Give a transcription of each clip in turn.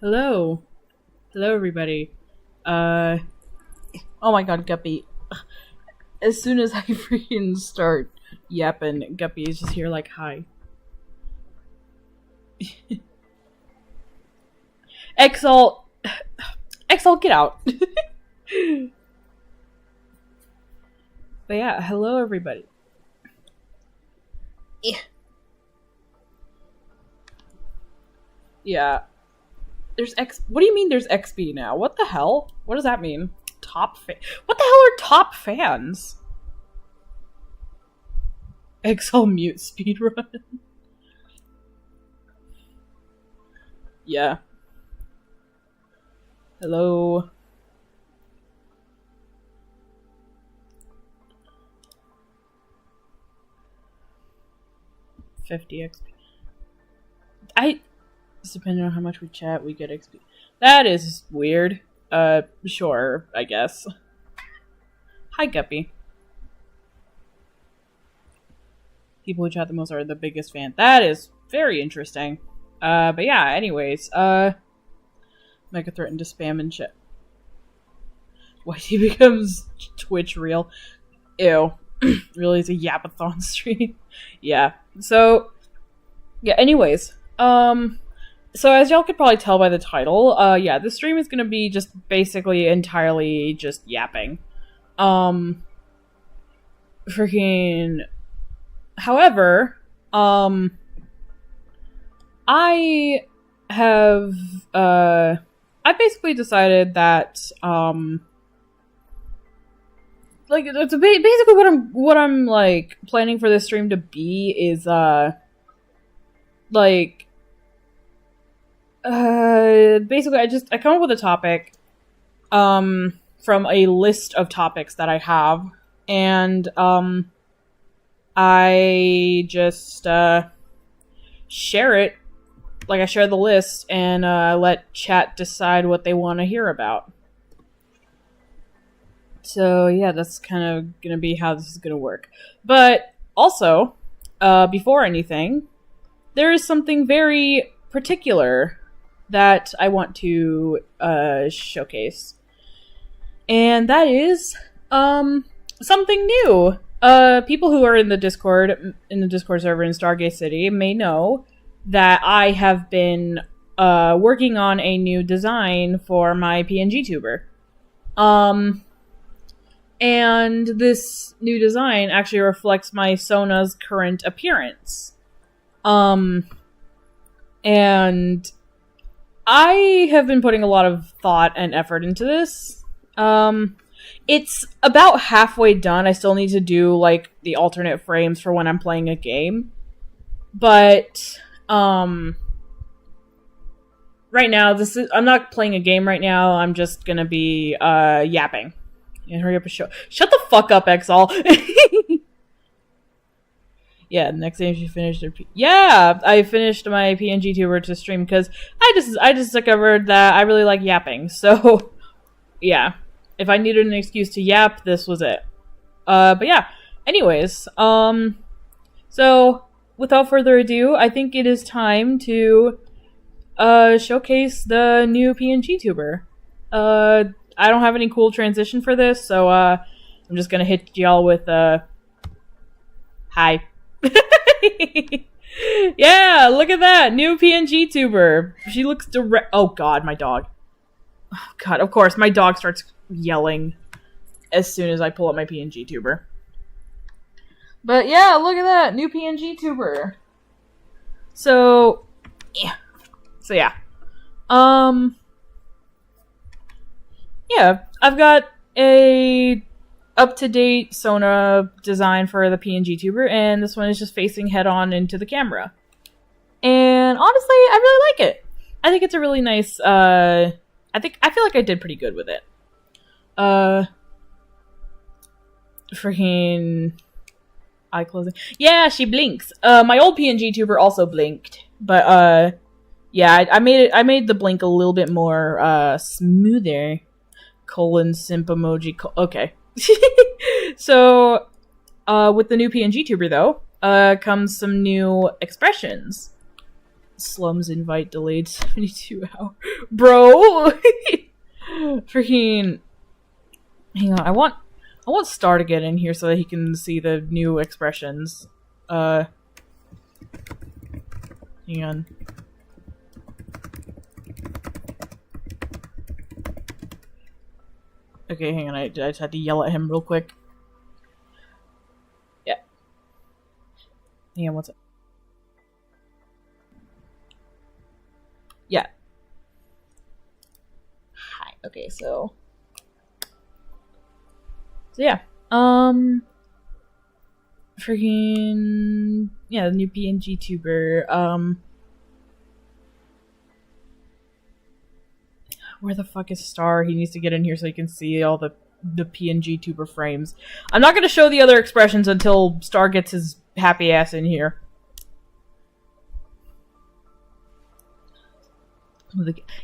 Hello. Hello, everybody. Uh, oh my god, Guppy. As soon as I freaking start yapping, Guppy is just here like, hi. Exalt. Exalt, get out. But yeah, hello, everybody. Yeah. There's X. What do you mean there's XP now? What the hell? What does that mean? What the hell are top fans? XL mute speedrun. Yeah. Hello. $50 XP. Depending on how much we chat, we get XP. That is weird. Sure, I guess. Hi, Guppy. People who chat the most are the biggest fan. That is very interesting. But yeah, anyways, Mega threatened to spam and shit. YT becomes Twitch real. Ew. Really, it's a Yap-a-thon stream. Yeah. So, yeah, anyways. So as y'all could probably tell by the title, yeah, this stream is gonna be just basically entirely just yapping. Freaking... However, I have, I basically decided that, like, it's basically what I'm, like, planning for this stream to be is, like, basically I come up with a topic, from a list of topics that I have, and, I just, share it, like I share the list, and, let chat decide what they want to hear about. So, yeah, that's kind of gonna be how this is gonna work. But, also, before anything, there is something very particular that I want to, showcase. And that is, something new. People who are in the Discord server in Stargate City may know that I have been, working on a new design for my PNG tuber. And this new design actually reflects my Sona's current appearance. And I have been putting a lot of thought and effort into this. It's about halfway done. I still need to do, like, the alternate frames for when I'm playing a game. But, right now, I'm not playing a game right now. I'm just gonna be, yapping. And hurry up and show. Shut the fuck up, Exall. Yeah, next time she finished her yeah, I finished my PNG tuber to stream because I just discovered that I really like yapping. So, yeah. If I needed an excuse to yap, this was it. But yeah. Anyways, so without further ado, I think it is time to showcase the new PNG tuber. I don't have any cool transition for this, so I'm just gonna hit y'all with hi. Yeah, look at that new PNG tuber. She looks oh god, my dog. Oh god, of course, my dog starts yelling as soon as I pull up my PNG tuber. But yeah, look at that new PNG tuber. So yeah. Yeah, I've got a up-to-date Sona design for the PNG tuber, and this one is just facing head-on into the camera. And honestly, I really like it. I think it's a really nice, I feel like I did pretty good with it. Freaking eye closing. Yeah, she blinks. My old PNG tuber also blinked, but, yeah, I made the blink a little bit more, smoother. Simp emoji. Okay. So, with the new PNG tuber, though, comes some new expressions. Slums invite delayed 72 hours. Bro! Freaking... Hang on, I want Star to get in here so that he can see the new expressions. Hang on. Okay, hang on, I just had to yell at him real quick. Yeah. Hang on, what's up? Yeah. Hi, okay, so yeah. Freaking... Yeah, the new PNG tuber. Where the fuck is Star? He needs to get in here so he can see all the PNG tuber frames. I'm not going to show the other expressions until Star gets his happy ass in here.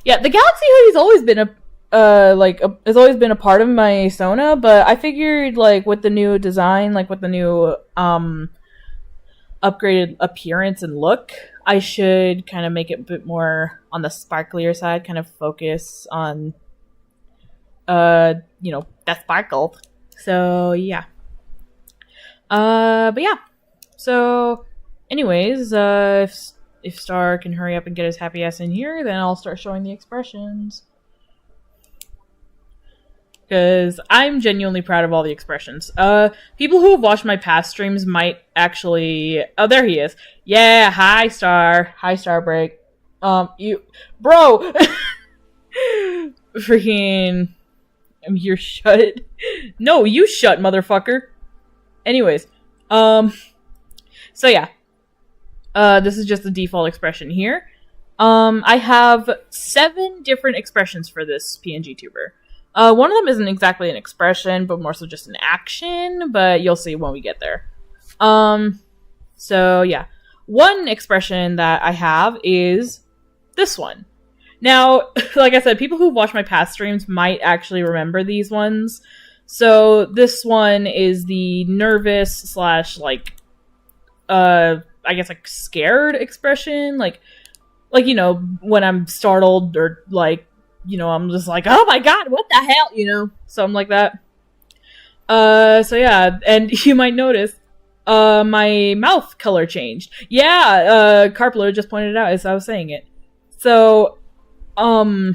Yeah, the Galaxy Hoodie's always been has always been a part of my Sona, but I figured, like, with the new design, like, with the new, upgraded appearance and look, I should kind of make it a bit more on the sparklier side, kind of focus on, that sparkle. So, yeah. But yeah. So, anyways, if Star can hurry up and get his happy ass in here, then I'll start showing the expressions. Because I'm genuinely proud of all the expressions. People who have watched my past streams might actually... Oh, there he is. Yeah, hi, Star. Hi, Starbreak. You... Bro! Freaking... I'm here, shut. No, you shut, motherfucker. Anyways. So yeah. This is just the default expression here. I have 7 different expressions for this PNG tuber. One of them isn't exactly an expression, but more so just an action, but you'll see when we get there. So yeah. One expression that I have is this one. Now, like I said, people who watch my past streams might actually remember these ones. So this one is the nervous slash, like, I guess, like, scared expression. Like, when I'm startled or, like, I'm just like, oh my god, what the hell, something like that. So yeah, and you might notice, my mouth color changed. Yeah, Carpler just pointed it out as I was saying it. So, the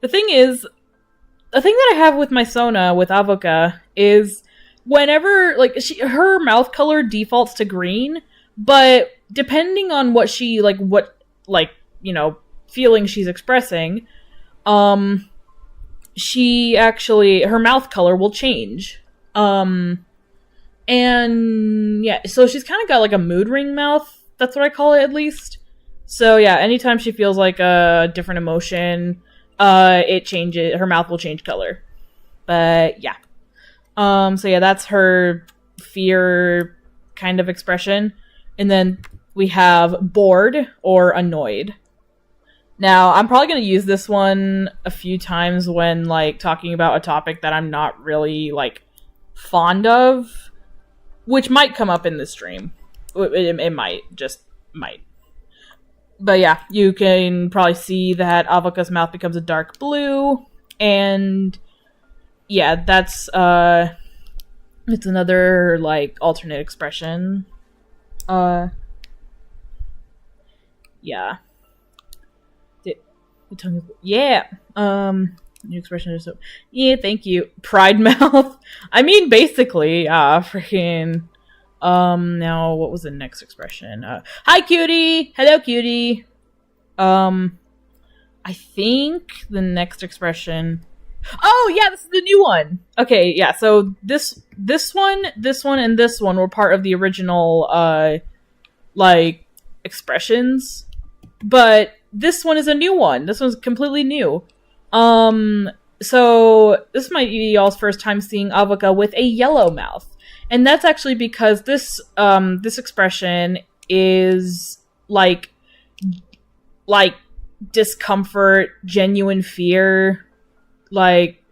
thing that I have with my Sona, with Avoka, is whenever, like, her mouth color defaults to green, but depending on what she, feeling she's expressing, her mouth color will change. And yeah, so she's kind of got like a mood ring mouth. That's what I call it, at least. So yeah, anytime she feels like a different emotion, her mouth will change color. But yeah. So yeah, that's her fear kind of expression. And then we have bored or annoyed. Now, I'm probably going to use this one a few times when, like, talking about a topic that I'm not really, like, fond of, which might come up in this stream. It might. But yeah, you can probably see that Avoka's mouth becomes a dark blue, and yeah, that's, it's another, like, alternate expression. Yeah. The tongue is... Yeah. New expression is so... Yeah, thank you. Pride mouth. I mean, basically, freaking... now, what was the next expression? Hi, cutie! Hello, cutie! I think the next expression... Oh, yeah, this is the new one! Okay, yeah, so this one, and this one were part of the original, expressions. But this one is a new one. This one's completely new. So this might be y'all's first time seeing Avoka with a yellow mouth. And that's actually because this expression is like discomfort, genuine fear, like,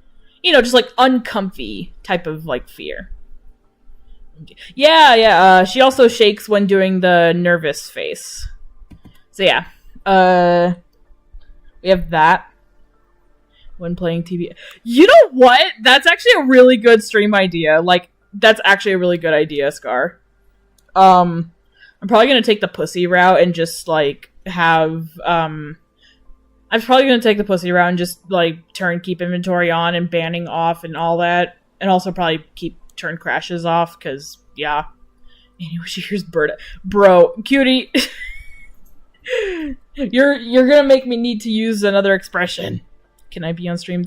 just like uncomfy type of like fear. Yeah, she also shakes when doing the nervous face. So yeah. Uh, we have that when playing TV. You know what? That's actually a really good stream idea. Like, that's actually a really good idea, Scar. I'm probably gonna take the pussy route and just, like, have, I'm probably gonna take the pussy route and just, like, keep inventory on and banning off and all that. And also probably keep turn crashes off, because, yeah. Anyway, she hears bird. Bro, cutie. You're gonna make me need to use another expression. Can I be on stream?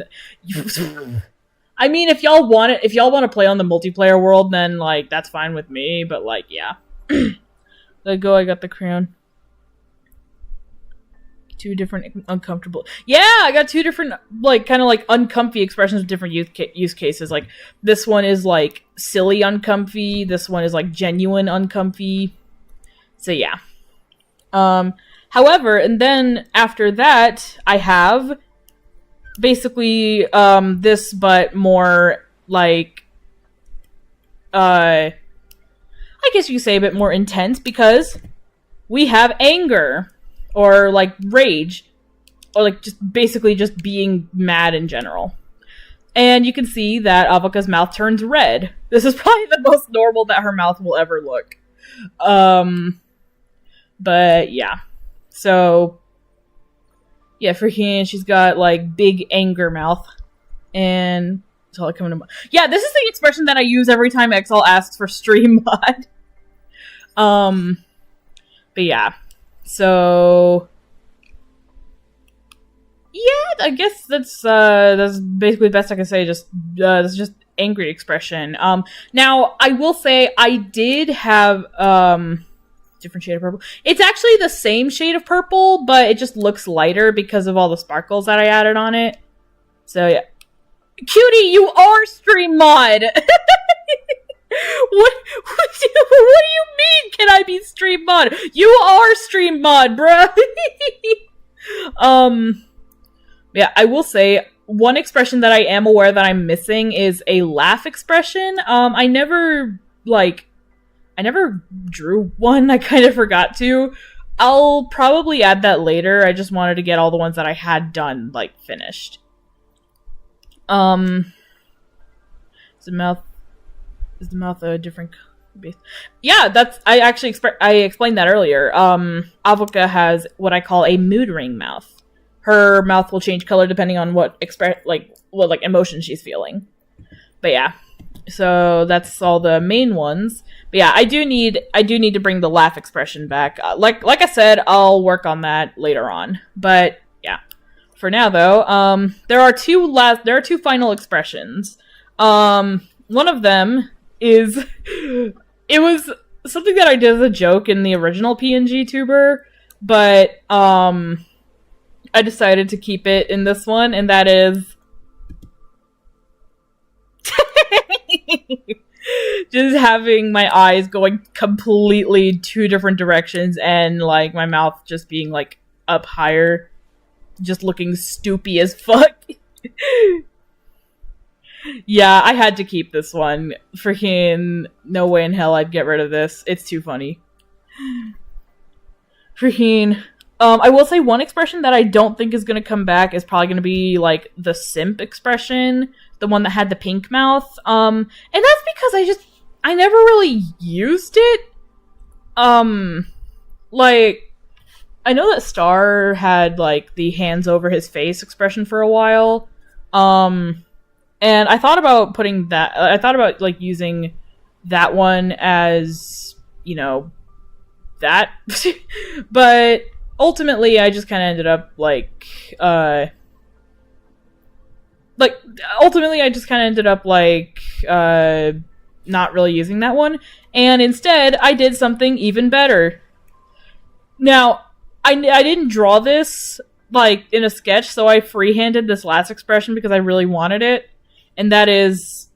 I mean, if y'all want to play on the multiplayer world, then, like, that's fine with me, but, like, yeah. Let go, I got the crown. 2 different uncomfortable. Yeah, I got 2 different, like, kind of, like, uncomfy expressions with different use cases. Like, this one is, like, silly uncomfy. This one is, like, genuine uncomfy. So, yeah. However, and then after that, I have basically, this, but more, like, I guess you could say a bit more intense, because we have anger. Or, like, rage. Or, like, just basically just being mad in general. And you can see that Avoca's mouth turns red. This is probably the most normal that her mouth will ever look. But, yeah. So, yeah, freaking, she's got, like, big anger mouth. And that's all I come to mind. Yeah, this is the expression that I use every time Exalt asks for stream mod. But, yeah. So, yeah, I guess that's basically the best I can say. That's just angry expression. Now I will say I did have different shade of purple. It's actually the same shade of purple, but it just looks lighter because of all the sparkles that I added on it. So yeah, cutie, you are stream mod. What do you mean, can I be stream mod? You are stream mod, bruh! Yeah, I will say, one expression that I am aware that I'm missing is a laugh expression. I never drew one, I kind of forgot to. I'll probably add that later, I just wanted to get all the ones that I had done, like, finished. Is the mouth a different base? Yeah, I explained that earlier. Avoca has what I call a mood ring mouth. Her mouth will change color depending on what emotion she's feeling. But yeah. So that's all the main ones. But yeah, I do need to bring the laugh expression back. Like I said, I'll work on that later on. But yeah. For now though, there are two final expressions. One of them is, it was something that I did as a joke in the original PNG tuber, but I decided to keep it in this one, and that is just having my eyes going completely 2 different directions, and like my mouth just being like up higher, just looking stoopy as fuck. Yeah, I had to keep this one. Freaking no way in hell I'd get rid of this. It's too funny. Freaking, I will say one expression that I don't think is going to come back is probably going to be, like, the simp expression. The one that had the pink mouth. And that's because I never really used it. Like, I know that Star had, like, the hands over his face expression for a while. And I thought about putting that, like, using that one as, you know, that. But ultimately, I just kind of ended up, not really using that one. And instead, I did something even better. Now, I didn't draw this, like, in a sketch, so I freehanded this last expression because I really wanted it. And that is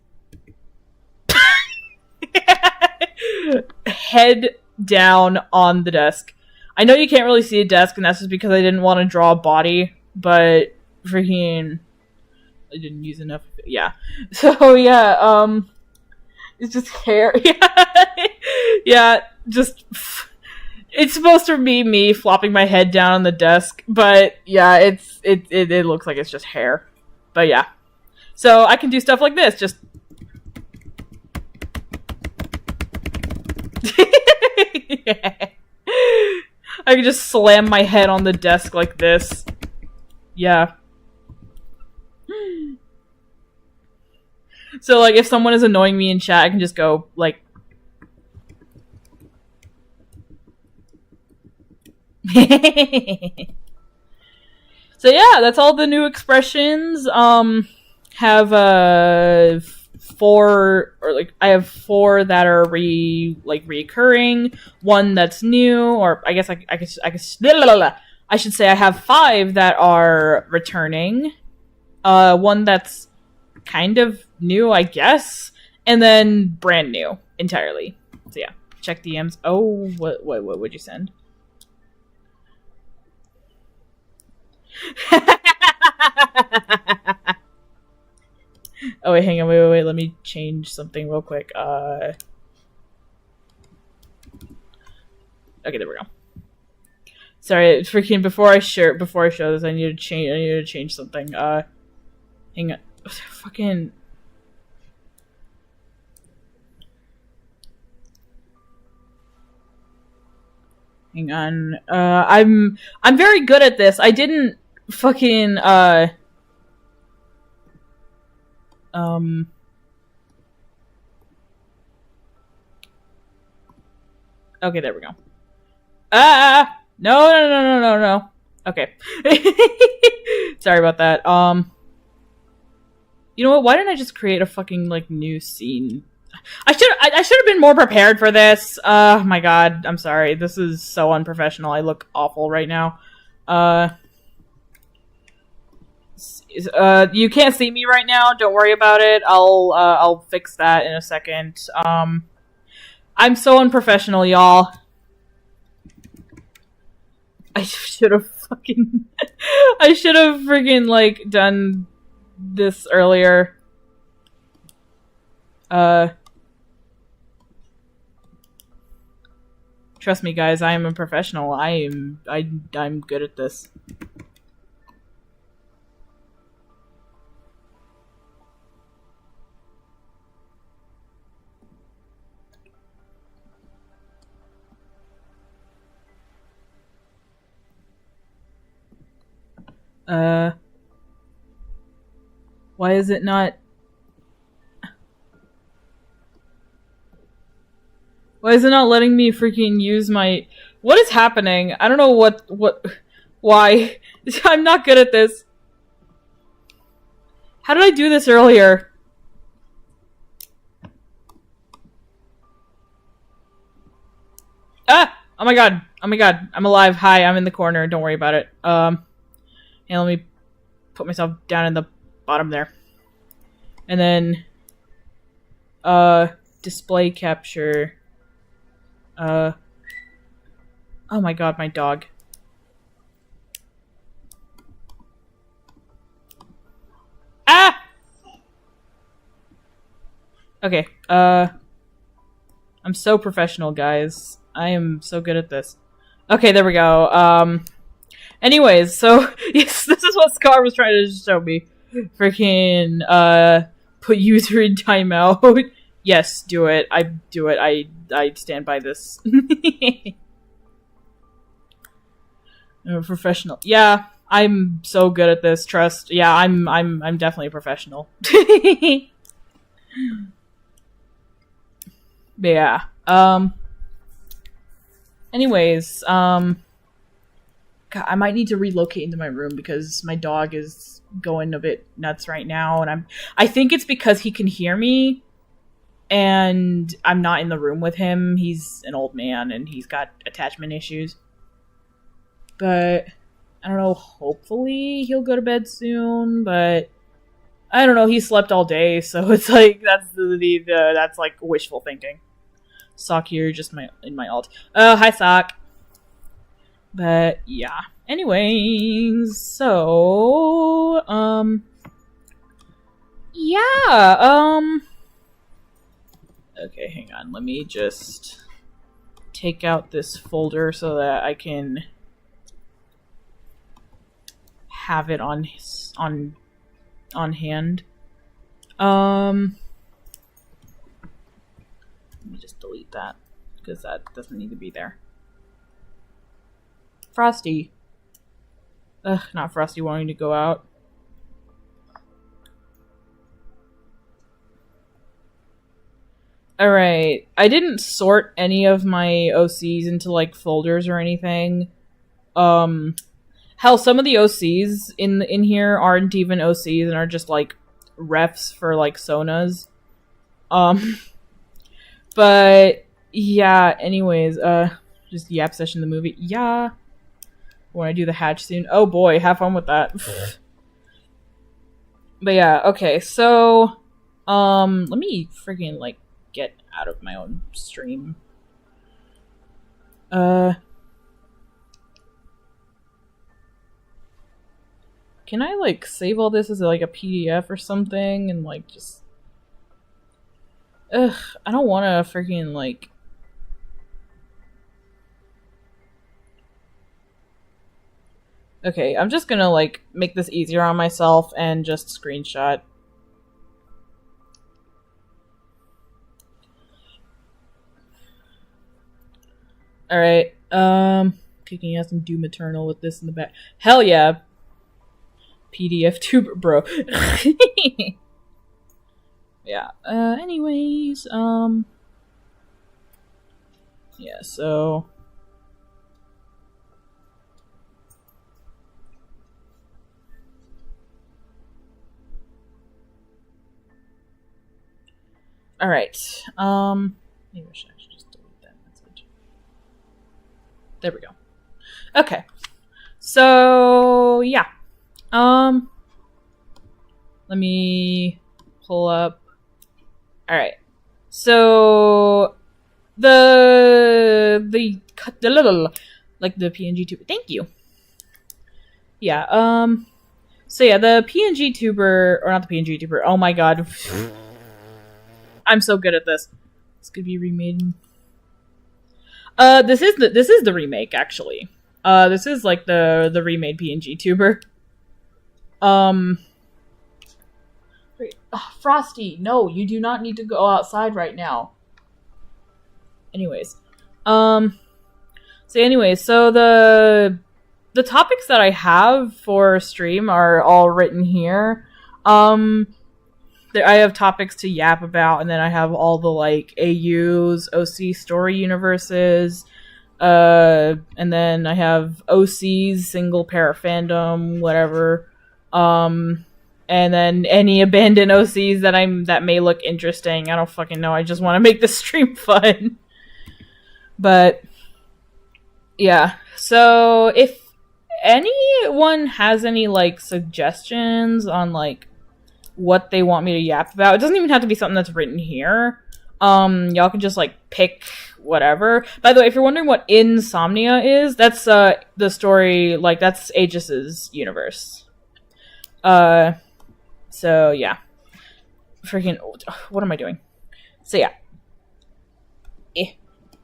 head down on the desk. I know you can't really see a desk, and that's just because I didn't want to draw a body, but freaking I didn't use enough. Yeah. So yeah, it's just hair. Yeah. Yeah, just It's supposed to be me flopping my head down on the desk, but yeah, it looks like it's just hair. But yeah. So I can do stuff like this, just yeah. I can just slam my head on the desk like this. Yeah. So like if someone is annoying me in chat, I can just go like So yeah, that's all the new expressions. Have 4 or like I have 4 that are reoccurring, 1 that's new, or I guess I should say I have 5 that are returning, 1 that's kind of new, I guess, and then brand new entirely. So yeah, check DMs. Oh, what would you send? Oh wait, hang on, wait, let me change something real quick. Okay, there we go. Sorry, freaking before I show this, I need to change something. Hang on. Fucking hang on. I'm very good at this. I didn't fucking okay, there we go. No. Okay. Sorry about that. You know what? Why didn't I just create a fucking like new scene? I should have been more prepared for this. My god, I'm sorry. This is so unprofessional. I look awful right now. You can't see me right now. Don't worry about it. I'll fix that in a second. I'm so unprofessional, y'all. I should have fucking I should have freaking like done this earlier. Trust me, guys. I am a professional. I'm good at this. Why is it not? Why is it not letting me freaking use my... What is happening? I don't know why. I'm not good at this. How did I do this earlier? Ah! Oh my god. I'm alive. Hi, I'm in the corner. Don't worry about it. And let me put myself down in the bottom there. And then, display capture. Oh my god, my dog. Ah! Okay, I'm so professional, guys. I am so good at this. Okay, there we go. Anyways, so, yes, this is what Scar was trying to show me. Freaking, put user in timeout. Yes, do it. I stand by this. I'm a professional. Yeah, I'm so good at this, trust. Yeah, I'm definitely a professional. But yeah. Anyways, God, I might need to relocate into my room because my dog is going a bit nuts right now, and I think it's because he can hear me and I'm not in the room with him. He's an old man and he's got attachment issues. But I don't know, hopefully he'll go to bed soon, but I don't know, he slept all day, so it's like that's that's like wishful thinking. Sock here, just in my alt. Hi Sock. But yeah. Anyways, so yeah, okay, hang on. Let me just take out this folder so that I can have it on hand. Let me just delete that because that doesn't need to be there. Frosty. Ugh, not Frosty wanting to go out. Alright, I didn't sort any of my OCs into, like, folders or anything. Hell, some of the OCs in here aren't even OCs and are just, like, refs for, like, Sonas. But, yeah, anyways, just Yap Session the movie. Yeah. When I do the hatch soon. Oh boy, have fun with that. But yeah, okay, so, let me freaking, like, get out of my own stream. Can I, like, save all this as, like, a PDF or something and, like, just... Ugh, I don't want to freaking, like... Okay, I'm just gonna, like, make this easier on myself and just screenshot. Alright, kicking out some Doom Eternal with this in the back. Hell yeah! PDF tuber, bro. Yeah, anyways, yeah, so... Alright, maybe I should actually just delete that message. There we go. Okay. So, yeah. Let me pull up. Alright. So, like the PNG tuber. Thank you. Yeah, so yeah, the PNG tuber, or not the PNG tuber, oh my god. I'm so good at this. This could be remade. This is the remake, actually. This is like the remade PNG tuber. Wait, Frosty, no, you do not need to go outside right now. Anyways, so the topics that I have for stream are all written here. I have topics to yap about, and then I have all the, like, AUs, OC story universes, and then I have OCs, single para fandom, whatever, and then any abandoned OCs that may look interesting. I don't fucking know, I just want to make the stream fun. But, yeah, so if anyone has any, like, suggestions on, like, what they want me to yap about. It doesn't even have to be something that's written here. Y'all can just, like, pick whatever. By the way, if you're wondering what Insomnia is, that's, the story, like, that's Aegis's universe. So, yeah. Freaking, what am I doing? So, yeah.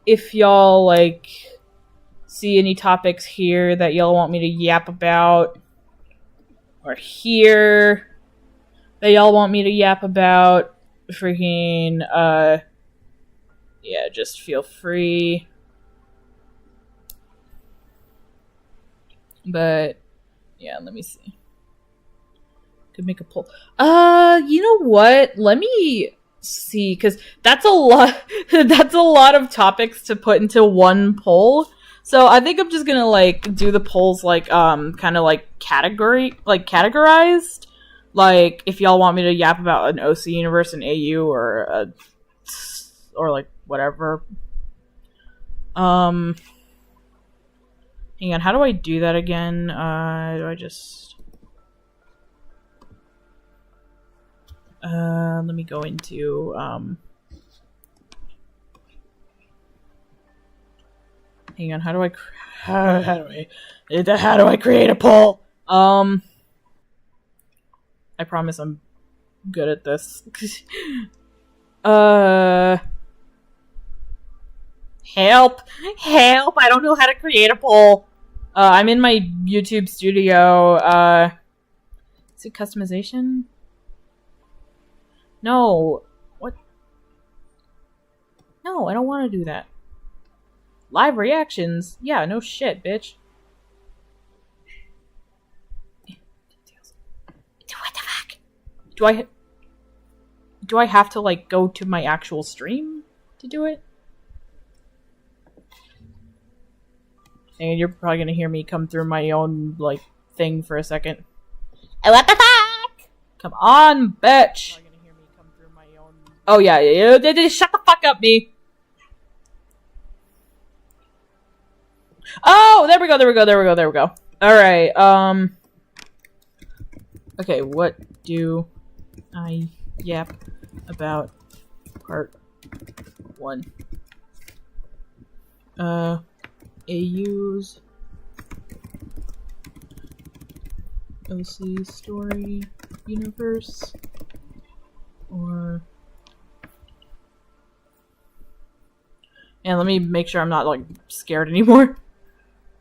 If y'all, like, see any topics here that y'all want me to yap about, or here that y'all want me to yap about, freaking, yeah, just feel free. But, yeah, let me see. Could make a poll. You know what? Let me see, because that's a lot, that's a lot of topics to put into one poll. So I think I'm just gonna, like, do the polls, like, kind of, like, categorized. Like, if y'all want me to yap about an OC universe, an AU, or like, whatever. Hang on, how do I do that again? Do I just... let me go into, hang on, how do I create a poll? I promise I'm good at this. Hang Help! Help! I don't know how to create a poll. I'm in my YouTube studio. Is it customization? No. What? No, I don't want to do that. Live reactions? Yeah, no shit, bitch. What the fuck? Do I have to, like, go to my actual stream to do it? And you're probably gonna hear me come through my own, like, thing for a second. Oh, what the fuck? Come on, bitch! Oh, yeah, shut the fuck up, me! Oh, there we go. Alright, okay, what do I yap about part 1? AU's OC story universe, or... And let me make sure I'm not, like, scared anymore.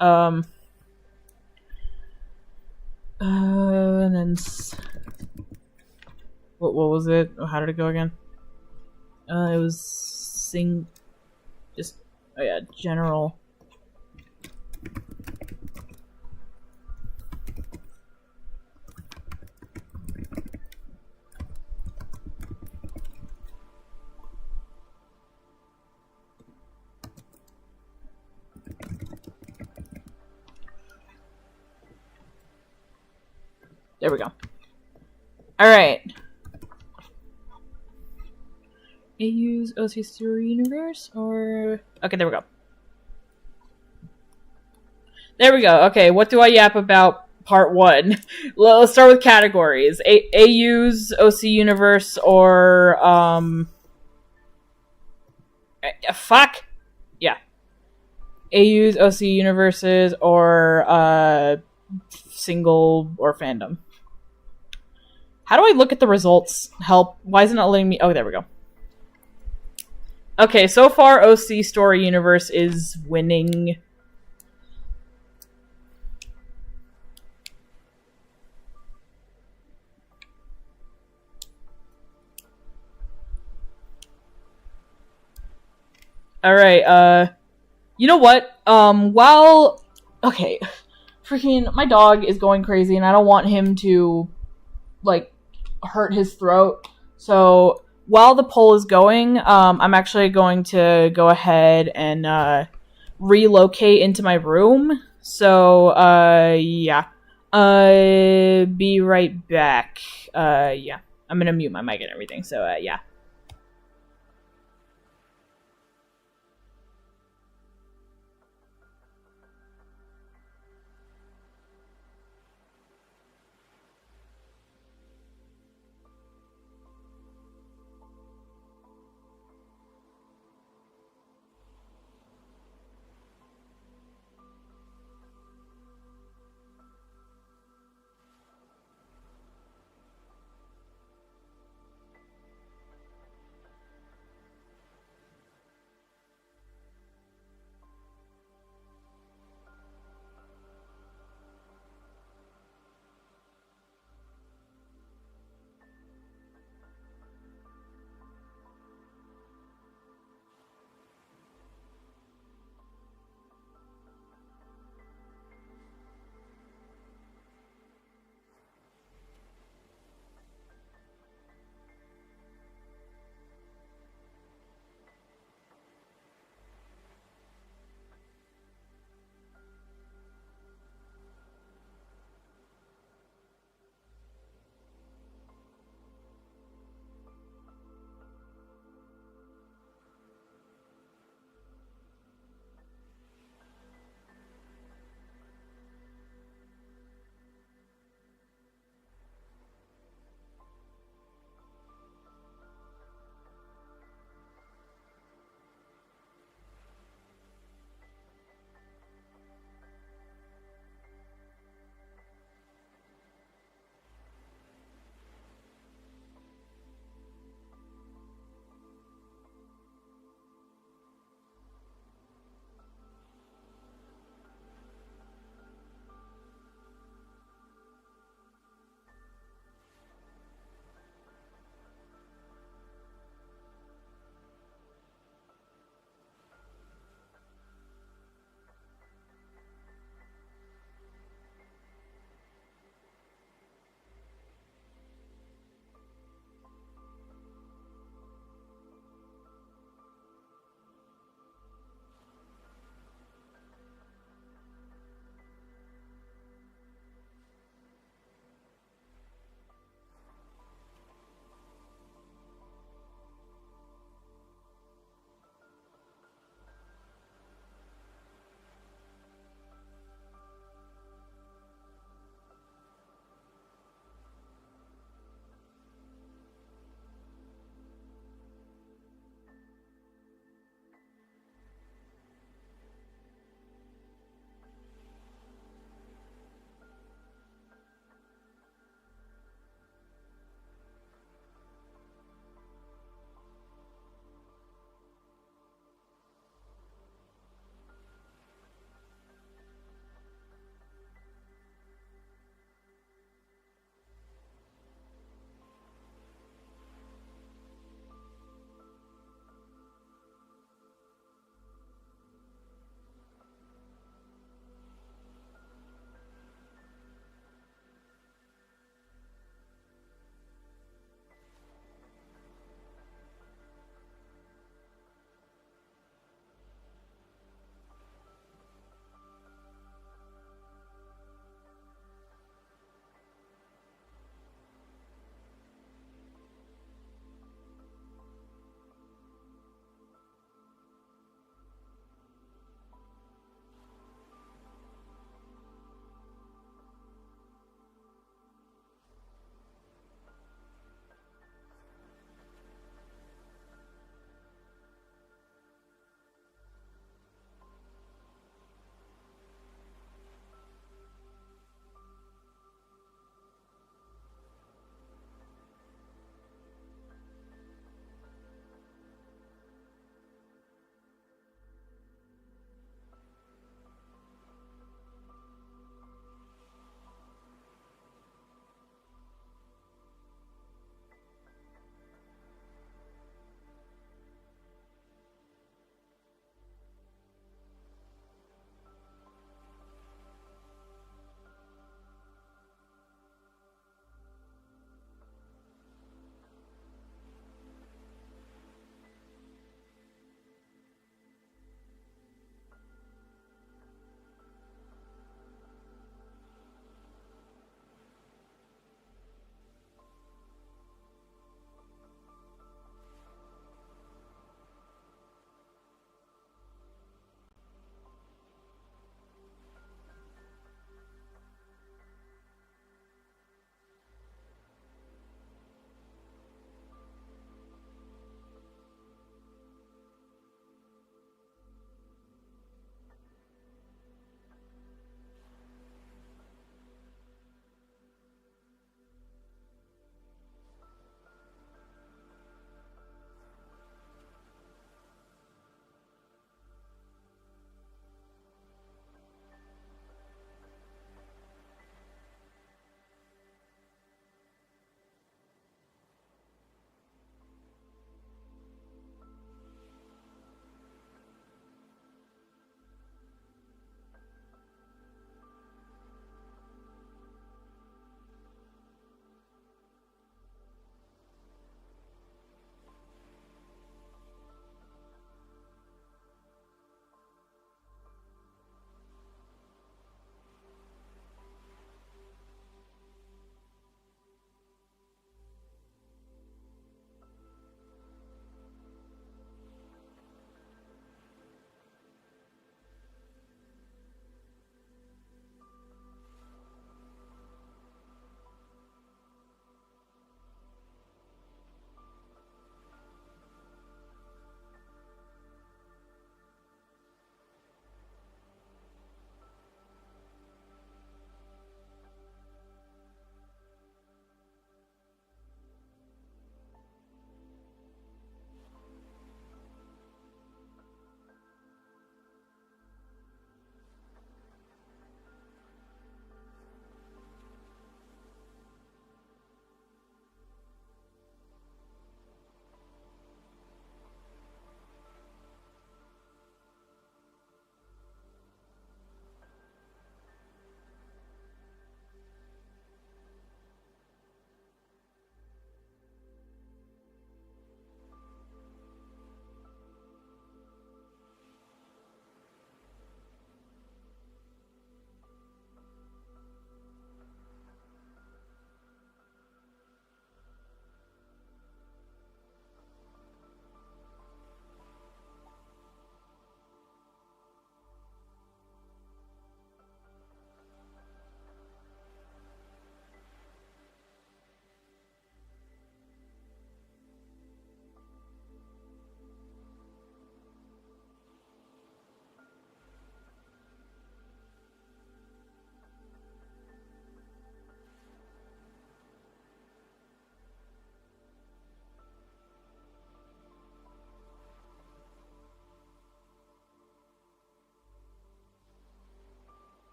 And then... What was it? How did it go again? It was... Just... Oh yeah, general... There we go. Alright. AU's OC Story Universe, or... Okay, there we go. There we go. Okay, what do I yap about part 1? Let's start with categories. AU's OC Universe, or... Fuck! Yeah. AU's OC Universes, or... single or fandom. How do I look at the results? Help. Why isn't it letting me... Oh, there we go. Okay, so far OC Story Universe is winning. Alright, you know what? Okay. Freaking, my dog is going crazy and I don't want him to, like, hurt his throat. So while the poll is going, I'm actually going to go ahead and relocate into my room. So yeah, be right back. Yeah, I'm gonna mute my mic and everything. So yeah.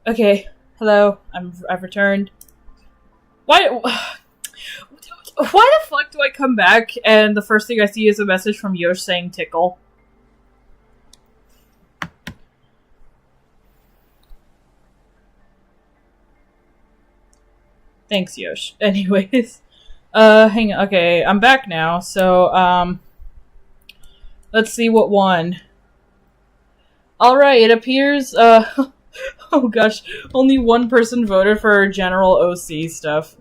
Okay, hello. I've returned. Why? Why the fuck do I come back and the first thing I see is a message from Yosh saying tickle? Thanks, Yosh. Anyways, hang on. Okay, I'm back now. So, let's see what won. All right, it appears. Oh gosh, only one person voted for general OC stuff.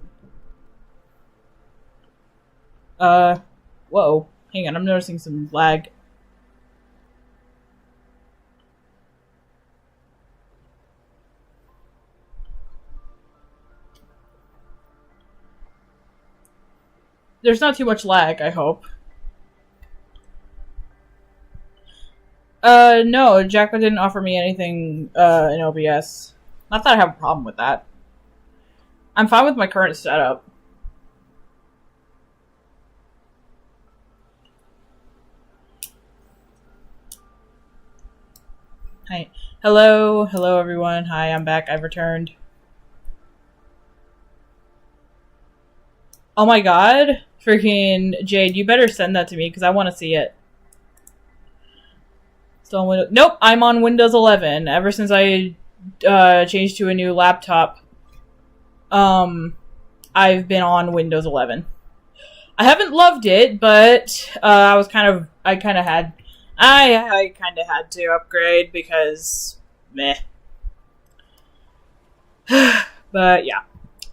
Whoa. Hang on, I'm noticing some lag. There's not too much lag, I hope. No, Jacko didn't offer me anything, in OBS. Not that I have a problem with that. I'm fine with my current setup. Hi. Hello everyone. Hi, I'm back. I've returned. Oh my god. Freaking Jade, you better send that to me because I want to see it. Still on Windows. Nope, I'm on Windows 11. Ever since I changed to a new laptop, I've been on Windows 11. I haven't loved it, but I kind of had to upgrade because meh. But yeah.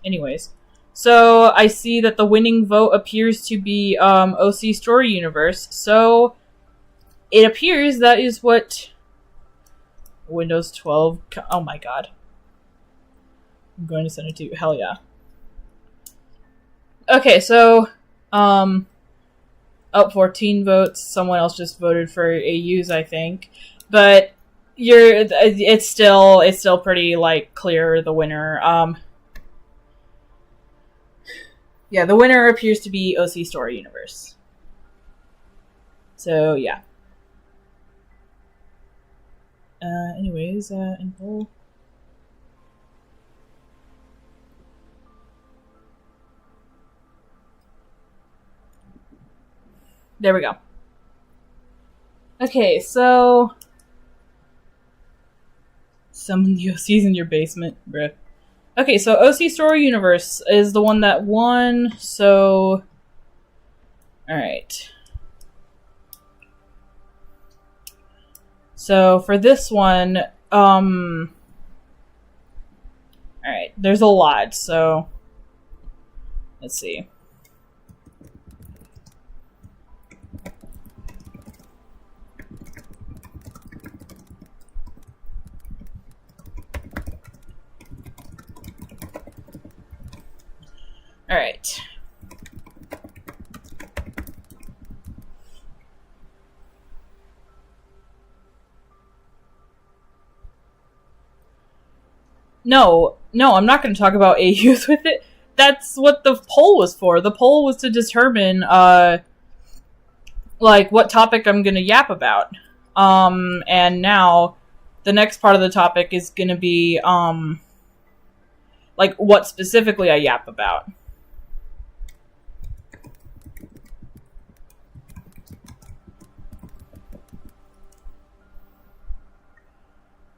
Anyways. So I see that the winning vote appears to be OC Story Universe. So it appears that is what Windows 12. Oh my god. I'm going to send it to you. Hell yeah. Okay, so 14 votes. Someone else just voted for AUs, I think. But it's still pretty like clear the winner. Yeah, the winner appears to be OC Story Universe. So, yeah. Anyways, and poll. There we go. Okay, so summon the OCs in your basement, bruh. Okay, so OC Story Universe is the one that won, so alright. So for this one, alright, there's a lot, so let's see. Alright. No, I'm not going to talk about AUs with it. That's what the poll was for. The poll was to determine, like, what topic I'm going to yap about. And now, the next part of the topic is going to be, like, what specifically I yap about.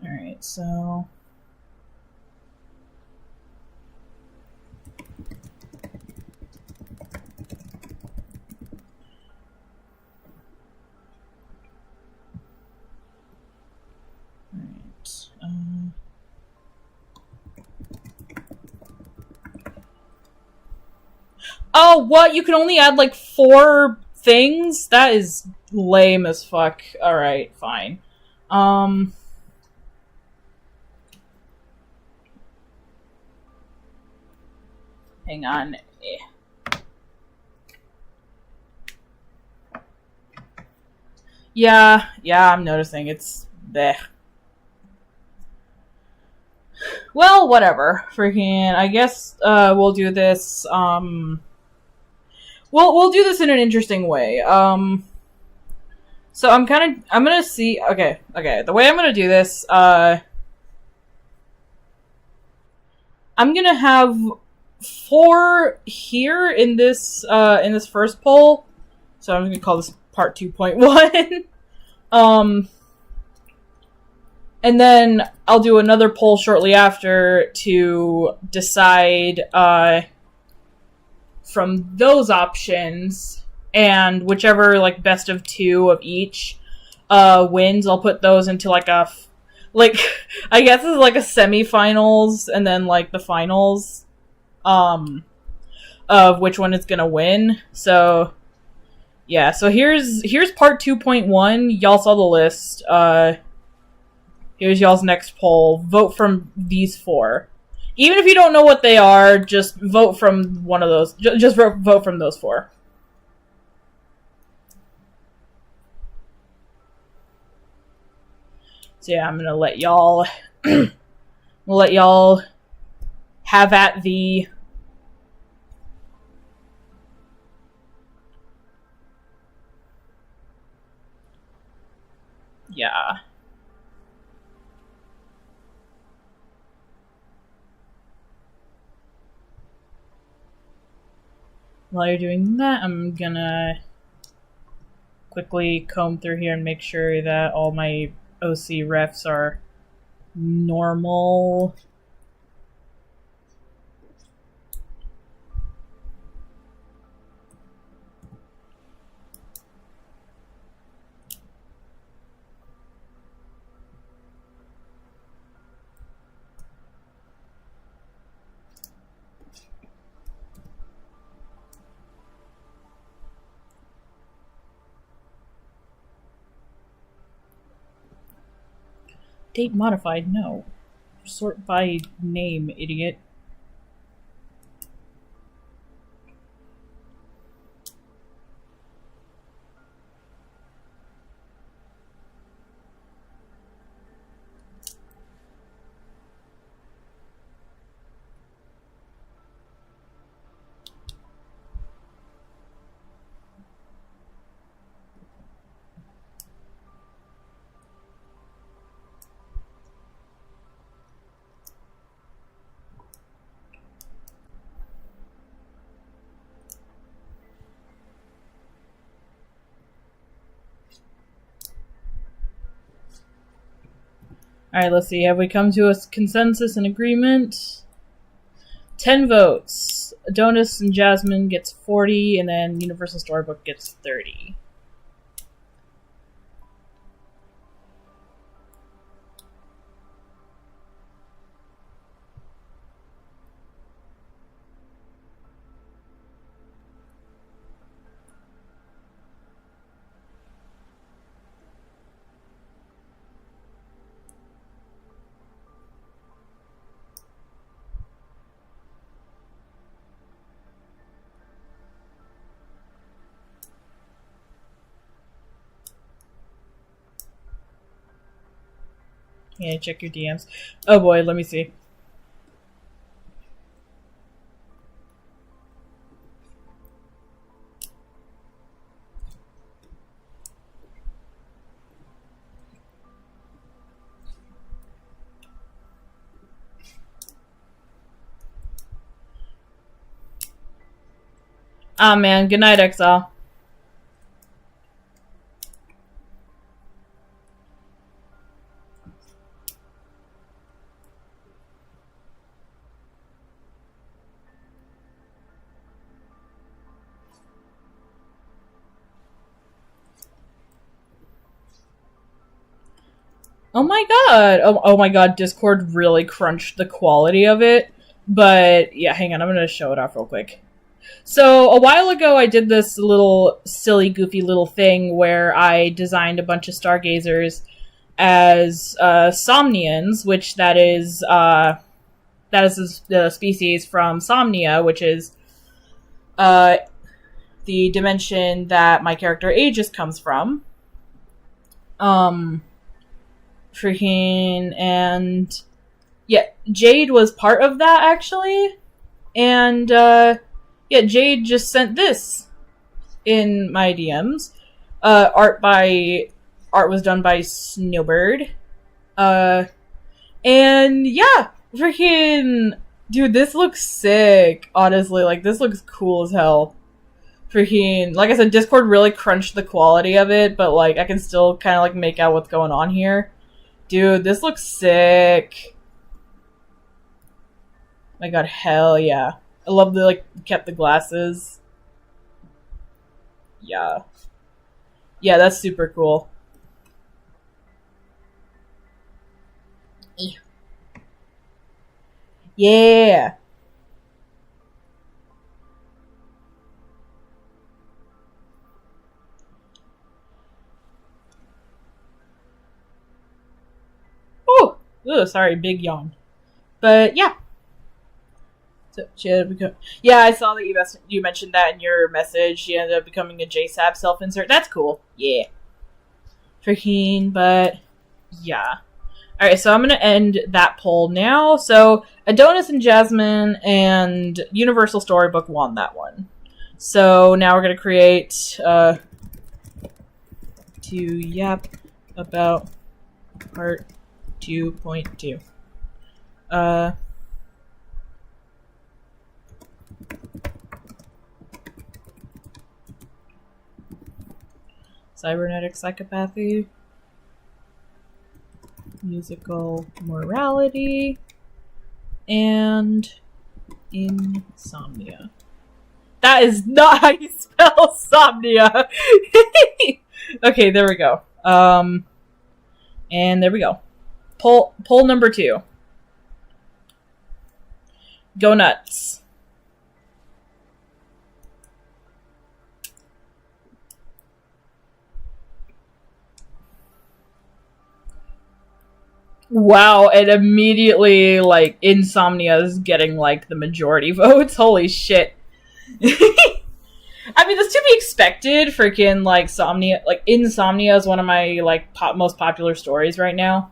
Alright, so... Oh, what? You can only add, like, 4 things? That is lame as fuck. Alright, fine. Hang on. Yeah, I'm noticing. It's bleh. Well, whatever. Freaking, I guess, we'll do this, we'll do this in an interesting way. So I'm gonna see, okay, the way I'm gonna do this, I'm gonna have 4 here in this first poll. So I'm gonna call this part 2.1. And then I'll do another poll shortly after to decide from those options, and whichever like best of 2 of each wins. I'll put those into like a I guess it's like a semifinals and then like the finals of which one is gonna win. So yeah, so here's part 2.1. Y'all saw the list. Here's y'all's next poll. Vote from these 4. Even if you don't know what they are, just vote from one of those. Just vote from those 4. So yeah, I'm gonna let y'all have at the yeah. While you're doing that, I'm gonna quickly comb through here and make sure that all my OC refs are normal. Date modified? No. Sort by name, idiot. Alright, let's see. Have we come to a consensus and agreement? 10 votes. Adonis and Jasmine gets 40, and then Universal Storybook gets 30. Yeah, check your DMs. Oh boy, let me see. Ah, man. Good night, Exile. Oh my god. Oh my god, Discord really crunched the quality of it. But, yeah, hang on. I'm going to show it off real quick. So, a while ago, I did this little silly, goofy little thing where I designed a bunch of stargazers as Somnians, which that is the species from Somnia, which is the dimension that my character Aegis comes from. And yeah, Jade was part of that, actually. And, yeah, Jade just sent this in my DMs. Art was done by Snowbird. And, yeah, freaking Dude, this looks sick. Honestly, like, this looks cool as hell. Freaking, like I said, Discord really crunched the quality of it, but, like, I can still kind of, like, make out what's going on here. Dude, this looks sick. My god, hell yeah. I love the, like, kept the glasses. Yeah. Yeah, that's super cool. Yeah. Oh, sorry, big yawn. But yeah. So she ended up becoming, yeah, I saw that you mentioned that in your message. She ended up becoming a JSAP self-insert. That's cool. Yeah. Freaking, but yeah. Alright, so I'm going to end that poll now. So Adonis and Jasmine and Universal Storybook won that one. So now we're going to create to yap about part 2.2. Cybernetic psychopathy, musical morality, and insomnia. That is not how you spell somnia. Okay, there we go. And there we go. Poll number 2. Go nuts. Wow, and immediately, like, insomnia is getting, like, the majority votes. Holy shit. I mean, that's to be expected. Freaking, like, insomnia is one of my, like, most popular stories right now.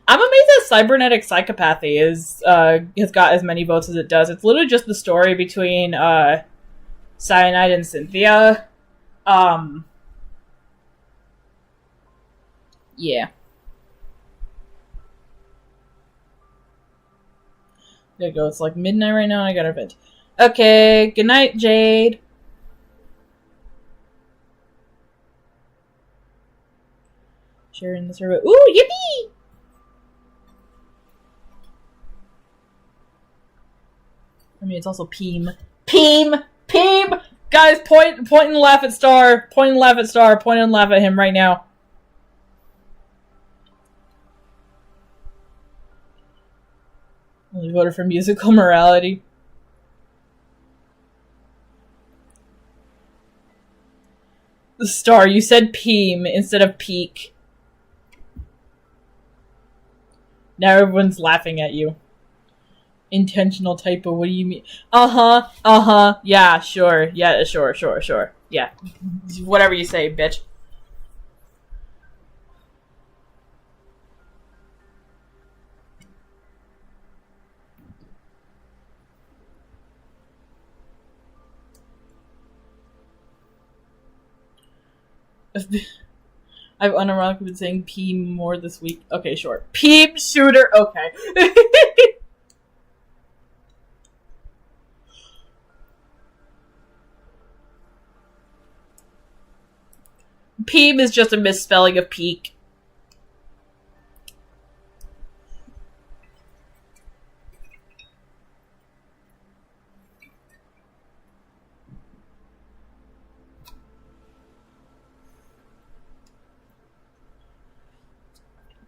I'm amazed that cybernetic psychopathy has got as many votes as it does. It's literally just the story between Cyanide and Cynthia. Yeah. There you go. It's like midnight right now. I got our bed. Okay. Good night, Jade. Sharing the server. Ooh, yippee! I mean, it's also Peem. Peem! Peem! Guys, point and laugh at Star. Point and laugh at Star. Point and laugh at him right now. Only voted for musical morality. Star, you said Peem instead of Peak. Now everyone's laughing at you. Intentional typo, what do you mean? Yeah, sure. Yeah, sure. Yeah. Whatever you say, bitch. I've unironically been saying P more this week. Okay, sure. Peep shooter. Okay. Peem is just a misspelling of peak.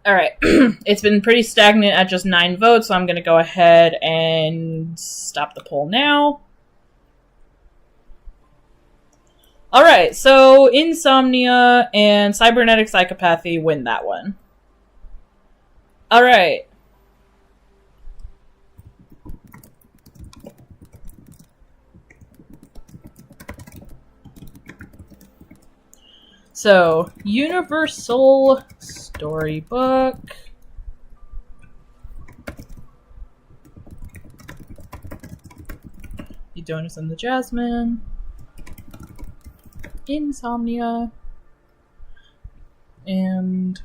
Alright. It's been pretty stagnant at just 9 votes, so I'm going to go ahead and stop the poll now. Alright, so insomnia and cybernetic psychopathy win that one. Alright. So, Universal Storybook. Adonis and the Jasmine. Insomnia. And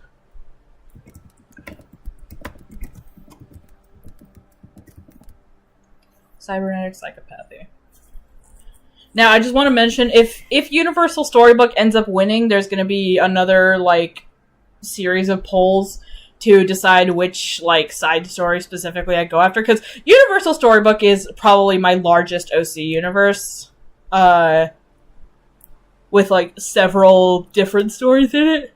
Cybernetic psychopathy. Now, I just want to mention, if Universal Storybook ends up winning, there's going to be another, like, series of polls to decide which, like, side story specifically I go after, because Universal Storybook is probably my largest OC universe, with, like, several different stories in it.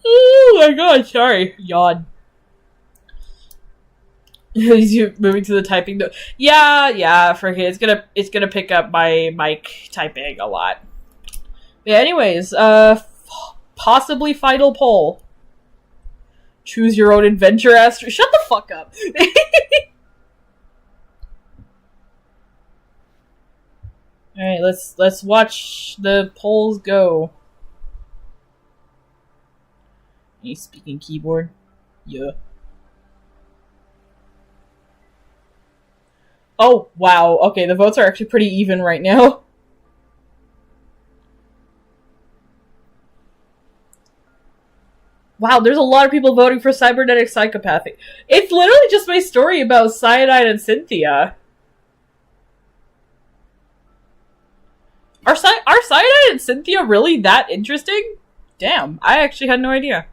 Oh my god, sorry. Yawn. You moving to the typing though? Yeah, forget it's gonna pick up my mic typing a lot. Yeah, anyways, possibly final poll. Choose your own adventure, Astro. Shut the fuck up. Alright, let's watch the polls go. Any speaking keyboard? Yeah. Oh, wow. Okay, the votes are actually pretty even right now. Wow, there's a lot of people voting for Cybernetic Psychopathy. It's literally just my story about Cyanide and Cynthia. Are Cyanide and Cynthia really that interesting? Damn, I actually had no idea.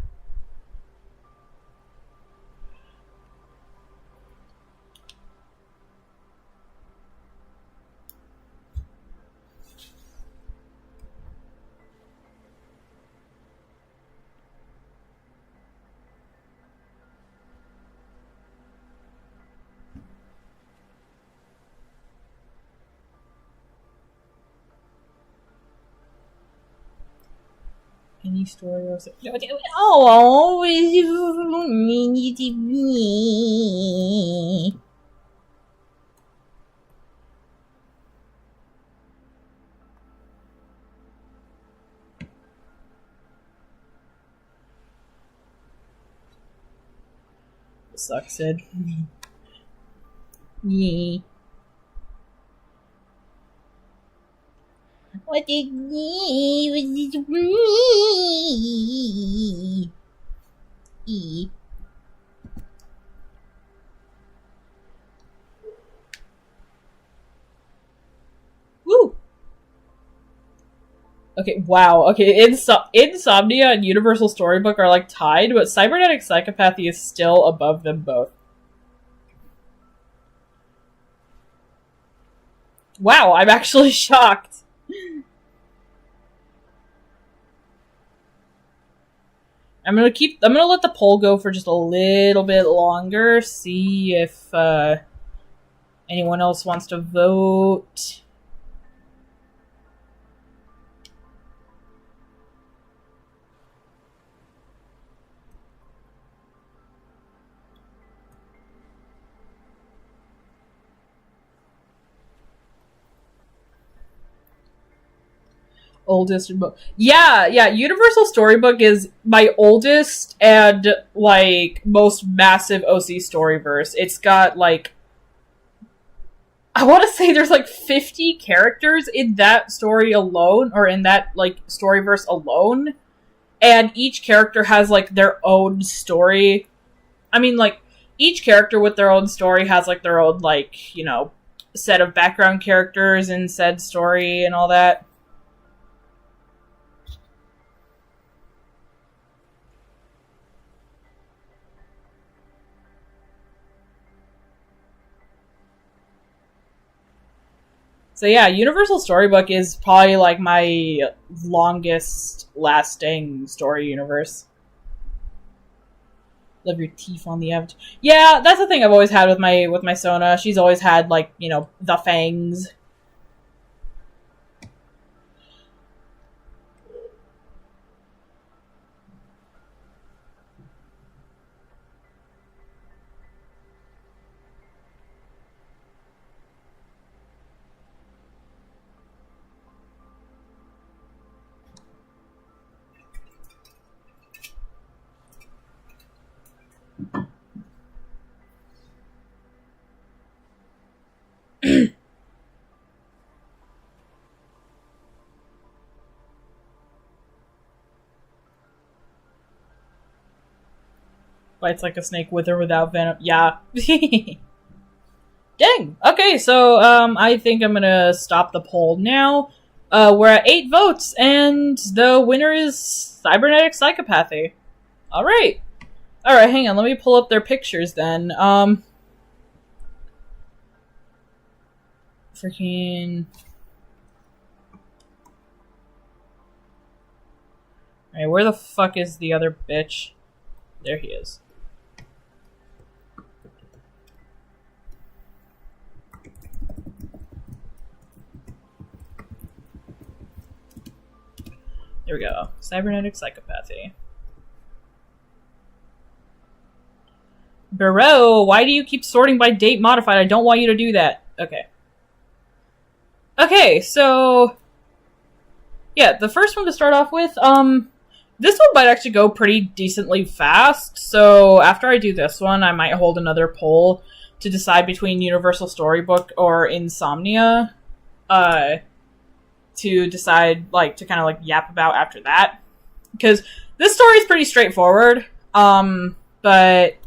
Any story or so. Oh, sucks, Sid. Yeah. What did Woo! Okay, wow. Okay, Insomnia and Universal Storybook are like tied, but Cybernetic Psychopathy is still above them both. Wow, I'm actually shocked. I'm gonna let the poll go for just a little bit longer, see if anyone else wants to vote. Oldest book. Yeah, Universal Storybook is my oldest and, like, most massive OC storyverse. It's got, like, I want to say there's, like, 50 characters in that story alone, or in that, like, storyverse alone, and each character has, like, their own story. I mean, like, each character with their own story has, like, their own, like, you know, set of background characters in said story and all that. So yeah, Universal Storybook is probably like my longest lasting story universe. Love your teeth on the edge. Yeah, that's the thing I've always had with my Sona. She's always had, like, you know, the fangs. Bites like a snake with or without venom. Yeah. Dang. Okay, so I think I'm gonna stop the poll now. We're at 8 votes, and the winner is Cybernetic Psychopathy. Alright. Alright, hang on, let me pull up their pictures then. Freaking... Alright, where the fuck is the other bitch? There he is. There we go. Cybernetic Psychopathy. Barreau, why do you keep sorting by date modified? I don't want you to do that. Okay. Okay, so... Yeah, the first one to start off with, this one might actually go pretty decently fast, so after I do this one, I might hold another poll to decide between Universal Storybook or Insomnia, to decide, like, to kind of, like, yap about after that. Because this story is pretty straightforward, but,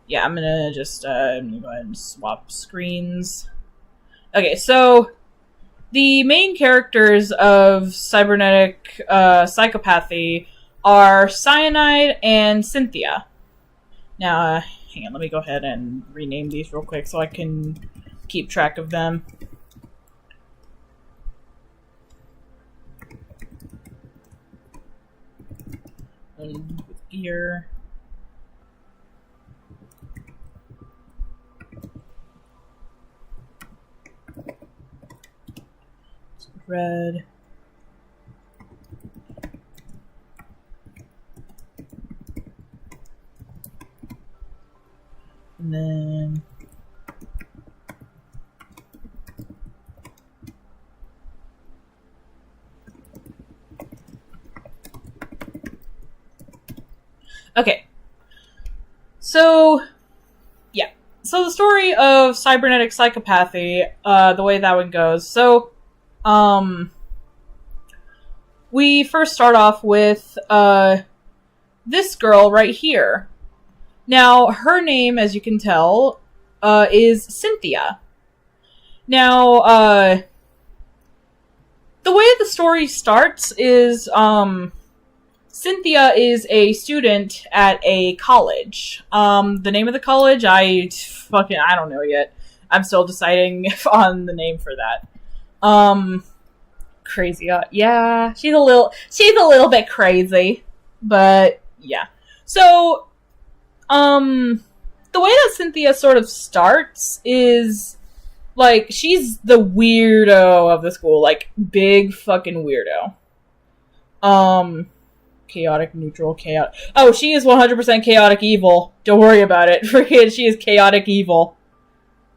yeah, I'm gonna just, go ahead and swap screens. Okay, so... The main characters of Cybernetic Psychopathy are Cyanide and Cynthia. Now, hang on, let me go ahead and rename these real quick so I can keep track of them. With gear. Red. And then... Okay. So, yeah. So the story of Cybernetic Psychopathy, the way that one goes. So, we first start off with, this girl right here. Now, her name, as you can tell, is Cynthia. Now, the way the story starts is, Cynthia is a student at a college. The name of the college, I don't know yet. I'm still deciding on the name for that. Crazy. Yeah, she's a little bit crazy, but yeah. So, the way that Cynthia sort of starts is, like, she's the weirdo of the school, like, big fucking weirdo. Chaotic, neutral, chaotic. Oh, she is 100% chaotic evil. Don't worry about it. Freaking, she is chaotic evil.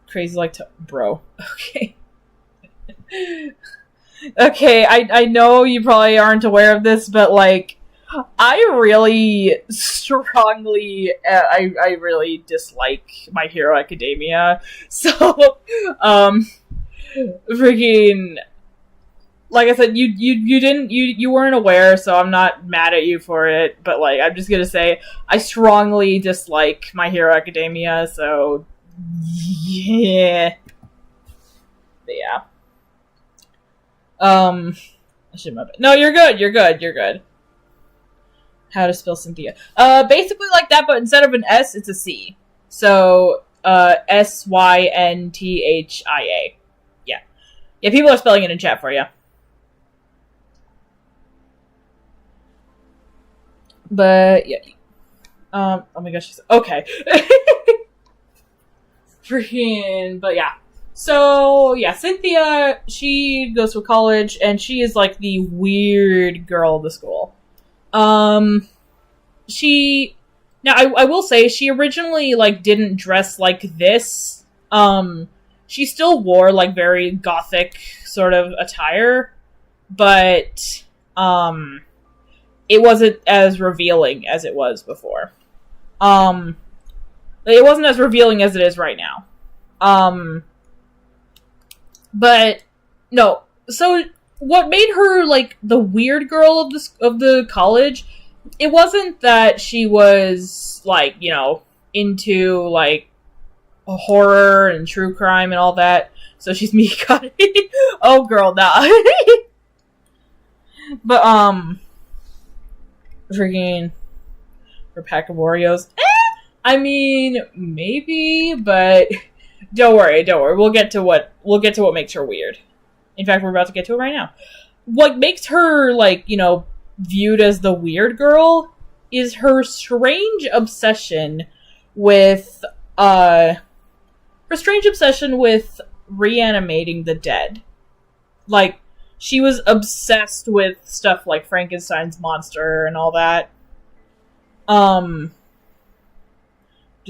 Crazy like bro. Okay. Okay, I know you probably aren't aware of this, but, like, I really strongly, I really dislike My Hero Academia. So, freaking, like I said, you weren't aware, so I'm not mad at you for it, but, like, I'm just gonna say, I strongly dislike My Hero Academia, so, yeah. But yeah. I should have... No, you're good. How to spell Cynthia. Basically like that, but instead of an S, it's a C. So, Synthia. Yeah. Yeah, people are spelling it in chat for you. But, yeah. Oh my gosh, okay. Freaking, but yeah. So, yeah, Cynthia, she goes to college, and she is, like, the weird girl of the school. Now, I will say, she originally, like, didn't dress like this. She still wore, like, very gothic sort of attire, but, it wasn't as revealing as it was before. It wasn't as revealing as it is right now. But, no. So, what made her, like, the weird girl of the college, it wasn't that she was, like, you know, into, like, horror and true crime and all that. So she's me cutting. Oh, girl, nah. But, freaking, for a pack of Oreos. I mean, maybe, but don't worry. We'll get to what makes her weird. In fact, we're about to get to it right now. What makes her, like, viewed as the weird girl is her strange obsession with, reanimating the dead. Like, she was obsessed with stuff like Frankenstein's monster and all that. Do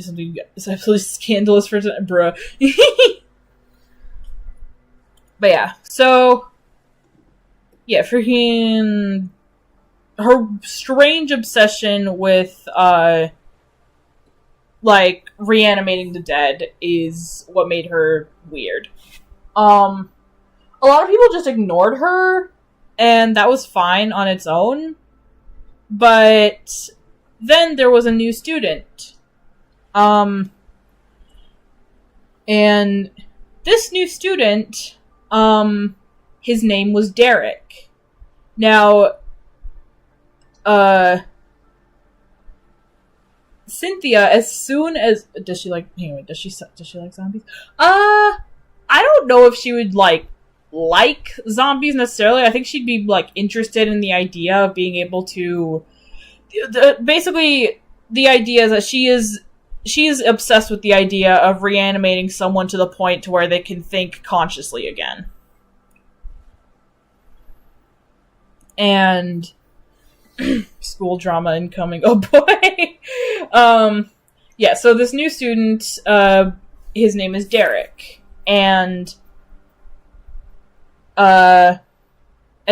something absolutely scandalous for bruh. But yeah, so yeah, freaking her strange obsession with like reanimating the dead is what made her weird. A lot of people just ignored her, and that was fine on its own. But then there was a new student. And this new student, his name was Derek. Now, Cynthia, as soon as does she like zombies? I don't know if she would like zombies necessarily. I think she'd be like interested in the idea of being able to basically the idea is that she is obsessed with the idea of reanimating someone to the point to where they can think consciously again. And school drama incoming. Oh boy. Yeah, so this new student, his name is Derek. And as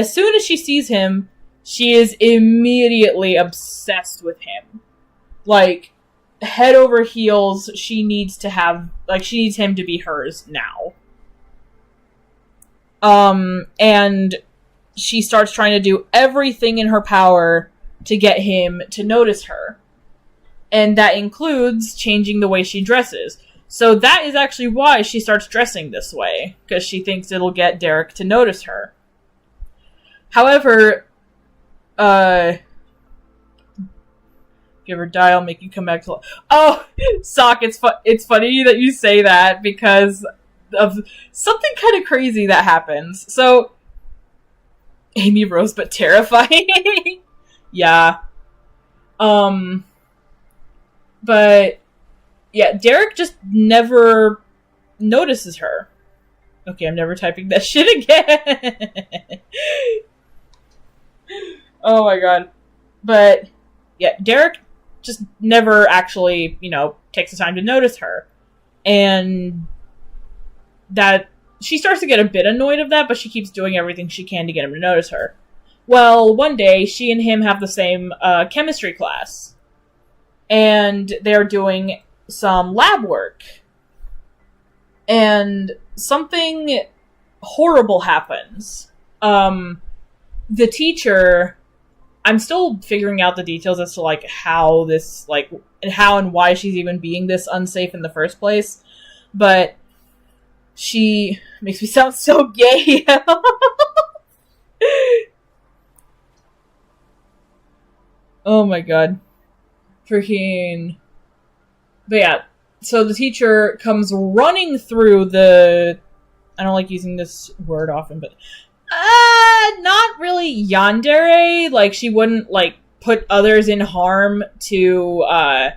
soon as she sees him, she is immediately obsessed with him. Like, head over heels, she needs him to be hers now. And she starts trying to do everything in her power to get him to notice her. And that includes changing the way she dresses. So that is actually why she starts dressing this way, because she thinks it'll get Derek to notice her. However, if you ever die, I'll make you come back to life. Oh, Sock, it's funny that you say that because of something kind of crazy that happens. So, Amy Rose, but terrifying. Yeah. But, yeah, Derek just never notices her. Okay, I'm never typing that shit again. Oh my god. But, yeah, Derek just never actually, takes the time to notice her. And that she starts to get a bit annoyed of that, but she keeps doing everything she can to get him to notice her. Well, one day, she and him have the same chemistry class. And they're doing some lab work. And something horrible happens. The teacher... I'm still figuring out the details as to, like, how this, like, and how and why she's even being this unsafe in the first place. But she makes me sound so gay. Oh my god. Freaking... But yeah, so the teacher comes running through the... I don't like using this word often, but... not really yandere. Like, she wouldn't, like, put others in harm to,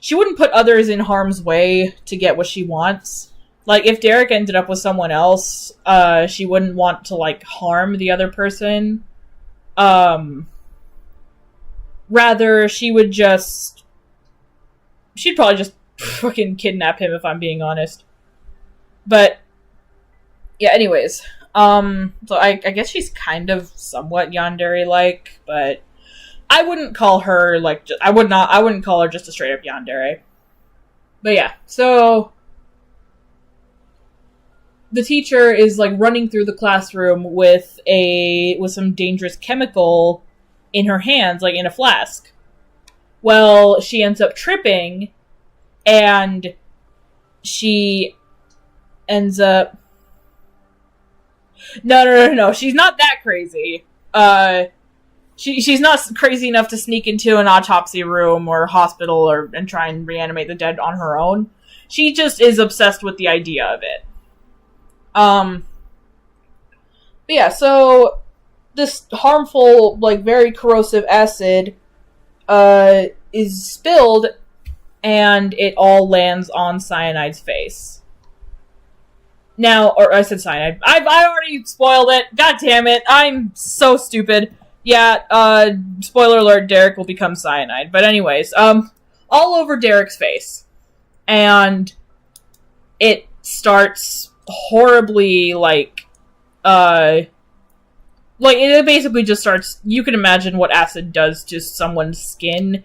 she wouldn't put others in harm's way to get what she wants. Like, if Derek ended up with someone else, she wouldn't want to, like, harm the other person. Rather, she'd probably just fucking kidnap him, if I'm being honest. But, yeah, anyways. So I guess she's kind of somewhat yandere-like, but I wouldn't call her, like, I wouldn't call her just a straight-up yandere. But yeah, so the teacher is, like, running through the classroom with some dangerous chemical in her hands, like, in a flask. Well, she ends up tripping, and she ends up... No. She's not that crazy. She's not crazy enough to sneak into an autopsy room or hospital and try and reanimate the dead on her own. She just is obsessed with the idea of it. But yeah, so this harmful, like, very corrosive acid is spilled, and it all lands on Cyanide's face. Now, or I said cyanide. I already spoiled it. God damn it. I'm so stupid. Yeah, spoiler alert, Derek will become cyanide. But anyways, all over Derek's face. And it starts horribly, it basically just starts, you can imagine what acid does to someone's skin.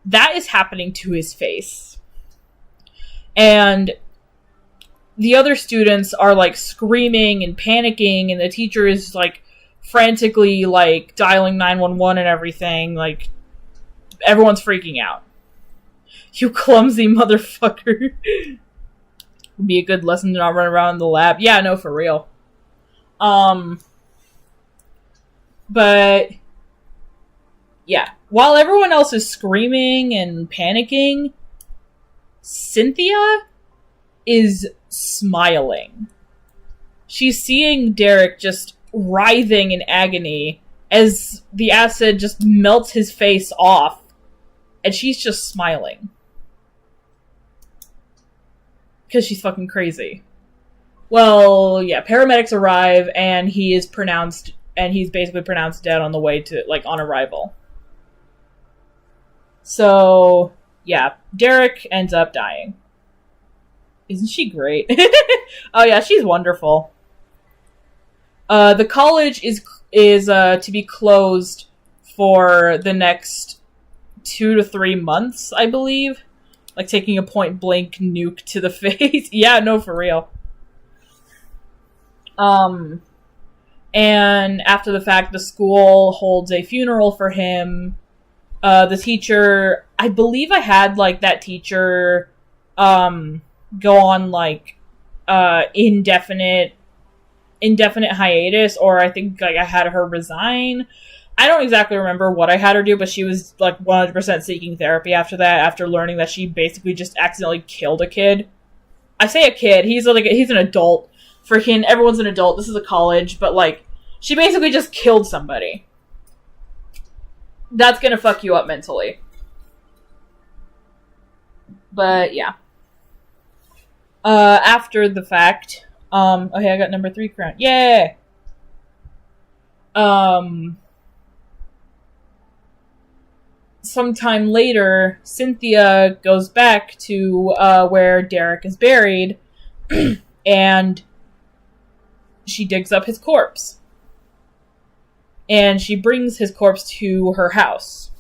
That is happening to his face. And the other students are, like, screaming and panicking, and the teacher is, like, frantically, like, dialing 911 and everything. Like, everyone's freaking out. You clumsy motherfucker. Would be a good lesson to not run around the lab. Yeah, no, for real. But, yeah. While everyone else is screaming and panicking, Cynthia is smiling. She's seeing Derek just writhing in agony as the acid just melts his face off, and she's just smiling. Because she's fucking crazy. Well, yeah, paramedics arrive, and he's basically pronounced dead on the way to, like, on arrival. So, yeah, Derek ends up dying. Isn't she great? Oh yeah, she's wonderful. The college is to be closed for the next 2 to 3 months, I believe. Like taking a point blank nuke to the face. Yeah, no, for real. And after the fact, the school holds a funeral for him. The teacher, I believe I had, like, that teacher, go on, like, indefinite hiatus, or I think, like, I had her resign. I don't exactly remember what I had her do, but she was, like, 100% seeking therapy after that, after learning that she basically just accidentally killed a kid. I say a kid, he's an adult. Freaking, everyone's an adult, this is a college, but, like, she basically just killed somebody. That's gonna fuck you up mentally. But, yeah. After the fact, okay, I got number 3 crown. Yeah! Sometime later, Cynthia goes back to, where Derek is buried, and she digs up his corpse. And she brings his corpse to her house.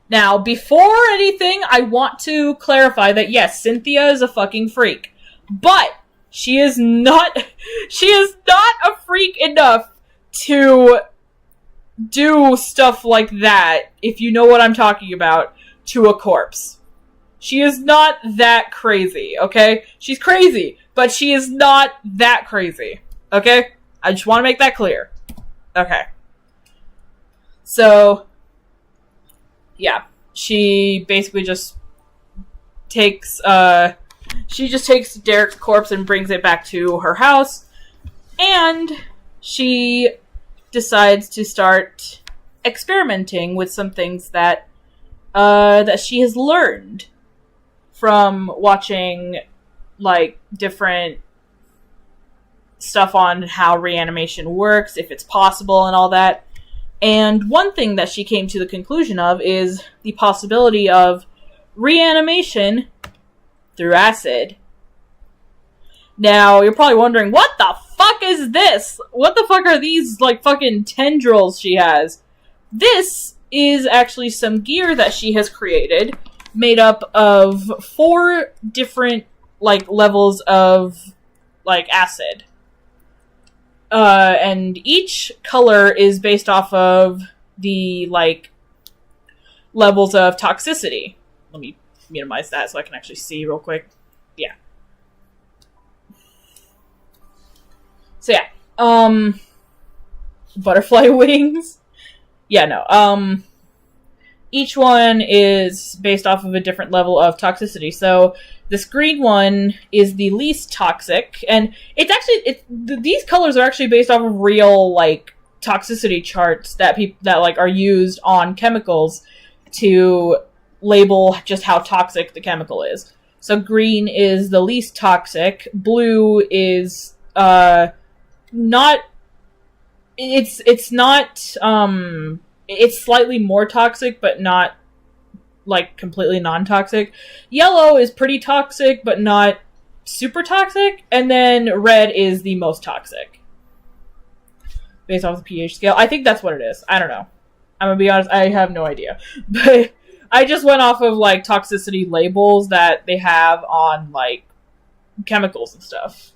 Now, before anything, I want to clarify that, yes, Cynthia is a fucking freak. But she is not a freak enough to do stuff like that, if you know what I'm talking about, to a corpse. She is not that crazy, okay? She's crazy, but she is not that crazy, okay? I just want to make that clear. Okay. So, yeah, she basically just takes Derek's corpse and brings it back to her house, and she decides to start experimenting with some things that she has learned from watching, like, different stuff on how reanimation works, if it's possible, and all that. And one thing that she came to the conclusion of is the possibility of reanimation through acid. Now, you're probably wondering, what the fuck is this? What the fuck are these, like, fucking tendrils she has? This is actually some gear that she has created, made up of 4 different, like, levels of, like, acid. And each color is based off of the, like, levels of toxicity. Let me minimize that so I can actually see real quick. Yeah. So yeah, butterfly wings. Yeah, no. Each one is based off of a different level of toxicity. So this green one is the least toxic, and these colors are actually based off of real like toxicity charts that are used on chemicals to label just how toxic the chemical is. So green is the least toxic. Blue is not. It's not. It's slightly more toxic, but not like completely non-toxic. Yellow is pretty toxic, but not super toxic. And then red is the most toxic, based off the pH scale. I think that's what it is. I don't know. I'm gonna be honest. I have no idea, but I just went off of like toxicity labels that they have on like chemicals and stuff.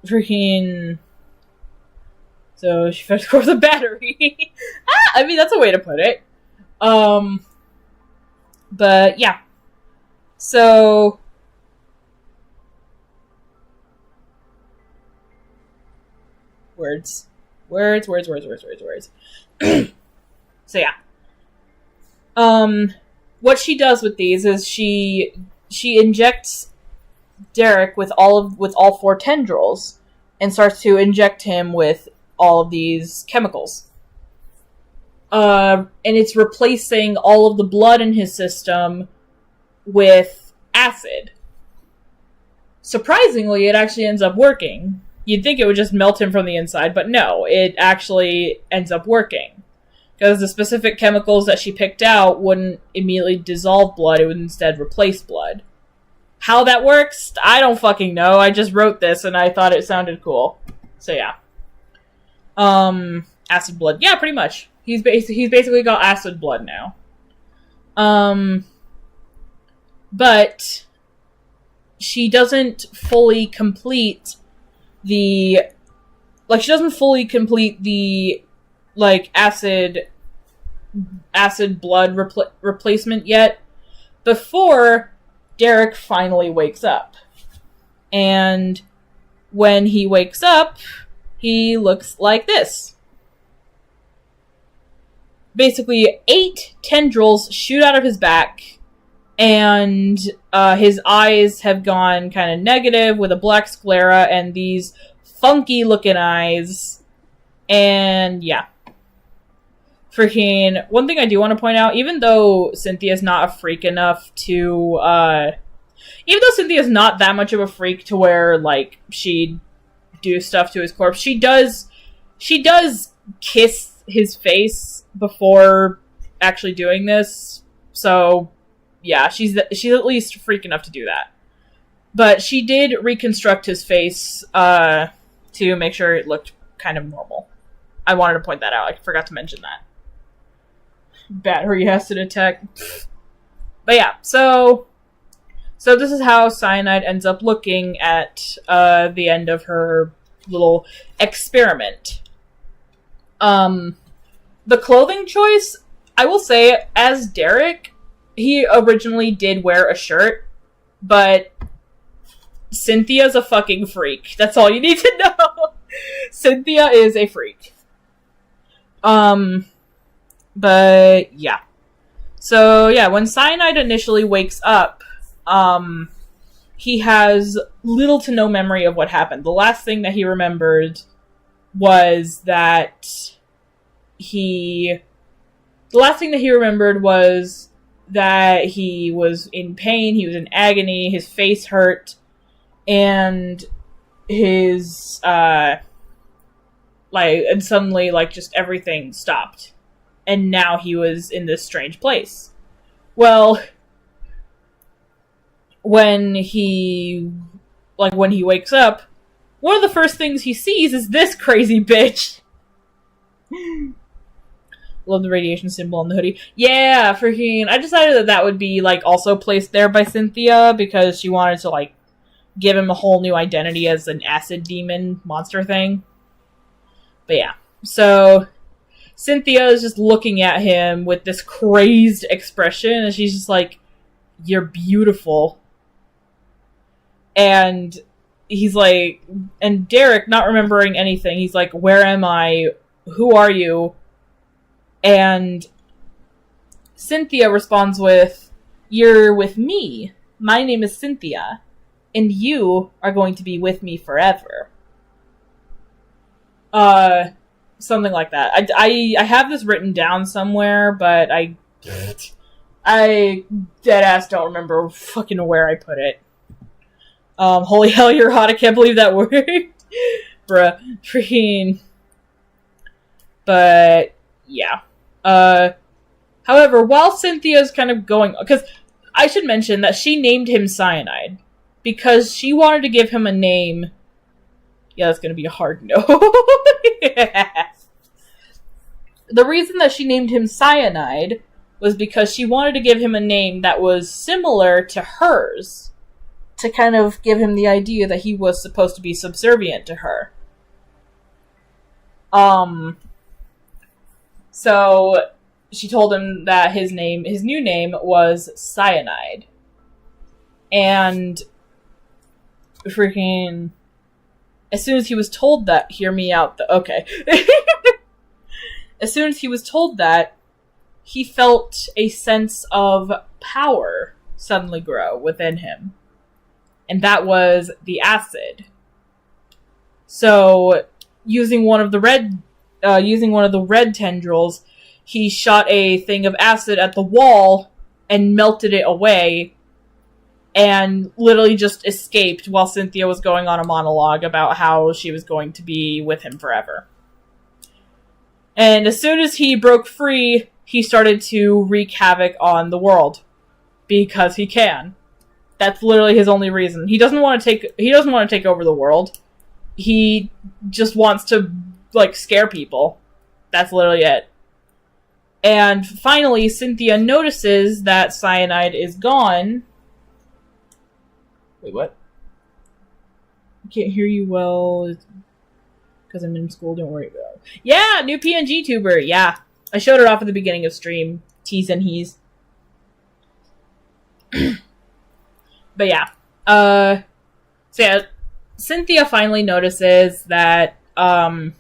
Freaking. So she fetched with a battery. I mean, that's a way to put it. But yeah. So words. So yeah. What she does with these is she injects Derek with all 4 tendrils and starts to inject him with all of these chemicals. And it's replacing all of the blood in his system with acid. Surprisingly, it actually ends up working. You'd think it would just melt him from the inside, but no, it actually ends up working. Because the specific chemicals that she picked out wouldn't immediately dissolve blood, it would instead replace blood. How that works, I don't fucking know. I just wrote this and I thought it sounded cool. So yeah. Acid blood. Yeah, pretty much. He's basically got acid blood now. But she doesn't fully complete the acid blood replacement yet before Derek finally wakes up. And when he wakes up, he looks like this. Basically, 8 tendrils shoot out of his back, and his eyes have gone kind of negative with a black sclera and these funky looking eyes. And yeah. Freaking, one thing I do want to point out, even though Cynthia's not a freak enough to, even though Cynthia's not that much of a freak to where, like, she'd do stuff to his corpse, she does kiss his face before actually doing this. So, yeah, she's at least freak enough to do that. But she did reconstruct his face, to make sure it looked kind of normal. I wanted to point that out. I forgot to mention that. Battery has to detect. But yeah, so this is how Cyanide ends up looking at the end of her little experiment. The clothing choice, I will say, as Derek, he originally did wear a shirt, but Cynthia's a fucking freak. That's all you need to know. Cynthia is a freak. But yeah. So yeah, when Cyanide initially wakes up, he has little to no memory of what happened. The last thing that he remembered was that he was in pain, he was in agony, his face hurt, and his, and suddenly, just everything stopped. And now he was in this strange place. Well, when he wakes up, one of the first things he sees is this crazy bitch. Love the radiation symbol on the hoodie. Yeah, freaking, I decided that would be, also placed there by Cynthia, because she wanted to, give him a whole new identity as an acid demon monster thing. But yeah, so Cynthia is just looking at him with this crazed expression, and she's just like, "You're beautiful." And he's like, and Derek, not remembering anything, he's like, where am I? Who are you? And Cynthia responds with, you're with me. My name is Cynthia. And you are going to be with me forever. Something like that. I have this written down somewhere, but I deadass don't remember fucking where I put it. Holy hell, you're hot. I can't believe that worked. Bruh. Freaking. But, yeah. However, while Cynthia's kind of going... Because I should mention that she named him Cyanide. Because she wanted to give him a name... Yeah, that's going to be a hard no. Yeah. The reason that she named him Cyanide was because she wanted to give him a name that was similar to hers. To kind of give him the idea that he was supposed to be subservient to her. So she told him that his new name was Cyanide. And freaking, as soon as he was told that, hear me out, okay. As soon as he was told that, he felt a sense of power suddenly grow within him. And that was the acid. So, using one of the red tendrils, he shot a thing of acid at the wall and melted it away, and literally just escaped while Cynthia was going on a monologue about how she was going to be with him forever. And as soon as he broke free, he started to wreak havoc on the world. Because he can. That's literally his only reason. He doesn't want to take over the world. He just wants to, like, scare people. That's literally it. And finally, Cynthia notices that Cyanide is gone. Wait, what? I can't hear you well. Because I'm in school, don't worry about it. Yeah, new PNG tuber, yeah. I showed it off at the beginning of stream. Tease and he's. But yeah. So yeah, Cynthia finally notices that, that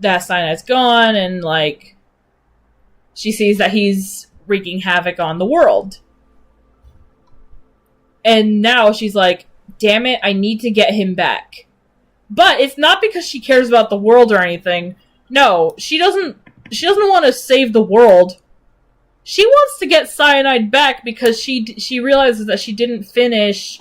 Cyanide's gone, and, like, she sees that he's wreaking havoc on the world. And now she's like, damn it, I need to get him back. But it's not because she cares about the world or anything. No, she doesn't want to save the world. She wants to get Cyanide back because she realizes that she didn't finish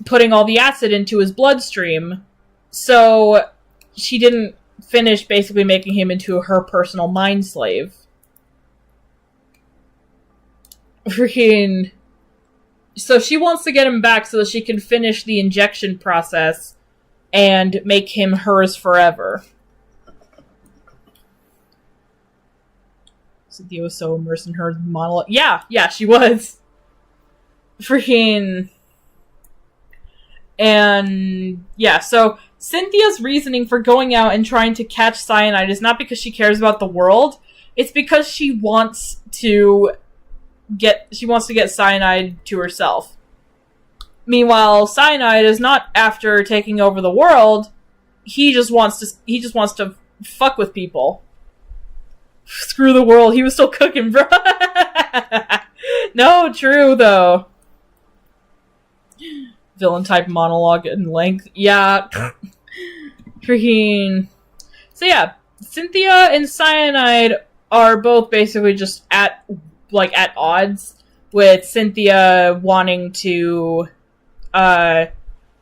putting all the acid into his bloodstream. So she didn't finish basically making him into her personal mind slave. Freaking. So she wants to get him back so that she can finish the injection process and make him hers forever. Cynthia was so immersed in her monologue. Yeah, she was. Freaking. And yeah, so Cynthia's reasoning for going out and trying to catch Cyanide is not because she cares about the world. It's because she wants to get Cyanide to herself. Meanwhile, Cyanide is not after taking over the world. He just wants to fuck with people. Screw the world. He was still cooking, bro. No, true though. Villain type monologue in length. Yeah. Freaking. So yeah, Cynthia and Cyanide are both basically just at odds, with Cynthia wanting to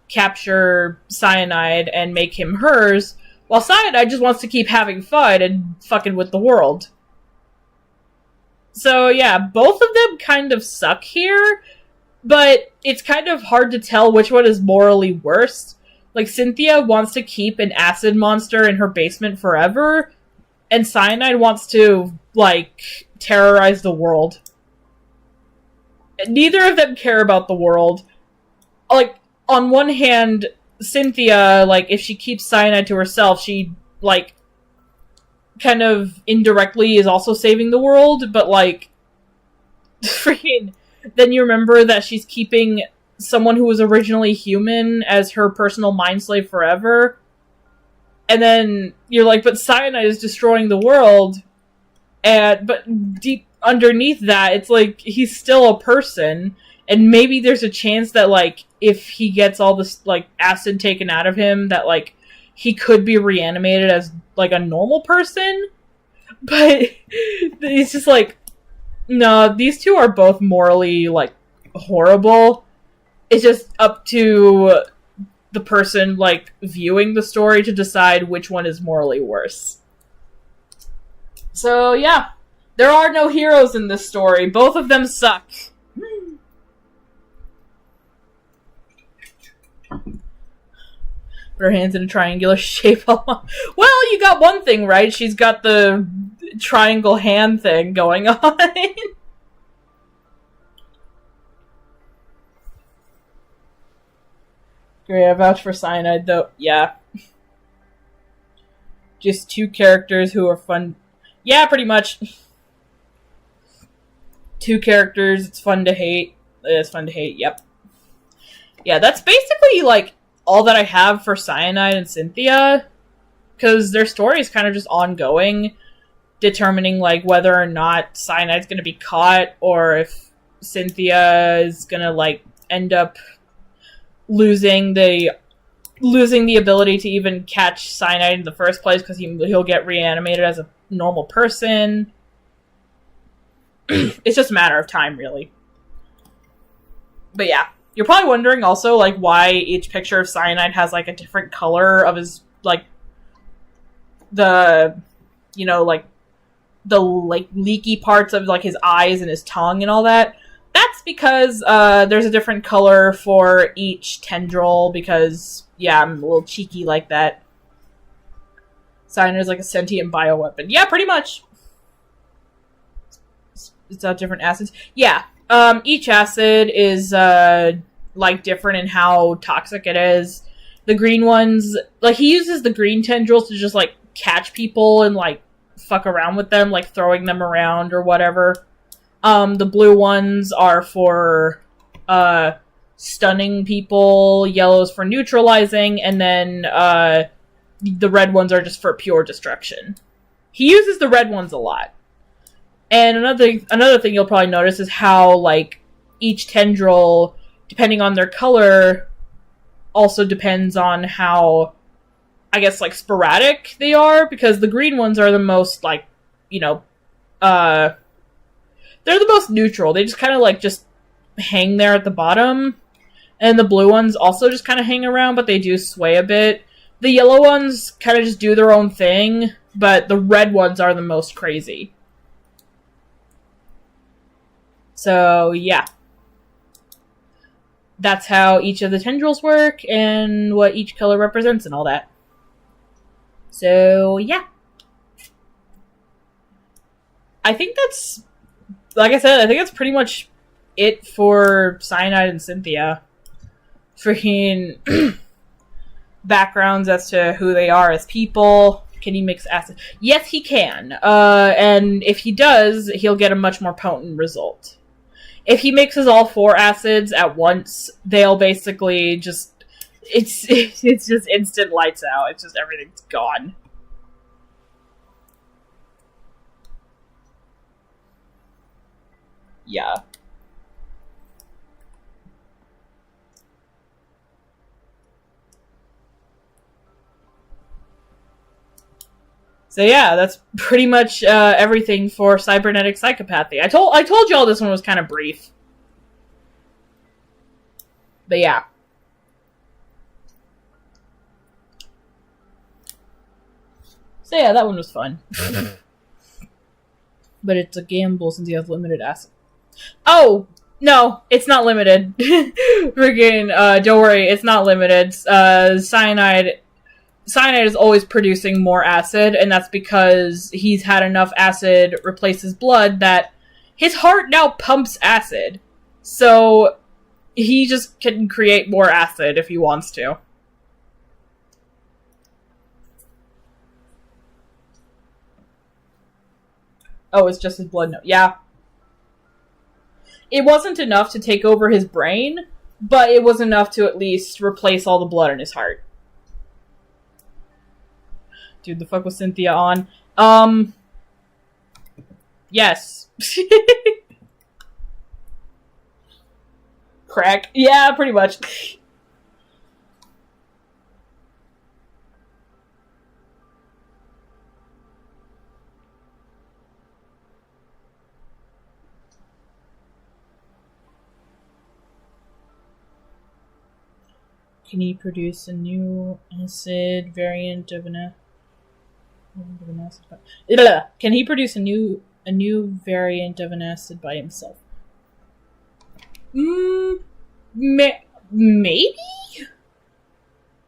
capture Cyanide and make him hers, while Cyanide just wants to keep having fun and fucking with the world. So yeah, both of them kind of suck here, but it's kind of hard to tell which one is morally worse. Like, Cynthia wants to keep an acid monster in her basement forever, and Cyanide wants to, like, terrorize the world. Neither of them care about the world. Like, on one hand, Cynthia, like, if she keeps Cyanide to herself, she, like, kind of indirectly is also saving the world, but, like, freaking, then you remember that she's keeping someone who was originally human as her personal mind slave forever. And then you're like, but cyanide is destroying the world. But deep underneath that, it's like, he's still a person. And maybe there's a chance that, like, if he gets all this, like, acid taken out of him, that, like, he could be reanimated as, like, a normal person. But it's just like, no, these two are both morally, like, horrible. It's just up to the person, like, viewing the story to decide which one is morally worse. So, yeah. There are no heroes in this story. Both of them suck. Put her hands in a triangular shape. Well, you got one thing right. She's got the triangle hand thing going on. Great, I vouch for Cyanide, though. Yeah. Just two characters who are fun. Yeah, pretty much. Two characters, it's fun to hate. It's fun to hate, yep. Yeah, that's basically, like, all that I have for Cyanide and Cynthia, because their story is kind of just ongoing, determining, like, whether or not Cyanide's gonna be caught, or if Cynthia is gonna, like, end up losing the ability to even catch Cyanide in the first place, because he'll get reanimated as a normal person. It's just a matter of time, really. But yeah. You're probably wondering also, like, why each picture of Cyanide has, like, a different color of his, like, the, you know, like, the, like, leaky parts of, like, his eyes and his tongue and all that. That's because, there's a different color for each tendril, because, yeah, I'm a little cheeky like that. Cyanide is like a sentient bioweapon. Yeah, pretty much. It's not different acids. Yeah. Each acid is, like, different in how toxic it is. The green ones, like, he uses the green tendrils to just, like, catch people and, like, fuck around with them, like, throwing them around or whatever. The blue ones are for, stunning people, yellows for neutralizing, and then, the red ones are just for pure destruction. He uses the red ones a lot. And another thing you'll probably notice is how, like, each tendril, depending on their color, also depends on how, I guess, like, sporadic they are, because the green ones are the most, like, you know, they're the most neutral. They just kind of, like, just hang there at the bottom. And the blue ones also just kind of hang around, but they do sway a bit. The yellow ones kind of just do their own thing, but the red ones are the most crazy. So, yeah. That's how each of the tendrils work, and what each color represents and all that. So, yeah. I think that's, like I said, I think that's pretty much it for Cyanide and Cynthia. Freaking backgrounds as to who they are as people. Can he mix acid? Yes, he can. And if he does, he'll get a much more potent result. If he mixes all 4 acids at once, they'll basically just... It's just instant lights out. It's just everything's gone. Yeah. So yeah, that's pretty much everything for cybernetic psychopathy. I told y'all this one was kind of brief. But yeah. So yeah, that one was fun. But it's a gamble since he has limited acid. Oh! No, it's not limited. Friggin', don't worry, it's not limited. Cyanide is always producing more acid, and that's because he's had enough acid replace his blood that his heart now pumps acid. So he just can create more acid if he wants to. Oh, it's just his blood. No, yeah. It wasn't enough to take over his brain, but it was enough to at least replace all the blood in his heart. Dude, the fuck was Cynthia on? Yes. Crack. Yeah, pretty much. Can he produce a new acid variant of an acid? Can he produce a new variant of an acid by himself? Maybe?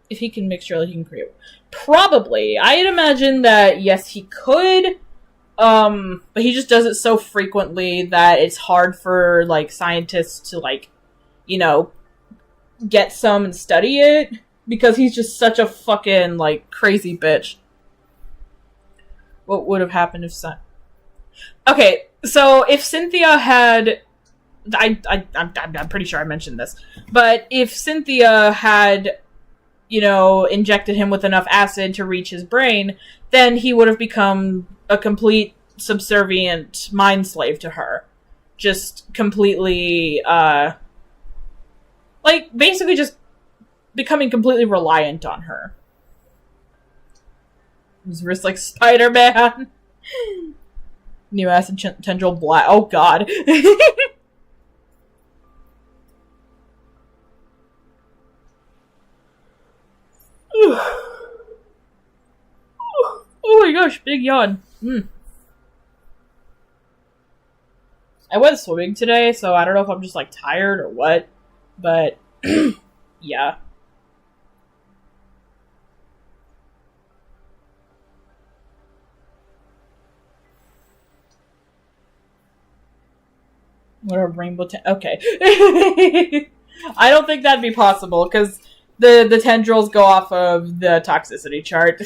If he can make sure that he can create. Probably. I'd imagine that yes, he could. But he just does it so frequently that it's hard for like scientists to like, you know, get some and study it because he's just such a fucking like crazy bitch. What would have happened if Okay, so if Cynthia had I'm pretty sure I mentioned this, but if Cynthia had, you know, injected him with enough acid to reach his brain, then he would have become a complete subservient mind slave to her. Just completely, like, basically just becoming completely reliant on her. His wrist like Spider-Man. New acid tendril black. Oh, God. Oh my gosh, big yawn. I went swimming today, so I don't know if I'm just like tired or what, but yeah. What a rainbow okay. I don't think that'd be possible, because the tendrils go off of the toxicity chart.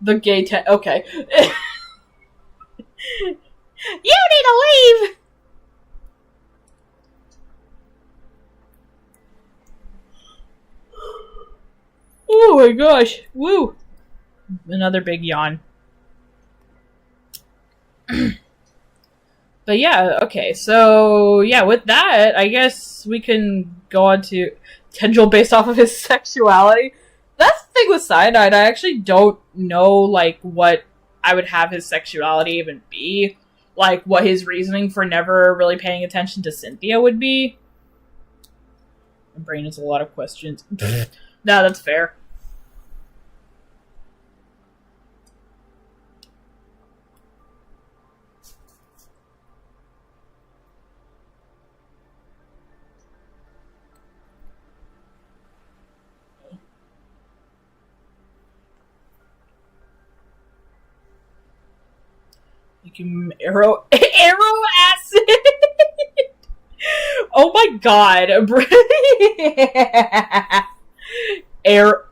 The gay okay. You need to leave! Oh my gosh. Woo! Another big yawn. But yeah, okay, so yeah, with that, I guess we can go on to tendril based off of his sexuality. That's the thing with Cyanide, I actually don't know, like, what I would have his sexuality even be. Like, what his reasoning for never really paying attention to Cynthia would be. My brain has a lot of questions. No, that's fair. You can arrow acid. Oh my god,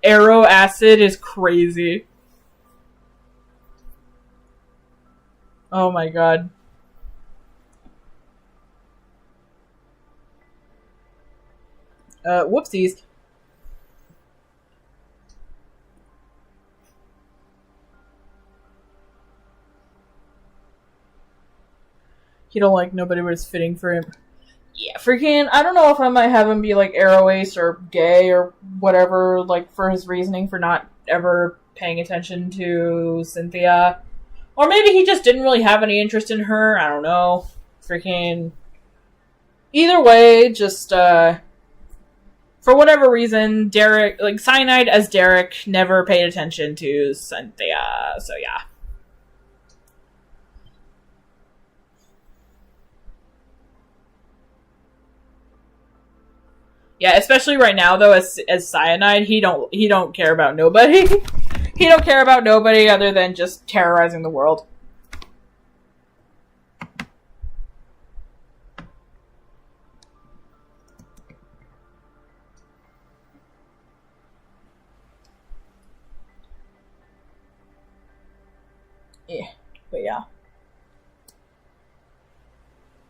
arrow acid is crazy. Oh my god. Whoopsies. He don't like nobody was fitting for him. Yeah, freaking, I don't know if I might have him be like arrow ace or gay or whatever, like for his reasoning for not ever paying attention to Cynthia. Or maybe he just didn't really have any interest in her, I don't know. Freaking. Either way, just, for whatever reason, Derek, like, Cyanide as Derek never paid attention to Cynthia, so yeah. Yeah, especially right now though, as Cyanide, he don't care about nobody. He don't care about nobody other than just terrorizing the world.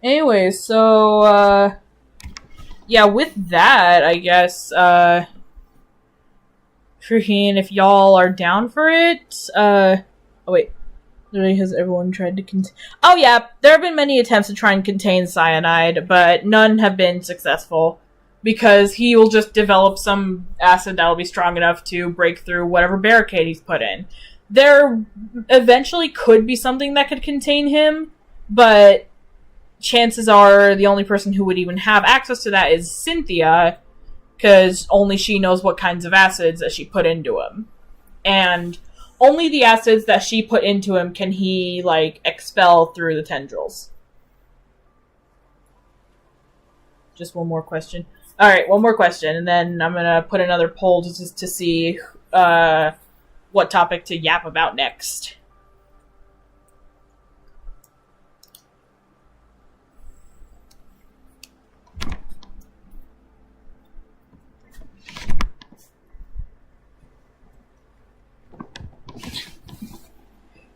Anyway, so, yeah, with that, I guess, freaking, if y'all are down for it, oh wait, has everyone tried to oh yeah, there have been many attempts to try and contain cyanide, but none have been successful, because he will just develop some acid that'll be strong enough to break through whatever barricade he's put in. There eventually could be something that could contain him, but chances are the only person who would even have access to that is Cynthia, because only she knows what kinds of acids that she put into him. And only the acids that she put into him can he, like, expel through the tendrils. Just one more question. Alright, one more question, and then I'm gonna put another poll just to see what topic to yap about next.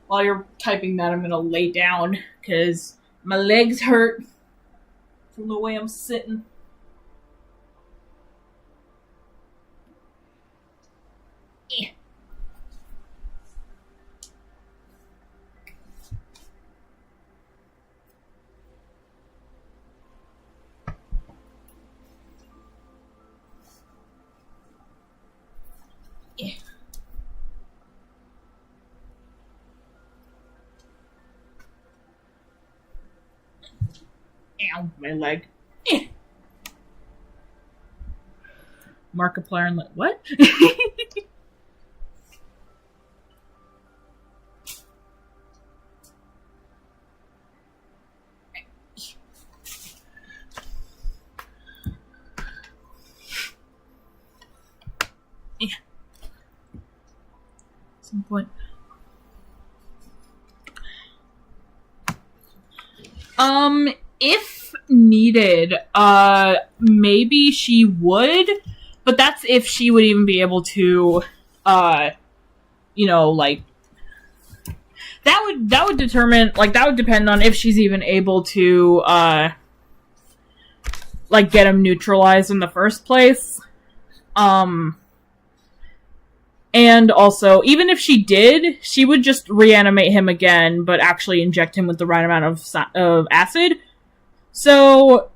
While you're typing that, I'm gonna lay down, because my legs hurt from the way I'm sitting. Ow, my leg. Markiplier and what? Some point. If needed, maybe she would, but that's if she would even be able to, you know, like, that would determine, like, that would depend on if she's even able to, like, get him neutralized in the first place. And also, even if she did, she would just reanimate him again, but actually inject him with the right amount of acid. So,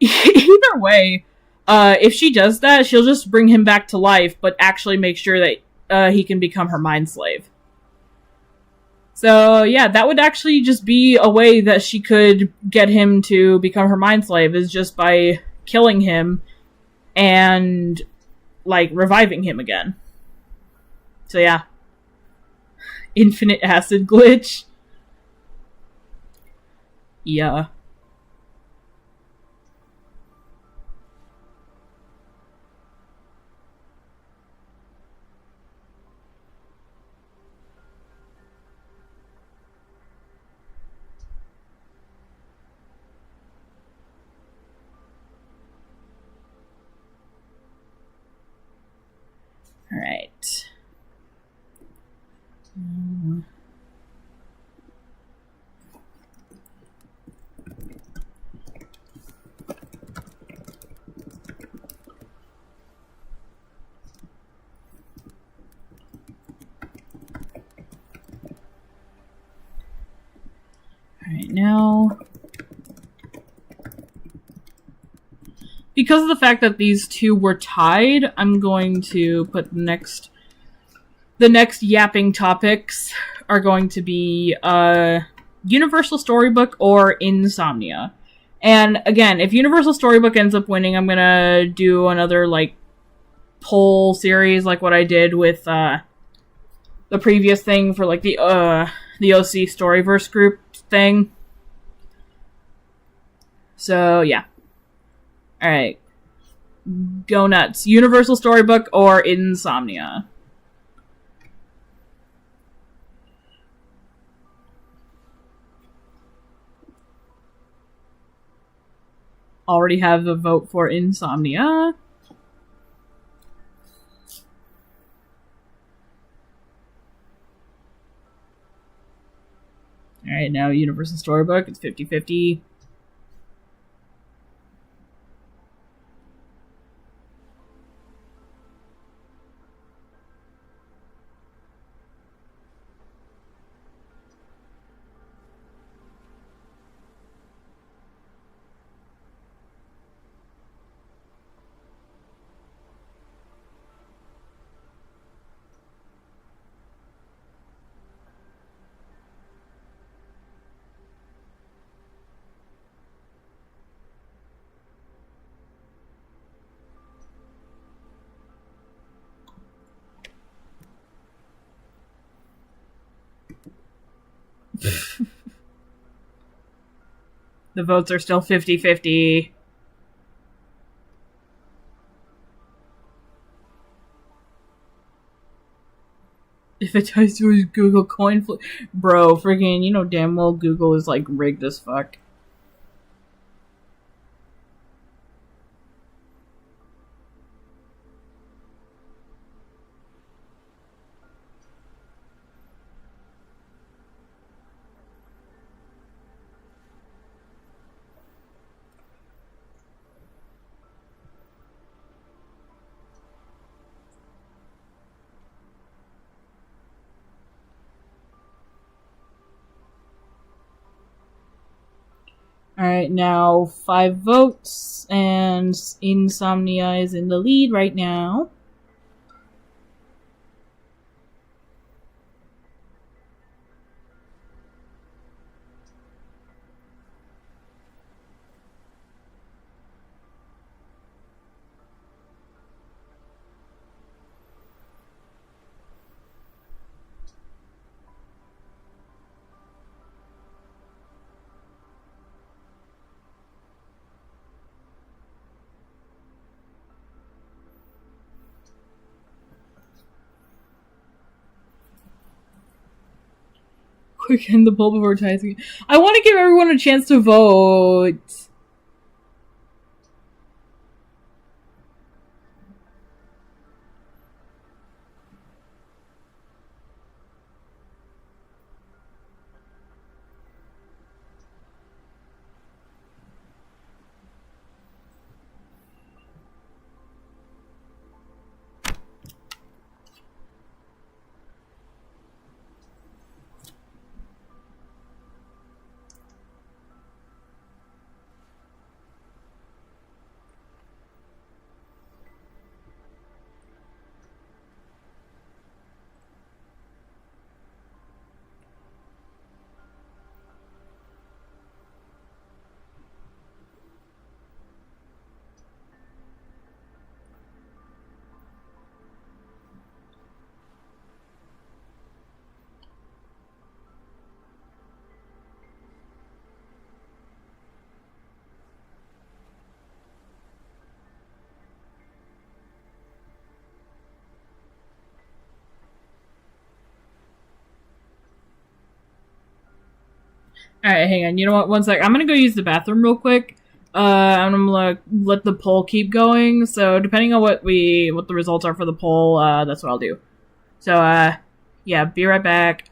either way, if she does that, she'll just bring him back to life, but actually make sure that he can become her mind slave. So, yeah, that would actually just be a way that she could get him to become her mind slave, is just by killing him and, like, reviving him again. So, yeah. Infinite acid glitch. Yeah. Alright. Alright, now, because of the fact that these two were tied, I'm going to put the next yapping topics are going to be Universal Storybook or Insomnia. And again, if Universal Storybook ends up winning, I'm gonna do another, like, poll series like what I did with the previous thing for, like, the OC Storyverse group thing. So, yeah. Alright. Go nuts. Universal Storybook or Insomnia? Already have a vote for Insomnia. Alright, now Universal Storybook. It's 50-50. The votes are still 50-50. If it ties to his Google coin flip. Bro, freaking, you know damn well Google is like rigged as fuck. Alright, now 5 votes, and Insomnia is in the lead right now. Quick end the poll before tying. I want to give everyone a chance to vote. Alright, hang on. You know what? One sec. I'm gonna go use the bathroom real quick. I'm gonna let the poll keep going. So depending on what the results are for the poll, that's what I'll do. So yeah, be right back.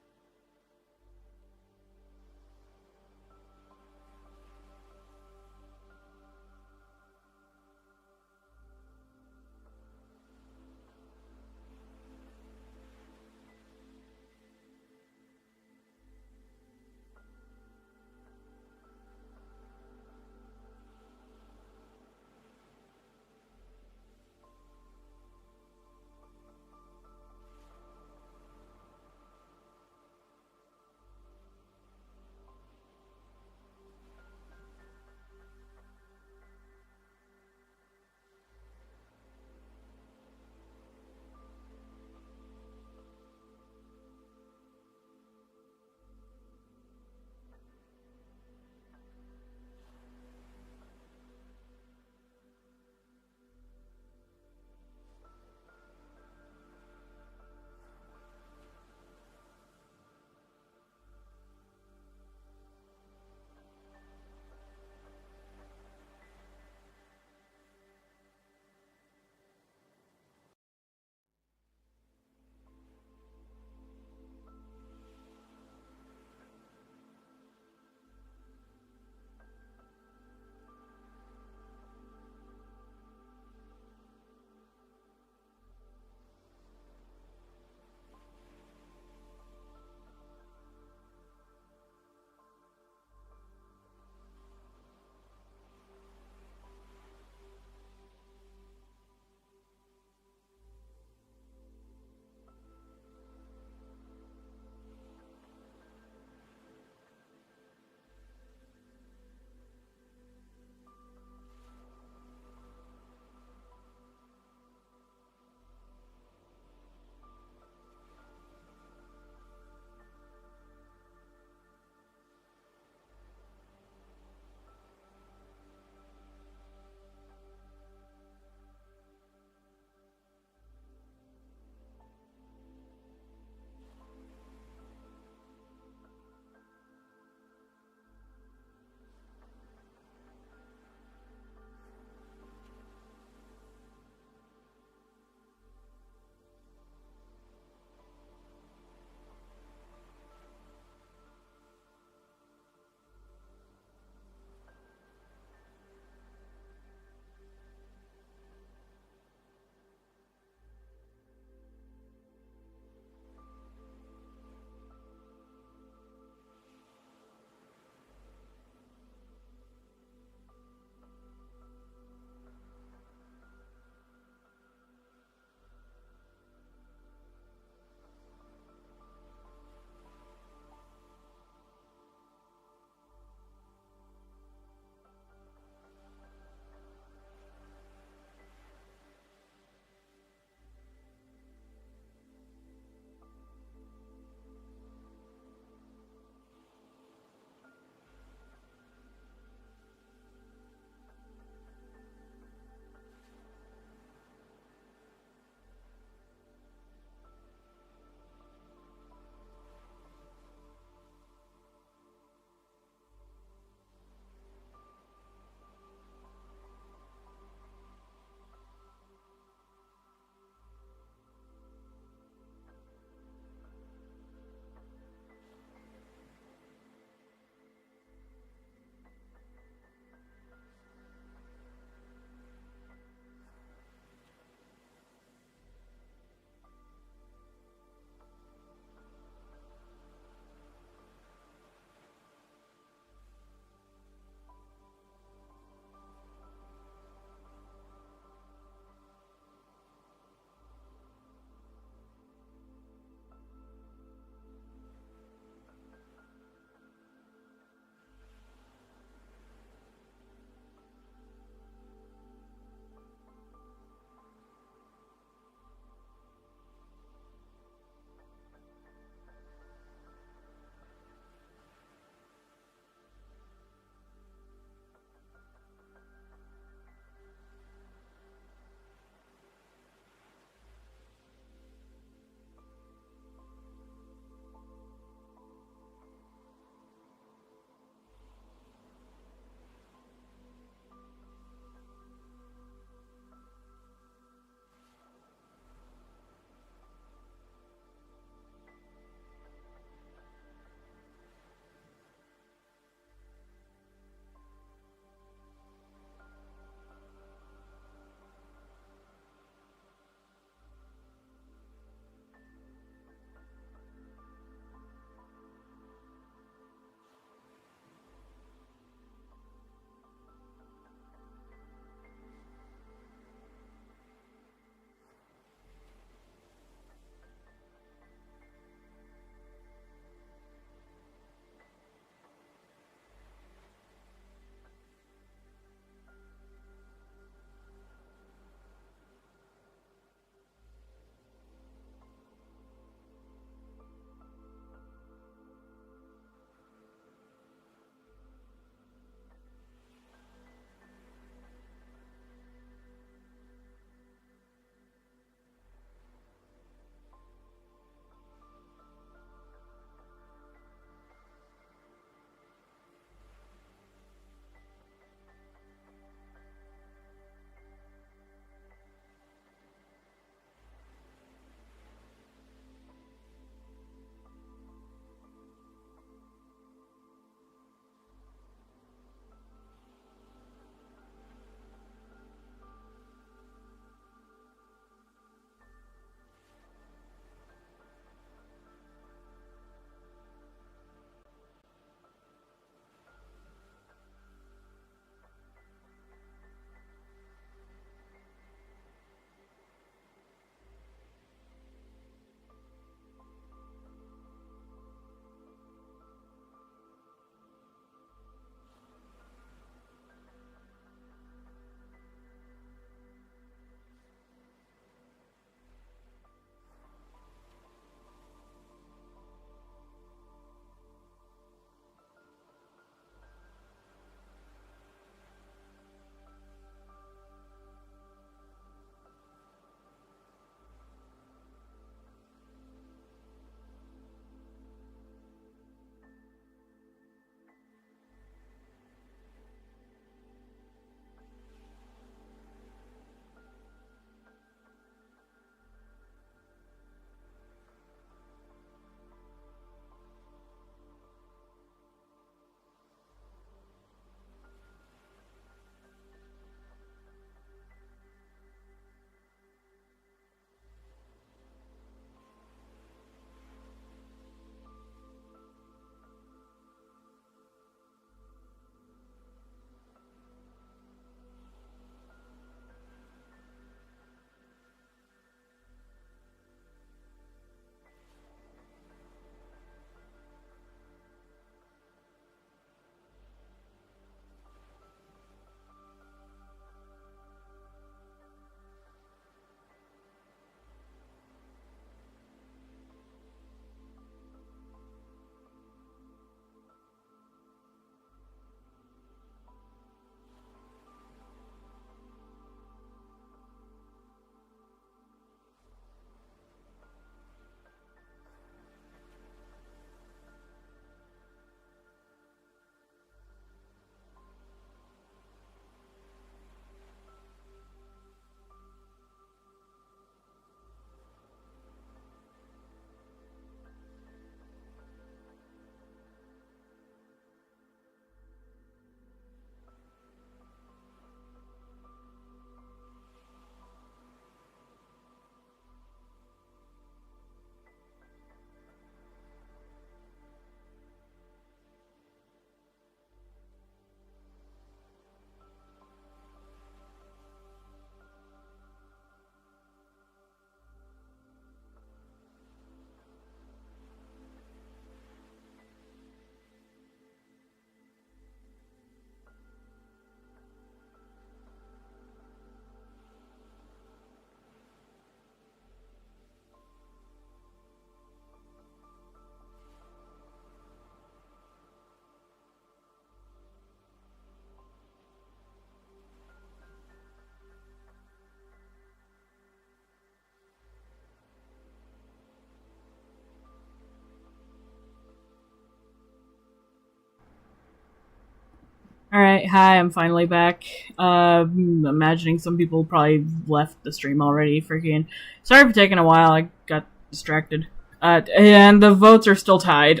Alright, hi, I'm finally back. Imagining some people probably left the stream already, freaking. Sorry for taking a while, I got distracted. And the votes are still tied.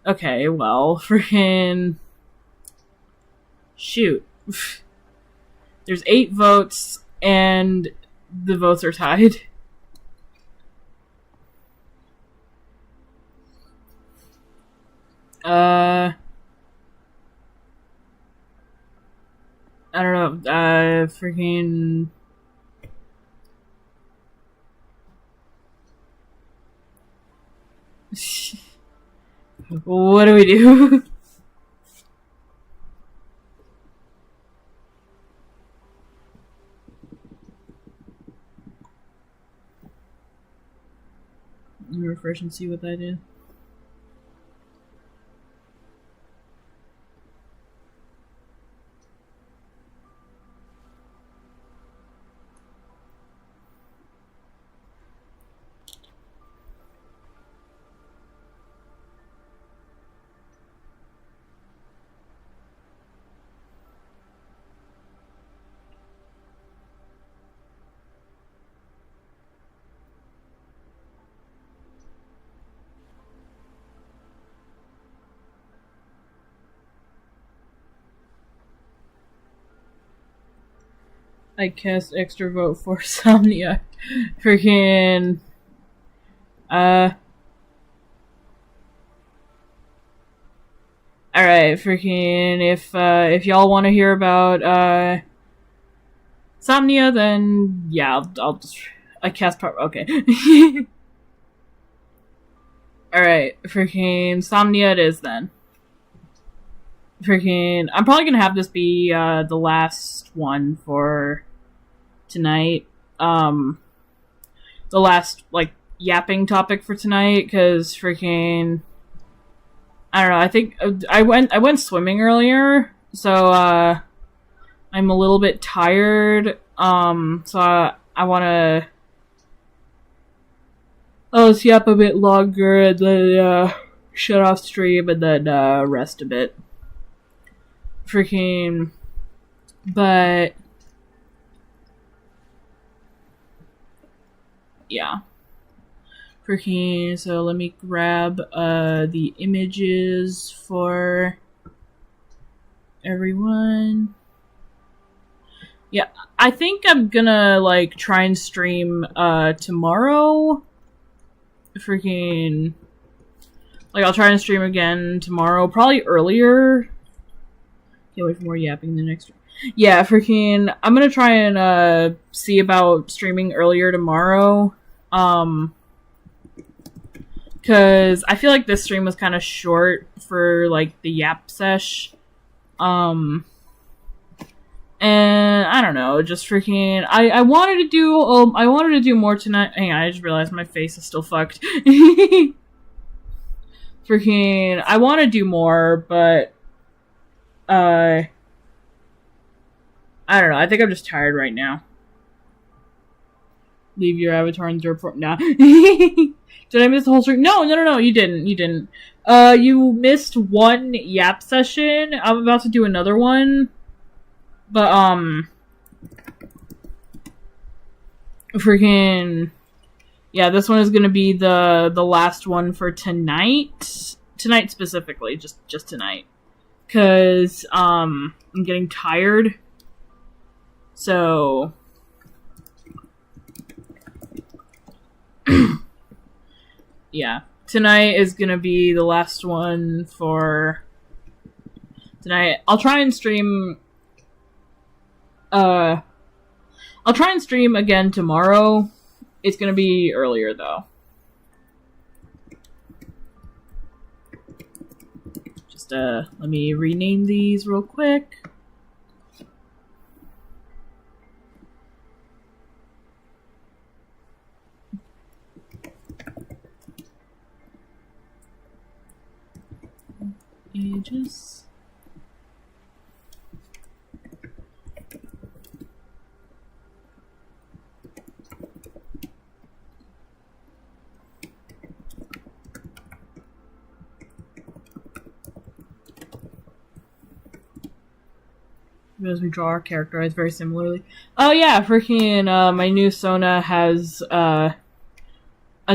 Okay, well, freaking. Shoot. There's 8 votes, and the votes are tied. I don't know, freaking... What do we do? Let me refresh and see what that is. I cast extra vote for Somnia. Freaking... Alright, freaking... If y'all want to hear about, Somnia, then... Yeah, I'll just... I cast part... Okay. Alright, freaking... Somnia it is, then. Freaking... I'm probably gonna have this be, the last one for... tonight. The last, like, yapping topic for tonight, because freaking... I don't know, I think... I went swimming earlier, so, I'm a little bit tired, so I wanna... Let's yap a bit longer, and then, shut off stream, and then, rest a bit. Freaking... But... Yeah. Freaking, so let me grab the images for everyone. Yeah, I think I'm gonna like try and stream tomorrow. Freaking, like I'll try and stream again tomorrow, probably earlier. Can't wait for more yapping the next. Yeah, freaking, I'm gonna try and see about streaming earlier tomorrow. Cause I feel like this stream was kind of short for like the yap sesh. And I don't know, just freaking I wanted to do more tonight. Hang on, I just realized my face is still fucked. Freaking I want to do more, but I don't know, I think I'm just tired right now. Leave your avatar in the report now. Did I miss the whole stream? No, you didn't. You missed one yap session. I'm about to do another one. But, freaking... Yeah, this one is gonna be the last one for tonight. Tonight specifically, just tonight. Cause, I'm getting tired. So... Yeah, tonight is gonna be the last one for tonight. I'll try and stream again tomorrow. It's gonna be earlier though. Just let me rename these real quick. Ages. Because we draw our characterized very similarly. Oh yeah, freaking my new Sona has a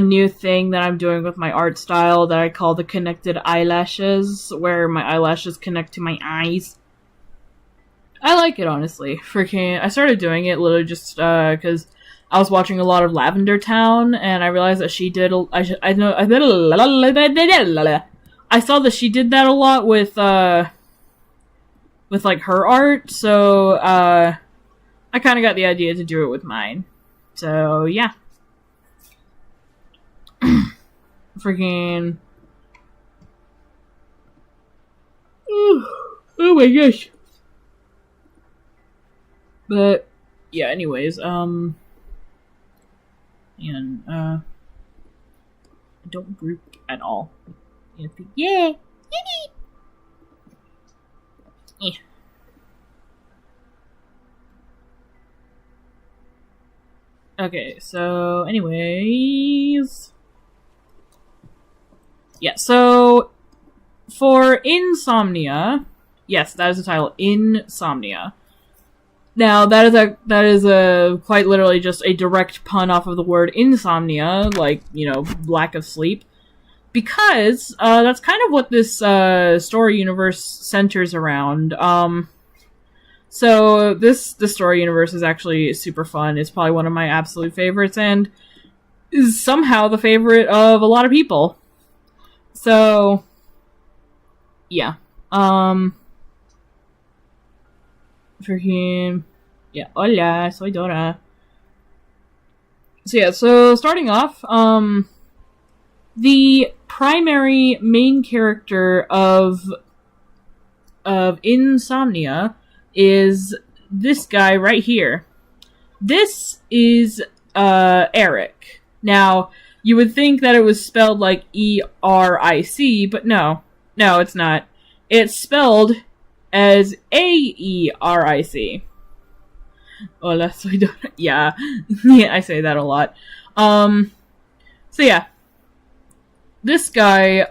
new thing that I'm doing with my art style that I call the connected eyelashes, where my eyelashes connect to my eyes. I like it, honestly. Freaking, I started doing it literally just because I was watching a lot of Lavender Town, and I realized that she did. I saw that she did that a lot with like her art, so I kind of got the idea to do it with mine. So yeah, freaking. Oh my gosh. But yeah, anyways, and I don't group at all. Yeah. Yeah. Okay, so anyways, yeah, so for Insomnia, yes, that is the title, Insomnia. Now, that is a quite literally just a direct pun off of the word insomnia, like, lack of sleep. Because, that's kind of what this, story universe centers around. So, this story universe is actually super fun. It's probably one of my absolute favorites, and is somehow the favorite of a lot of people. So, yeah. Freaking, yeah, hola, soy Dora. So yeah, so starting off, the primary main character of Insomnia is this guy right here. This is, Eric. Now, you would think that it was spelled like E-R-I-C, but no, it's not. It's spelled as A-E-R-I-C. Hola, soy Dora. Yeah. Yeah, I say that a lot. So yeah. This guy,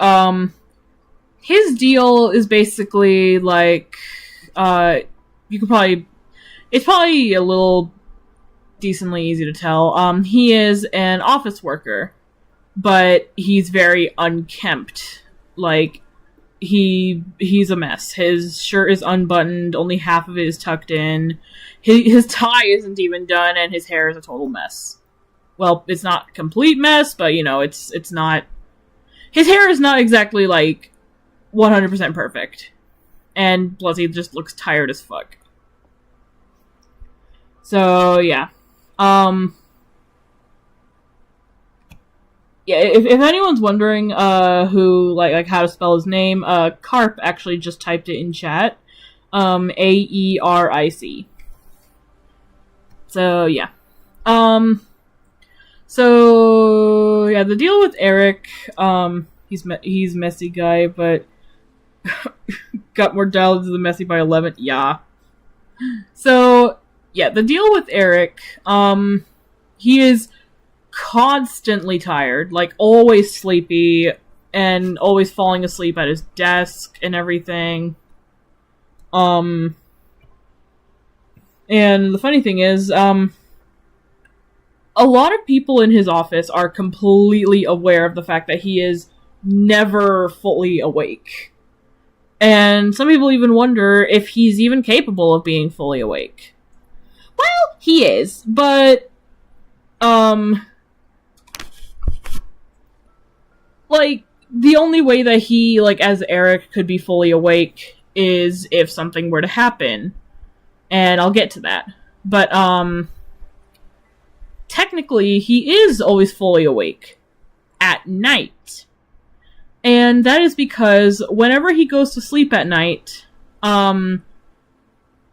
his deal is basically like, it's probably a little decently easy to tell. He is an office worker, but he's very unkempt. Like, he's a mess. His shirt is unbuttoned, only half of it is tucked in. His tie isn't even done, and his hair is a total mess. Well, it's not complete mess, but it's not. His hair is not exactly like 100% perfect, and plus he just looks tired as fuck. So yeah, yeah, if anyone's wondering who like how to spell his name, Carp actually just typed it in chat. A-E-R-I-C. So yeah. So yeah, the deal with Eric, he's messy guy, but got more dialed to the messy by 11. Yeah. So yeah, the deal with Eric, he is constantly tired, like always sleepy, and always falling asleep at his desk and everything. And the funny thing is, a lot of people in his office are completely aware of the fact that he is never fully awake. And some people even wonder if he's even capable of being fully awake. Well, he is, but, like, the only way that he, like, as Eric could be fully awake is if something were to happen. And I'll get to that. But, technically, he is always fully awake. At night. And that is because whenever he goes to sleep at night,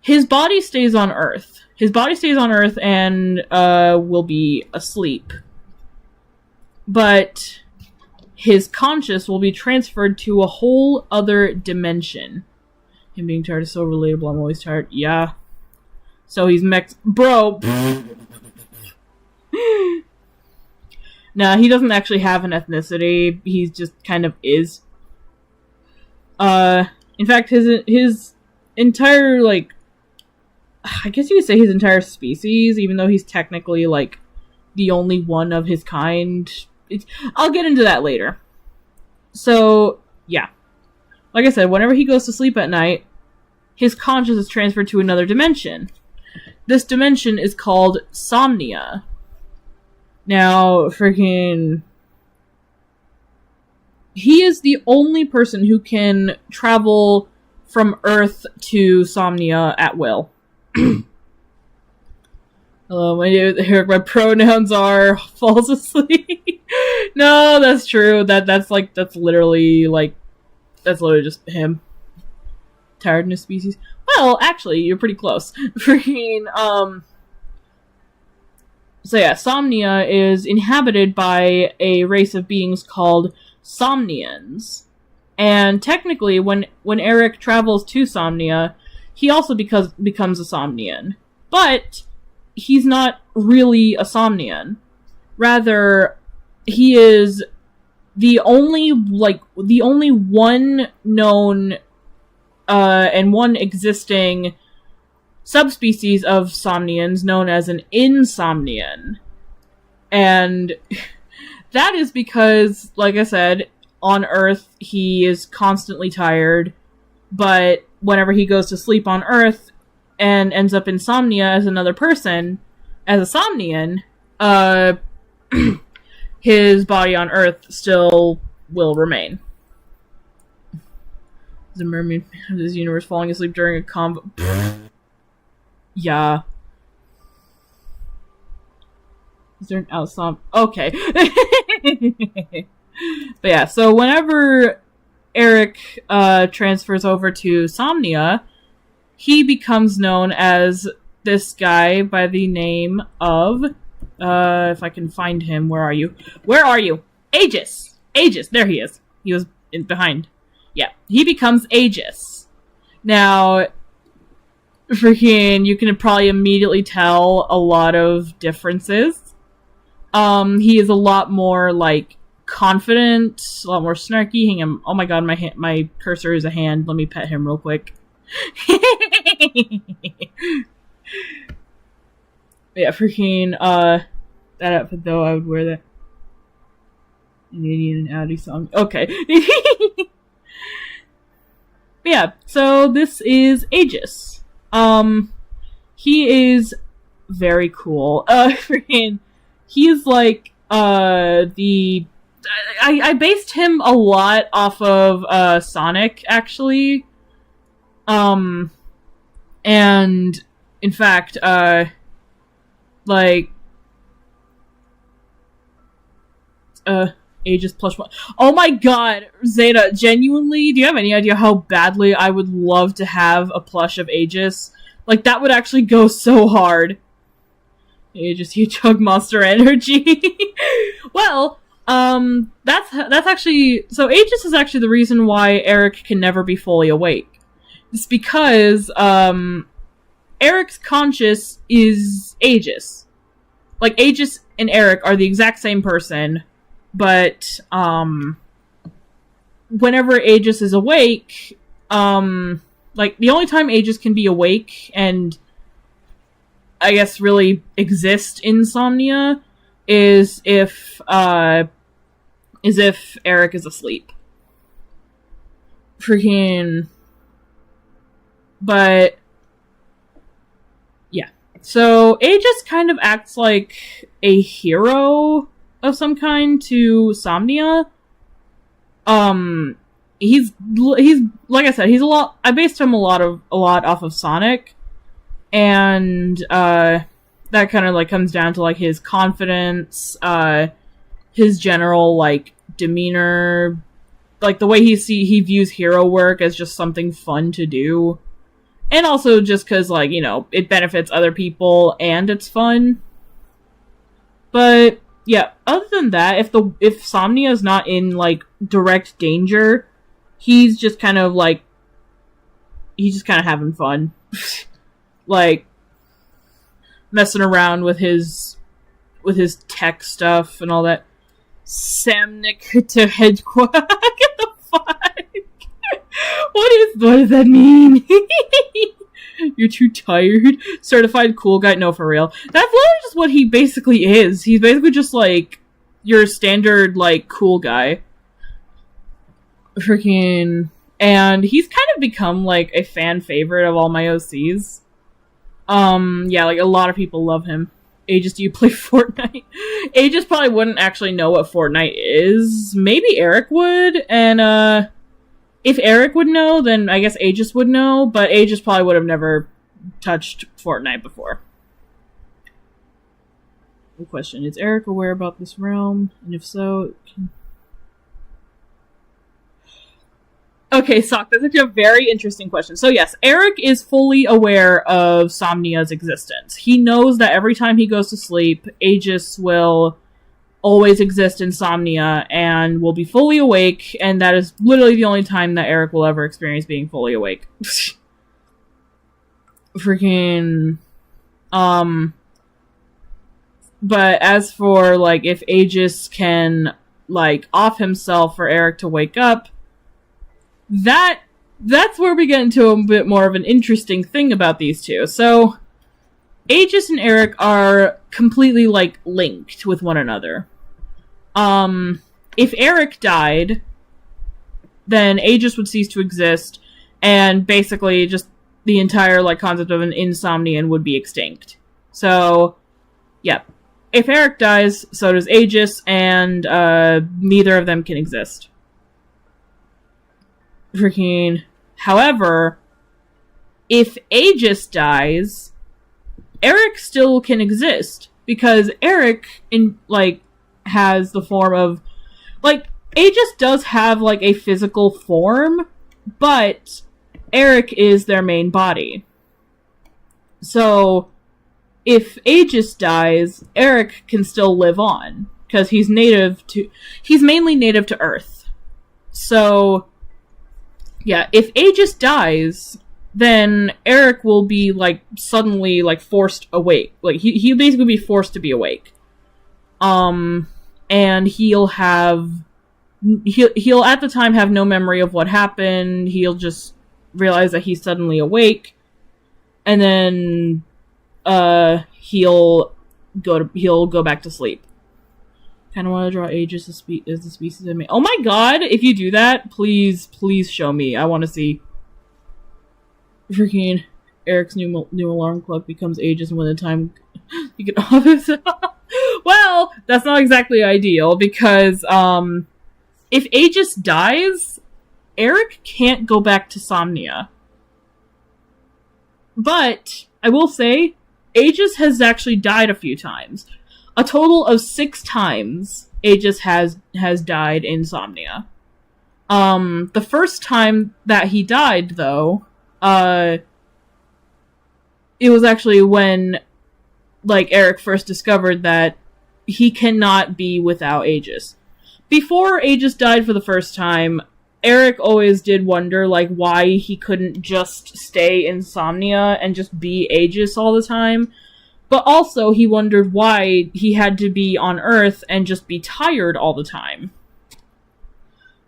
his body stays on Earth. His body stays on Earth and, will be asleep. But his conscious will be transferred to a whole other dimension. Him being tired is so relatable. I'm always tired. Yeah. So he's Bro! Nah, he doesn't actually have an ethnicity. He just kind of is. In fact, his entire, like, I guess you could say his entire species, even though he's technically, like, the only one of his kind. I'll get into that later. So, yeah. Like I said, whenever he goes to sleep at night, his consciousness is transferred to another dimension. This dimension is called Somnia. Now, freaking... He is the only person who can travel from Earth to Somnia at will. Hello, my pronouns are falls asleep. No, that's true. That's literally just him. Tiredness species. Well, actually, you're pretty close. Freaking, So yeah, Somnia is inhabited by a race of beings called Somnians. And technically, when Eric travels to Somnia, he also becomes a Somnian. But he's not really a Somnian. Rather, he is the only one known and one existing subspecies of Somnians known as an Insomnian. And that is because, like I said, on Earth he is constantly tired, but whenever he goes to sleep on Earth and ends up in Somnia as another person, as a Somnian, his body on Earth still will remain. The mermaid of this universe falling asleep during a convo. Yeah. Is there an outside? Okay. But yeah, so whenever Eric transfers over to Somnia, he becomes known as this guy by the name of... if I can find him, where are you? Where are you? Aegis! Aegis, there he is. He was behind. Yeah, he becomes Aegis. Now, freaking, you can probably immediately tell a lot of differences. He is a lot more, like, confident, a lot more snarky. Hang on. Oh my god, my cursor is a hand. Let me pet him real quick. Yeah, freaking, that outfit though, I would wear that. An Indian and Audi song. Okay. Yeah, so this is Aegis. He is very cool. Freaking, he is like, I based him a lot off of, Sonic, actually. And, in fact, Aegis plus one. Oh my god, Zeta, genuinely, do you have any idea how badly I would love to have a plush of Aegis? Like, that would actually go so hard. Aegis, you chug monster energy. Well, that's actually, so Aegis is actually the reason why Eric can never be fully awake. It's because, Eric's conscious is Aegis. Like, Aegis and Eric are the exact same person, but, whenever Aegis is awake, like, the only time Aegis can be awake and, I guess, really exist in Somnia is if Eric is asleep. Freaking... But... yeah. So, Aegis kind of acts like a hero of some kind to Somnia. He's like I said, he's a lot... I based him a lot off of Sonic. And, that kind of, like, comes down to, like, his confidence, his general, like, demeanor, like, the way he views hero work as just something fun to do. And also just because, like, you know, it benefits other people and it's fun. But, yeah, other than that, if Somnia is not in, like, direct danger, he's just kind of, like, he's just kind of having fun. Like, messing around with his tech stuff and all that. Samnik to Hedquark. What the fuck? What does that mean? You're too tired. Certified cool guy. No, for real. That's literally just what he basically is. He's basically just like your standard like cool guy. Freaking, and he's kind of become like a fan favorite of all my OCs. Yeah, like a lot of people love him. Aegis, do you play Fortnite? Aegis probably wouldn't actually know what Fortnite is. Maybe Eric would, and if Eric would know, then I guess Aegis would know, but Aegis probably would have never touched Fortnite before. Good question. Is Eric aware about this realm? And if so... Okay, Sock, that's actually a very interesting question. So yes, Eric is fully aware of Somnia's existence. He knows that every time he goes to sleep, Aegis will always exist in Somnia and will be fully awake, and that is literally the only time that Eric will ever experience being fully awake. Freaking... But as for, like, if Aegis can, like, off himself for Eric to wake up, that's where we get into a bit more of an interesting thing about these two. So, Aegis and Eric are completely, like, linked with one another. If Eric died, then Aegis would cease to exist, and basically just the entire, like, concept of an Insomnian would be extinct. So, yeah. If Eric dies, so does Aegis, and, neither of them can exist. Freaking... However, if Aegis dies, Eric still can exist, because Eric, has the form of... Like, Aegis does have, like, a physical form, but Eric is their main body. So, if Aegis dies, Eric can still live on, because he's mainly native to Earth. So... Yeah, if Aegis dies, then Eric will be, like, suddenly, like, forced awake. Like, he'll basically be forced to be awake. And he'll at the time have no memory of what happened. He'll just realize that he's suddenly awake. And then, he'll go back to sleep. Kind of want to draw Aegis as the species of me. Oh my god! If you do that, please show me. I want to see. Freaking Eric's new alarm clock becomes Aegis, and when the time you get off it. Well, that's not exactly ideal because if Aegis dies, Eric can't go back to Somnia. But I will say, Aegis has actually died a few times. A total of 6 times Aegis has died in Somnia. The first time that he died, though, it was actually when, like, Eric first discovered that he cannot be without Aegis. Before Aegis died for the first time, Eric always did wonder, like, why he couldn't just stay in Somnia and just be Aegis all the time. But also, he wondered why he had to be on Earth and just be tired all the time.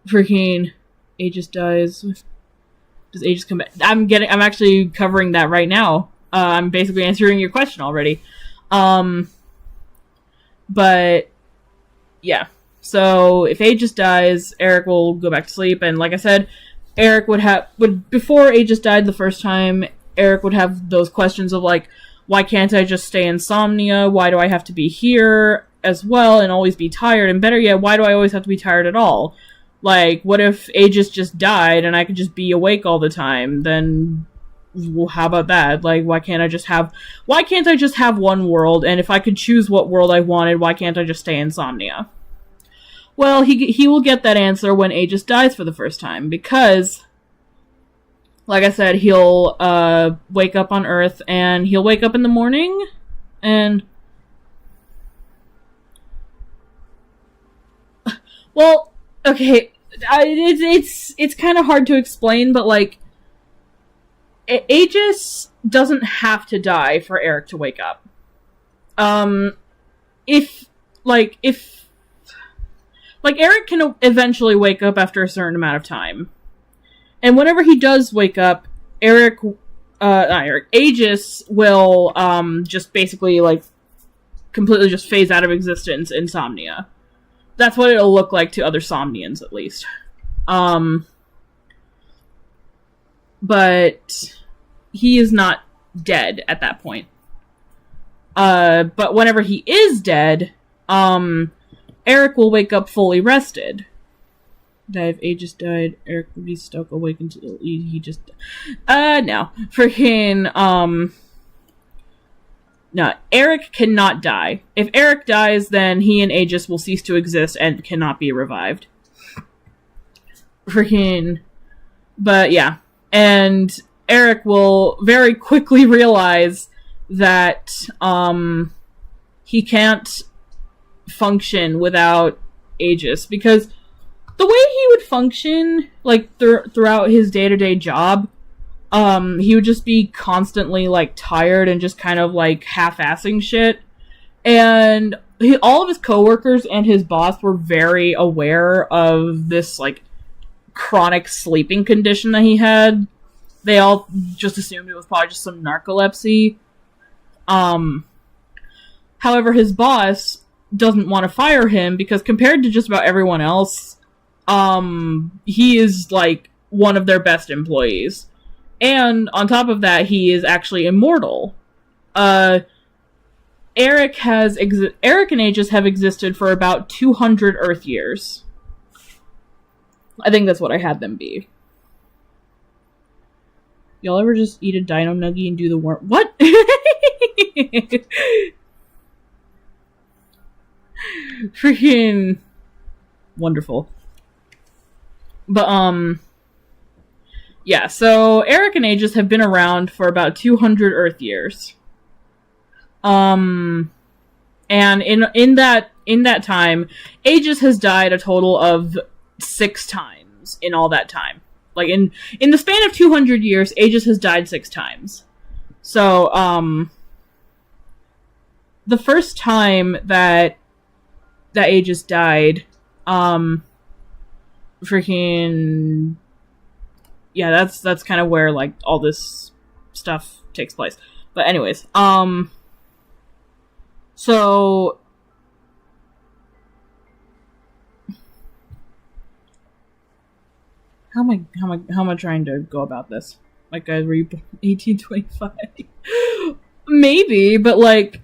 Freaking Aegis dies. Does Aegis come back? I'm actually covering that right now. I'm basically answering your question already. But yeah. So if Aegis dies, Eric will go back to sleep, and like I said, Eric would before Aegis died the first time, Eric would have those questions of like, why can't I just stay in Somnia? Why do I have to be here as well and always be tired? And better yet, why do I always have to be tired at all? Like, what if Aegis just died and I could just be awake all the time? Then, well, how about that? Like, why can't I just have one world? And if I could choose what world I wanted, why can't I just stay in Somnia? Well, he will get that answer when Aegis dies for the first time, because, like I said, he'll wake up on Earth, and he'll wake up in the morning, and... Well, okay, it's kind of hard to explain, but, like, Aegis doesn't have to die for Eric to wake up. If Eric can eventually wake up after a certain amount of time. And whenever he does wake up, Eric not Eric, Aegis will, just basically, like, completely just phase out of existence in Somnia. That's what it'll look like to other Somnians, at least. But he is not dead at that point. But whenever he is dead, Eric will wake up fully rested. If Aegis died, Eric would be stuck awake until he just... no. No, Eric cannot die. If Eric dies, then he and Aegis will cease to exist and cannot be revived. But yeah. And Eric will very quickly realize that he can't function without Aegis, because the way he would function, like, throughout his day-to-day job, he would just be constantly, like, tired and just kind of, like, half-assing shit. And all of his coworkers and his boss were very aware of this, like, chronic sleeping condition that he had. They all just assumed it was probably just some narcolepsy. However, his boss doesn't want to fire him because compared to just about everyone else, he is, like, one of their best employees. And on top of that, he is actually immortal. Eric and Aegis have existed for about 200 Earth years. I think that's what I had them be. Y'all ever just eat a dino nugget and do the worm? What? Freaking wonderful. But, yeah, so Eric and Aegis have been around for about 200 Earth years. And in that time, Aegis has died a total of 6 times in all that time. Like, in the span of 200 years, Aegis has died 6 times. So, the first time that Aegis died, freaking... Yeah, that's kind of where, like, all this stuff takes place. But anyways, so... How am I trying to go about this? Like, guys, were you 1825? Maybe, but, like,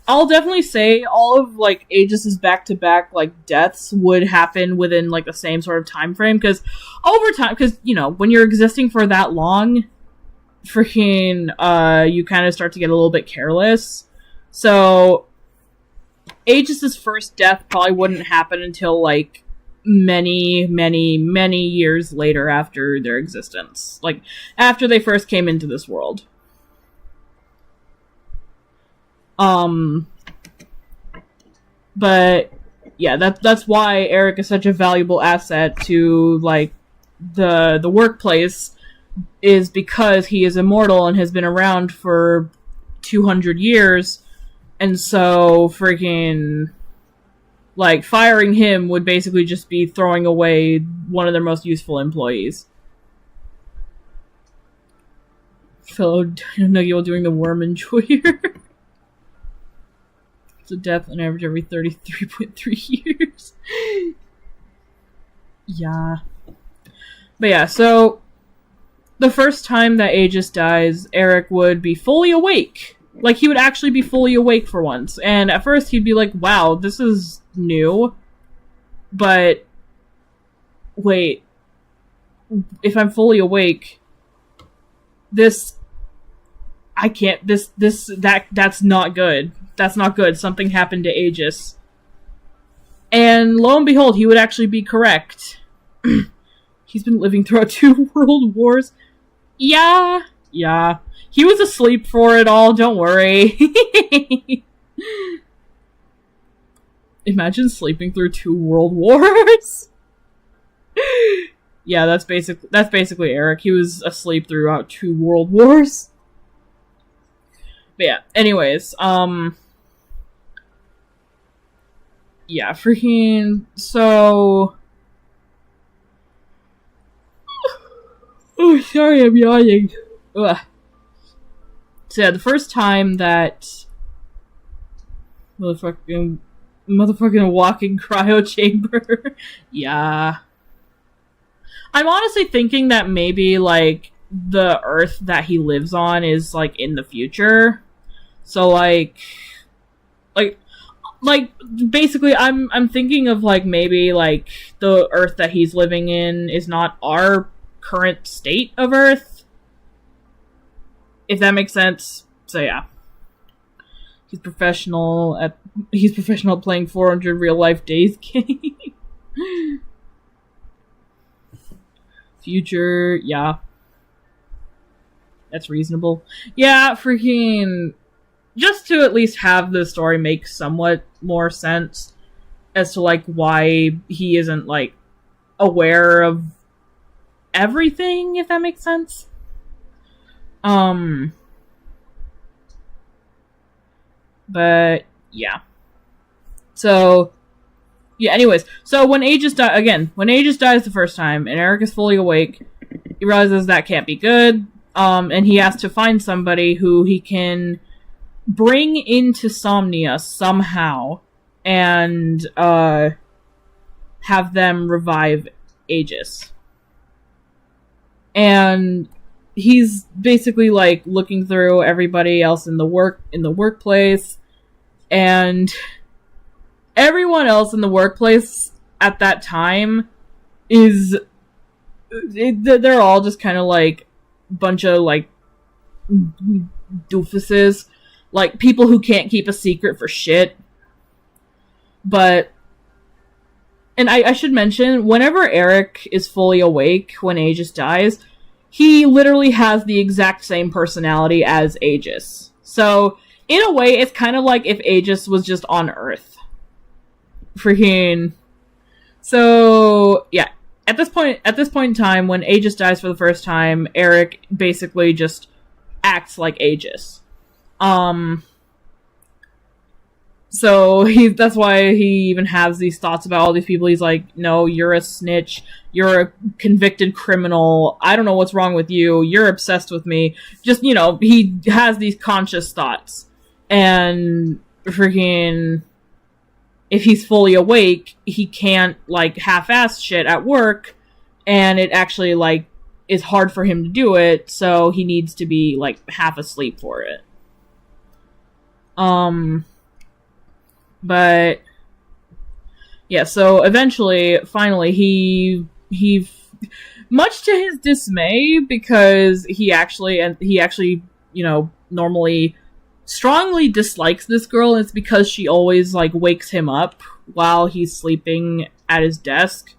I'll definitely say all of, like, Aegis's back-to-back, like, deaths would happen within, like, the same sort of time frame, because over time, because, you know, when you're existing for that long, freaking, you kind of start to get a little bit careless. So, Aegis's first death probably wouldn't happen until, like, many, many, many years later after their existence. Like, after they first came into this world. But, yeah, that's why Eric is such a valuable asset to, like, the workplace, is because he is immortal and has been around for 200 years, and so, freaking, like, firing him would basically just be throwing away one of their most useful employees. Fellow Nuggy while doing the worm enjoyer. It's a death on average every 33.3 years. Yeah. But yeah, so the first time that Aegis dies, Eric would be fully awake. Like, he would actually be fully awake for once. And at first he'd be like, wow, this is new. But, wait. If I'm fully awake, that's not good. That's not good. Something happened to Aegis. And lo and behold, he would actually be correct. He's been living throughout 2 world wars. Yeah. He was asleep for it all, don't worry. Imagine sleeping through 2 world wars. Yeah, that's basically Eric. He was asleep throughout 2 world wars. But yeah, anyways, yeah, freaking, so... Oh, sorry, I'm yawning. Ugh. So yeah, the first time that motherfucking walking cryo chamber. Yeah. I'm honestly thinking that maybe, like, the Earth that he lives on is, like, in the future. So, like, basically, I'm thinking of, like, maybe, like, the Earth that he's living in is not our current state of Earth. If that makes sense. So, yeah. He's professional at playing 400 real-life days game. Future, yeah. That's reasonable. Yeah, freaking... Just to at least have the story make somewhat more sense as to, like, why he isn't, like, aware of everything, if that makes sense. But, yeah. So, yeah, anyways. So, when Aegis dies the first time, and Eric is fully awake, he realizes that can't be good, and he has to find somebody who he can bring into Somnia somehow, and, have them revive Aegis. And he's basically, like, looking through everybody else in the workplace, and everyone else in the workplace at that time they're all just kind of, like, bunch of, like, doofuses. Like, people who can't keep a secret for shit. But... And I should mention, whenever Eric is fully awake when Aegis dies, he literally has the exact same personality as Aegis. So, in a way, it's kind of like if Aegis was just on Earth. Freaking... So, yeah. At this point in time, when Aegis dies for the first time, Eric basically just acts like Aegis. So that's why he even has these thoughts about all these people. He's like, no, you're a snitch. You're a convicted criminal. I don't know what's wrong with you. You're obsessed with me. Just, he has these conscious thoughts. And freaking, if he's fully awake, he can't, like, half-ass shit at work. And it actually, like, is hard for him to do it. So he needs to be, like, half asleep for it. But, yeah, so eventually, finally, he much to his dismay, because he actually, normally strongly dislikes this girl, and it's because she always, like, wakes him up while he's sleeping at his desk.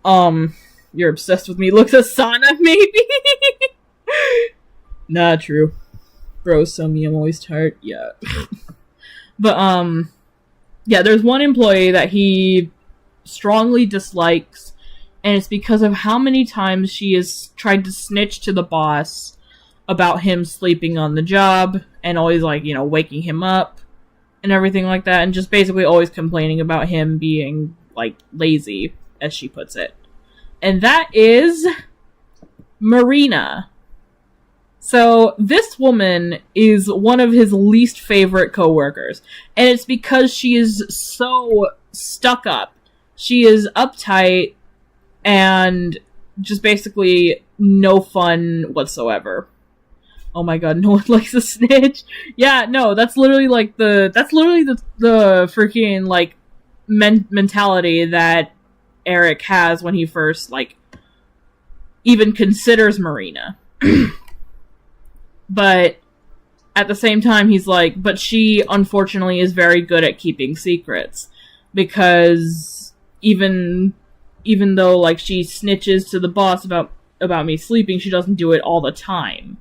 You're obsessed with me. Look, Asana, maybe? Not true. Bro, so me, I'm always tired. Yeah. But, yeah, there's one employee that he strongly dislikes, and it's because of how many times she has tried to snitch to the boss about him sleeping on the job, and always, like, waking him up, and everything like that, and just basically always complaining about him being, like, lazy, as she puts it. And that is Marina. So, this woman is one of his least favorite coworkers. And it's because she is so stuck up. She is uptight and just basically no fun whatsoever. Oh my god, no one likes a snitch. Yeah, no, that's literally the freaking, like, mentality that Eric has when he first, like, even considers Marina. But at the same time, he's like, but she, unfortunately, is very good at keeping secrets. Because even though, like, she snitches to the boss about me sleeping, she doesn't do it all the time.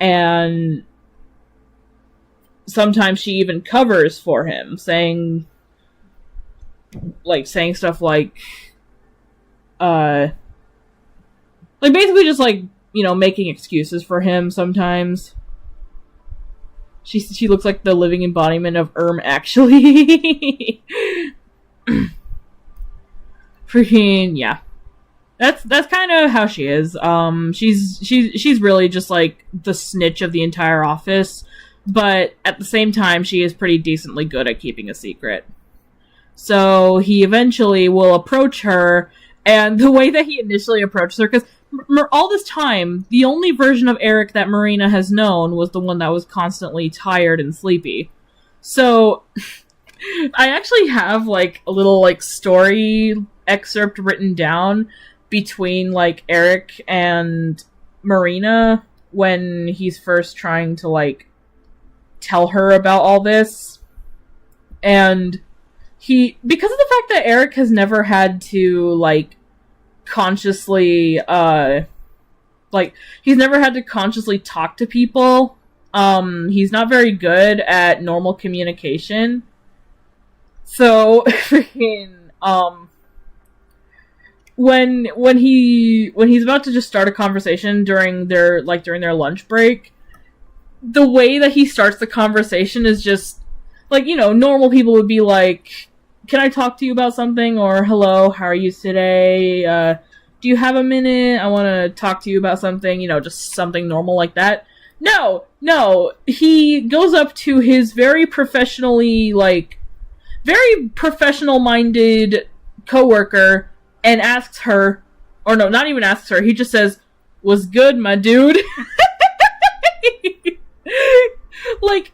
And sometimes she even covers for him, saying stuff like, basically just, like, making excuses for him sometimes. She looks like the living embodiment of actually. Freaking, yeah. That's kind of how she is. She's really just like the snitch of the entire office, but at the same time, she is pretty decently good at keeping a secret. So he eventually will approach her, and the way that he initially approached her, because all this time, the only version of Eric that Marina has known was the one that was constantly tired and sleepy. So I actually have like a little like story excerpt written down between like Eric and Marina when he's first trying to like tell her about all this. And because of the fact that Eric has never had to like consciously he's never had to consciously talk to people, he's not very good at normal communication. So freaking when he's about to just start a conversation during their lunch break, the way that he starts the conversation is just like, you know, normal people would be like, "Can I talk to you about something?" or "Hello, how are you today? Do you have a minute? I want to talk to you about something," you know, just something normal like that. No, he goes up to his very professional-minded coworker and asks her, or no, not even asks her, he just says, "Was good, my dude?" Like,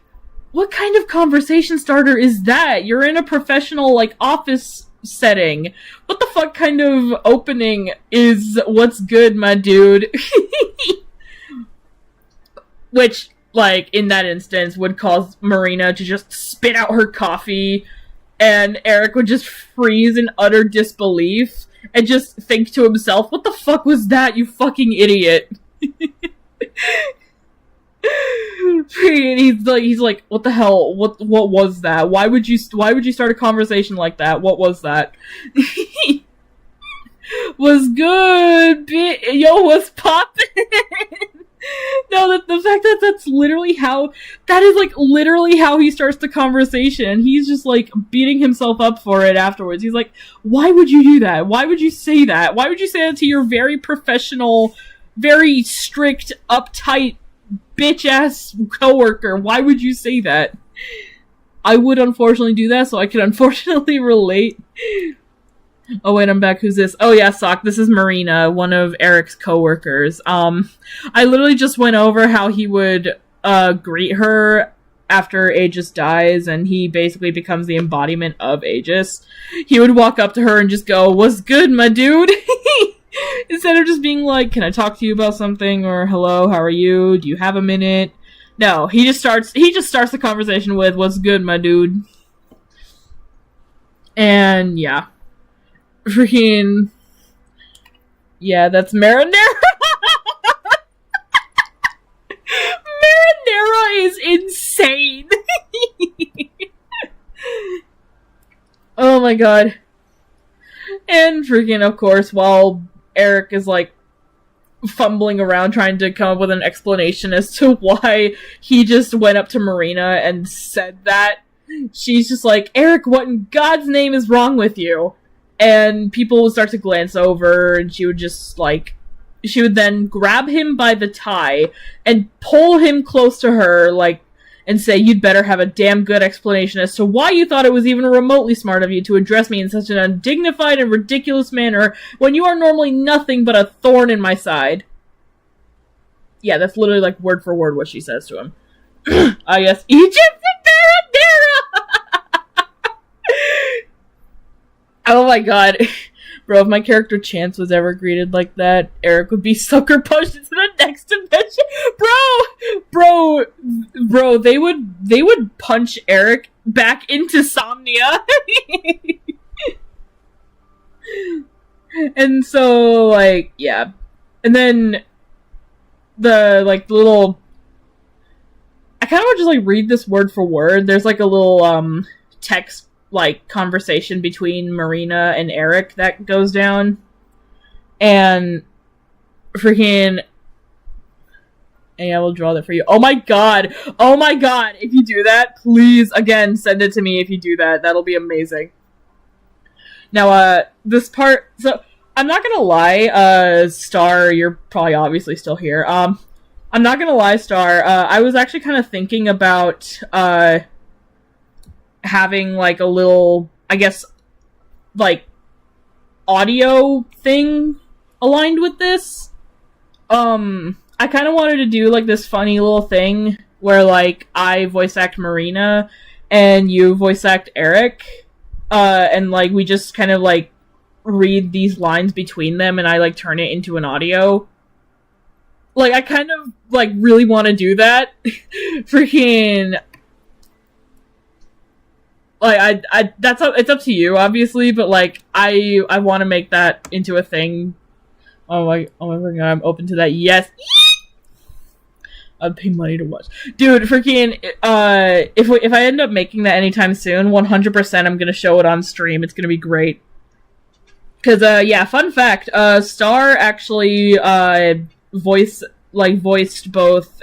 what kind of conversation starter is that? You're in a professional, like, office setting. What the fuck kind of opening is "what's good, my dude"? Which, like, in that instance, would cause Marina to just spit out her coffee, and Eric would just freeze in utter disbelief and just think to himself, "What the fuck was that, you fucking idiot?" And he's like, "What the hell? What was that? Why would you start a conversation like that? What was that?" "Was good, yo, what's poppin'?" No, the fact that that's literally how he starts the conversation. He's just like beating himself up for it afterwards. He's like, "Why would you do that? Why would you say that? Why would you say that to your very professional, very strict, uptight, bitch-ass coworker? Why would you say that?" I would unfortunately do that, so I can unfortunately relate. Oh wait, I'm back. Who's this? Oh yeah, Sock. This is Marina, one of Eric's coworkers. I literally just went over how he would greet her after Aegis dies, and he basically becomes the embodiment of Aegis. He would walk up to her and just go, "What's good, my dude?" Instead of just being like, "Can I talk to you about something?" or "Hello, how are you? Do you have a minute?" No, he just starts the conversation with, "What's good, my dude?" And yeah. Freaking yeah, that's Marinara. Marinara is insane. Oh my god. And freaking, of course, while Eric is like fumbling around trying to come up with an explanation as to why he just went up to Marina and said that, she's just like, "Eric, what in God's name is wrong with you?" And people would start to glance over, and she would then grab him by the tie and pull him close to her, like, and say, "You'd better have a damn good explanation as to why you thought it was even remotely smart of you to address me in such an undignified and ridiculous manner when you are normally nothing but a thorn in my side." Yeah, that's literally, like, word for word what she says to him. I guess Egypt and Marinara! Oh my god. Bro, if my character Chance was ever greeted like that, Eric would be sucker punched into the next dimension. Bro, they would punch Eric back into Somnia. And so, like, yeah. And then the little, I kind of want to just like read this word for word. There's like a little text like conversation between Marina and Eric that goes down, and freaking, and I will draw that for you. Oh my god, if you do that, please again send it to me. If you do that, that'll be amazing. Now this part, so I'm not gonna lie, Star, you're probably obviously still here. I'm not gonna lie, Star, I was actually kind of thinking about, having, like, a little, I guess, like, audio thing aligned with this. I kind of wanted to do, like, this funny little thing where, like, I voice act Marina and you voice act Eric, and, like, we just kind of, like, read these lines between them and I, like, turn it into an audio. Like, I kind of, like, really want to do that. Freaking... Like, it's up to you, obviously, but, like, I want to make that into a thing. Oh my god, I'm open to that. Yes! I'd pay money to watch. Dude, freaking, if I end up making that anytime soon, 100% I'm gonna show it on stream. It's gonna be great. Cause, yeah, fun fact, Star actually, voiced both,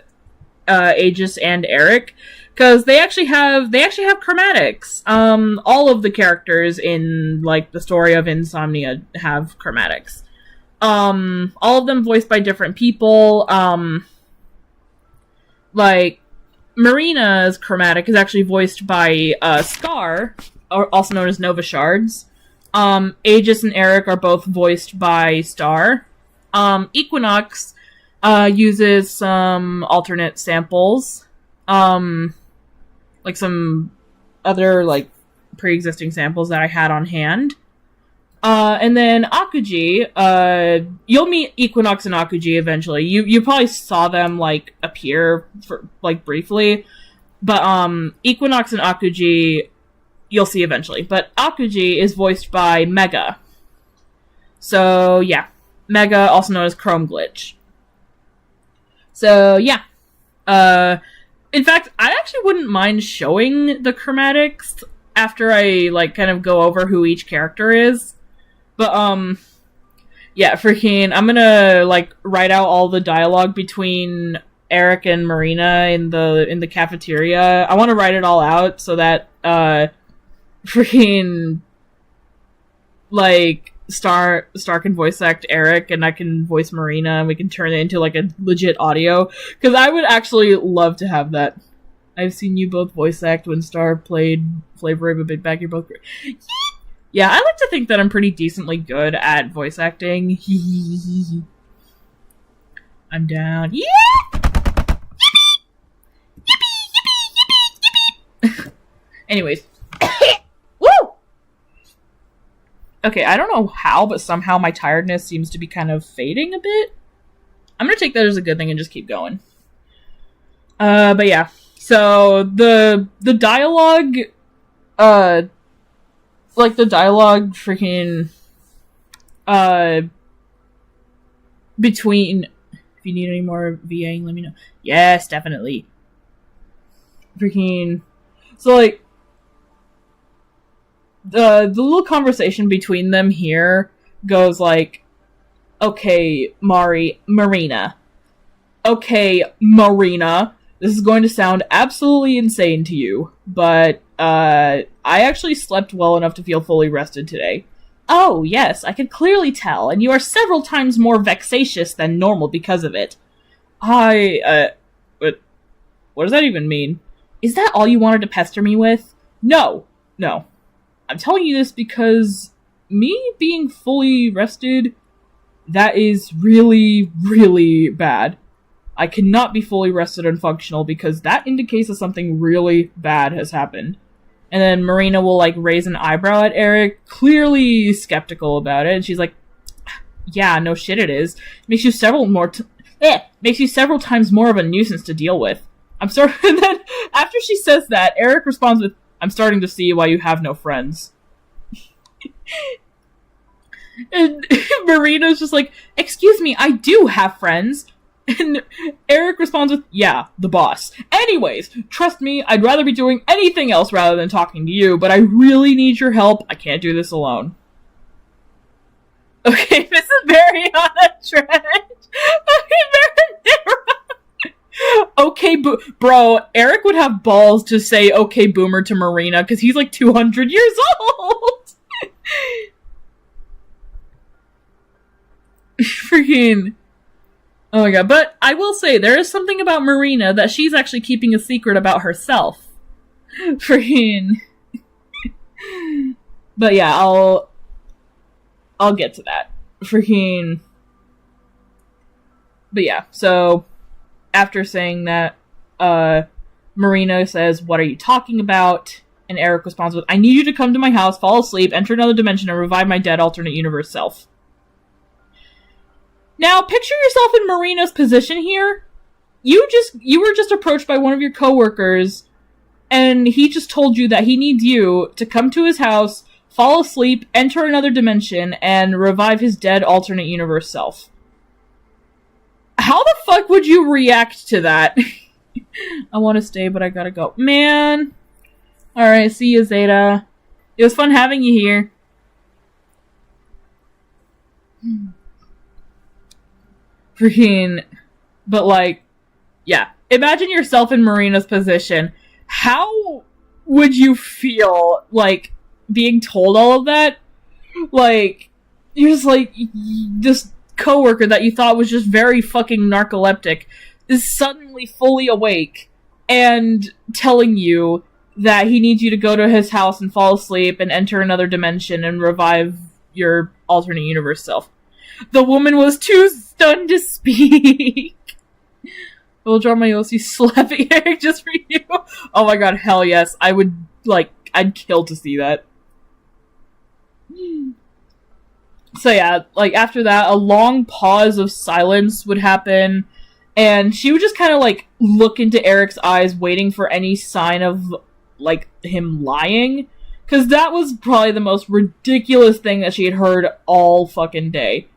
Aegis and Eric. Cause they actually have chromatics. All of the characters in, like, the story of Insomnia have chromatics. All of them voiced by different people. Like, Marina's chromatic is actually voiced by, Scar, also known as Nova Shards. Aegis and Eric are both voiced by Star. Equinox, uses some alternate samples. Like some other, like, pre-existing samples that I had on hand. And then Akuji, you'll meet Equinox and Akuji eventually. You probably saw them, like, appear for, like, briefly. But, Equinox and Akuji, you'll see eventually. But Akuji is voiced by Mega. So, yeah. Mega, also known as Chrome Glitch. So, yeah. In fact, I actually wouldn't mind showing the chromatics after I, like, kind of go over who each character is. But, yeah, freaking, I'm gonna, like, write out all the dialogue between Eric and Marina in the cafeteria. I want to write it all out so that, freaking, like, Star can voice act Eric and I can voice Marina and we can turn it into, like, a legit audio. Because I would actually love to have that. I've seen you both voice act when Star played Flavor of a Big Bag. You're both great. Yeah, I like to think that I'm pretty decently good at voice acting. I'm down. Yeah! Yippee! Anyways. Woo! Okay, I don't know how, but somehow my tiredness seems to be kind of fading a bit. I'm gonna take that as a good thing and just keep going. But yeah. So, the dialogue, like, the dialogue freaking, between, if you need any more VAing, let me know. Yes, definitely. Freaking, so, like, the little conversation between them here goes like, okay, Marina. Okay, Marina. This is going to sound absolutely insane to you, but, I actually slept well enough to feel fully rested today. Oh, yes, I can clearly tell, and you are several times more vexatious than normal because of it. But what does that even mean? Is that all you wanted to pester me with? No. I'm telling you this because me being fully rested, that is really, really bad. I cannot be fully rested and functional because that indicates that something really bad has happened. And then Marina will, like, raise an eyebrow at Eric, clearly skeptical about it, and she's like, yeah, no shit it is. Makes you several times more of a nuisance to deal with. I'm sorry. And then, after she says that, Eric responds with, I'm starting to see why you have no friends. And Marina's just like, excuse me, I do have friends. And Eric responds with, yeah, the boss. Anyways, trust me, I'd rather be doing anything else rather than talking to you, but I really need your help. I can't do this alone. Okay, this is very on a trend. Okay, bro, Eric would have balls to say okay boomer to Marina because he's like 200 years old. Freaking. Oh my god. But I will say, there is something about Marina that she's actually keeping a secret about herself. Freaking. But yeah, I'll get to that. Freaking. But yeah, so after saying that, Marina says, "What are you talking about?" And Eric responds with, "I need you to come to my house, fall asleep, enter another dimension, and revive my dead alternate universe self." Now, picture yourself in Marina's position here. You were just approached by one of your coworkers, and he just told you that he needs you to come to his house, fall asleep, enter another dimension, and revive his dead alternate universe self. How the fuck would you react to that? I want to stay, but I gotta go. Man. Alright, see you, Zeta. It was fun having you here. Freaking. But, like, yeah. Imagine yourself in Marina's position. How would you feel, like, being told all of that? Like, you're just like, this coworker that you thought was just very fucking narcoleptic is suddenly fully awake and telling you that he needs you to go to his house and fall asleep and enter another dimension and revive your alternate universe self. The woman was too stunned to speak. We'll draw my OC slapping Eric just for you. Oh my god, hell yes. I would, like, I'd kill to see that. So yeah, like, after that, a long pause of silence would happen, and she would just kind of, like, look into Eric's eyes, waiting for any sign of, like, him lying. Because that was probably the most ridiculous thing that she had heard all fucking day.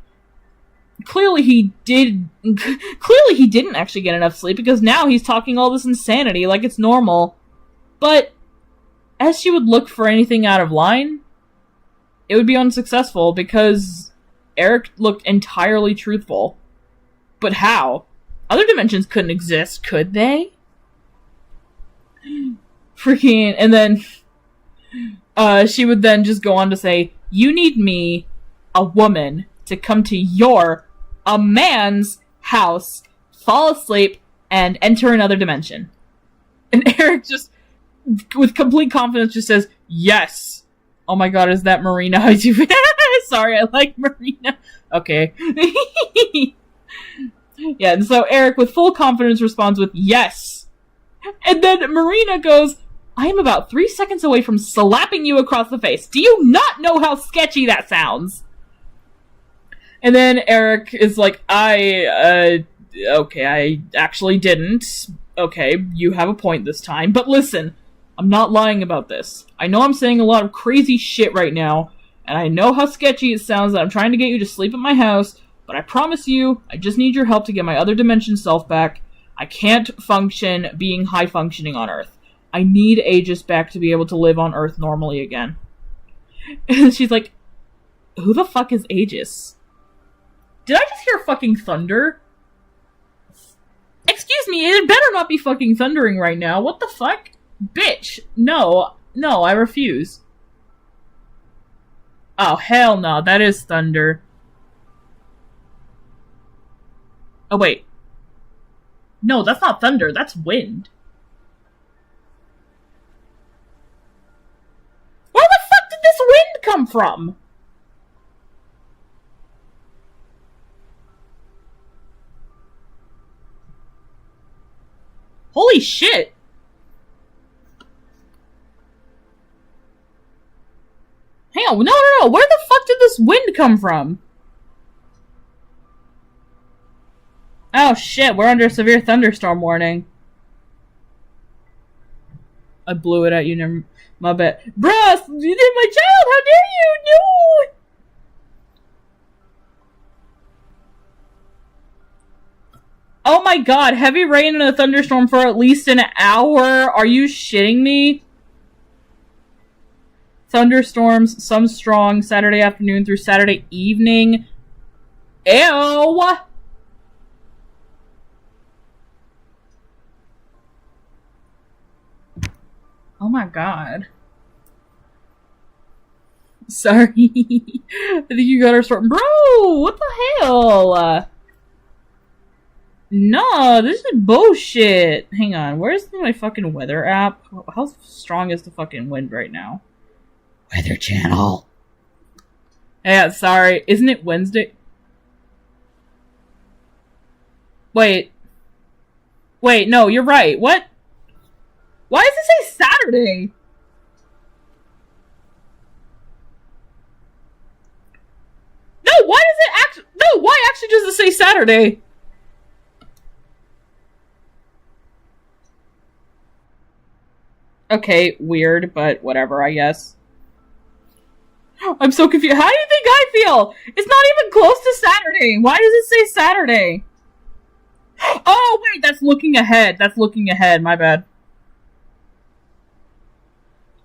Clearly he didn't actually get enough sleep, because now he's talking all this insanity like it's normal. But as she would look for anything out of line, it would be unsuccessful, because Eric looked entirely truthful. But how? Other dimensions couldn't exist, could they? Freaking, and then she would then just go on to say, "You need me, a woman, to come to a man's house, fall asleep, and enter another dimension." And Eric just, with complete confidence, just says, "Yes." Oh my god, is that Marina? I do. Sorry, I like Marina. Okay. Yeah, and so Eric, with full confidence, responds with, "Yes." And then Marina goes, "I am about 3 seconds away from slapping you across the face. Do you not know how sketchy that sounds?" And then Eric is like, okay, I actually didn't. Okay, you have a point this time. But listen, I'm not lying about this. I know I'm saying a lot of crazy shit right now, and I know how sketchy it sounds that I'm trying to get you to sleep at my house, but I promise you, I just need your help to get my other dimension self back. I can't function being high-functioning on Earth. I need Aegis back to be able to live on Earth normally again. And she's like, who the fuck is Aegis? Did I just hear fucking thunder? Excuse me, it better not be fucking thundering right now. What the fuck? Bitch, no, I refuse. Oh, hell no, that is thunder. Oh, wait. No, that's not thunder, that's wind. Where the fuck did this wind come from? Holy shit. Hang on, no. Where the fuck did this wind come from? Oh shit, we're under a severe thunderstorm warning. I blew it at you, never. My bad. Bruh, you did my child, how dare you? No! Oh my god, heavy rain and a thunderstorm for at least an hour? Are you shitting me? Thunderstorms, some strong, Saturday afternoon through Saturday evening. Ew! Oh my god. Sorry. I think you got her started. Bro, what the hell? No, this is bullshit. Hang on, where's my fucking weather app? How strong is the fucking wind right now? Weather Channel. Yeah, sorry. Isn't it Wednesday? Wait, no, you're right. What? Why does it say Saturday? No, why does it actually... No, why actually does it say Saturday? Okay, weird, but whatever, I guess. I'm so confused. How do you think I feel? It's not even close to Saturday. Why does it say Saturday? Oh, wait, that's looking ahead. That's looking ahead. My bad.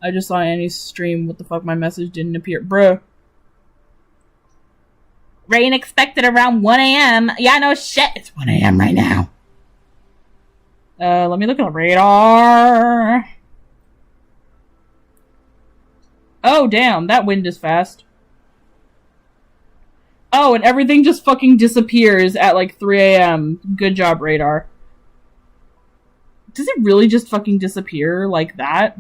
I just saw Annie's stream. What the fuck? My message didn't appear. Bruh. Rain expected around 1 a.m. Yeah, no shit. It's 1 a.m. right now. Let me look at the radar. Oh, damn. That wind is fast. Oh, and everything just fucking disappears at like 3 a.m. Good job, radar. Does it really just fucking disappear like that?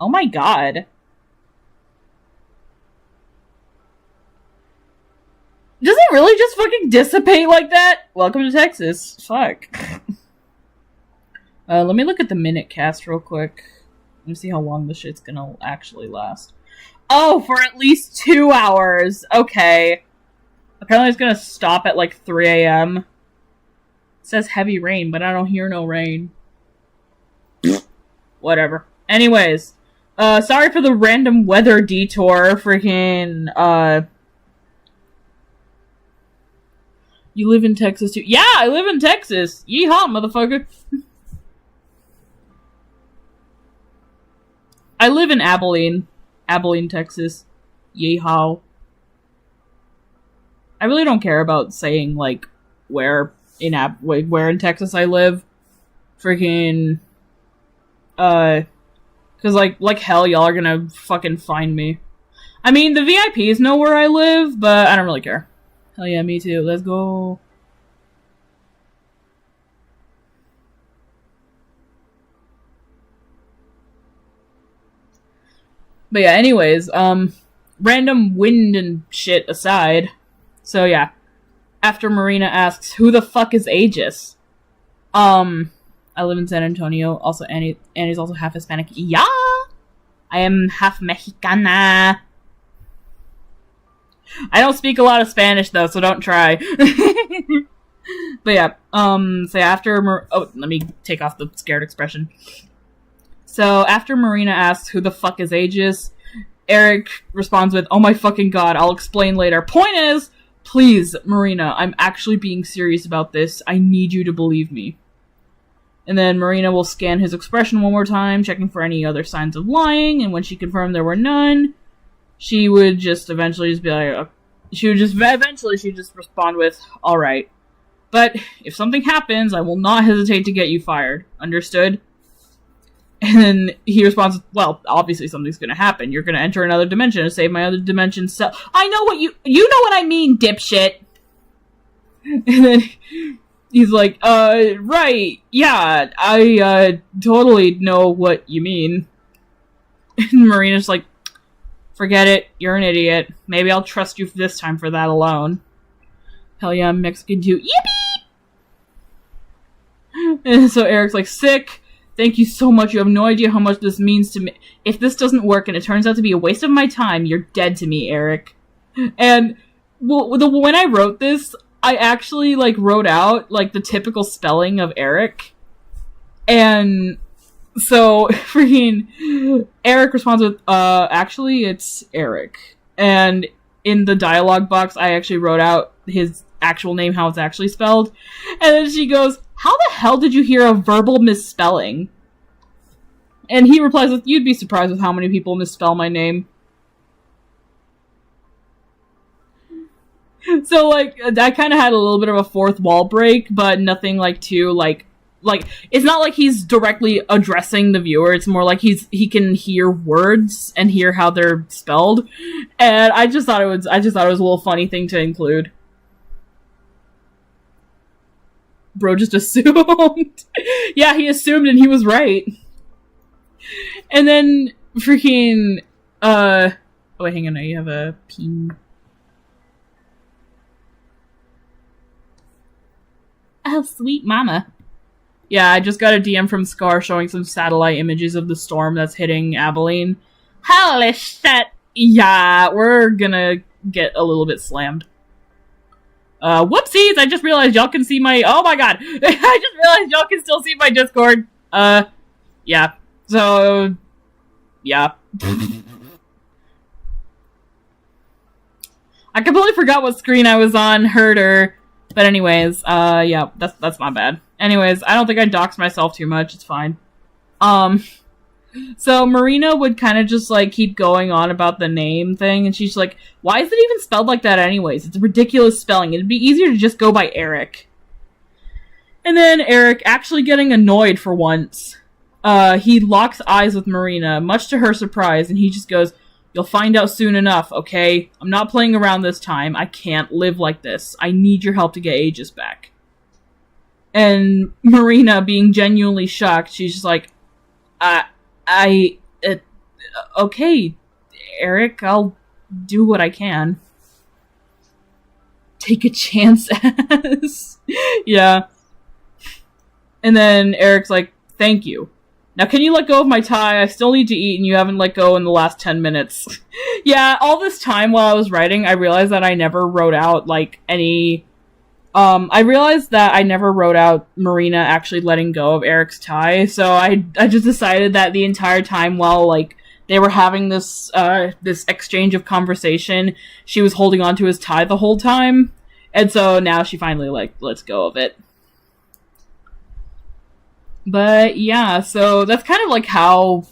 Oh my god. Does it really just fucking dissipate like that? Welcome to Texas. Fuck. Let me look at the minute cast real quick. Let me see how long this shit's gonna actually last. Oh, for at least 2 hours. Okay. Apparently it's gonna stop at like 3 a.m. It says heavy rain, but I don't hear no rain. Whatever. Anyways. Sorry for the random weather detour. Freaking, You live in Texas too? Yeah, I live in Texas. Yeehaw, motherfucker. I live in Abilene, Texas. Yeehaw. I really don't care about saying like where in Texas I live. Freaking, cause like hell, y'all are gonna fucking find me. I mean, the VIPs know where I live, but I don't really care. Hell yeah, me too. Let's go. But yeah, anyways, random wind and shit aside. So yeah, after Marina asks, who the fuck is Aegis? I live in San Antonio. Also, Annie's also half Hispanic. Yeah! I am half Mexicana. I don't speak a lot of Spanish though, so don't try. But yeah, so after let me take off the scared expression. So after Marina asks who the fuck is Aegis, Eric responds with, oh my fucking god, I'll explain later. Point is, please, Marina, I'm actually being serious about this. I need you to believe me. And then Marina will scan his expression one more time, checking for any other signs of lying, and when she confirmed there were none, she would just eventually just be like, she'd just respond with, alright. But if something happens, I will not hesitate to get you fired. Understood? And then he responds, well, obviously something's gonna happen. You're gonna enter another dimension and save my other dimension self. I know what you know what I mean, dipshit. And then he's like, right, yeah, I, totally know what you mean. And Marina's like, forget it, you're an idiot. Maybe I'll trust you this time for that alone. Hell yeah, I'm Mexican too. Yippee! And so Eric's like, sick. Thank you so much. You have no idea how much this means to me. If this doesn't work and it turns out to be a waste of my time, you're dead to me, Eric. And when I wrote this, I actually wrote out the typical spelling of Eric. And so freaking Eric responds with, actually it's Eric. And in the dialogue box, I actually wrote out his actual name, how it's actually spelled. And then she goes, how the hell did you hear a verbal misspelling? And he replies with, you'd be surprised with how many people misspell my name. So, I kind of had a little bit of a fourth wall break, but nothing, too, like, it's not like he's directly addressing the viewer. It's more like he can hear words and hear how they're spelled. And I just thought it was a little funny thing to include. Bro just assumed. Yeah, he assumed and he was right. And then freaking oh wait, hang on, you have a ping. Oh, sweet mama. Yeah, I just got a DM from Scar showing some satellite images of the storm that's hitting Abilene. Holy shit! Yeah, we're gonna get a little bit slammed. Whoopsies! I just realized y'all can see my... Oh my god! I just realized y'all can still see my Discord. Yeah. So... Yeah. I completely forgot what screen I was on, heard her. But anyways, yeah, that's my bad. Anyways, I don't think I doxed myself too much, it's fine. So Marina would kind of just, like, keep going on about the name thing, and she's like, why is it even spelled like that anyways? It's a ridiculous spelling. It'd be easier to just go by Eric. And then Eric, actually getting annoyed for once, he locks eyes with Marina, much to her surprise, and he just goes, you'll find out soon enough, okay? I'm not playing around this time. I can't live like this. I need your help to get Aegis back. And Marina, being genuinely shocked, she's just like, okay, Eric, I'll do what I can. Take a chance, ass. Yeah. And then Eric's like, thank you. Now can you let go of my tie? I still need to eat and you haven't let go in the last 10 minutes. Yeah, all this time while I was writing, I realized that I never wrote out, like, any... I realized that I never wrote out Marina actually letting go of Eric's tie, so I just decided that the entire time while, like, they were having this exchange of conversation, she was holding on to his tie the whole time, and so now she finally, like, lets go of it. But, yeah, so that's kind of how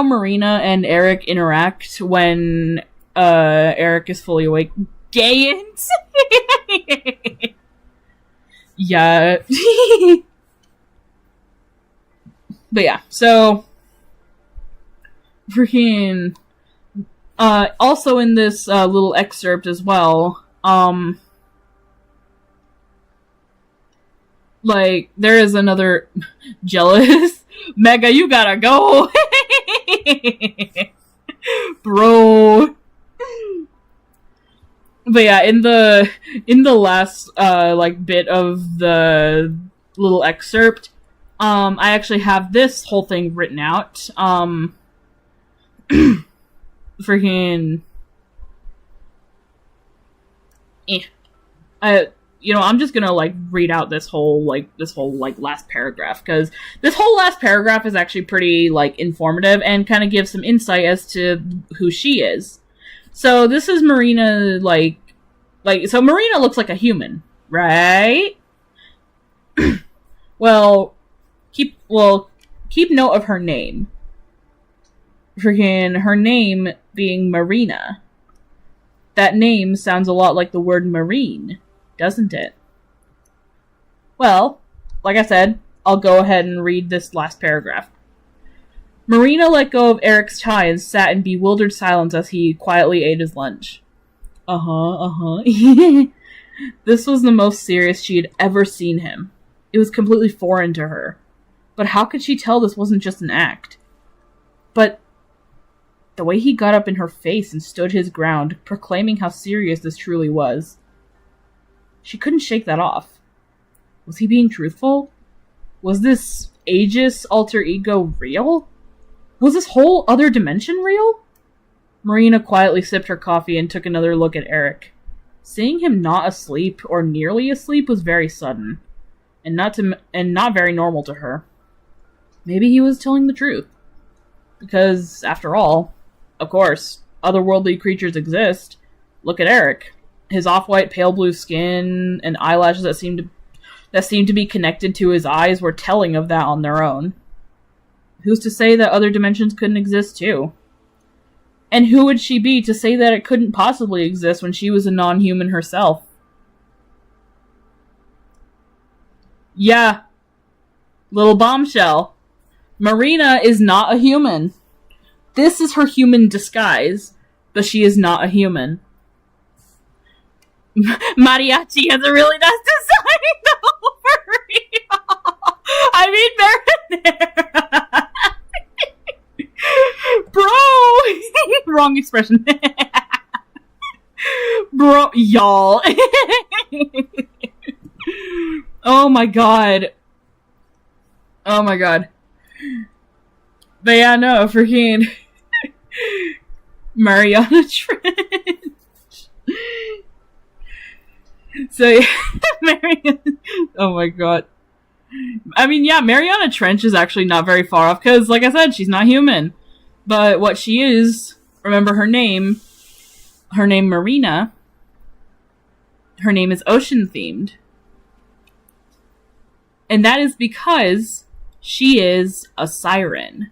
Marina and Eric interact when, Eric is fully awake. Gayans? Yeah. But yeah, so freaking also in this little excerpt as well, like there is another jealous Mega, you gotta go. Bro. But yeah, in the last like bit of the little excerpt, I actually have this whole thing written out. Freaking, I'm just gonna like read out this whole last paragraph, because this whole last paragraph is actually pretty like informative and kind of gives some insight as to who she is. So this is Marina, so Marina looks like a human, right? Well, keep note of her name. Freaking her name being Marina. That name sounds a lot like the word marine, doesn't it? Well, like I said, I'll go ahead and read this last paragraph. Marina let go of Eric's tie and sat in bewildered silence as he quietly ate his lunch. This was the most serious she had ever seen him. It was completely foreign to her. But how could she tell this wasn't just an act? But the way he got up in her face and stood his ground, proclaiming how serious this truly was. She couldn't shake that off. Was he being truthful? Was this Aegis alter ego real? Was this whole other dimension real? Marina quietly sipped her coffee and took another look at Eric. Seeing him not asleep or nearly asleep was very sudden, and not very normal to her. Maybe he was telling the truth. Because, after all, of course, otherworldly creatures exist. Look at Eric. His off-white pale blue skin and eyelashes that seemed to be connected to his eyes were telling of that on their own. Who's to say that other dimensions couldn't exist too? And who would she be to say that it couldn't possibly exist when she was a non-human herself? Yeah, Little bombshell. Marina is not a human. This is her human disguise, but she is not a human. Mariachi has a really nice design, though, for real. I mean, marinara. Bro! Wrong expression. Bro, y'all. Oh my god. Oh my god. But yeah, no, freaking Mariana Trench. So yeah, Mariana. Oh my god. I mean, yeah, Mariana Trench is actually not very far off because, like I said, she's not human. But what she is, remember her name Marina. Her name is ocean themed. And that is because she is a siren.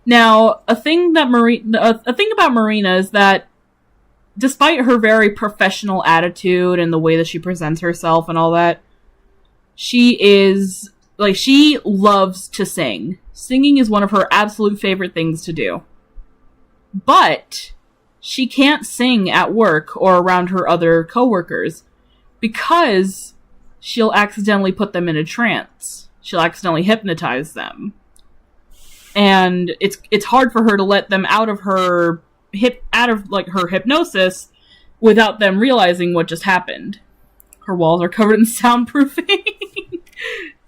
Now, a thing about Marina is that despite her very professional attitude and the way that she presents herself and all that, she loves to sing. Singing is one of her absolute favorite things to do. But she can't sing at work or around her other coworkers because she'll accidentally put them in a trance. She'll accidentally hypnotize them. And it's hard for her to let them out of her hypnosis without them realizing what just happened. Her walls are covered in soundproofing.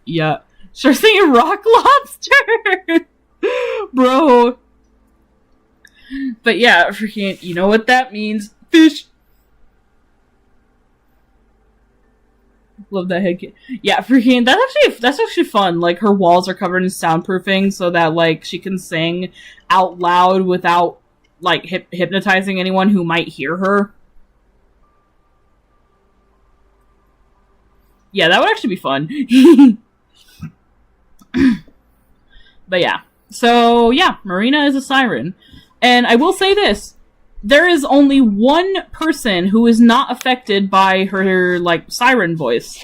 Yeah. Sure saying rock lobster. Bro. But yeah, freaking, you know what that means. Fish. Love that head. Yeah, freaking, that's actually fun. Like, her walls are covered in soundproofing so that, like, she can sing out loud without, like, hypnotizing anyone who might hear her. Yeah, that would actually be fun. But yeah. So, yeah, Marina is a siren. And I will say this. There is only one person who is not affected by her, like, siren voice.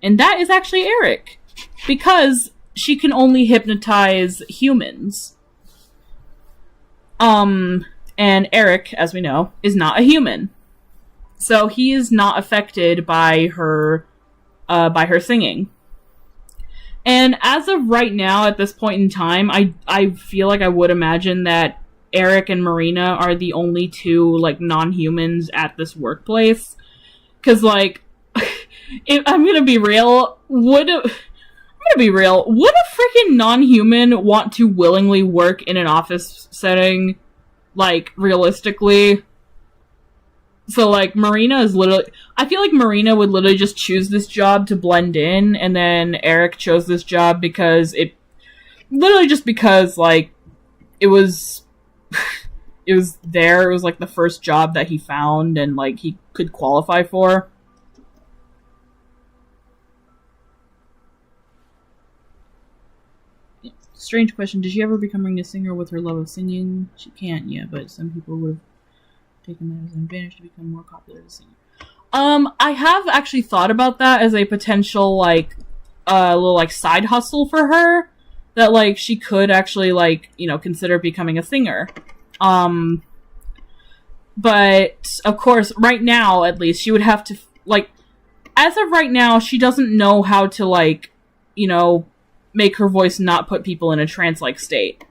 And that is actually Eric. Because she can only hypnotize humans. And Eric, as we know, is not a human. So he is not affected by her singing. And as of right now, at this point in time, I feel like I would imagine that Eric and Marina are the only two, like, non-humans at this workplace. Because, like, I'm gonna be real, would a freaking non-human want to willingly work in an office setting, like, realistically? So, like, Marina is literally... I feel like Marina would literally just choose this job to blend in, and then Eric chose this job because it... Literally just because, like, it was... it was there, it was, like, the first job that he found and, like, he could qualify for. Strange question, did she ever become a singer with her love of singing? She can't yet, but some people would have taken that as an advantage to become more popular as a singer. I have actually thought about that as a potential, like, little, like, side hustle for her. That, like, she could actually, like, you know, consider becoming a singer. But, of course, right now, at least, she would have to, like, as of right now, she doesn't know how to, like, you know, make her voice not put people in a trance-like state.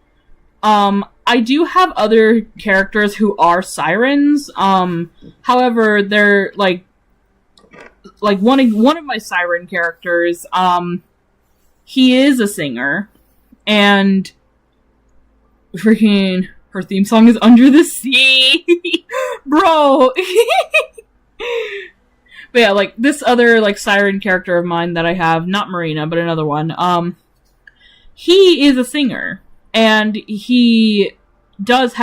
I do have other characters who are sirens. However, they're, like one of my siren characters, he is a singer, and freaking her theme song is Under the Sea. Bro. But yeah, like, this other, like, siren character of mine that I have, not Marina, but another one, he is a singer, and he has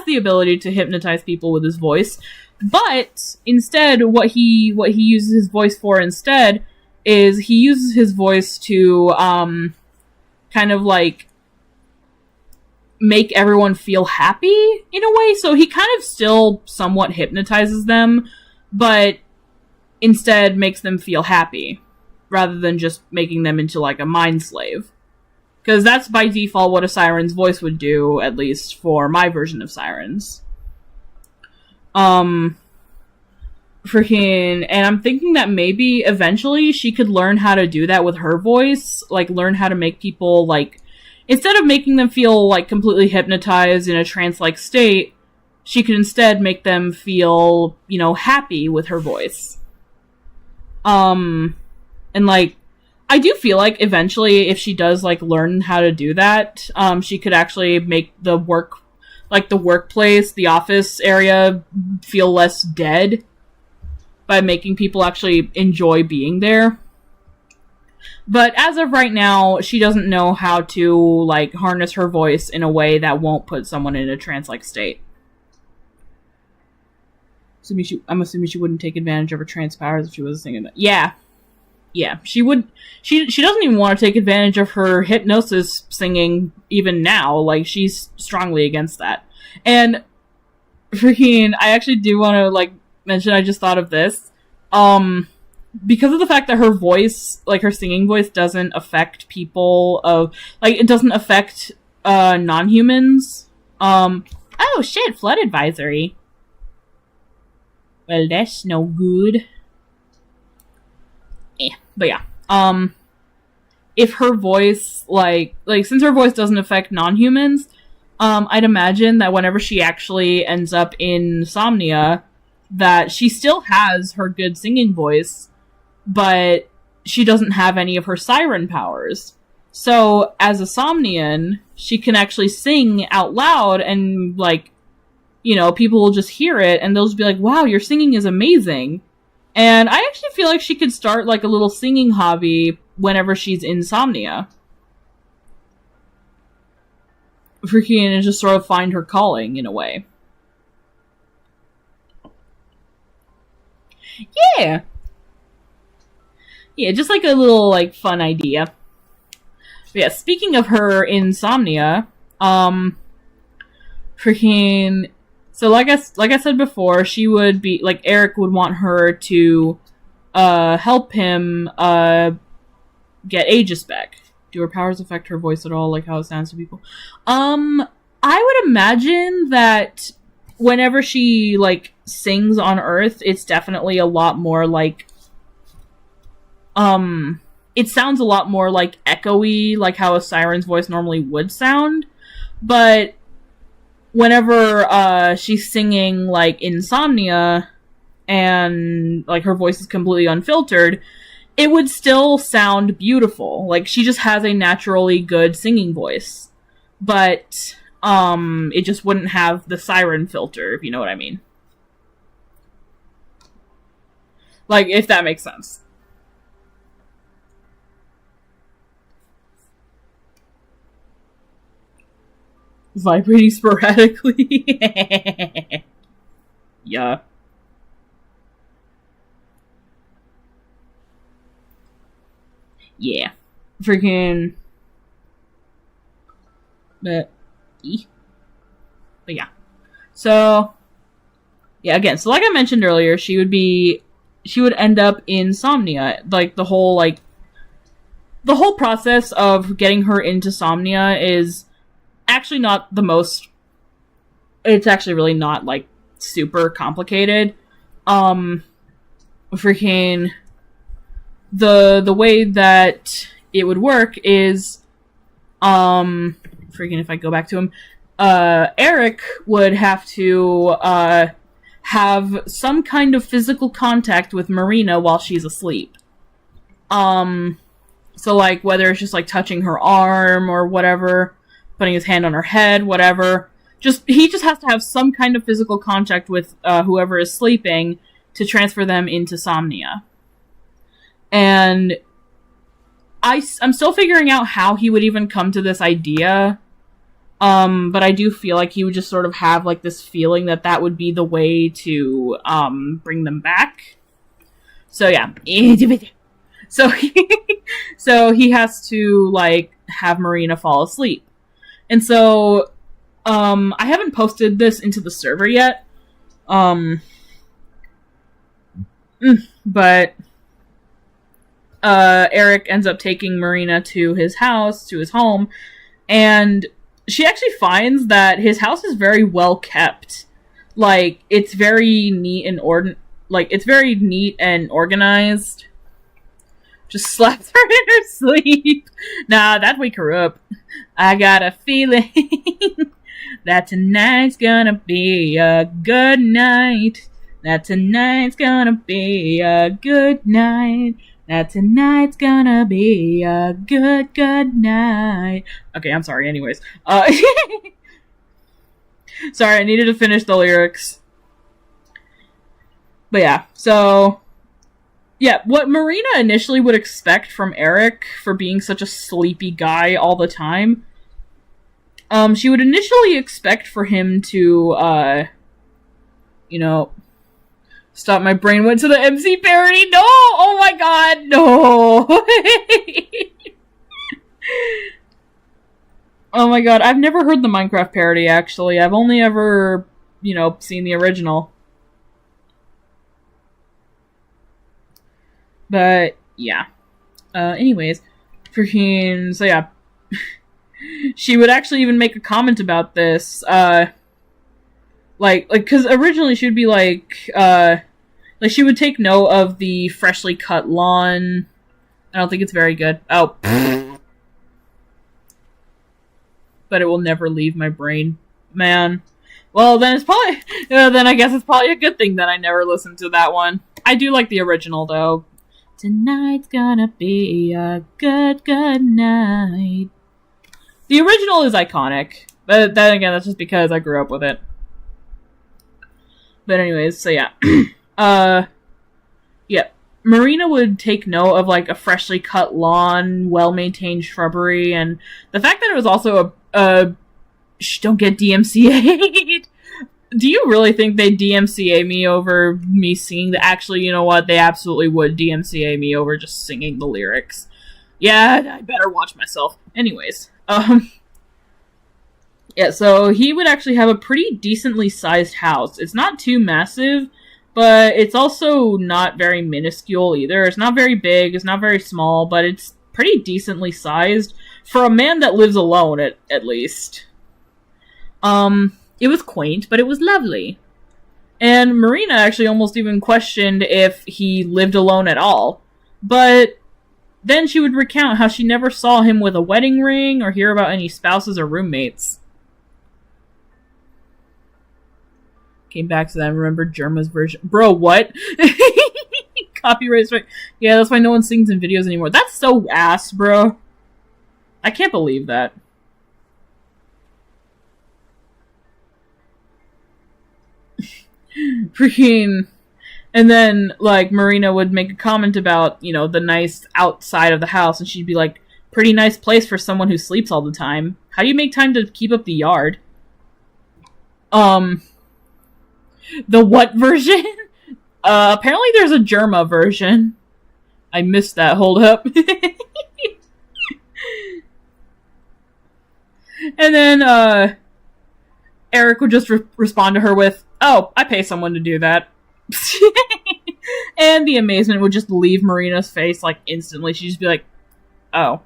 the ability to hypnotize people with his voice, but instead, what he uses his voice for instead is he uses his voice to, kind of, like, make everyone feel happy, in a way, so he kind of still somewhat hypnotizes them, but instead makes them feel happy. rather than just making them into like a mind slave. Because that's by default what a siren's voice would do, at least for my version of sirens. And I'm thinking that maybe eventually she could learn how to do that with her voice, like learn how to make people like, instead of making them feel like completely hypnotized in a trance-like state, she could instead make them feel, you know, happy with her voice. And like, I do feel like eventually if she does like learn how to do that, she could actually make the workplace, the office area feel less dead by making people actually enjoy being there. But as of right now, she doesn't know how to like harness her voice in a way that won't put someone in a trance-like state. I'm assuming she wouldn't take advantage of her trance powers if she was singing that. Yeah, she would. She doesn't even want to take advantage of her hypnosis singing even now. Like, she's strongly against that. And I actually do want to like mention, I just thought of this. Because of the fact that her voice, like her singing voice, doesn't affect people it doesn't affect non-humans. Oh shit, flood advisory. Well, that's no good. But yeah, if her voice, like since her voice doesn't affect non-humans, I'd imagine that whenever she actually ends up in Somnia, that she still has her good singing voice, but she doesn't have any of her siren powers. So, as a Somnian, she can actually sing out loud, and, like, you know, people will just hear it, and they'll just be like, wow, your singing is amazing. And I actually feel like she could start, like, a little singing hobby whenever she's in Somnia. And just sort of find her calling, in a way. Yeah, just like a little, like, fun idea. But yeah, speaking of her insomnia, so like I said before, she would be, like, Eric would want her to, help him, get Aegis back. Do her powers affect her voice at all, like how it sounds to people? I would imagine that whenever she, like, sings on Earth, it's definitely a lot more, like, it sounds a lot more, like, echoey, like how a siren's voice normally would sound, but whenever, she's singing, like, Insomnia, and, like, her voice is completely unfiltered, it would still sound beautiful. Like, she just has a naturally good singing voice. But, it just wouldn't have the siren filter, if you know what I mean. Like, if that makes sense. Vibrating sporadically? Yeah. Yeah. Freaking... But yeah. So, yeah, again, so like I mentioned earlier, she would end up in Somnia. Like, the whole process of getting her into Somnia is actually not the most... It's actually really not, like, super complicated. Freaking... The way that it would work is, freaking if I go back to him, Eric would have to, have some kind of physical contact with Marina while she's asleep. So, like, whether it's just, like, touching her arm or whatever, putting his hand on her head, whatever, he just has to have some kind of physical contact with, whoever is sleeping to transfer them into Somnia. And I'm still figuring out how he would even come to this idea. But I do feel like he would just sort of have, like, this feeling that would be the way to, bring them back. So, yeah. So he has to, like, have Marina fall asleep. And so, I haven't posted this into the server yet. But... Eric ends up taking Marina to his house, to his home, and she actually finds that his house is very well kept. Like, it's very neat and organized. Just slaps her in her sleep. Nah, that'd wake her up. I got a feeling that tonight's gonna be a good night. That tonight's gonna be a good night. That tonight's gonna be a good night. Okay, I'm sorry, anyways. Sorry, I needed to finish the lyrics. But yeah, so... yeah, what Marina initially would expect from Eric for being such a sleepy guy all the time, she would initially expect for him to, stop, my brain went to the MC parody. No! Oh my god, no! Oh my god, I've never heard the Minecraft parody, actually. I've only ever, seen the original. But, yeah. Anyways. So yeah. She would actually even make a comment about this, cause originally she would be she would take note of the freshly cut lawn. I don't think it's very good. Oh. But it will never leave my brain. Man. Well, then it's probably, then I guess it's probably a good thing that I never listened to that one. I do like the original, though. Tonight's gonna be a good night. The original is iconic. But then again, that's just because I grew up with it. But anyways, so yeah. Yeah. Marina would take note of, a freshly cut lawn, well-maintained shrubbery, and the fact that it was also don't get DMCA'd. Do you really think they'd DMCA me over me singing the... Actually, you know what? They absolutely would DMCA me over just singing the lyrics. Yeah, I better watch myself. Anyways, yeah, so he would actually have a pretty decently sized house. It's not too massive, but it's also not very minuscule either. It's not very big, it's not very small, but it's pretty decently sized for a man that lives alone, at least. It was quaint, but it was lovely. And Marina actually almost even questioned if he lived alone at all. But then she would recount how she never saw him with a wedding ring or hear about any spouses or roommates. Came back to that and remembered Germa's version. Bro, what? Copyright strike. Yeah, that's why no one sings in videos anymore. That's so ass, bro. I can't believe that. Freaking... And then, Marina would make a comment about, the nice outside of the house, and she'd be like, pretty nice place for someone who sleeps all the time. How do you make time to keep up the yard? The what version? Apparently there's a Germa version. I missed that, hold up. And then, Eric would just respond to her with, oh, I pay someone to do that. And the amazement would just leave Marina's face, instantly. She'd just be like, oh.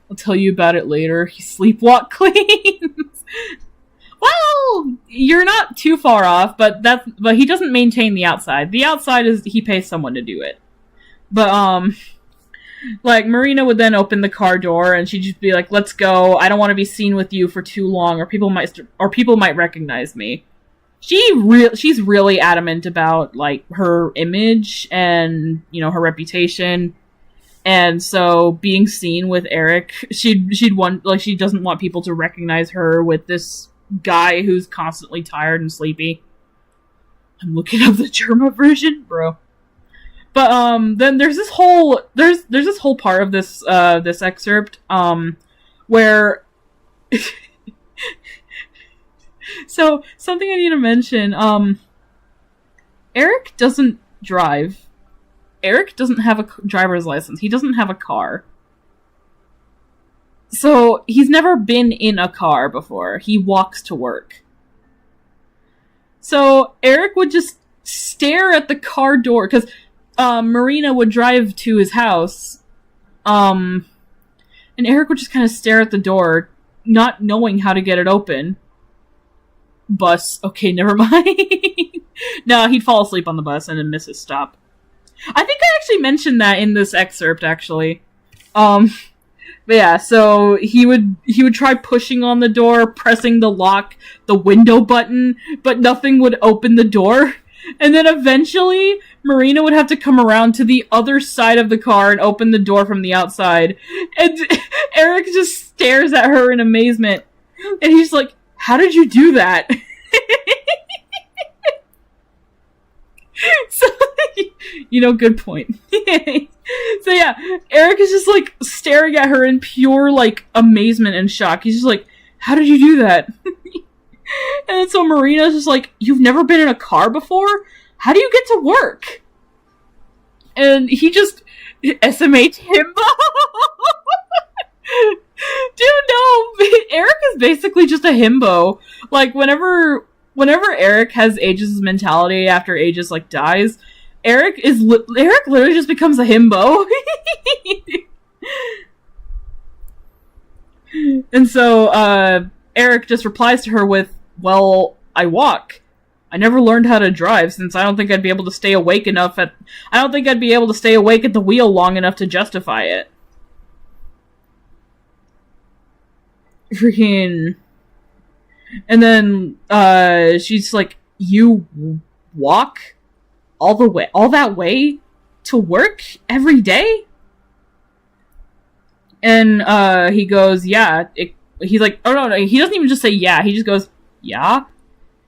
I'll tell you about it later. He sleepwalk cleans. Well, you're not too far off, but he doesn't maintain the outside. The outside is he pays someone to do it. But, Marina would then open the car door and she'd just be like, let's go. I don't want to be seen with you for too long or people might recognize me. She's really adamant about, her image and, her reputation. And so being seen with Eric, she'd want, she doesn't want people to recognize her with this guy who's constantly tired and sleepy. I'm looking up the Germa version, bro. But then there's this whole part of this this excerpt where so something I need to mention, Eric doesn't drive. Eric doesn't have a driver's license. He doesn't have a car. So he's never been in a car before. He walks to work. So Eric would just stare at the car door, because Marina would drive to his house, and Eric would just kind of stare at the door, not knowing how to get it open. Bus. Okay, never mind. No, he'd fall asleep on the bus and then miss his stop. I think I actually mentioned that in this excerpt, actually. But yeah, so he would try pushing on the door, pressing the lock, the window button, but nothing would open the door. And then eventually, Marina would have to come around to the other side of the car and open the door from the outside. And Eric just stares at her in amazement. And he's like, how did you do that? So, good point. So yeah, Eric is just like staring at her in pure like amazement and shock. He's just like, how did you do that? And then so Marina's just like, you've never been in a car before? How do you get to work? And he just SMH himbo. Dude, no. Eric is basically just a himbo. Like, whenever Eric has Aegis' mentality after Aegis, like, dies, Eric literally just becomes a himbo. And so, Eric just replies to her with, well, I walk. I never learned how to drive since I don't think I'd be able to stay awake at the wheel long enough to justify it. Freaking. And then, she's like, you walk all that way to work every day? And, he goes, yeah. He's like, oh no, he doesn't even just say yeah, he just goes, yeah.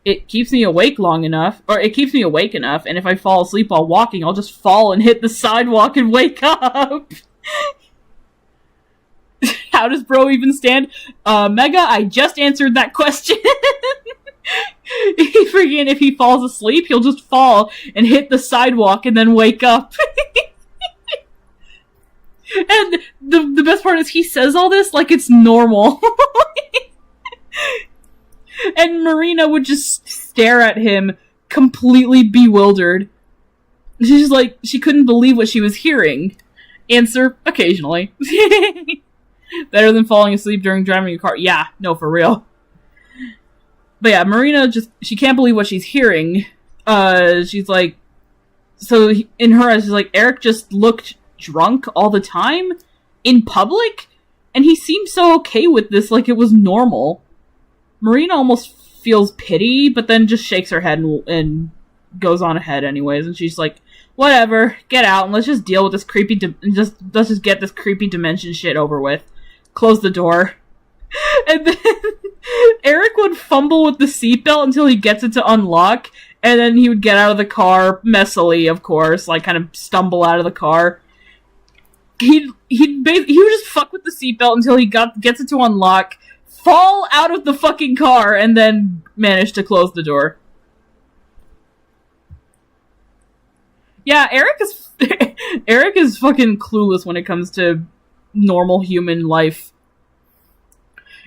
It keeps me awake enough, and if I fall asleep while walking, I'll just fall and hit the sidewalk and wake up. How does bro even stand? Mega, I just answered that question. If he falls asleep, he'll just fall and hit the sidewalk and then wake up. And the best part is he says all this like it's normal. And Marina would just stare at him, completely bewildered. She's just like, she couldn't believe what she was hearing. Answer, occasionally. Better than falling asleep during driving a car. Yeah, no, for real. But yeah, Marina she can't believe what she's hearing. She's like, so in her eyes, she's like, Eric just looked drunk all the time? In public? And he seemed so okay with this, like it was normal. Marina almost feels pity, but then just shakes her head and goes on ahead anyways. And she's like, whatever, get out and let's just deal with this let's just get this creepy dimension shit over with. Close the door. And then Eric would fumble with the seatbelt until he gets it to unlock, and then he would get out of the car, messily, of course, like kind of stumble out of the car. He would just fuck with the seatbelt until he gets it to unlock, fall out of the fucking car, and then manage to close the door. Yeah, Eric is fucking clueless when it comes to normal human life.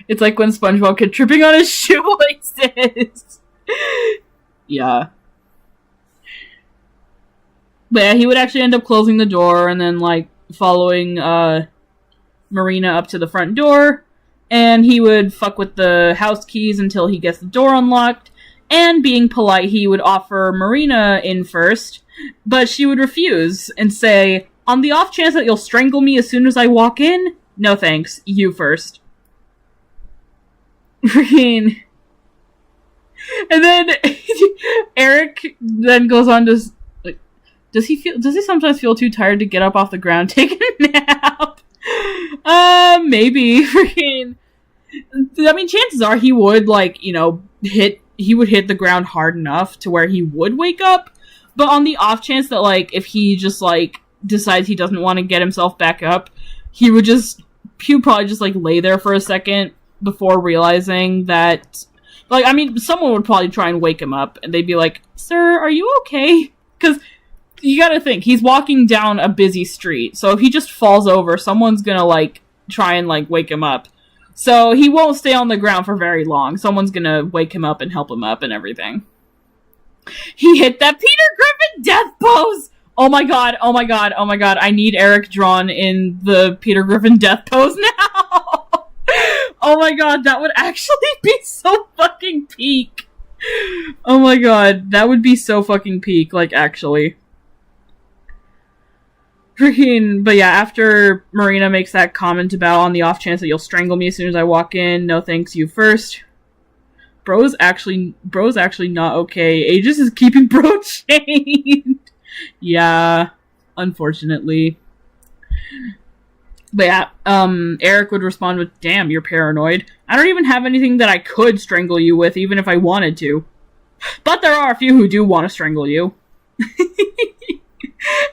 It's like when SpongeBob kept tripping on his shoelaces. Yeah. But yeah, he would actually end up closing the door and then, like, following, Marina up to the front door. And he would fuck with the house keys until he gets the door unlocked. And being polite, he would offer Marina in first. But she would refuse and say, on the off chance that you'll strangle me as soon as I walk in, no thanks, you first. Freaking. And then Eric then goes on to, like, does he sometimes feel too tired to get up off the ground, take a nap? Maybe. Freaking. I mean, chances are he would, like, you know, hit the ground hard enough to where he would wake up. But on the off chance that, like, if he just, like, decides he doesn't want to get himself back up, he would probably just, like, lay there for a second before realizing that, like, I mean, someone would probably try and wake him up, and they'd be like, sir, are you okay? Because you gotta think, he's walking down a busy street, so if he just falls over, someone's gonna, like, try and, like, wake him up. So he won't stay on the ground for very long. Someone's gonna wake him up and help him up and everything. He hit that Peter Griffin death pose! Oh my god, oh my god, oh my god. I need Eric drawn in the Peter Griffin death pose now! Oh my god, that would actually be so fucking peak. Oh my god, that would be so fucking peak, like, actually. Freaking, but yeah, after Marina makes that comment about on the off chance that you'll strangle me as soon as I walk in, no thanks, you first. Bro's actually not okay. Aegis is keeping Bro chained. Yeah, unfortunately. But yeah, Eric would respond with, damn, you're paranoid. I don't even have anything that I could strangle you with, even if I wanted to. But there are a few who do want to strangle you.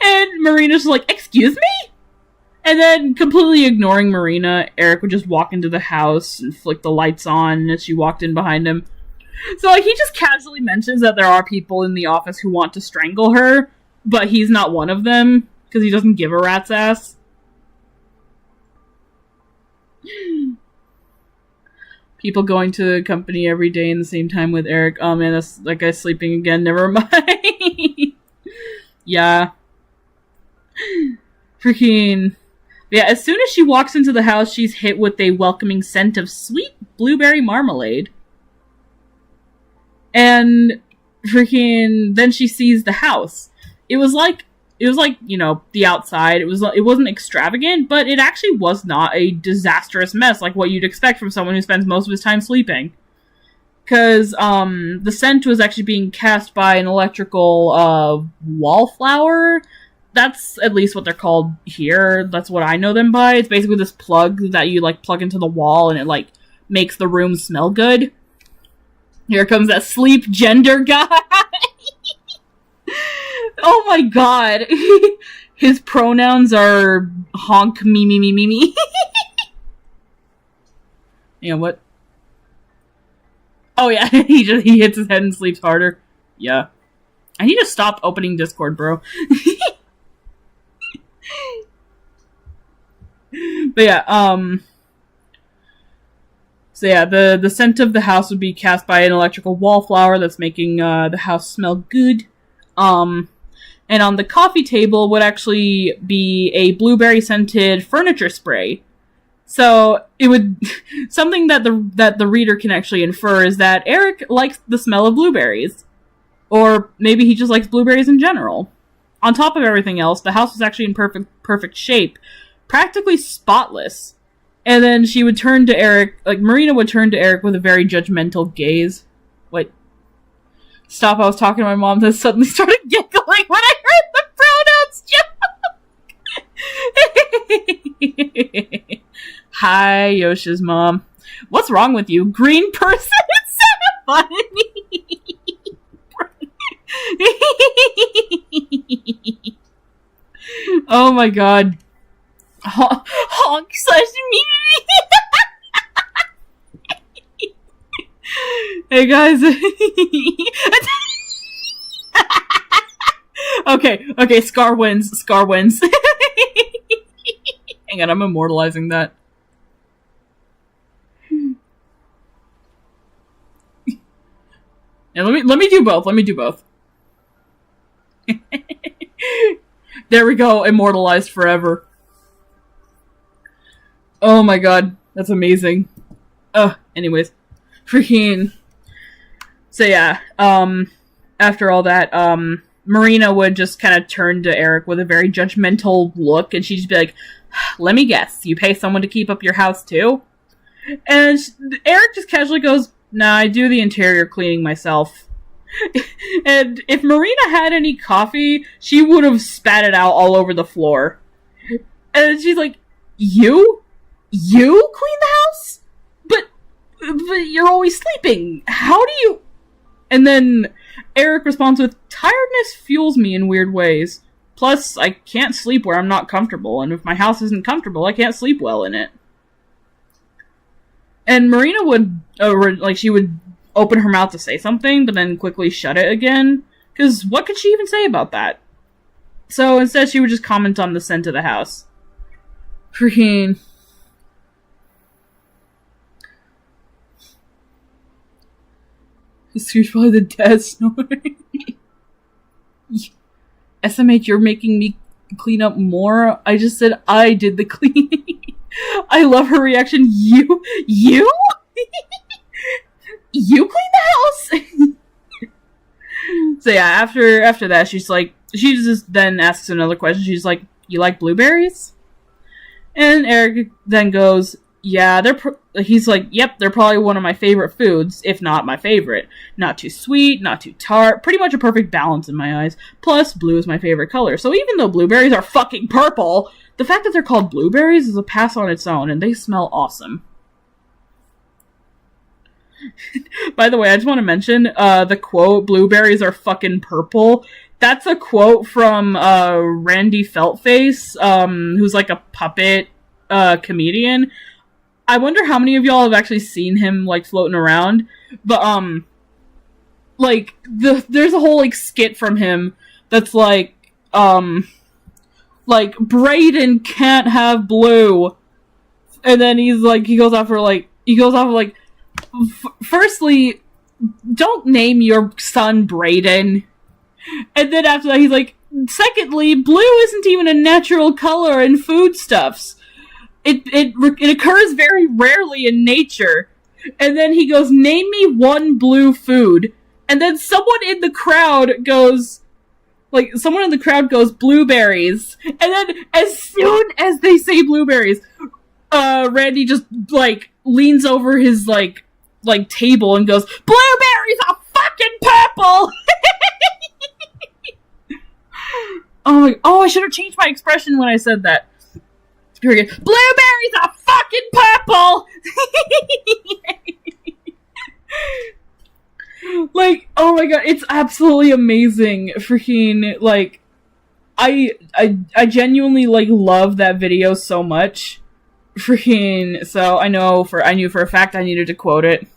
And Marina's like, excuse me? And then, completely ignoring Marina, Eric would just walk into the house and flick the lights on as she walked in behind him. So, like, he just casually mentions that there are people in the office who want to strangle her, but he's not one of them, because he doesn't give a rat's ass. People going to the company every day in the same time with Eric. Oh man, that guy's sleeping again. Never mind. Yeah. Freaking. Yeah, as soon as she walks into the house, she's hit with a welcoming scent of sweet blueberry marmalade. And freaking then she sees the house. It was like, you know, the outside. It wasn't extravagant, but it actually was not a disastrous mess like what you'd expect from someone who spends most of his time sleeping. Because the scent was actually being cast by an electrical wallflower. That's at least what they're called here. That's what I know them by. It's basically this plug that you, like, plug into the wall and it, like, makes the room smell good. Here comes that sleep gender guy. Oh my god. His pronouns are honk, me. Yeah, what? Oh yeah, he hits his head and sleeps harder. Yeah. I need to stop opening Discord, bro. But yeah, so yeah, the scent of the house would be cast by an electrical wallflower that's making the house smell good. And on the coffee table would actually be a blueberry scented furniture spray. So it would something that the reader can actually infer is that Eric likes the smell of blueberries, or maybe he just likes blueberries in general. On top of everything else, the house was actually in perfect shape, practically spotless. And then she would turn to Eric, like Marina would turn to Eric with a very judgmental gaze. Wait. Stop, I was talking to my mom that suddenly started giggling when I heard the pronouns joke. Hi, Yosha's mom. What's wrong with you? Green person? It's so funny. Oh my god. Honk slash me. Hey guys. Okay, Scar wins. Hang on, I'm immortalizing that. And let me do both. There we go, immortalized forever. Oh my god, that's amazing. Anyways. Freaking. So yeah, after all that, Marina would just kind of turn to Eric with a very judgmental look, and she'd just be like, let me guess, you pay someone to keep up your house too? And Eric just casually goes, nah, I do the interior cleaning myself. And if Marina had any coffee, she would have spat it out all over the floor. And she's like, You clean the house? But you're always sleeping. How do you... And then Eric responds with, tiredness fuels me in weird ways. Plus, I can't sleep where I'm not comfortable, and if my house isn't comfortable, I can't sleep well in it. And Marina would, she would open her mouth to say something, but then quickly shut it again, because what could she even say about that? So instead, she would just comment on the scent of the house. Freaking... Here's probably the dad snoring. SMH, you're making me clean up more. I just said I did the cleaning. I love her reaction. You? You clean the house? So yeah, after that, she just then asks another question. She's like, you like blueberries? And Eric then goes, yeah, he's like, yep, they're probably one of my favorite foods, if not my favorite. Not too sweet, not too tart, pretty much a perfect balance in my eyes. Plus, blue is my favorite color. So even though blueberries are fucking purple, the fact that they're called blueberries is a pass on its own, and they smell awesome. By the way, I just want to mention, the quote, blueberries are fucking purple. That's a quote from, Randy Feltface, who's like a puppet, comedian. I wonder how many of y'all have actually seen him, like, floating around. But, like, there's a whole, like, skit from him that's like, Brayden can't have blue. And then he goes off of, firstly, don't name your son Brayden. And then after that, he's like, secondly, blue isn't even a natural color in foodstuffs. It occurs very rarely in nature. And then he goes, name me one blue food. And then someone in the crowd goes, blueberries. And then as soon as they say blueberries, Randy just, leans over his, table and goes, blueberries are fucking purple! Oh, I should have changed my expression when I said that. Blueberries are fucking purple! Oh my god, it's absolutely amazing. Freaking, I genuinely, love that video so much. Freaking, so I knew for a fact I needed to quote it.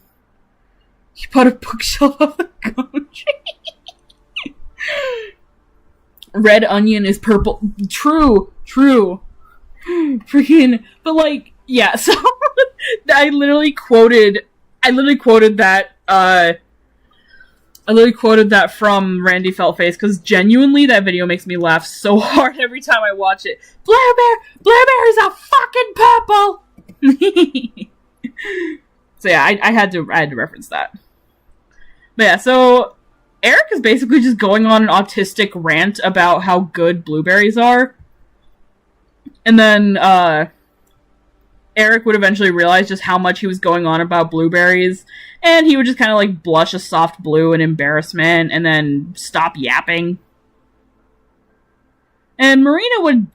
He put a bookshelf on the gum tree. Red onion is purple. True. Freaking, but yeah, so I literally quoted that from Randy Feltface, because genuinely that video makes me laugh so hard every time I watch it. Blueberries are fucking purple! So yeah, I had to reference that. But yeah, so Eric is basically just going on an autistic rant about how good blueberries are. And then, Eric would eventually realize just how much he was going on about blueberries, and he would just kind of, blush a soft blue in embarrassment, and then stop yapping. And Marina would,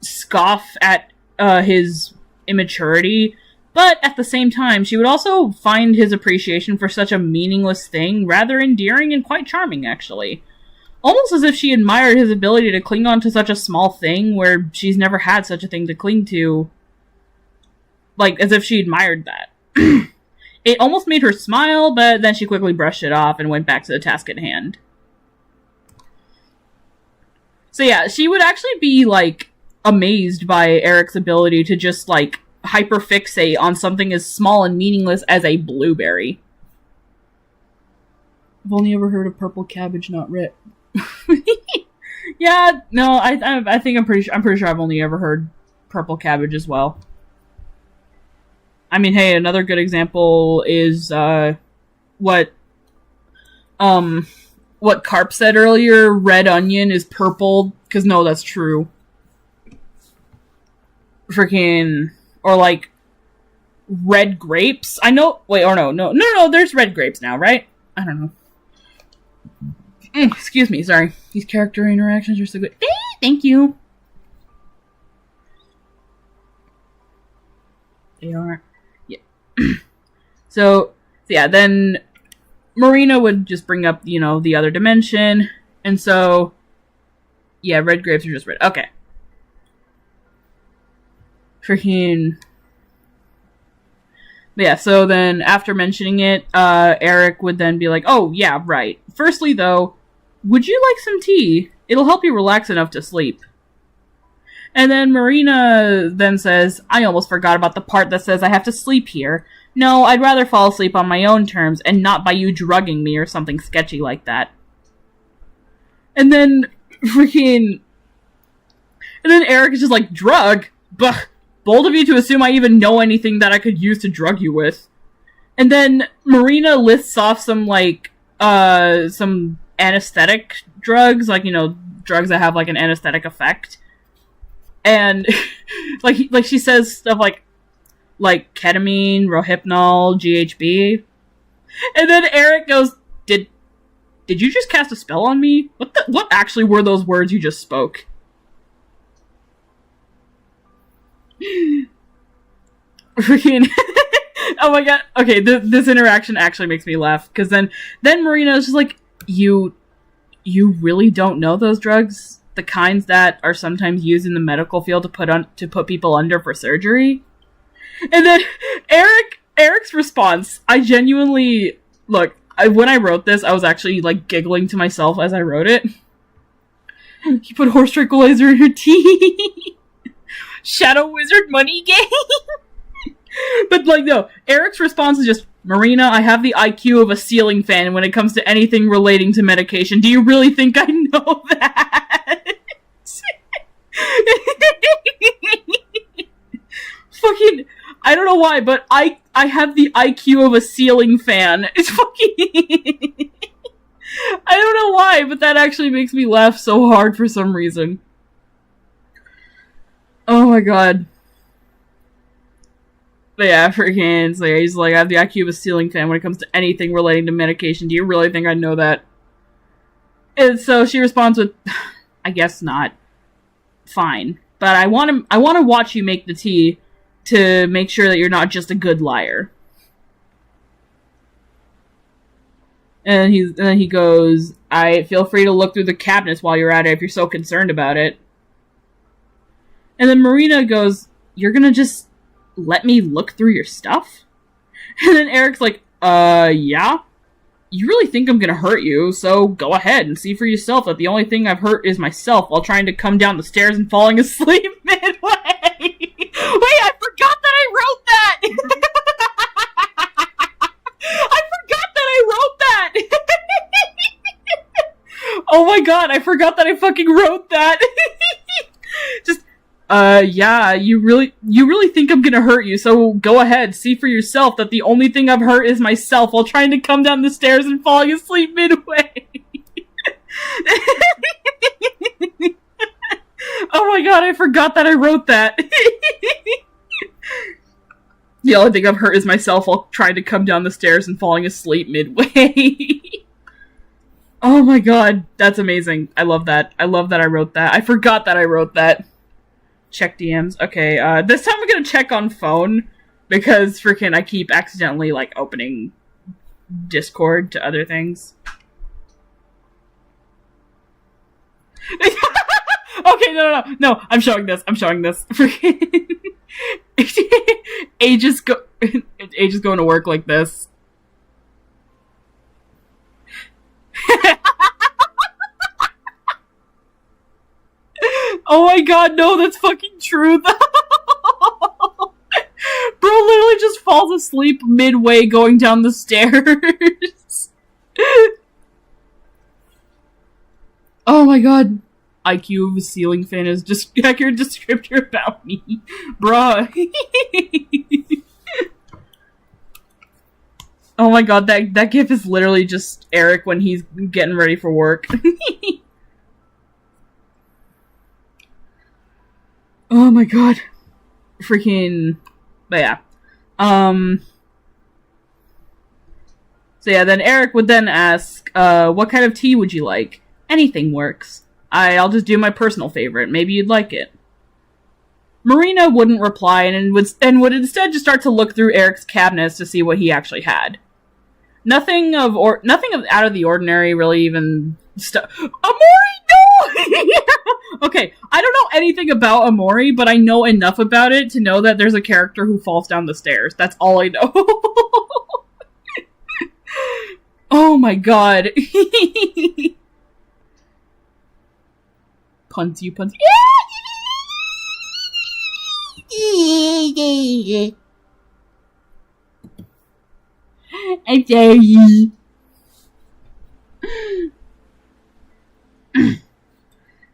scoff at, his immaturity, but at the same time, she would also find his appreciation for such a meaningless thing rather endearing and quite charming, actually. Almost as if she admired his ability to cling on to such a small thing where she's never had such a thing to cling to. As if she admired that. It almost made her smile, but then she quickly brushed it off and went back to the task at hand. So yeah, she would actually be, amazed by Eric's ability to just, hyperfixate on something as small and meaningless as a blueberry. I've only ever heard of purple cabbage, not red. Yeah, no, I think I'm pretty sure I've only ever heard purple cabbage as well. I mean, hey, another good example is what Carp said earlier. Red onion is purple, because no, that's true. Freaking, or red grapes. I know. Wait, or no. There's red grapes now, right? I don't know. Excuse me, sorry. These character interactions are so good. Thank you. They are. Yeah. So, yeah, then Marina would just bring up, the other dimension. And so, yeah, red grapes are just red. Okay. Freaking. But yeah, so then after mentioning it, Eric would then be like, oh, yeah, right. Firstly, though, would you like some tea? It'll help you relax enough to sleep. And then Marina then says, I almost forgot about the part that says I have to sleep here. No, I'd rather fall asleep on my own terms and not by you drugging me or something sketchy like that. And then freaking... And then Eric is just like, drug? Bah! Bold of you to assume I even know anything that I could use to drug you with. And then Marina lists off some, like, some anesthetic drugs, like, you know, drugs that have, like, an anesthetic effect. And, like she says stuff like ketamine, Rohypnol, GHB. And then Eric goes, Did you just cast a spell on me? What actually were those words you just spoke? Freaking... Oh my god. Okay, this interaction actually makes me laugh. Because then Marina is just like, You really don't know those drugs? The kinds that are sometimes used in the medical field to put people under for surgery? And then Eric's response, I genuinely... Look, when I wrote this, I was actually, like, giggling to myself as I wrote it. You put horse tranquilizer in your tea. Shadow Wizard money game. But, like, no, Eric's response is just, Marina, I have the IQ of a ceiling fan when it comes to anything relating to medication. Do you really think I know that? Fucking, I don't know why, but I have the IQ of a ceiling fan. It's fucking... I don't know why, but that actually makes me laugh so hard for some reason. Oh my god. But yeah, freaking, so yeah, he's like, I have the IQ of a ceiling fan when it comes to anything relating to medication. Do you really think I know that? And so she responds with, I guess not. Fine. But I want to watch you make the tea to make sure that you're not just a good liar. And then he goes, I feel free to look through the cabinets while you're at it if you're so concerned about it. And then Marina goes, you're gonna just let me look through your stuff? And then Eric's like, yeah? You really think I'm gonna hurt you, so go ahead and see for yourself that the only thing I've hurt is myself while trying to come down the stairs and falling asleep midway. Wait, I forgot that I wrote that! I forgot that I wrote that! Oh my god, I forgot that I fucking wrote that! Just, yeah, you really think I'm gonna hurt you, so go ahead, see for yourself that the only thing I've hurt is myself while trying to come down the stairs and falling asleep midway. Oh my god, I forgot that I wrote that. The only thing I've hurt is myself while trying to come down the stairs and falling asleep midway. Oh my god, that's amazing. I love that. I love that I wrote that. I forgot that I wrote that. Check DMs. Okay, this time I'm gonna check on phone, because freaking I keep accidentally, like, opening Discord to other things. Okay, no, I'm showing this. Freaking... Ages going to work like this. Oh my god, no, that's fucking true, though. Bro literally just falls asleep midway going down the stairs. Oh my god. IQ of a ceiling fan is just accurate descriptor about me. Bruh. Oh my god, that gif is literally just Eric when he's getting ready for work. Oh my god. Freaking... But yeah. So yeah, then Eric would then ask, what kind of tea would you like? Anything works. I'll just do my personal favorite. Maybe you'd like it. Marina wouldn't reply and would instead just start to look through Eric's cabinets to see what he actually had. Nothing of out of the ordinary, really even stuff. Amori, no! Okay, I don't know anything about Amori, but I know enough about it to know that there's a character who falls down the stairs. That's all I know. Oh my god. Puns you, puns. I'm sorry.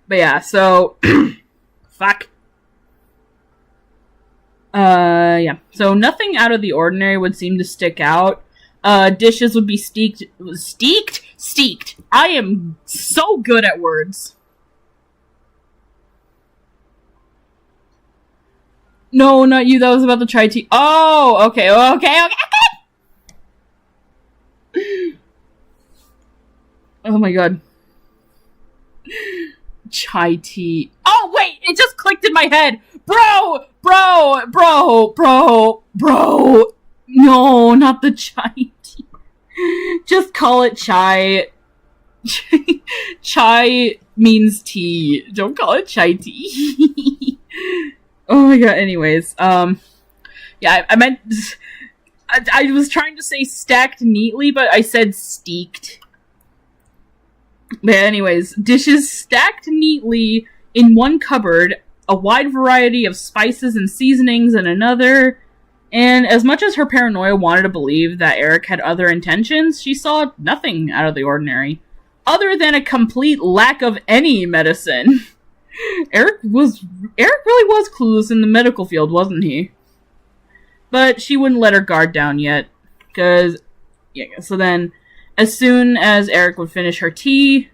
But yeah, so fuck. Yeah. So nothing out of the ordinary would seem to stick out. Dishes would be steaked. I am so good at words. No, not you. That was about the chai tea. Oh, okay. Oh my god. Chai tea. Oh, wait! It just clicked in my head! Bro! No, not the chai tea. Just call it chai. Chai means tea. Don't call it chai tea. Oh my god, anyways. Yeah, I meant... I was trying to say stacked neatly, but I said steaked. But anyways, dishes stacked neatly in one cupboard, a wide variety of spices and seasonings in another, and as much as her paranoia wanted to believe that Eric had other intentions, she saw nothing out of the ordinary, other than a complete lack of any medicine. Eric really was clueless in the medical field, wasn't he? But she wouldn't let her guard down yet, because, yeah, so then, as soon as Eric would finish her tea,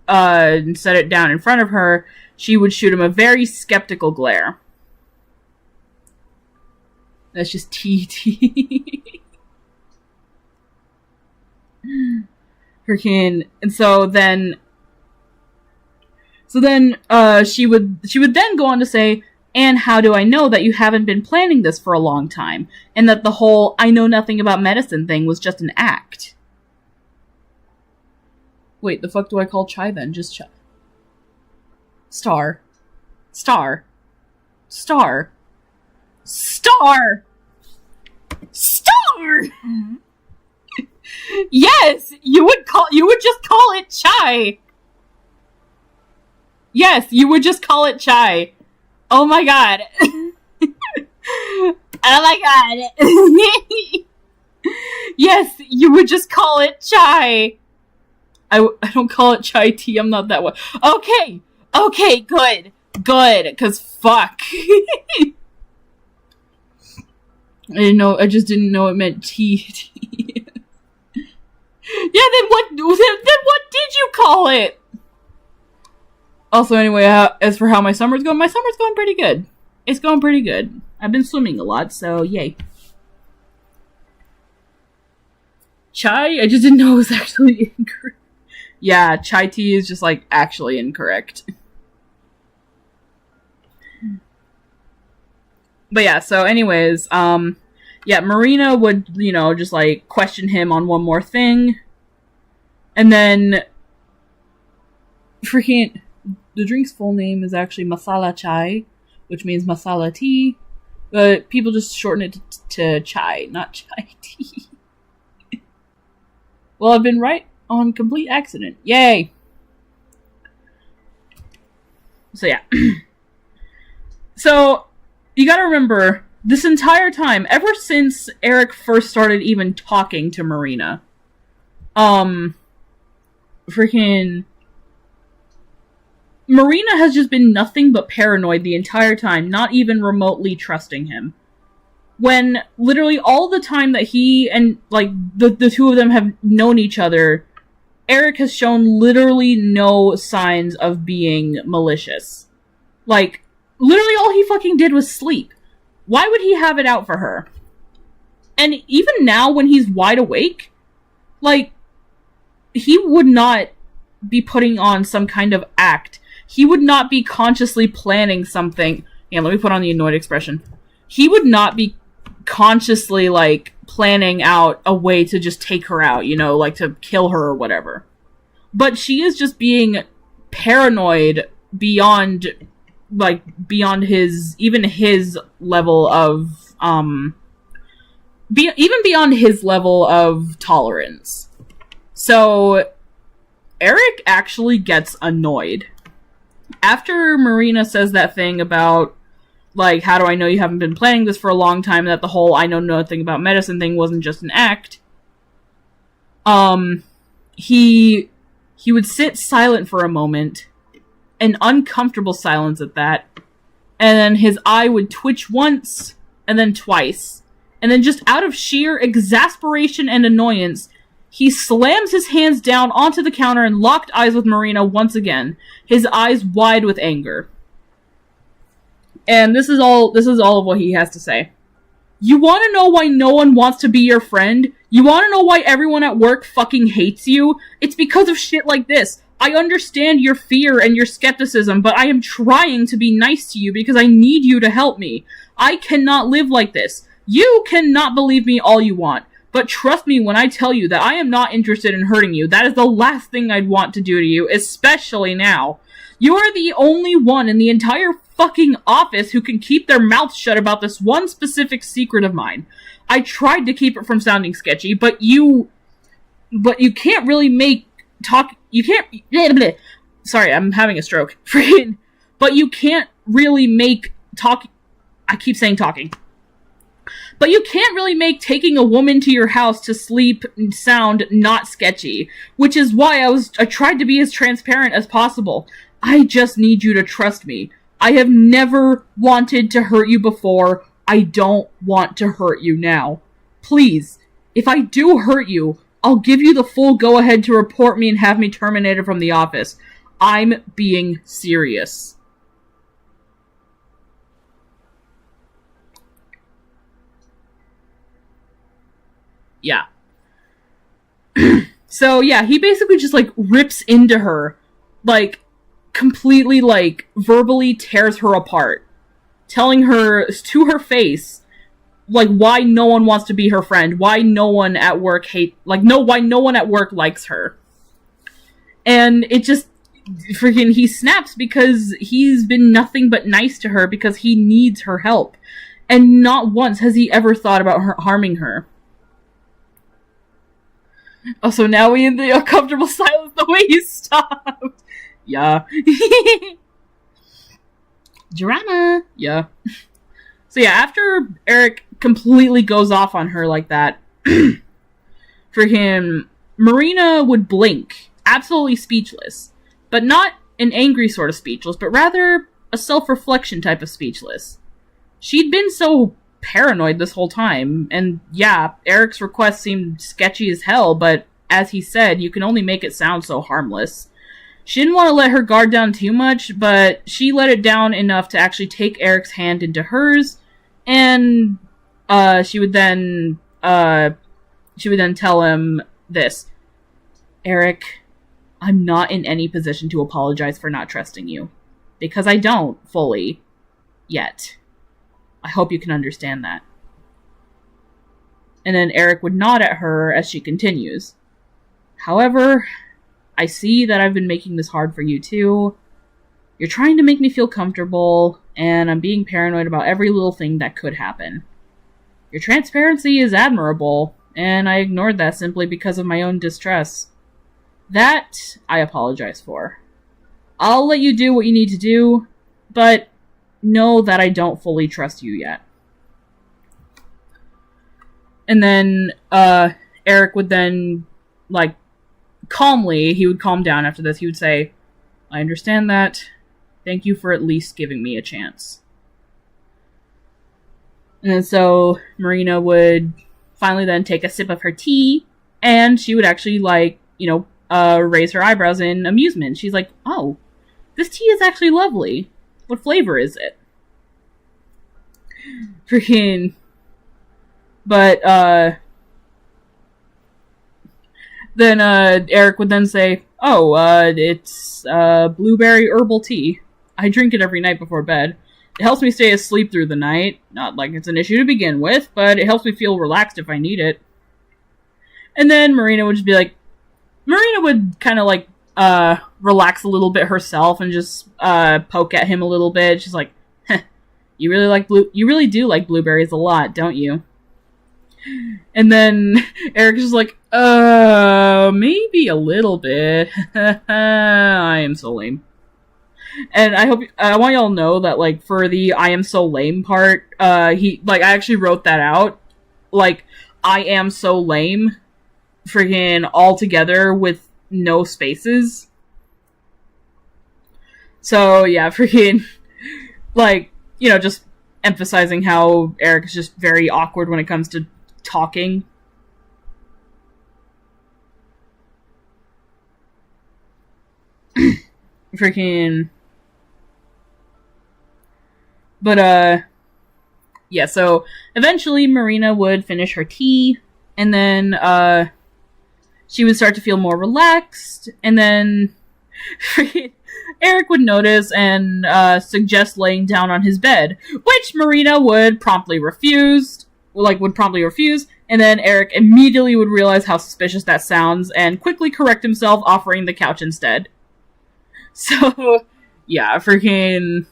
and set it down in front of her, she would shoot him a very skeptical glare. That's just tea. Freaking, and so then she would then go on to say, and how do I know that you haven't been planning this for a long time, and that the whole I know nothing about medicine thing was just an act? Wait, the fuck do I call chai then? Just chai. Star. Yes, you would just call it chai. Yes, you would just call it chai. Oh my god. Oh my god. Yes, you would just call it chai. I don't call it chai tea, I'm not that way. Okay, good, cause fuck. I just didn't know it meant tea. Yeah, then what did you call it? Also, anyway, as for how my summer's going pretty good. It's going pretty good. I've been swimming a lot, so yay. Chai? I just didn't know it was actually incorrect. Yeah, chai tea is just, like, actually incorrect. But yeah, so anyways, yeah, Marina would, just, like, question him on one more thing. And then, freaking, the drink's full name is actually masala chai, which means masala tea. But people just shorten it to chai, not chai tea. Well, I've been right on complete accident. Yay! So yeah. So, you gotta remember, this entire time, ever since Eric first started even talking to Marina, freaking... Marina has just been nothing but paranoid the entire time, not even remotely trusting him. When literally all the time that he and, like, the two of them have known each other, Eric has shown literally no signs of being malicious. Like, literally all he fucking did was sleep. Why would he have it out for her? And even now, when he's wide awake, like, he would not be putting on some kind of act. He would not be consciously planning something. Yeah, let me put on the annoyed expression. He would not be consciously, like, planning out a way to just take her out, like to kill her or whatever. But she is just being paranoid beyond his level of, even beyond his level of tolerance. So, Eric actually gets annoyed. After Marina says that thing about, like, how do I know you haven't been planning this for a long time, that the whole I know nothing about medicine thing wasn't just an act, he would sit silent for a moment, an uncomfortable silence at that, and then his eye would twitch once, and then twice, and then just out of sheer exasperation and annoyance, he slams his hands down onto the counter and locked eyes with Marina once again, his eyes wide with anger. And this is all of what he has to say. You want to know why no one wants to be your friend? You want to know why everyone at work fucking hates you? It's because of shit like this. I understand your fear and your skepticism, but I am trying to be nice to you because I need you to help me. I cannot live like this. You cannot believe me all you want, but trust me when I tell you that I am not interested in hurting you. That is the last thing I'd want to do to you, especially now. You are the only one in the entire fucking office who can keep their mouth shut about this one specific secret of mine. I tried to keep it from sounding sketchy, but you can't really make talk. You can't. Sorry, I'm having a stroke. But you can't really make talk. I keep saying talking. But you can't really make taking a woman to your house to sleep sound not sketchy, which is why I tried to be as transparent as possible. I just need you to trust me. I have never wanted to hurt you before. I don't want to hurt you now. Please, if I do hurt you, I'll give you the full go-ahead to report me and have me terminated from the office. I'm being serious. Yeah. So, yeah, he basically just, like, rips into her, like, completely, like, verbally tears her apart, telling her to her face, like, why no one wants to be her friend, why no one at work why no one at work likes her. And it just, freaking, he snaps because he's been nothing but nice to her because he needs her help. And not once has he ever thought about harming her. Oh, so now we in the uncomfortable silence the way he stopped. Yeah. Drama. Yeah. So yeah, after Eric completely goes off on her like that, for him, Marina would blink, absolutely speechless. But not an angry sort of speechless, but rather a self-reflection type of speechless. She'd been so paranoid this whole time, and yeah, Eric's request seemed sketchy as hell, but as he said, you can only make it sound so harmless. She didn't want to let her guard down too much, but she let it down enough to actually take Eric's hand into hers, and she would then tell him this. Eric, I'm not in any position to apologize for not trusting you, because I don't fully yet. I hope you can understand that. And then Eric would nod at her as she continues. However, I see that I've been making this hard for you too. You're trying to make me feel comfortable, and I'm being paranoid about every little thing that could happen. Your transparency is admirable, and I ignored that simply because of my own distrust. That I apologize for. I'll let you do what you need to do, but know that I don't fully trust you yet. And then Eric would then, like, calmly, he would calm down after this. He would say, I understand that. Thank you for at least giving me a chance. And then so Marina would finally then take a sip of her tea, and she would actually, like, raise her eyebrows in amusement. She's like, oh, this tea is actually lovely. What flavor is it? Freaking. But, then, Eric would then say, oh, it's, blueberry herbal tea. I drink it every night before bed. It helps me stay asleep through the night. Not like it's an issue to begin with, but it helps me feel relaxed if I need it. And then Marina would just be like, Marina would kind of, like, relax a little bit herself and just poke at him a little bit. She's like, you really do like blueberries a lot, don't you? And then Eric's just like, maybe a little bit. I am so lame. And I want y'all to know that, like, for the I am so lame part, I actually wrote that out. Like, I am so lame. freaking all together with no spaces. So, yeah, freaking, like, just emphasizing how Eric is just very awkward when it comes to talking. Freaking. But, yeah, so eventually Marina would finish her tea, and then, she would start to feel more relaxed, and then Eric would notice and suggest laying down on his bed, which Marina would promptly refuse, and then Eric immediately would realize how suspicious that sounds and quickly correct himself, offering the couch instead. So, yeah, freaking,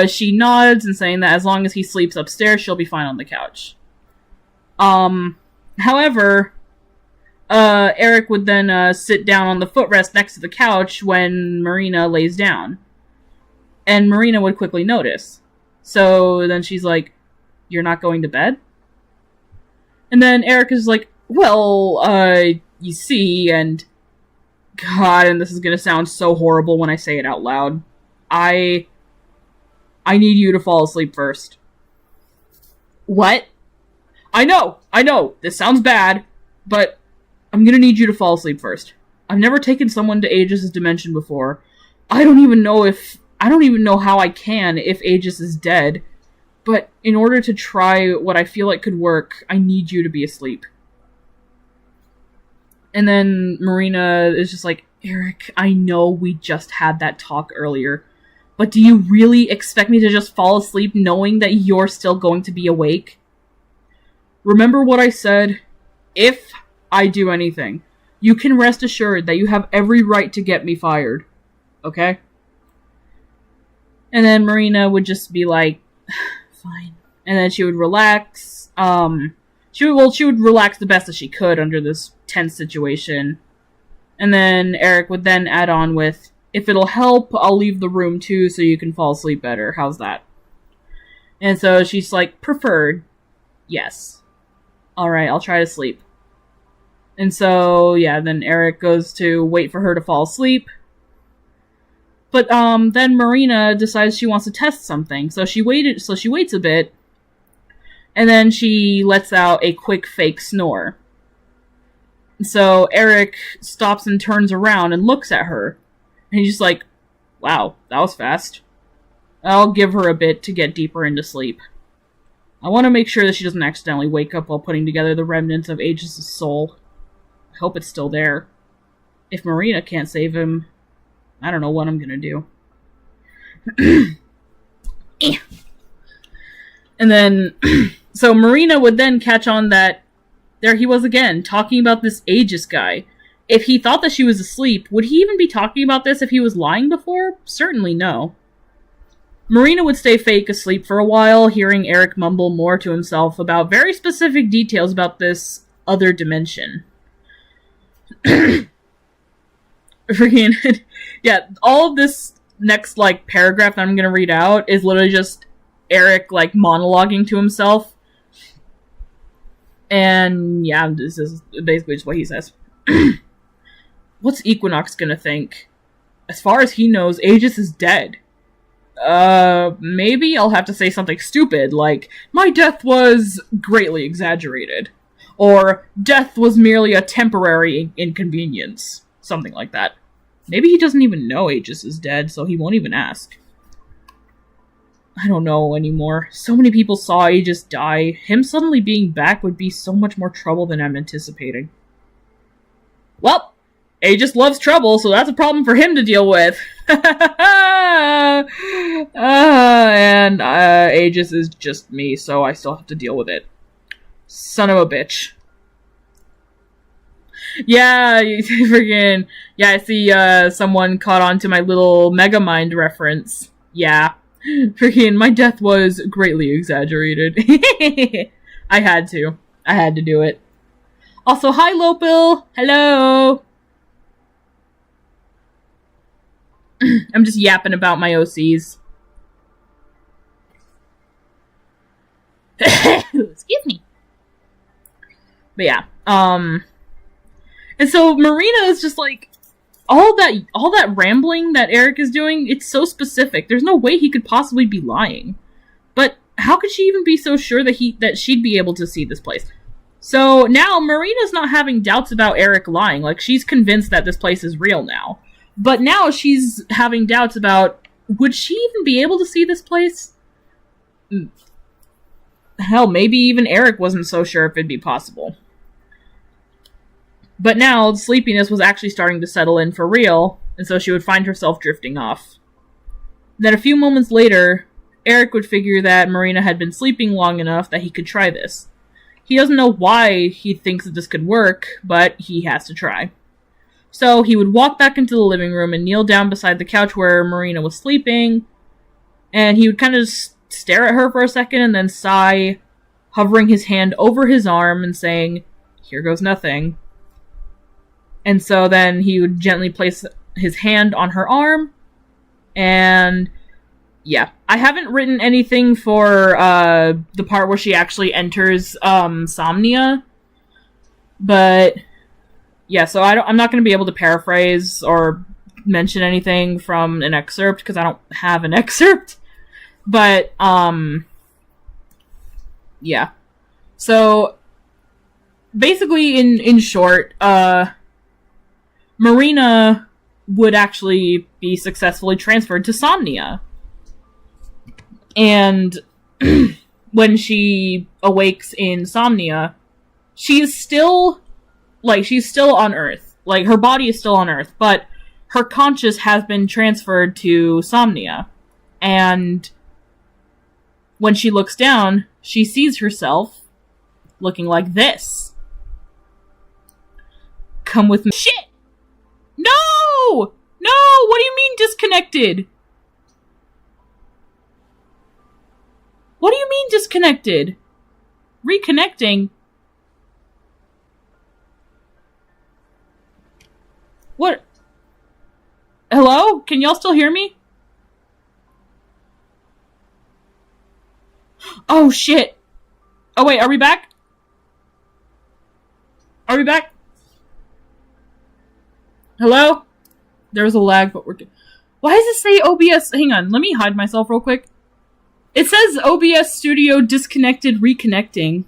she nods and saying that as long as he sleeps upstairs, she'll be fine on the couch. However, Eric would then sit down on the footrest next to the couch when Marina lays down. And Marina would quickly notice. So then she's like, "You're not going to bed?" And then Eric is like, "Well, you see, and God, and this is gonna sound so horrible when I say it out loud. I need you to fall asleep first." What? I know, this sounds bad, but I'm gonna need you to fall asleep first. I've never taken someone to Aegis' dimension before. I don't even know how I can if Aegis is dead. But in order to try what I feel like could work, I need you to be asleep. And then Marina is just like, "Eric, I know we just had that talk earlier, but do you really expect me to just fall asleep knowing that you're still going to be awake? Remember what I said? If I do anything, you can rest assured that you have every right to get me fired. Okay?" And then Marina would just be like, "Fine." And then she would relax. She would relax the best that she could under this tense situation. And then Eric would then add on with, "If it'll help, I'll leave the room too so you can fall asleep better. How's that?" And so she's like, "Preferred. Yes. Alright, I'll try to sleep." And so, yeah, then Eric goes to wait for her to fall asleep. But, then Marina decides she wants to test something. So she waits a bit. And then she lets out a quick fake snore. So Eric stops and turns around and looks at her. And he's just like, "Wow, that was fast. I'll give her a bit to get deeper into sleep. I want to make sure that she doesn't accidentally wake up while putting together the remnants of Aegis' soul. I hope it's still there. If Marina can't save him, I don't know what I'm gonna do." And then, so Marina would then catch on that there he was again, talking about this Aegis guy. If he thought that she was asleep, would he even be talking about this if he was lying before? Certainly no. Marina would stay fake asleep for a while, hearing Eric mumble more to himself about very specific details about this other dimension. Freaking, yeah, all of this next, paragraph that I'm gonna read out is literally just Eric, monologuing to himself. And, yeah, this is basically just what he says. "What's Equinox gonna think? As far as he knows, Aegis is dead. Maybe I'll have to say something stupid, like, my death was greatly exaggerated. Or, death was merely a temporary inconvenience. Something like that. Maybe he doesn't even know Aegis is dead, so he won't even ask. I don't know anymore. So many people saw Aegis die. Him suddenly being back would be so much more trouble than I'm anticipating. Well, Aegis loves trouble, so that's a problem for him to deal with." And Aegis is just me, so I still have to deal with it. Son of a bitch. Yeah, freaking... Yeah, I see someone caught on to my little Megamind reference. Yeah. Freaking, my death was greatly exaggerated. I had to do it. Also, hi, Lopil! Hello! I'm just yapping about my OCs. Excuse me. But yeah, And so Marina is just like, all that rambling that Eric is doing, it's so specific. There's no way he could possibly be lying. But how could she even be so sure that she'd be able to see this place? So now Marina's not having doubts about Eric lying. Like, she's convinced that this place is real now. But now she's having doubts about, would she even be able to see this place? Hell, maybe even Eric wasn't so sure if it'd be possible. But now, sleepiness was actually starting to settle in for real, and so she would find herself drifting off. Then a few moments later, Eric would figure that Marina had been sleeping long enough that he could try this. He doesn't know why he thinks that this could work, but he has to try. So he would walk back into the living room and kneel down beside the couch where Marina was sleeping, and he would kind of stare at her for a second and then sigh, hovering his hand over his arm and saying, "Here goes nothing." And so then he would gently place his hand on her arm, and yeah. I haven't written anything for the part where she actually enters Somnia, but yeah, so I'm not going to be able to paraphrase or mention anything from an excerpt, because I don't have an excerpt, but yeah. So basically, in short, Marina would actually be successfully transferred to Somnia. And when she awakes in Somnia, she's still on Earth. Like, her body is still on Earth, but her conscious has been transferred to Somnia. And when she looks down, she sees herself looking like this. Come with me. Shit! No! No! What do you mean disconnected? What do you mean disconnected? Reconnecting? What? Hello? Can y'all still hear me? Oh, shit. Oh, wait, are we back? Are we back? Hello? There was a lag, but we're good. Why does it say OBS? Hang on, let me hide myself real quick. It says OBS Studio disconnected, reconnecting.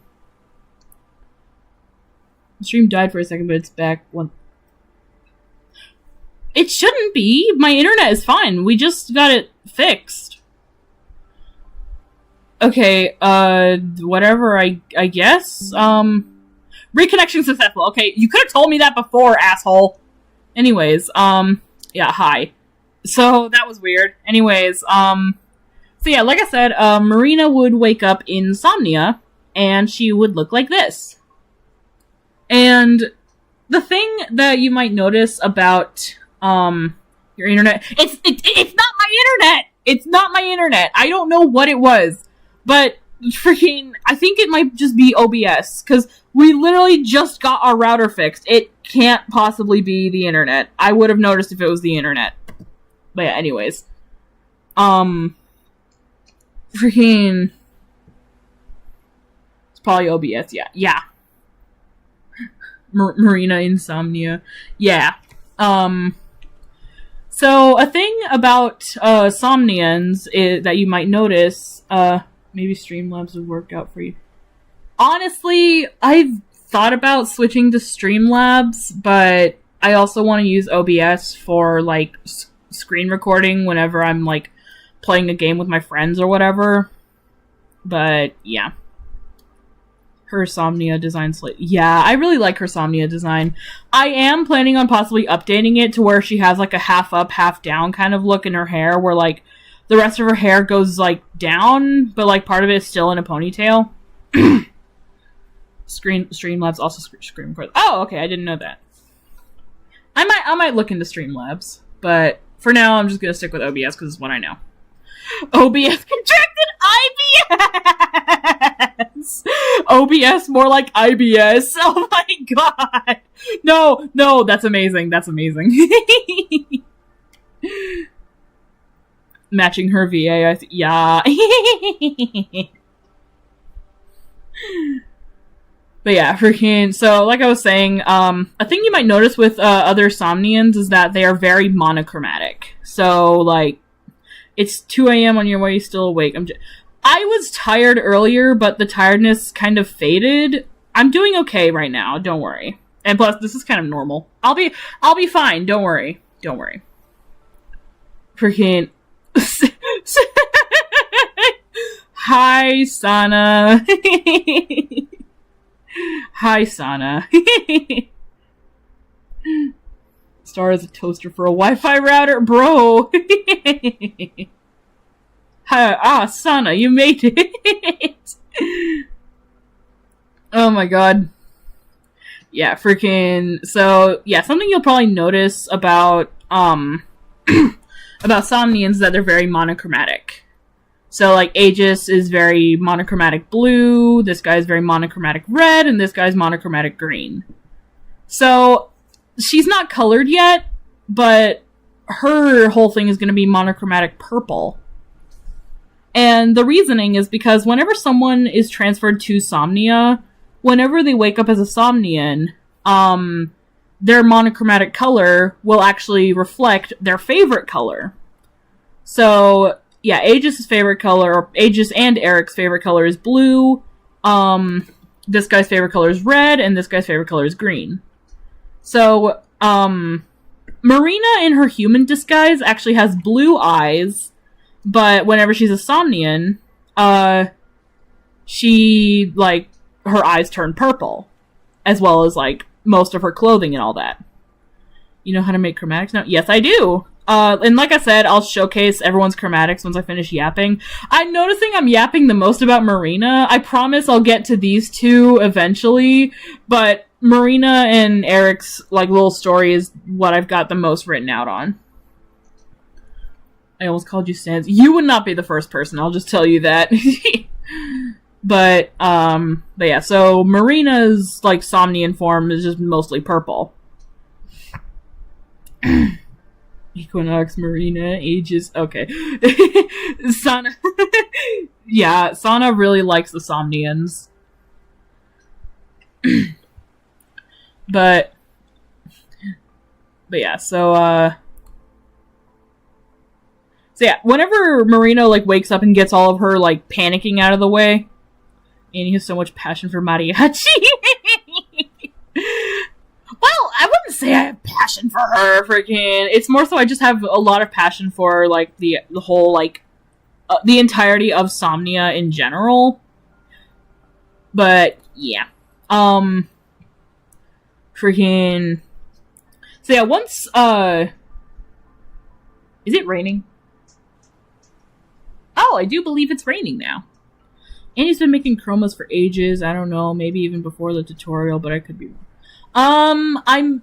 The stream died for a second, but it's back. It shouldn't be. My internet is fine. We just got it fixed. Okay, whatever, I guess. Reconnection successful. Okay, you could have told me that before, asshole. Anyways, yeah, hi. So, that was weird. Anyways, so yeah, like I said, Marina would wake up in Somnia, and she would look like this. And the thing that you might notice about, your internet, it's not my internet! It's not my internet! I don't know what it was, but freaking, I think it might just be OBS, because we literally just got our router fixed. It can't possibly be the internet. I would have noticed if it was the internet. But yeah, anyways. Freaking... It's probably OBS, yeah. Yeah. Marina Insomnia. Yeah. So, a thing about, Somnians that you might notice, maybe Streamlabs would work out for you. Honestly, I've thought about switching to Streamlabs, but I also want to use OBS for, like, screen recording whenever I'm, like, playing a game with my friends or whatever. But, yeah. Her Somnia design slate. Yeah, I really like her Somnia design. I am planning on possibly updating it to where she has, like, a half up, half down kind of look in her hair, where, like, the rest of her hair goes, like, down, but, like, part of it is still in a ponytail. Streamlabs also screen record. Oh, okay, I didn't know that. I might look into Streamlabs, but for now, I'm just gonna stick with OBS because it's what I know. OBS contracted IBS! OBS more like IBS. Oh my god! No, that's amazing. That's amazing. Matching her VA, yeah. But yeah, freaking. So, like I was saying, a thing you might notice with other Somnians is that they are very monochromatic. So, like, it's 2 a.m. on your way, still awake. I was tired earlier, but the tiredness kind of faded. I'm doing okay right now. Don't worry. And plus, this is kind of normal. I'll be fine. Don't worry. Don't worry. Freaking. Hi, Sana. Hi, Sana. Star is a toaster for a Wi-Fi router, bro. Hi, Sana, you made it. Oh my god. Yeah, freaking. So yeah, something you'll probably notice about about Somnians that they're very monochromatic. So, like, Aegis is very monochromatic blue, this guy's very monochromatic red, and this guy's monochromatic green. So, she's not colored yet, but her whole thing is going to be monochromatic purple. And the reasoning is because whenever someone is transferred to Somnia, whenever they wake up as a Somnian, their monochromatic color will actually reflect their favorite color. So, yeah, Aegis' favorite color, or Aegis and Eric's favorite color is blue, this guy's favorite color is red, and this guy's favorite color is green. So, Marina in her human disguise actually has blue eyes, but whenever she's a Somnian, she, like, her eyes turn purple, as well as, like, most of her clothing and all that. You know how to make chromatics now? Yes, I do! And like I said, I'll showcase everyone's chromatics once I finish yapping. I'm noticing I'm yapping the most about Marina. I promise I'll get to these two eventually, but Marina and Eric's, like, little story is what I've got the most written out on. I almost called you Sans. You would not be the first person, I'll just tell you that. But yeah, so Marina's, like, Somnian form is just mostly purple. Equinox, Marina, Aegis, okay. Sana. Yeah, Sana really likes the Somnians. But yeah, so yeah, whenever Marina, like, wakes up and gets all of her, like, panicking out of the way, and he has so much passion for mariachi. Well, I wouldn't say I have passion for her, freaking. It's more so I just have a lot of passion for, like, the whole, like, the entirety of Somnia in general. But, yeah. Freaking. So, yeah, once, is it raining? Oh, I do believe it's raining now. Andy's been making chromas for ages. I don't know, maybe even before the tutorial, but I could be wrong. I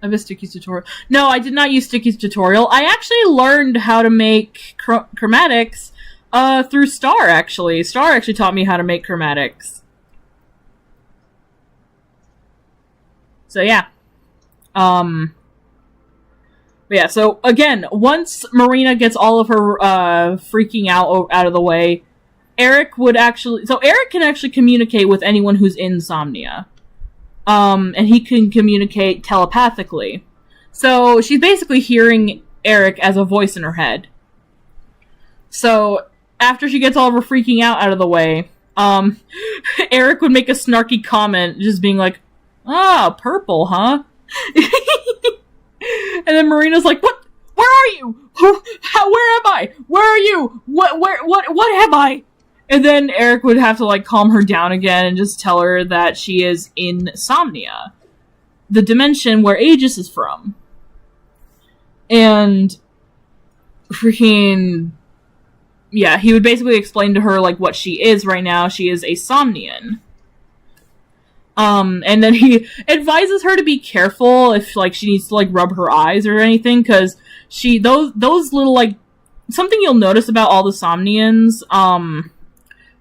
have a Sticky's tutorial. No, I did not use Sticky's tutorial. I actually learned how to make chromatics, through Star, actually. Star actually taught me how to make chromatics. So, yeah. But yeah, so, again, once Marina gets all of her, freaking out of the way, Eric can actually communicate with anyone who's in Somnia. And he can communicate telepathically. So she's basically hearing Eric as a voice in her head. So after she gets all of her freaking out of the way, Eric would make a snarky comment, just being like, purple, huh? And then Marina's like, what? Where are you? Where am I? Where are you? What am I? And then Eric would have to, like, calm her down again and just tell her that she is in Somnia, the dimension where Aegis is from. And freaking, yeah, he would basically explain to her, like, what she is right now. She is a Somnian. And then he advises her to be careful if, like, she needs to, like, rub her eyes or anything, because those little, like, something you'll notice about all the Somnians,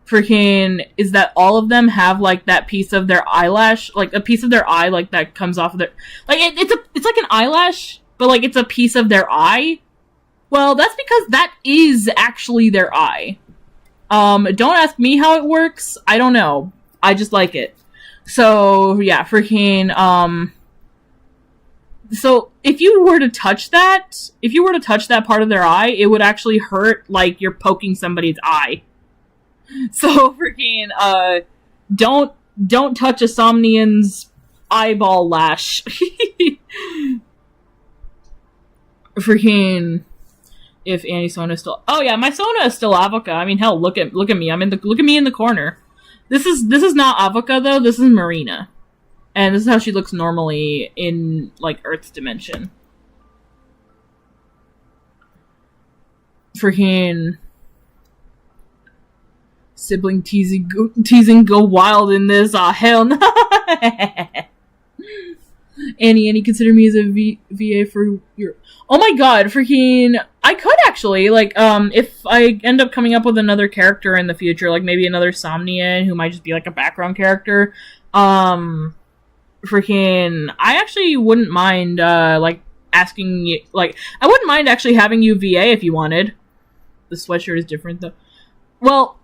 freaking, is that all of them have, like, that piece of their eyelash, like, a piece of their eye, like, that comes off of their, like, it's like an eyelash, but, like, it's a piece of their eye. Well, that's because that is actually their eye. Don't ask me how it works, I don't know. I just like it. So, yeah, freaking, so if you were to touch that part of their eye, it would actually hurt like you're poking somebody's eye. So freaking don't touch a Somnian's eyeball lash. Freaking if Annie Sona is still. Oh yeah, my Sona is still Avoca. I mean, hell, look at me. Look at me in the corner. This is not Avoca though. This is Marina. And this is how she looks normally in, like, Earth's dimension. Freaking sibling teasing go wild in this. Hell no. Annie, consider me as a VA for your... Oh my god, freaking... I could actually, like, if I end up coming up with another character in the future, like maybe another Somnian who might just be, like, a background character, freaking, I actually wouldn't mind, like, asking you, like, I wouldn't mind actually having you VA if you wanted. The sweatshirt is different, though. Well,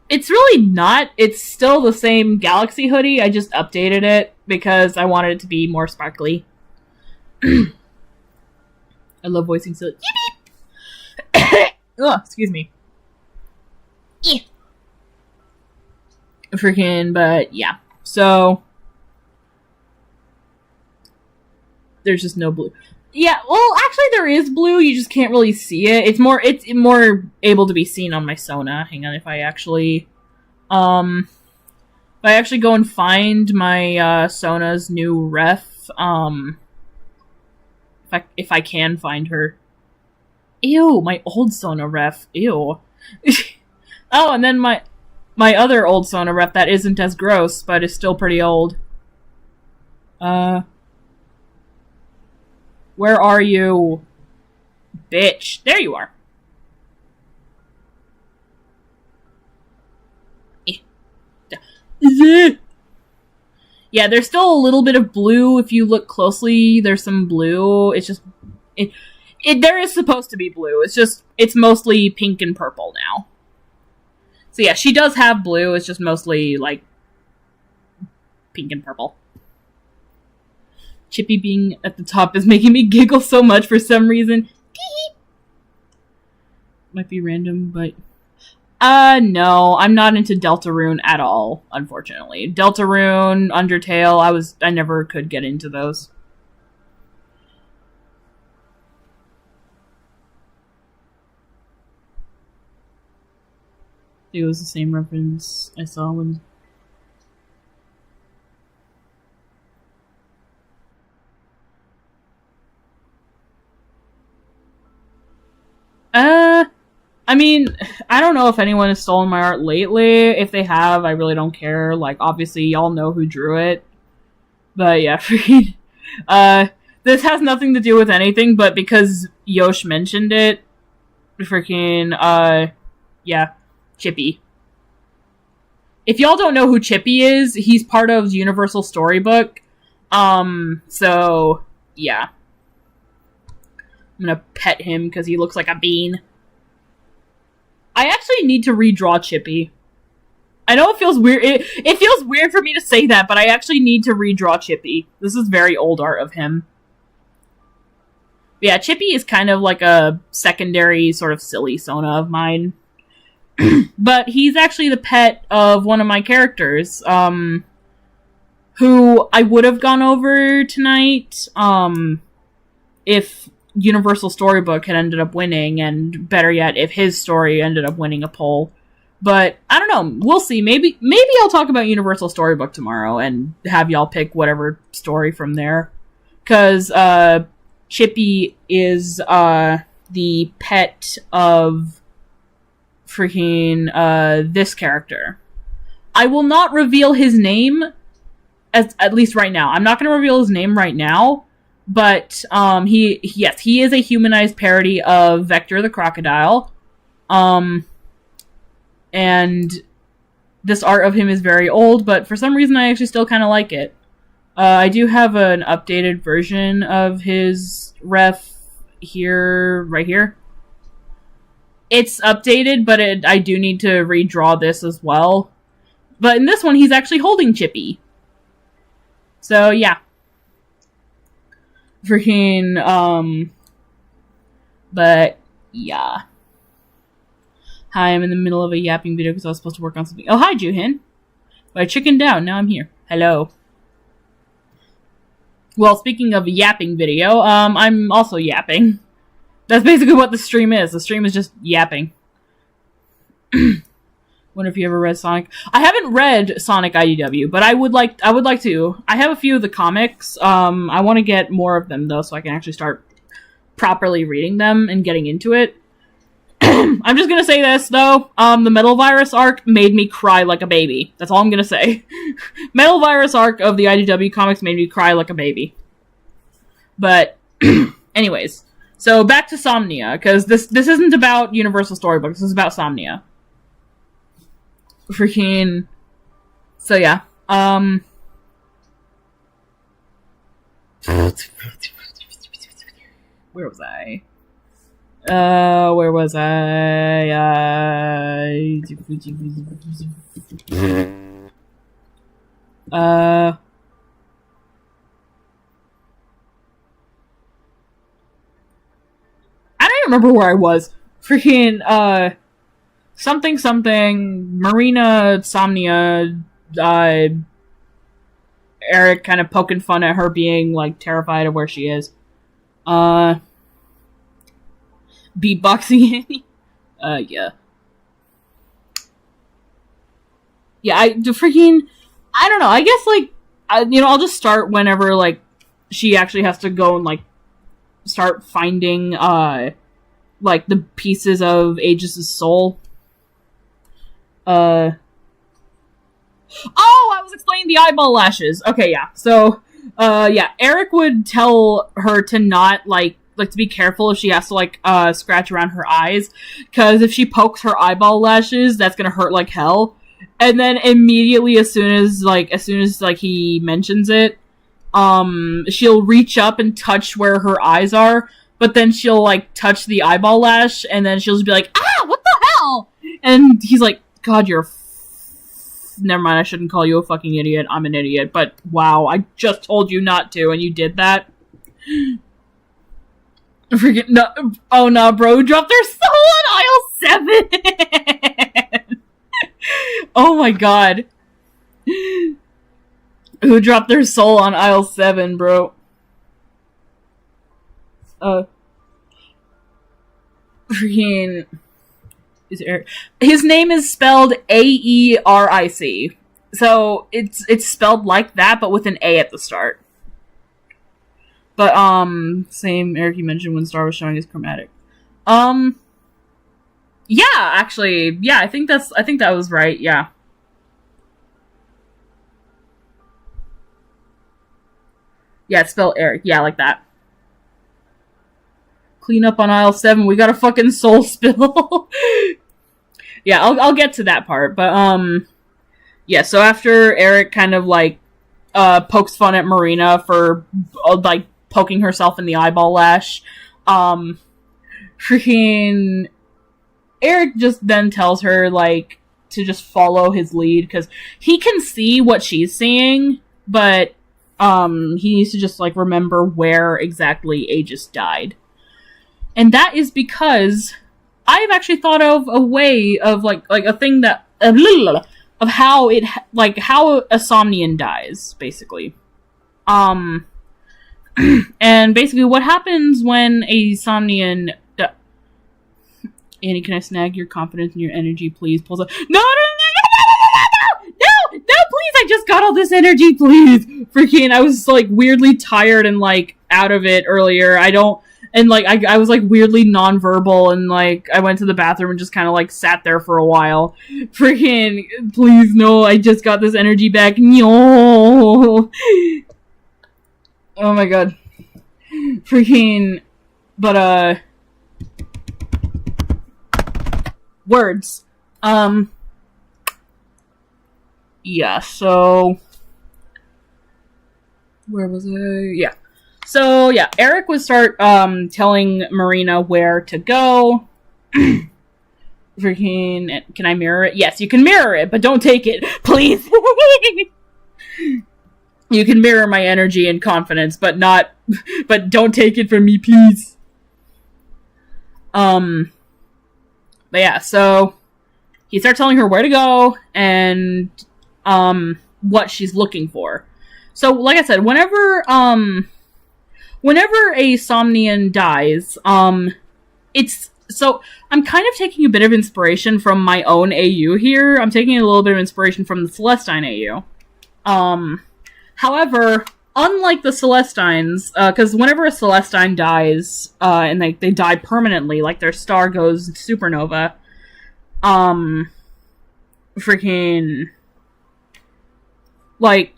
it's really not. It's still the same Galaxy hoodie, I just updated it, because I wanted it to be more sparkly. I love voicing silly. Oh, excuse me. Freaking, but, yeah. So... there's just no blue. Yeah, well, actually there is blue, you just can't really see it. It's more able to be seen on my Sona. Hang on, if I actually go and find my Sona's new ref, if I can find her. Ew, my old Sona ref. Ew. Oh, and then my other old Sona ref that isn't as gross, but is still pretty old. Where are you? Bitch. There you are. Yeah, there's still a little bit of blue if you look closely. There's some blue. It's just... there is supposed to be blue. It's mostly pink and purple now. So yeah, she does have blue. It's just mostly, like, pink and purple. Chippy being at the top is making me giggle so much for some reason. Might be random, but... no, I'm not into Deltarune at all, unfortunately. Deltarune, Undertale, I never could get into those. It was the same reference I saw when... I mean, I don't know if anyone has stolen my art lately. If they have, I really don't care. Like, obviously, y'all know who drew it. But yeah, freaking... this has nothing to do with anything, but because Yosh mentioned it, freaking, yeah, Chippy. If y'all don't know who Chippy is, he's part of Universal Storybook. So, yeah. I'm gonna pet him because he looks like a bean. I actually need to redraw Chippy. I know it feels weird. It feels weird for me to say that, but I actually need to redraw Chippy. This is very old art of him. But yeah, Chippy is kind of like a secondary sort of silly Sona of mine. But he's actually the pet of one of my characters, who I would have gone over tonight, if Universal Storybook had ended up winning, and better yet, if his story ended up winning a poll. But, I don't know, we'll see. Maybe I'll talk about Universal Storybook tomorrow, and have y'all pick whatever story from there. Because, Chippy is, the pet of freaking, this character. I will not reveal his name, at least right now. I'm not going to reveal his name right now, but he is a humanized parody of Vector the Crocodile. And this art of him is very old, but for some reason I actually still kind of like it. I do have an updated version of his ref here, right here. It's updated, but I do need to redraw this as well. But in this one, he's actually holding Chippy. So, yeah. Freaking, but, yeah. Hi, I'm in the middle of a yapping video because I was supposed to work on something. Oh, hi, Juhin. But I chickened down. Now I'm here. Hello. Well, speaking of a yapping video, I'm also yapping. That's basically what the stream is. The stream is just yapping. Wonder if you ever read Sonic. I haven't read Sonic IDW, but I would like to. I have a few of the comics. I want to get more of them though, so I can actually start properly reading them and getting into it. I'm just gonna say this though. The Metal Virus arc made me cry like a baby. That's all I'm gonna say. Metal Virus arc of the IDW comics made me cry like a baby. But, anyways, so back to Somnia, because this isn't about Universal Storybooks. This is about Somnia. Freaking. So yeah. Where was I? Where was I? I don't even remember where I was. Freaking, something, Marina, Somnia, Eric kind of poking fun at her being, like, terrified of where she is. Beatboxing Annie? Yeah. Yeah, I don't know, I guess, like, I'll just start whenever, like, she actually has to go and, like, start finding, like, the pieces of Aegis' soul. Oh, I was explaining the eyeball lashes. Okay, yeah. So, yeah, Eric would tell her to not, like, to be careful if she has to, like, scratch around her eyes, because if she pokes her eyeball lashes, that's gonna hurt like hell. And then immediately, as soon as he mentions it, she'll reach up and touch where her eyes are, but then she'll, like, touch the eyeball lash, and then she'll just be like, ah, what the hell? And he's like, God, you're never mind, I shouldn't call you a fucking idiot. I'm an idiot, but wow, I just told you not to, and you did that. Freaking no! Oh no, bro! Dropped their soul on aisle 7. Oh my god! Who dropped their soul on aisle 7, bro? Freaking. His name is spelled Aeric, so it's spelled like that, but with an A at the start. But, same Eric you mentioned when Star was showing his chromatic. Yeah, actually, yeah, I think that was right, yeah. Yeah, it's spelled Eric, yeah, like that. Clean up on aisle 7, we got a fucking soul spill. Yeah, I'll get to that part, but, yeah, so after Eric kind of, like, pokes fun at Marina for, like, poking herself in the eyeball lash, freaking Eric just then tells her, like, to just follow his lead, because he can see what she's seeing, but, he needs to just, like, remember where exactly Aegis died. And that is because I've actually thought of a way of, like a thing that, of how it, like, how a Somnian dies, basically. And basically what happens when a Somnian Annie, can I snag your confidence and your energy, please? Pulls up. No, please, I just got all this energy, please. Freaking, I was, like, weirdly tired and, like, out of it earlier. I was, like, weirdly nonverbal, and, like, I went to the bathroom and just kind of, like, sat there for a while. Freaking, please, no, I just got this energy back. No. Oh my god. Freaking, but, words. Yeah, so, where was I? Yeah. So, yeah, Eric would start, telling Marina where to go. Freaking, can I mirror it? Yes, you can mirror it, but don't take it, please. You can mirror my energy and confidence, but don't take it from me, please. But yeah, so he starts telling her where to go and what she's looking for. So, like I said, whenever a Somnian dies, so I'm kind of taking a bit of inspiration from my own AU here. I'm taking a little bit of inspiration from the Celestine AU. However, unlike the Celestines, because whenever a Celestine dies, and they die permanently, like their star goes supernova, freaking, like,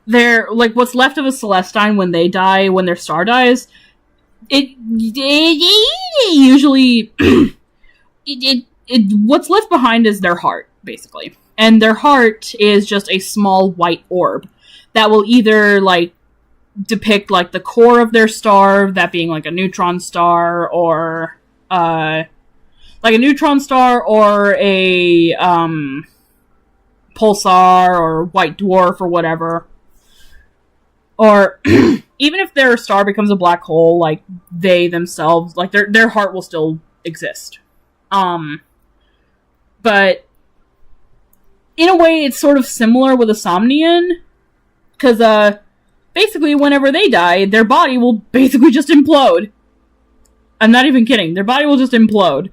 they're, like, what's left of a Celestine when they die, when their star dies, it usually, what's left behind is their heart, basically. And their heart is just a small white orb that will either, like, depict, like, the core of their star, that being, like, a neutron star, or, like, a neutron star, or a, pulsar, or white dwarf, or whatever. Or, even if their star becomes a black hole, like, they themselves, like, their heart will still exist. But in a way, it's sort of similar with a Somnian, because, basically, whenever they die, their body will basically just implode. I'm not even kidding. Their body will just implode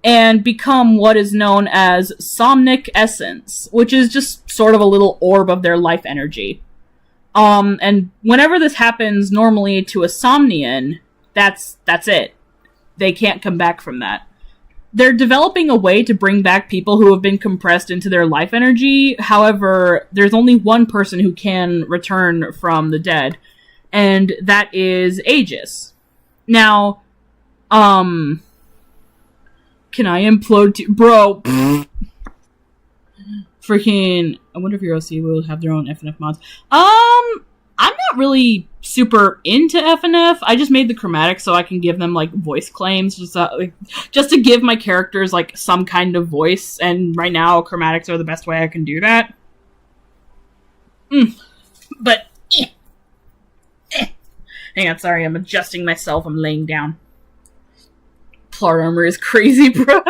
and become what is known as somnic essence, which is just sort of a little orb of their life energy. And whenever this happens normally to a Somnian, that's it. They can't come back from that. They're developing a way to bring back people who have been compressed into their life energy. However, there's only one person who can return from the dead, and that is Aegis. Now, can I implode to... Bro, freaking... I wonder if your OC will have their own FNF mods. I'm not really super into FNF. I just made the chromatics so I can give them, like, voice claims, just to give my characters, like, some kind of voice, and right now, chromatics are the best way I can do that. But, hang on, sorry, I'm adjusting myself, I'm laying down. Plot armor is crazy, bro.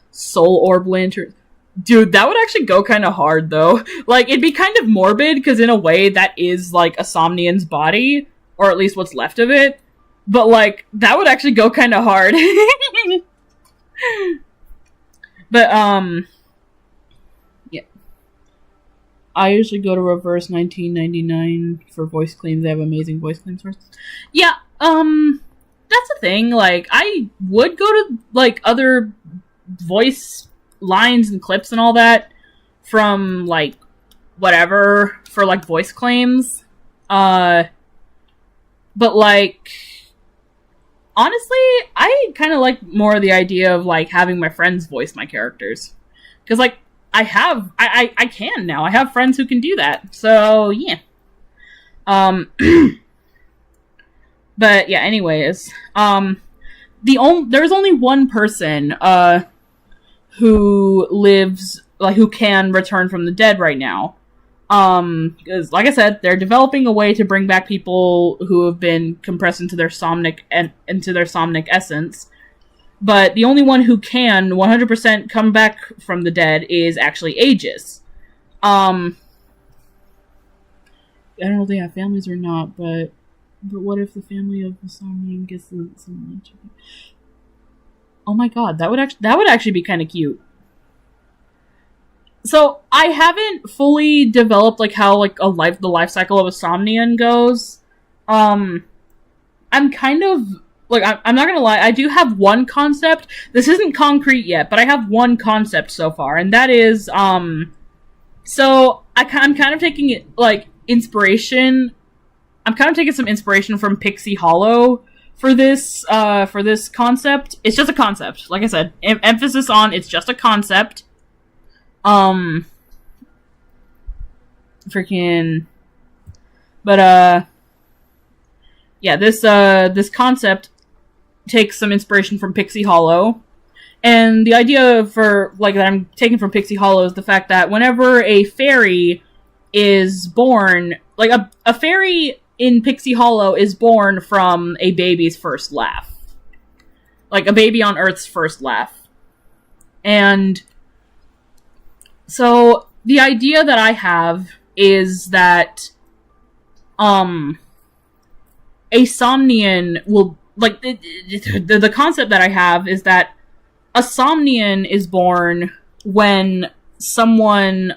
Soul orb lantern. Dude, that would actually go kind of hard, though. Like, it'd be kind of morbid, because in a way, that is, like, a Somnian's body, or at least what's left of it. But, like, that would actually go kind of hard. But, yeah. I usually go to reverse 1999 for voice claims. They have amazing voice claims first. Yeah, that's the thing. Like, I would go to, like, other voice lines and clips and all that from, like, whatever, for, like, voice claims. But, like, honestly, I kind of like more the idea of, like, having my friends voice my characters. Because, like, I can now. I have friends who can do that. So, yeah. But, yeah, anyways. There's only one person, who lives, like, who can return from the dead right now. Because, like I said, they're developing a way to bring back people who have been compressed into their somnic essence. But the only one who can 100% come back from the dead is actually Aegis. I don't know if they have families or not, but what if the family of the Somnian gets some... Oh my god, that would actually be kind of cute. So, I haven't fully developed, like, how, like, the life cycle of a Somnian goes. I'm kind of, like, I'm not gonna lie, I do have one concept. This isn't concrete yet, but I have one concept so far, and that is, so, I'm kind of taking, like, inspiration. I'm kind of taking some inspiration from Pixie Hollow for this concept. It's just a concept. Like I said, emphasis on it's just a concept. Freaking... But, yeah, this concept takes some inspiration from Pixie Hollow. And the idea for, like, that I'm taking from Pixie Hollow is the fact that whenever a fairy is born, like, a fairy in Pixie Hollow is born from a baby's first laugh. Like, a baby on Earth's first laugh. And so, the idea that I have is that, a Somnian will, like, the concept that I have is that a Somnian is born when someone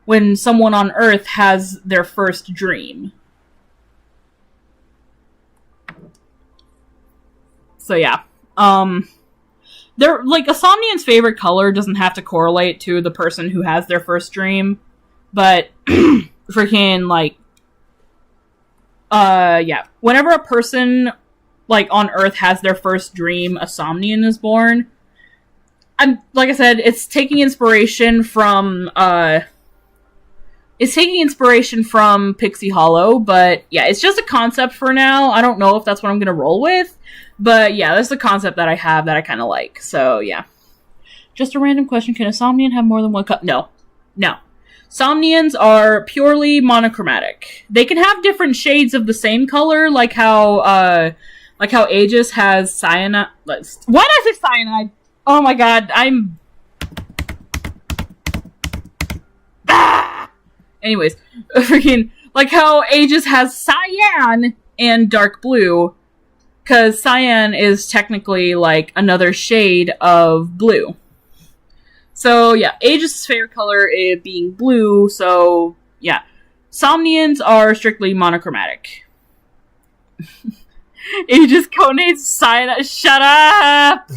on Earth has their first dream. So yeah. They're, like, a Somnian's favorite color doesn't have to correlate to the person who has their first dream, but freaking, like, yeah. Whenever a person, like, on Earth has their first dream, a Somnian is born. Like I said, it's taking inspiration from Pixie Hollow, but yeah, it's just a concept for now. I don't know if that's what I'm gonna roll with, but yeah, that's the concept that I have that I kind of like. So yeah. Just a random question: can a Somnian have more than one color? No. Somnians are purely monochromatic. They can have different shades of the same color, like how Aegis has cyanide. Why did I say cyanide? Oh my god, I'm... Anyways, freaking, like how Aegis has cyan and dark blue, because cyan is technically, like, another shade of blue. So, yeah, Aegis' favorite color is being blue, so, yeah. Somnians are strictly monochromatic. Aegis codenames cyanide. Shut up!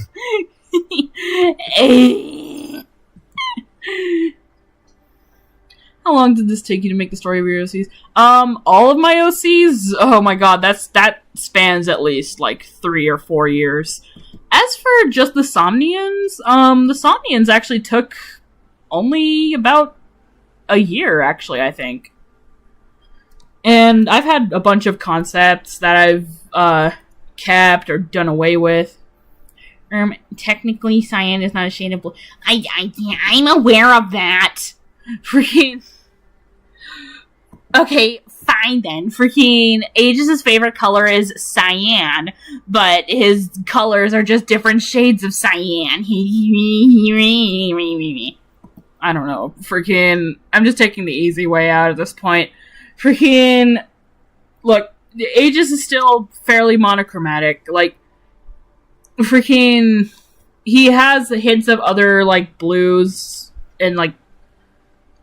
How long did this take you to make the story of your OCs? All of my OCs? Oh my god, that spans at least, like, 3 or 4 years. As for just the Somnians actually took only about a year, actually, I think. And I've had a bunch of concepts that I've, kept or done away with. Technically, cyan is not a shade of blue. I'm aware of that. Freaking... Okay, fine then. Freaking Aegis' favorite color is cyan, but his colors are just different shades of cyan. I don't know. Freaking... I'm just taking the easy way out at this point. Freaking... Look, Aegis is still fairly monochromatic. Like, freaking... He has hints of other, like, blues, and, like,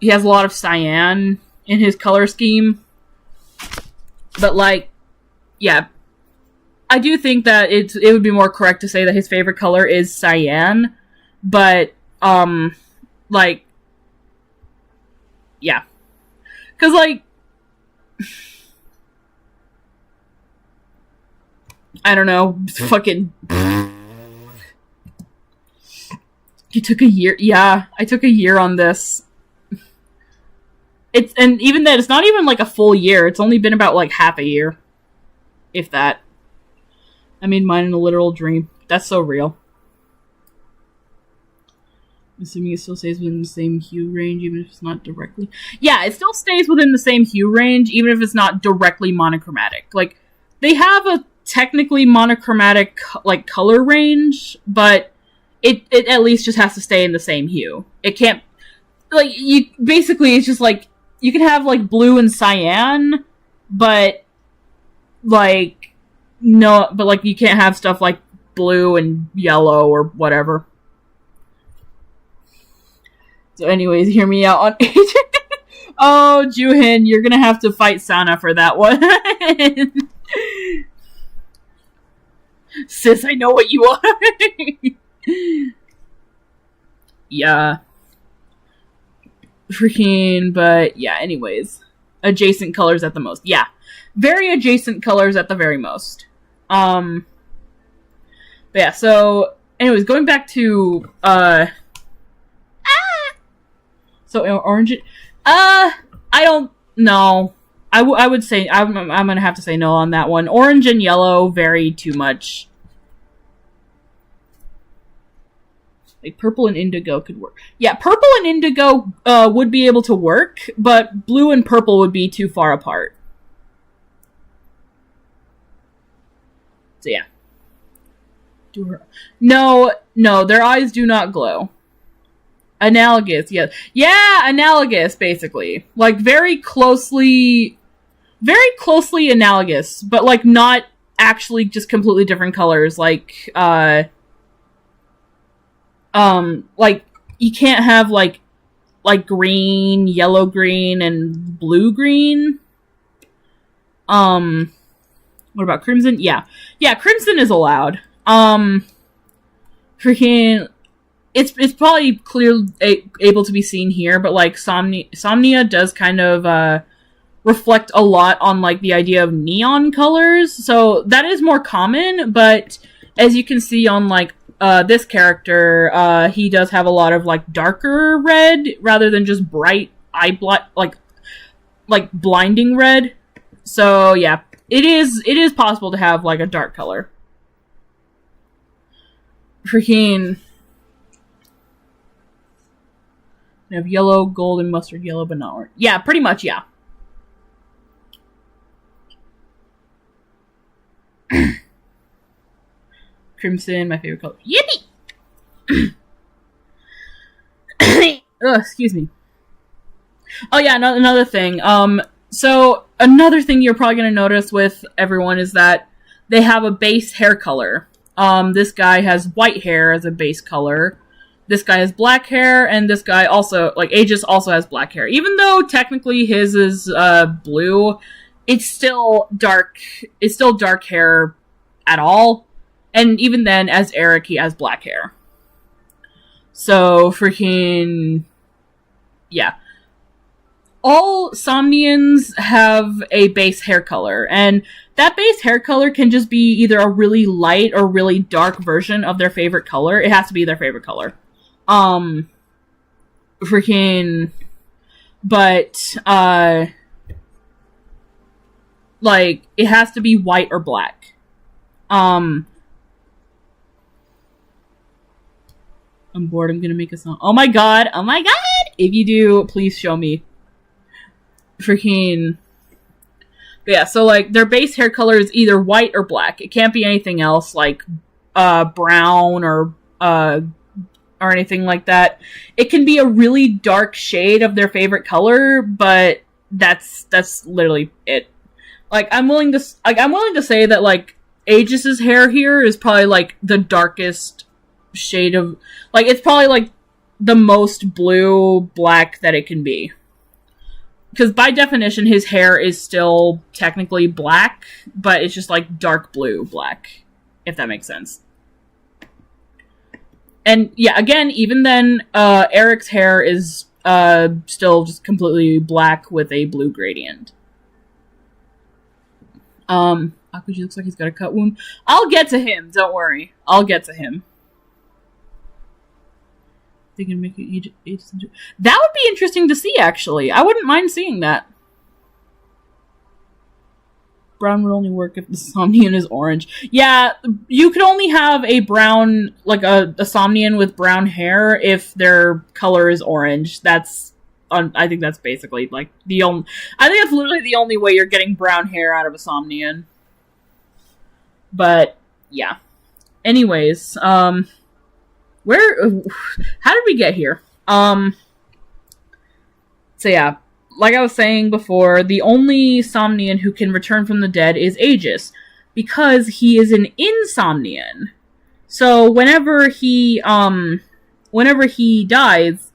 he has a lot of cyan in his color scheme. But, like, yeah. I do think that it would be more correct to say that his favorite color is cyan. But, like, yeah. Because, like, I don't know, fucking... You took a year? Yeah, I took a year on this. And even then, it's not even like a full year. It's only been about like half a year. If that. I made mine in a literal dream. That's so real. Assuming it still stays within the same hue range, even if it's not directly... Yeah, it still stays within the same hue range, even if it's not directly monochromatic. Like, they have a technically monochromatic, like, color range, but it at least just has to stay in the same hue. It can't... Like, you... Basically, it's just, like, you can have, like, blue and cyan, but, like, no... But, like, you can't have stuff like blue and yellow or whatever. So anyways, hear me out on Oh, Juhin, you're gonna have to fight Sana for that one. Sis, I know what you are. Yeah. Freaking, but yeah, anyways. Adjacent colors at the most. Yeah. Very adjacent colors at the very most. But yeah, so, anyways, going back to, So, orange... I don't know. I would say I'm gonna have to say no on that one. Orange and yellow vary too much. Like purple and indigo could work. Yeah, purple and indigo would be able to work, but blue and purple would be too far apart. So yeah. No, their eyes do not glow. Analogous, yes. Yeah, analogous, basically. Like, very closely analogous, but, like, not actually just completely different colors. Like, you can't have, like green, yellow green, and blue green. What about crimson? Yeah, crimson is allowed. Freaking, it's probably able to be seen here, but like Somnia does kind of reflect a lot on like the idea of neon colors, so that is more common. But as you can see on like this character, he does have a lot of like darker red rather than just bright like blinding red. So yeah, it is possible to have like a dark color. Freaking, I have yellow, gold, and mustard yellow, but not orange. Yeah, pretty much, yeah. Crimson, my favorite color. Yippee! Excuse me. Oh yeah, another thing. So another thing you're probably gonna notice with everyone is that they have a base hair color. This guy has white hair as a base color. This guy has black hair, and this guy also, like, Aegis also has black hair. Even though technically his is blue, it's still dark. It's still dark hair at all. And even then, as Eric, he has black hair. So freaking, yeah. All Somnians have a base hair color, and that base hair color can just be either a really light or really dark version of their favorite color. It has to be their favorite color. Freaking, but, like, it has to be white or black. I'm bored, I'm gonna make a song. Oh my god! If you do, please show me. Freaking, but yeah, so like their base hair color is either white or black. It can't be anything else like brown or anything like that. It can be a really dark shade of their favorite color, but that's literally it. Like I'm willing to say that like Aegis's hair here is probably like the darkest shade of, like, it's probably like the most blue black that it can be. Because by definition, his hair is still technically black, but it's just like dark blue black, if that makes sense. And yeah, again, even then, Eric's hair is still just completely black with a blue gradient. Akuji looks like he's got a cut wound. I'll get to him, don't worry. I'll get to him. They can make it that would be interesting to see, actually. I wouldn't mind seeing that. Brown would only work if the Somnian is orange. Yeah, you could only have a brown, like a Somnian with brown hair if their color is orange. I think that's basically like I think that's literally the only way you're getting brown hair out of a Somnian. But yeah. Anyways, how did we get here? So yeah, like I was saying before, the only Somnian who can return from the dead is Aegis, because he is an Insomnian. So whenever he dies,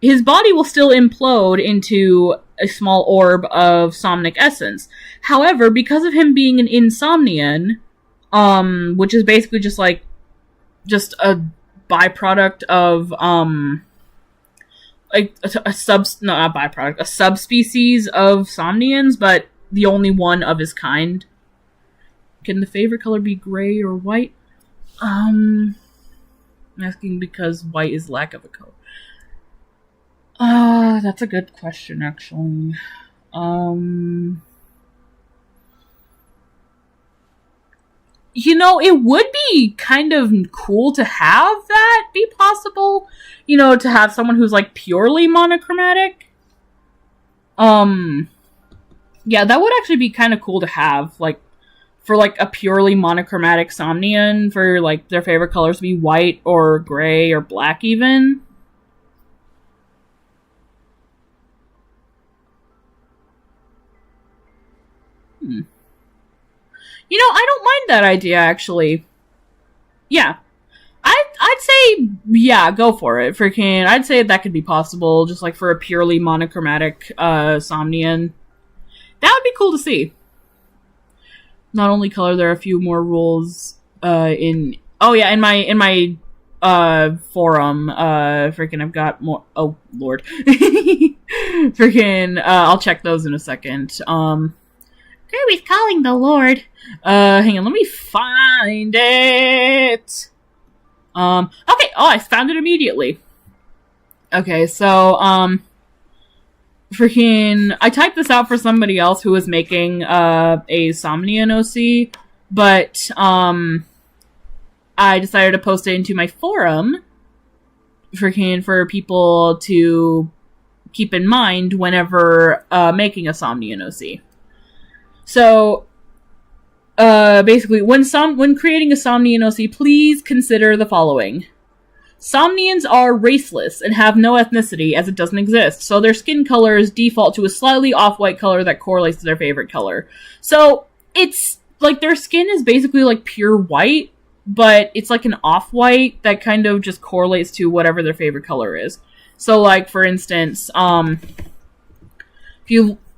his body will still implode into a small orb of somnic essence. However, because of him being an Insomnian, which is basically just a byproduct of like a subspecies of Somnians, but the only one of his kind. Can the favorite color be gray or white? I'm asking because white is lack of a color. That's a good question, actually. It would be kind of cool to have that be possible. To have someone who's like purely monochromatic. Yeah, that would actually be kind of cool to have, like, for like a purely monochromatic Somnian, for like their favorite colors to be white or gray or black even. I don't mind that idea, actually. Yeah. I'd say, yeah, go for it. Freaking, I'd say that could be possible, just like for a purely monochromatic Somnian. That would be cool to see. Not only color, there are a few more rules in... Oh, yeah, in my forum, freaking, I've got more... Oh, Lord. Freaking, I'll check those in a second. Kirby's calling the Lord. Hang on, let me find it. Okay, I found it immediately. Okay, so, freaking, I typed this out for somebody else who was making, a Somnian OC, but, I decided to post it into my forum, freaking, for people to keep in mind whenever, making a Somnian OC. So, basically, when creating a Somnian OC, please consider the following. Somnians are raceless and have no ethnicity, as it doesn't exist, so their skin colors default to a slightly off-white color that correlates to their favorite color. So, it's, like, their skin is basically, like, pure white, but it's, like, an off-white that kind of just correlates to whatever their favorite color is. So, like, for instance,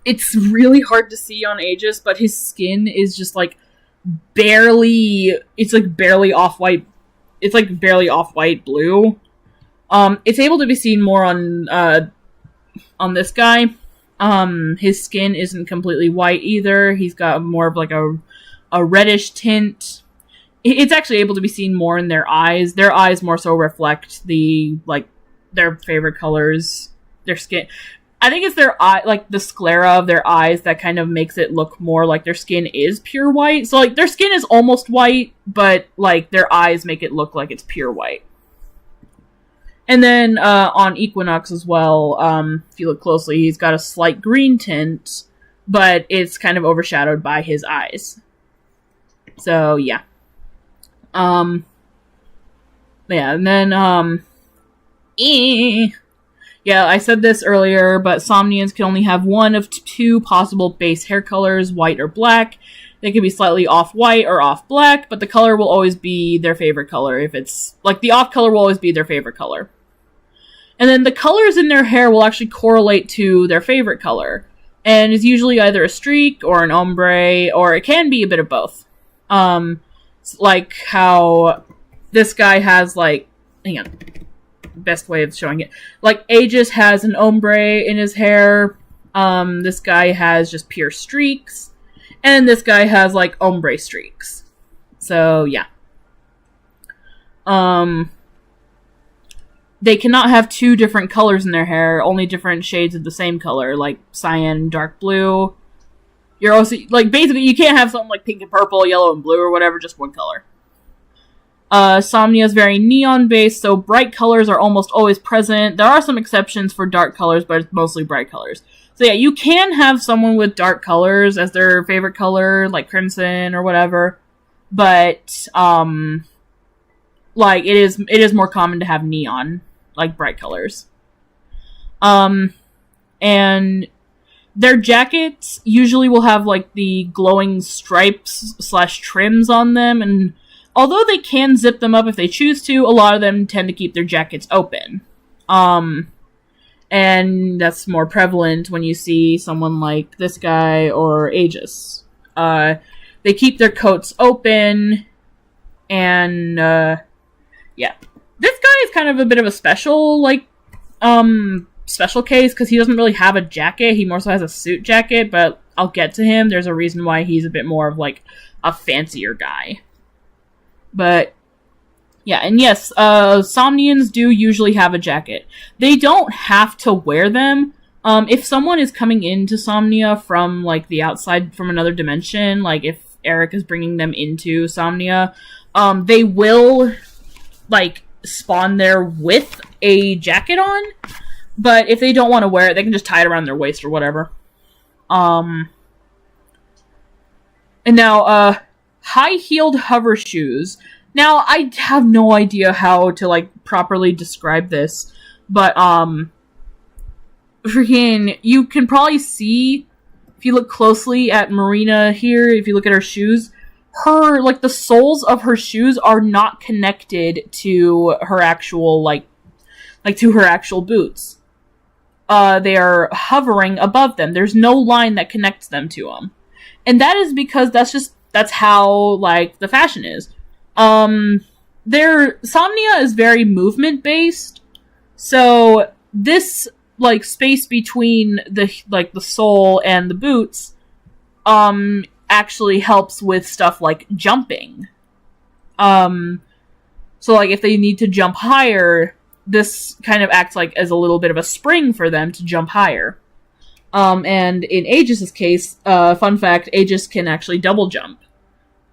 it's really hard to see on Aegis, but his skin is just, like, barely off-white. It's, like, barely off-white blue. It's able to be seen more on this guy. His skin isn't completely white either. He's got more of, like, a reddish tint. It's actually able to be seen more in their eyes. Their eyes more so reflect their favorite colors, their skin. I think it's their eye, like, the sclera of their eyes that kind of makes it look more like their skin is pure white. So, like, their skin is almost white, but, like, their eyes make it look like it's pure white. And then, on Equinox as well, if you look closely, he's got a slight green tint, but it's kind of overshadowed by his eyes. So, yeah. Yeah, and then, yeah, I said this earlier, but Somnians can only have one of two possible base hair colors, white or black. They can be slightly off-white or off-black, but the color will always be their favorite color. If it's, like, the off color will always be their favorite color. And then the colors in their hair will actually correlate to their favorite color. And is usually either a streak or an ombre, or it can be a bit of both. Like how this guy has, like, hang on. Best way of showing it. Like, Aegis has an ombre in his hair. This guy has just pure streaks. And this guy has, like, ombre streaks. So, yeah. They cannot have two different colors in their hair, only different shades of the same color, like cyan and dark blue. You're also, like, basically, you can't have something like pink and purple, yellow and blue, or whatever, just one color. Somnia is very neon-based, so bright colors are almost always present. There are some exceptions for dark colors, but it's mostly bright colors. So yeah, you can have someone with dark colors as their favorite color, like crimson or whatever, but, like, it is more common to have neon, like bright colors. And their jackets usually will have, like, the glowing stripes / trims on them, and although they can zip them up if they choose to, a lot of them tend to keep their jackets open. And that's more prevalent when you see someone like this guy or Aegis. They keep their coats open, and, yeah. This guy is kind of a bit of a special, like, special case, because he doesn't really have a jacket. He more so has a suit jacket, but I'll get to him. There's a reason why he's a bit more of, like, a fancier guy. But, yeah, and yes, Somnians do usually have a jacket. They don't have to wear them, If someone is coming into Somnia from, like, the outside, from another dimension, like, if Eric is bringing them into Somnia, they will, like, spawn there with a jacket on, but if they don't want to wear it, they can just tie it around their waist or whatever. And now, high-heeled hover shoes. Now, I have no idea how to, like, properly describe this, but, freaking, you can probably see, if you look closely at Marina here, if you look at her shoes, her, like, the soles of her shoes are not connected to her actual, like to her actual boots. They are hovering above them. There's no line that connects them to them. And that is because that's how, like, the fashion is. Somnia is very movement-based, so this, like, space between the sole and the boots, actually helps with stuff like jumping. So, like, if they need to jump higher, this kind of acts like as a little bit of a spring for them to jump higher. And in Aegis' case, fun fact, Aegis can actually double jump.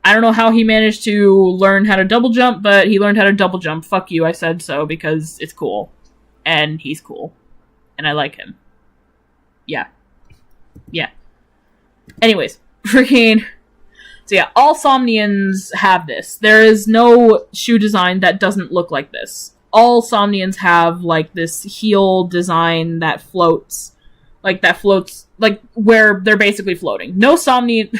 I don't know how he managed to learn how to double jump, but he learned how to double jump. Fuck you, I said so, because it's cool. And he's cool. And I like him. Yeah. Anyways, freaking... So yeah, all Somnians have this. There is no shoe design that doesn't look like this. All Somnians have, like, this heel design that floats, like, where they're basically floating. No Somnian...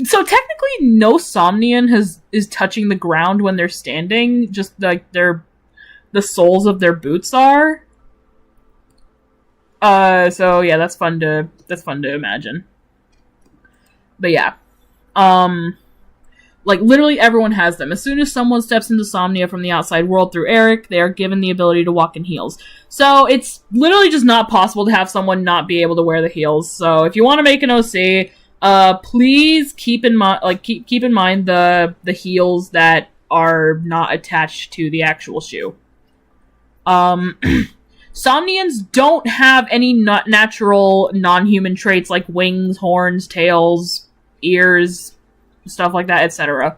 So technically, no Somnian is touching the ground when they're standing, just, like, the soles of their boots are. So yeah, that's fun to imagine. But yeah. Like, literally everyone has them. As soon as someone steps into Somnia from the outside world through Eric, they are given the ability to walk in heels. So it's literally just not possible to have someone not be able to wear the heels. So if you want to make an OC, please keep in mind, keep in mind the heels that are not attached to the actual shoe. Somnians don't have any natural non-human traits like wings, horns, tails, ears, stuff like that, etc.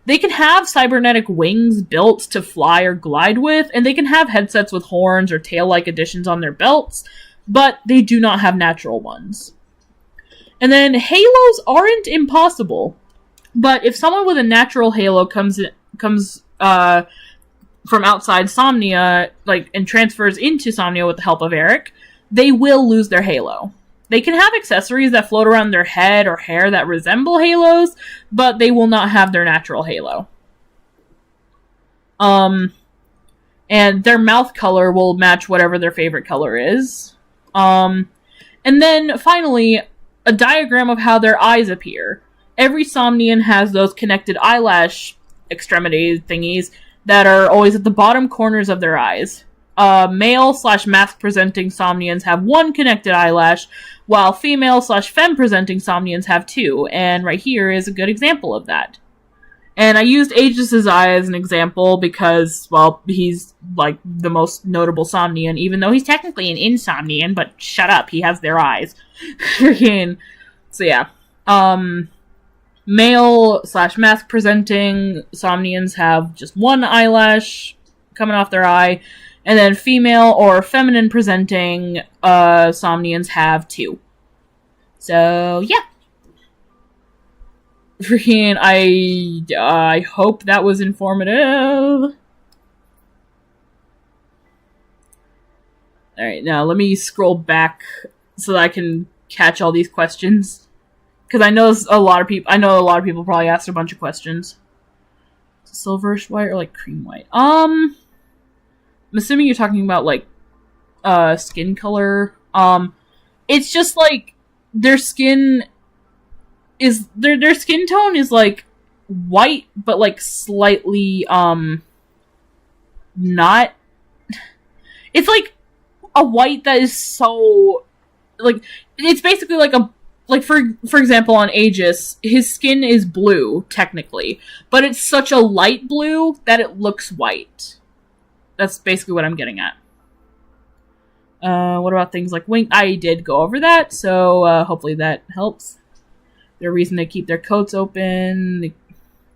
They can have cybernetic wings built to fly or glide with, and they can have headsets with horns or tail-like additions on their belts, but they do not have natural ones. And then halos aren't impossible, but if someone with a natural halo comes from outside Somnia, like, and transfers into Somnia with the help of Eric, they will lose their halo. They can have accessories that float around their head or hair that resemble halos, but they will not have their natural halo. And their mouth color will match whatever their favorite color is. And then, finally, a diagram of how their eyes appear. Every Somnian has those connected eyelash extremity thingies that are always at the bottom corners of their eyes. Male/mask-presenting Somnians have one connected eyelash, while female/femme-presenting Somnians have two, and right here is a good example of that. And I used Aegis' eye as an example because, well, he's, like, the most notable Somnian, even though he's technically an Insomnian, but shut up, he has their eyes. So yeah. Male/mask-presenting Somnians have just one eyelash coming off their eye, and then female or feminine-presenting Somnians have two. So, yeah. Freaking, I hope that was informative. Alright, now let me scroll back so that I can catch all these questions. Because I know a lot of people probably asked a bunch of questions. Silverish white or, like, cream white? I'm assuming you're talking about, like, skin color. It's just, like, their skin is... Their skin tone is, like, white, but, like, slightly, not... It's, like, a white that is so... Like, it's basically, like, a... Like, for example, on Aegis, his skin is blue, technically. But it's such a light blue that it looks white. That's basically what I'm getting at. What about things like wing? I did go over that, so hopefully that helps. Their reason they keep their coats open,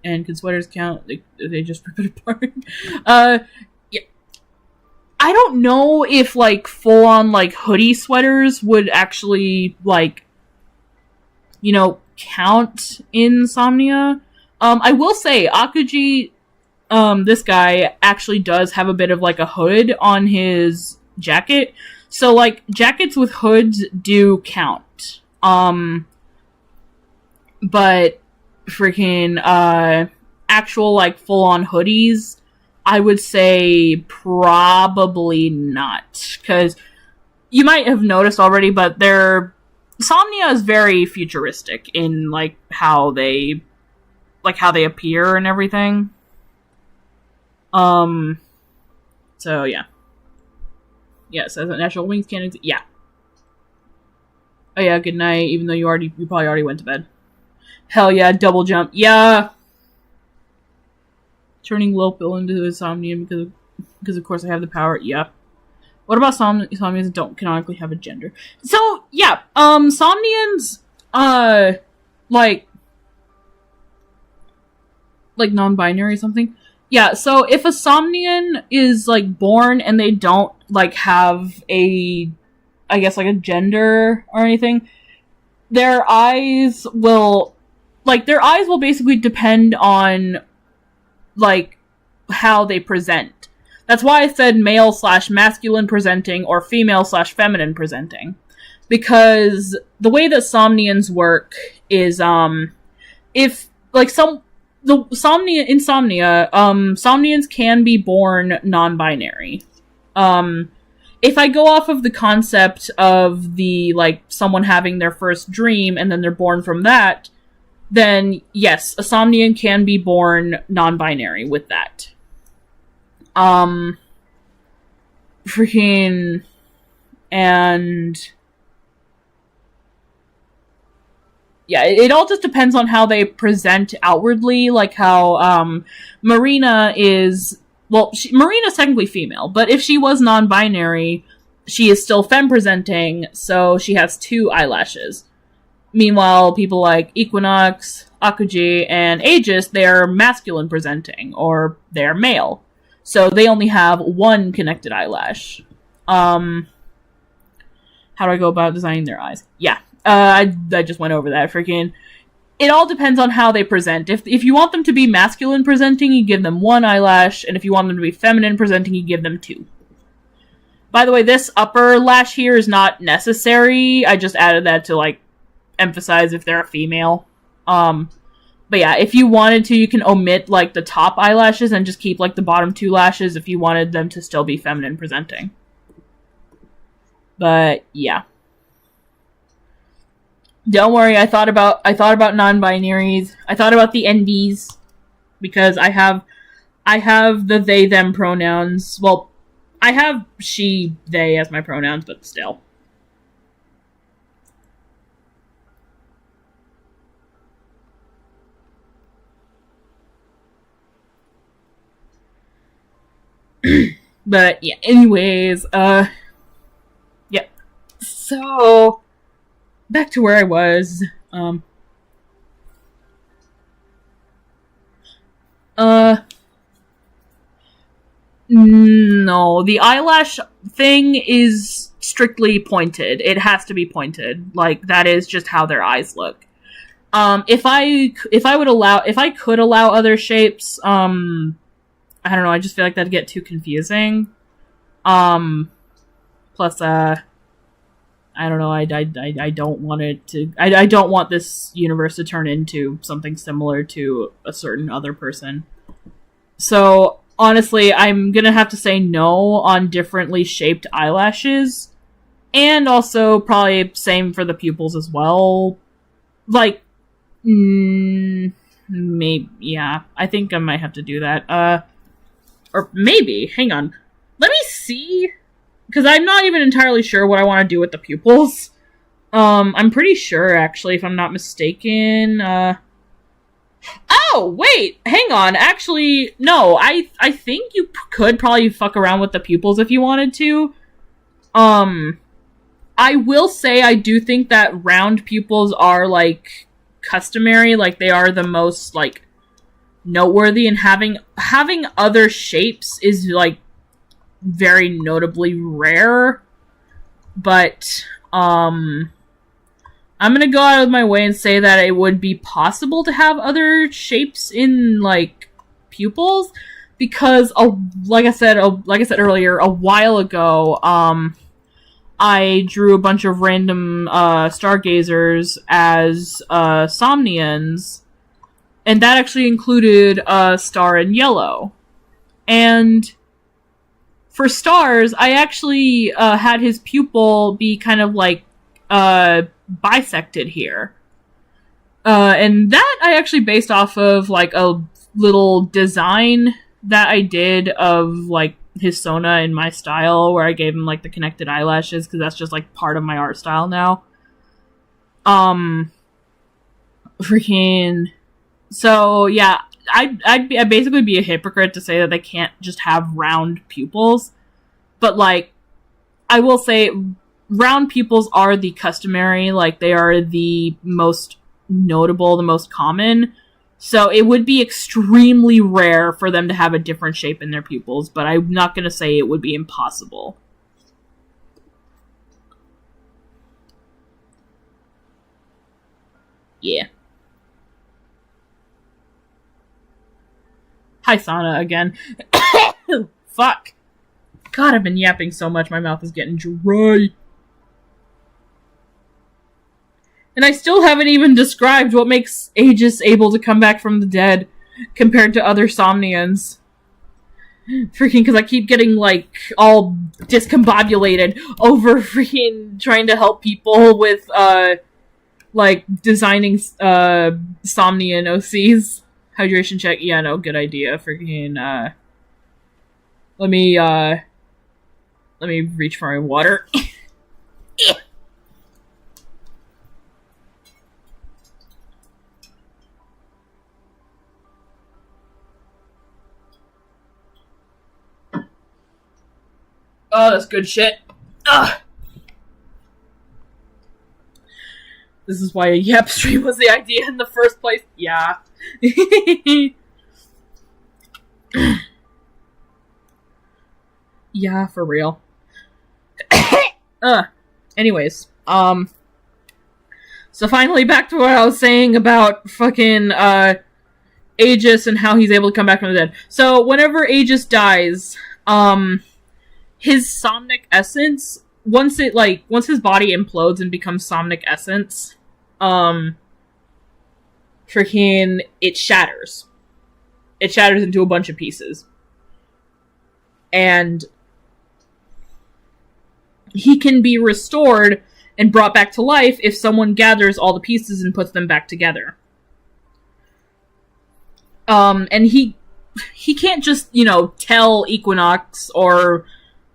and can sweaters count? They just rip it apart. Yeah. I don't know if like full on like hoodie sweaters would actually like, count insomnia. I will say Akuji, this guy actually does have a bit of like a hood on his jacket. So like jackets with hoods do count. But freaking actual like full on hoodies, I would say probably not, because you might have noticed already, but Somnia is very futuristic in like how they appear and everything. So yeah. Yeah, so natural wings can't exist. Yeah. Oh yeah, good night, even though you probably already went to bed. Hell yeah, double jump. Yeah. Turning Lopil into insomnia because of course I have the power. Yeah. What about Somnians that don't canonically have a gender? So, yeah, Somnians, like non-binary or something. Yeah, so if a Somnian is, like, born and they don't, like, have a gender or anything, their eyes will basically depend on, like, how they present. That's why I said male/masculine presenting or female/feminine presenting. Because the way that Somnians work is, if, like, Somnians can be born non-binary. If I go off of the concept of the, like, someone having their first dream and then they're born from that, then yes, a Somnian can be born non-binary with that. And yeah, it all just depends on how they present outwardly, like how, Marina is, well, Marina's technically female, but if she was non-binary, she is still femme-presenting, so she has 2 eyelashes. Meanwhile, people like Equinox, Akuji, and Aegis, they're masculine-presenting, or they're male. So they only have 1 connected eyelash. How do I go about designing their eyes? Yeah, I just went over that. Freaking, it all depends on how they present. If you want them to be masculine presenting, you give them 1 eyelash, and if you want them to be feminine presenting, you give them 2. By the way, this upper lash here is not necessary. I just added that to, like, emphasize if they're a female. But yeah, if you wanted to, you can omit, like, the top eyelashes and just keep, like, the bottom 2 lashes if you wanted them to still be feminine presenting. But, yeah. Don't worry, I thought about non-binaries. I thought about the NBs. Because I have the they, them pronouns. Well, I have she, they as my pronouns, but still. But yeah, anyways, yeah. So back to where I was. No, the eyelash thing is strictly pointed. It has to be pointed. Like, that is just how their eyes look. If I could allow other shapes, I don't know, I just feel like that'd get too confusing. Plus, I don't know, I don't want it to, I don't want this universe to turn into something similar to a certain other person. So, honestly, I'm gonna have to say no on differently shaped eyelashes. And also, probably same for the pupils as well. Like, maybe, yeah, I think I might have to do that. Or maybe, hang on. Let me see, because I'm not even entirely sure what I want to do with the pupils. I'm pretty sure, actually, if I'm not mistaken. Oh, wait, hang on. Actually, no, I think you could probably fuck around with the pupils if you wanted to. I will say I do think that round pupils are, like, customary, like, they are the most, like, noteworthy, and having other shapes is, like, very notably rare, but, I'm gonna go out of my way and say that it would be possible to have other shapes in, like, pupils, because, like I said earlier, a while ago, I drew a bunch of random, stargazers as, Somnians, and that actually included a star in yellow. And for stars, I actually, had his pupil be kind of, like, bisected here. And that I actually based off of, like, a little design that I did of, like, his Sona in my style, where I gave him, like, the connected eyelashes, because that's just, like, part of my art style now. So, yeah, I'd basically be a hypocrite to say that they can't just have round pupils. But, like, I will say, round pupils are the customary, like, they are the most notable, the most common. So it would be extremely rare for them to have a different shape in their pupils, but I'm not going to say it would be impossible. Yeah. Hi, Sana, again. Fuck. God, I've been yapping so much, my mouth is getting dry. And I still haven't even described what makes Aegis able to come back from the dead compared to other Somnians. Freaking, because I keep getting, like, all discombobulated over freaking trying to help people with, like, designing, Somnian OCs. Hydration check, yeah, no, good idea. Freaking, let me reach for my water. Oh, that's good shit. Ugh. This is why a Yap stream was the idea in the first place. Yeah. Yeah, for real. Anyways, so finally back to what I was saying about fucking, Aegis and how he's able to come back from the dead. So, whenever Aegis dies, his somnic essence, once his body implodes and becomes somnic essence, freaking, it shatters. It shatters into a bunch of pieces. And he can be restored and brought back to life if someone gathers all the pieces and puts them back together. And he can't just, tell Equinox, or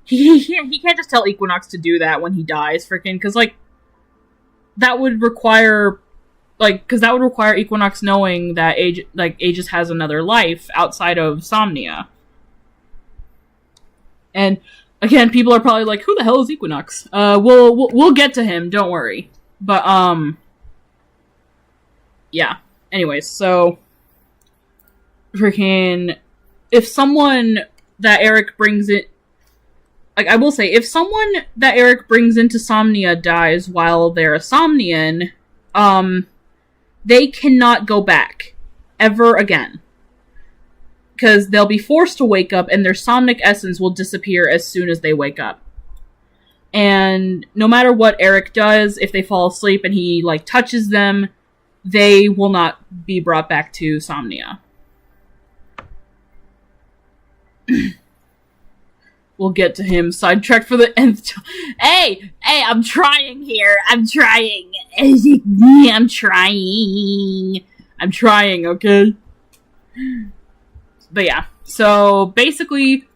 he can't just tell Equinox to do that when he dies, freaking, because, that would require, Equinox knowing that Aegis has another life outside of Somnia. And, again, people are probably like, who the hell is Equinox? We'll get to him, don't worry. But, yeah. Anyways, so, freaking, if someone that Eric brings it, I will say, if someone that Eric brings into Somnia dies while they're a Somnian, they cannot go back. Ever again. Because they'll be forced to wake up, and their somnic essence will disappear as soon as they wake up. And no matter what Eric does, if they fall asleep and he, touches them, they will not be brought back to Somnia. We'll get to him. Sidetracked for the nth time. Hey, I'm trying here. I'm trying. I'm trying, okay? But yeah. So, basically,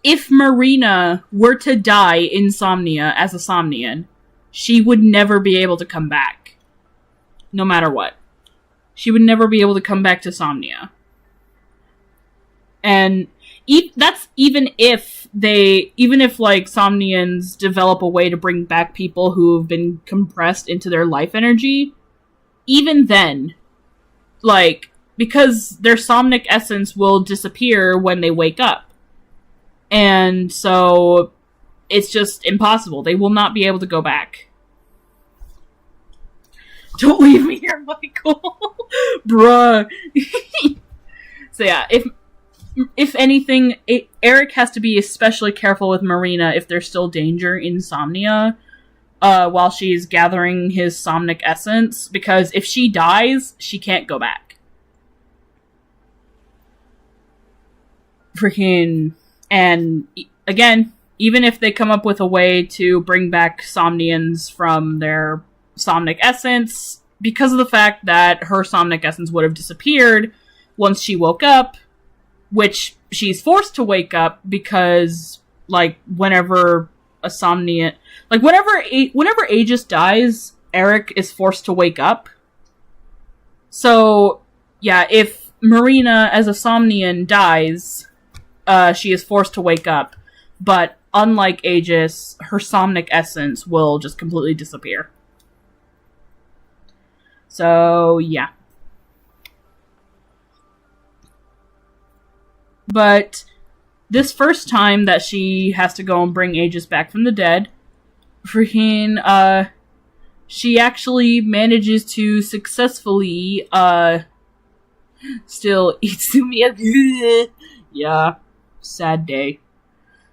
if Marina were to die in Somnia as a Somnian, she would never be able to come back. No matter what. She would never be able to come back to Somnia. And that's even if like Somnians develop a way to bring back people who have been compressed into their life energy, even then, like, because their somnic essence will disappear when they wake up. And so it's just impossible. They will not be able to go back. Don't leave me here, Michael. Bruh. So yeah, if anything, Eric has to be especially careful with Marina if there's still danger in Somnia while she's gathering his somnic essence, because if she dies, she can't go back. Freaking... And, again, even if they come up with a way to bring back Somnians from their somnic essence, because of the fact that her somnic essence would have disappeared once she woke up, which she's forced to wake up because, like, whenever a Somnian... Like, whenever Aegis dies, Eric is forced to wake up. So, yeah, if Marina as a Somnian dies, she is forced to wake up. But, unlike Aegis, her somnic essence will just completely disappear. So, yeah. But this first time that she has to go and bring Aegis back from the dead, freaking, she actually manages to successfully, still Itsumiya. Yeah, sad day.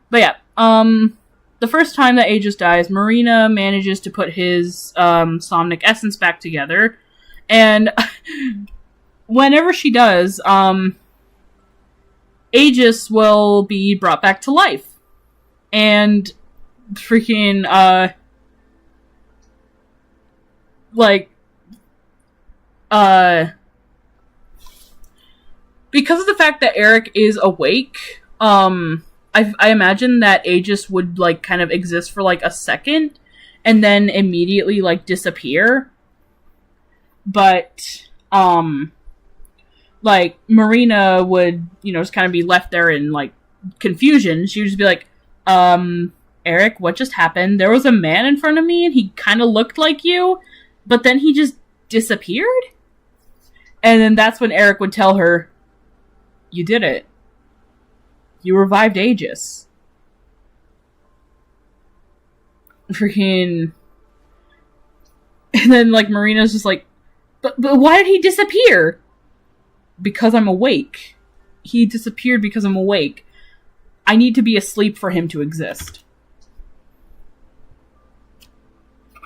But yeah, the first time that Aegis dies, Marina manages to put his, somnic essence back together, and whenever she does, Aegis will be brought back to life. And freaking, because of the fact that Eric is awake, I imagine that Aegis would, like, kind of exist for, like, a second, and then immediately, like, disappear. But, like, Marina would, you know, just kind of be left there in, like, confusion. She would just be like, Eric, what just happened? There was a man in front of me, and he kind of looked like you, but then he just disappeared? And then that's when Eric would tell her, you did it. You revived Aegis. Freaking... And then, like, Marina's just like, but why did he disappear? Because I'm awake. He disappeared because I'm awake. I need to be asleep for him to exist.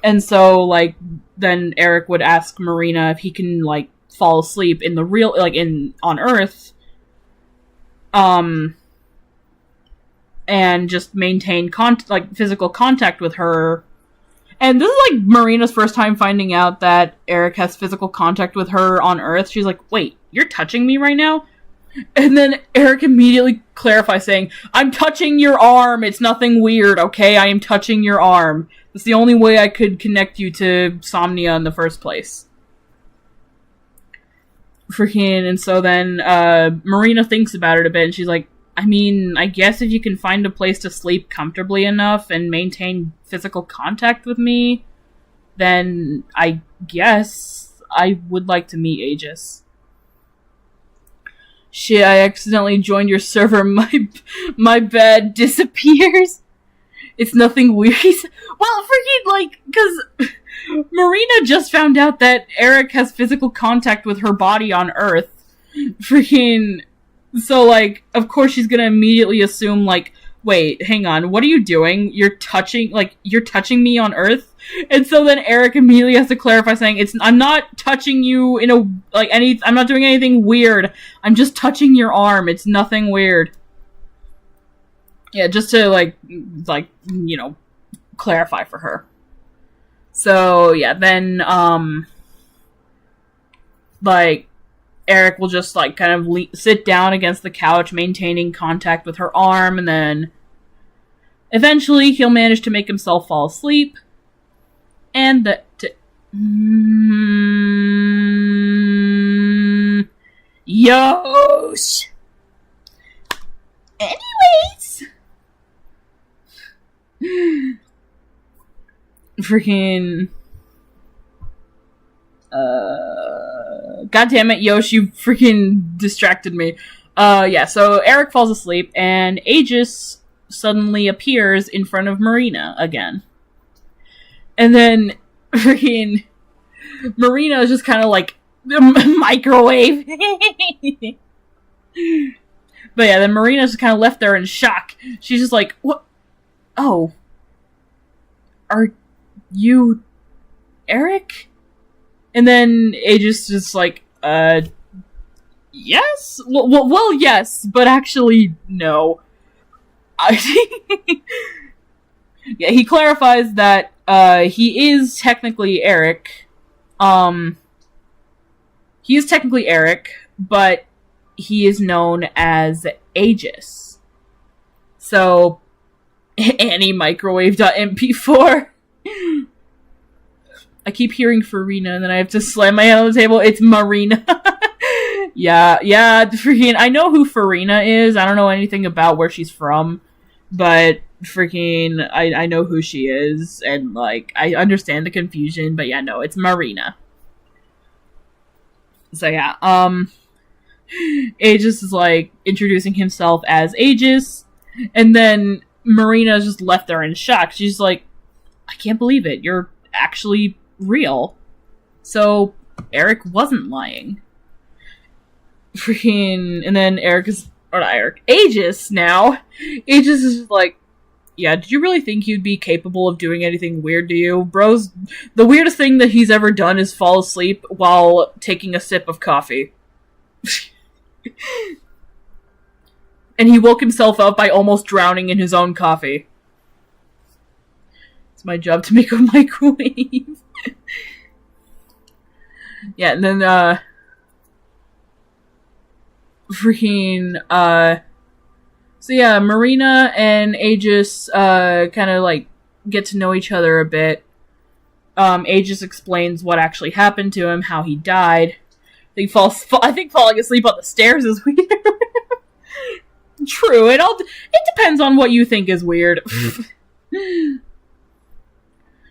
And so, like, then Eric would ask Marina if he can, like, fall asleep in the real, like, on Earth, and just maintain physical contact with her. And this is, like, Marina's first time finding out that Eric has physical contact with her on Earth. She's like, wait, you're touching me right now? And then Eric immediately clarifies, saying, I'm touching your arm, it's nothing weird, okay? I am touching your arm. It's the only way I could connect you to Somnia in the first place. Freaking, and so then, Marina thinks about it a bit, and she's like, I mean, I guess if you can find a place to sleep comfortably enough and maintain physical contact with me, then I guess I would like to meet Aegis. Shit, I accidentally joined your server, my bed disappears. It's nothing weird. Well, freaking, like, because Marina just found out that Eric has physical contact with her body on Earth. Freaking... So, like, of course she's gonna immediately assume, like, wait, hang on, what are you doing? You're touching me on Earth? And so then Eric immediately has to clarify, saying, I'm not touching you in I'm not doing anything weird. I'm just touching your arm. It's nothing weird. Yeah, just to, like, you know, clarify for her. So, yeah, then, like, Eric will just, like, kind of sit down against the couch, maintaining contact with her arm, and then eventually he'll manage to make himself fall asleep. And Yosh! Anyways, freaking... God damn it, Yosh, you freaking distracted me. Yeah, so Eric falls asleep, and Aegis suddenly appears in front of Marina again. And then freaking Marina is just kind of like, microwave. But yeah, then Marina's just kind of left there in shock. She's just like, what? Oh. Are you Eric? And then Aegis just like, yes? Well, yes, but actually, no. Yeah, he clarifies that, he is technically Eric. He is technically Eric, but he is known as Aegis. So, Annie microwave.mp4. I keep hearing Farina, and then I have to slam my hand on the table. It's Marina. yeah, freaking, I know who Farina is. I don't know anything about where she's from, but freaking, I know who she is, and, like, I understand the confusion, but yeah, no, it's Marina. So yeah, Aegis is, like, introducing himself as Aegis, and then Marina's just left there in shock. She's like, I can't believe it, you're actually real. So, Eric wasn't lying. Freaking, and then Aegis now. Aegis is just like, yeah, did you really think you'd be capable of doing anything weird to you? Bro's, the weirdest thing that he's ever done is fall asleep while taking a sip of coffee. And he woke himself up by almost drowning in his own coffee. It's my job to make a microwave. Yeah, and then, so yeah, Marina and Aegis, kind of, like, get to know each other a bit. Aegis explains what actually happened to him, how he died. I think falling asleep on the stairs is weird. True, it depends on what you think is weird.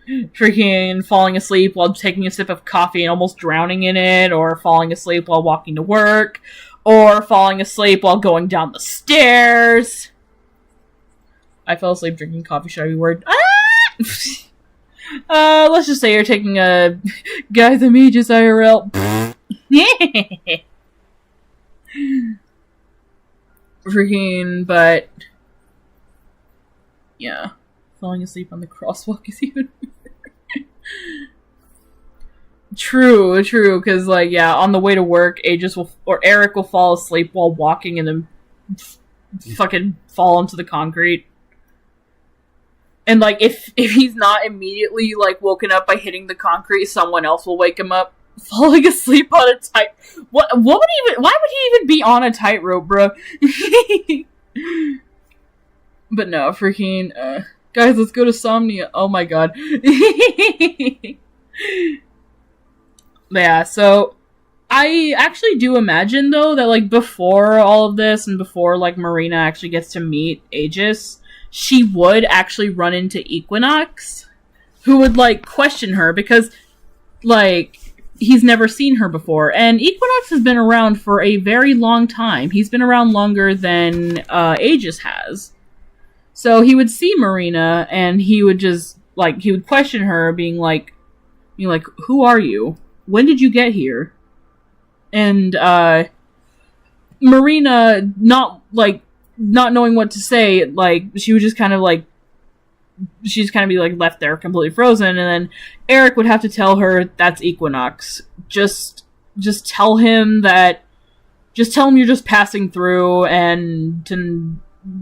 Freaking falling asleep while taking a sip of coffee and almost drowning in it, or falling asleep while walking to work, or falling asleep while going down the stairs. I fell asleep drinking coffee, should I be worried? Let's just say you're taking a Guys I'm Aegis IRL. Freaking, but yeah, falling asleep on the crosswalk is even True, because, like, yeah, on the way to work, Eric will fall asleep while walking and then fucking fall onto the concrete. And, like, if he's not immediately, like, woken up by hitting the concrete, someone else will wake him up. Falling asleep on a why would he even be on a tightrope, bro? But no, freaking, guys, let's go to Somnia. Oh my god. Yeah, so I actually do imagine, though, that, like, before all of this and before, like, Marina actually gets to meet Aegis, she would actually run into Equinox, who would, like, question her because, like, he's never seen her before. And Equinox has been around for a very long time. He's been around longer than Aegis has. So he would see Marina, and he would just, like, he would question her, being like, who are you? When did you get here? And Marina, not knowing what to say, like, she would just kind of, like, she'd just kind of be, like, left there completely frozen, and then Eric would have to tell her that's Equinox. Just tell him you're just passing through, and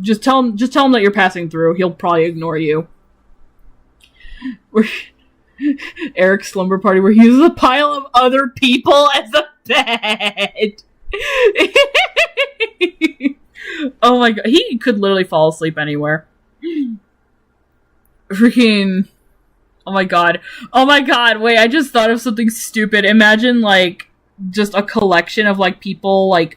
just tell him that you're passing through. He'll probably ignore you. Eric's slumber party, where he uses a pile of other people as a bed. Oh my god, he could literally fall asleep anywhere. Freaking, oh my god, wait, I just thought of something stupid. Imagine, like, just a collection of, like, people, like,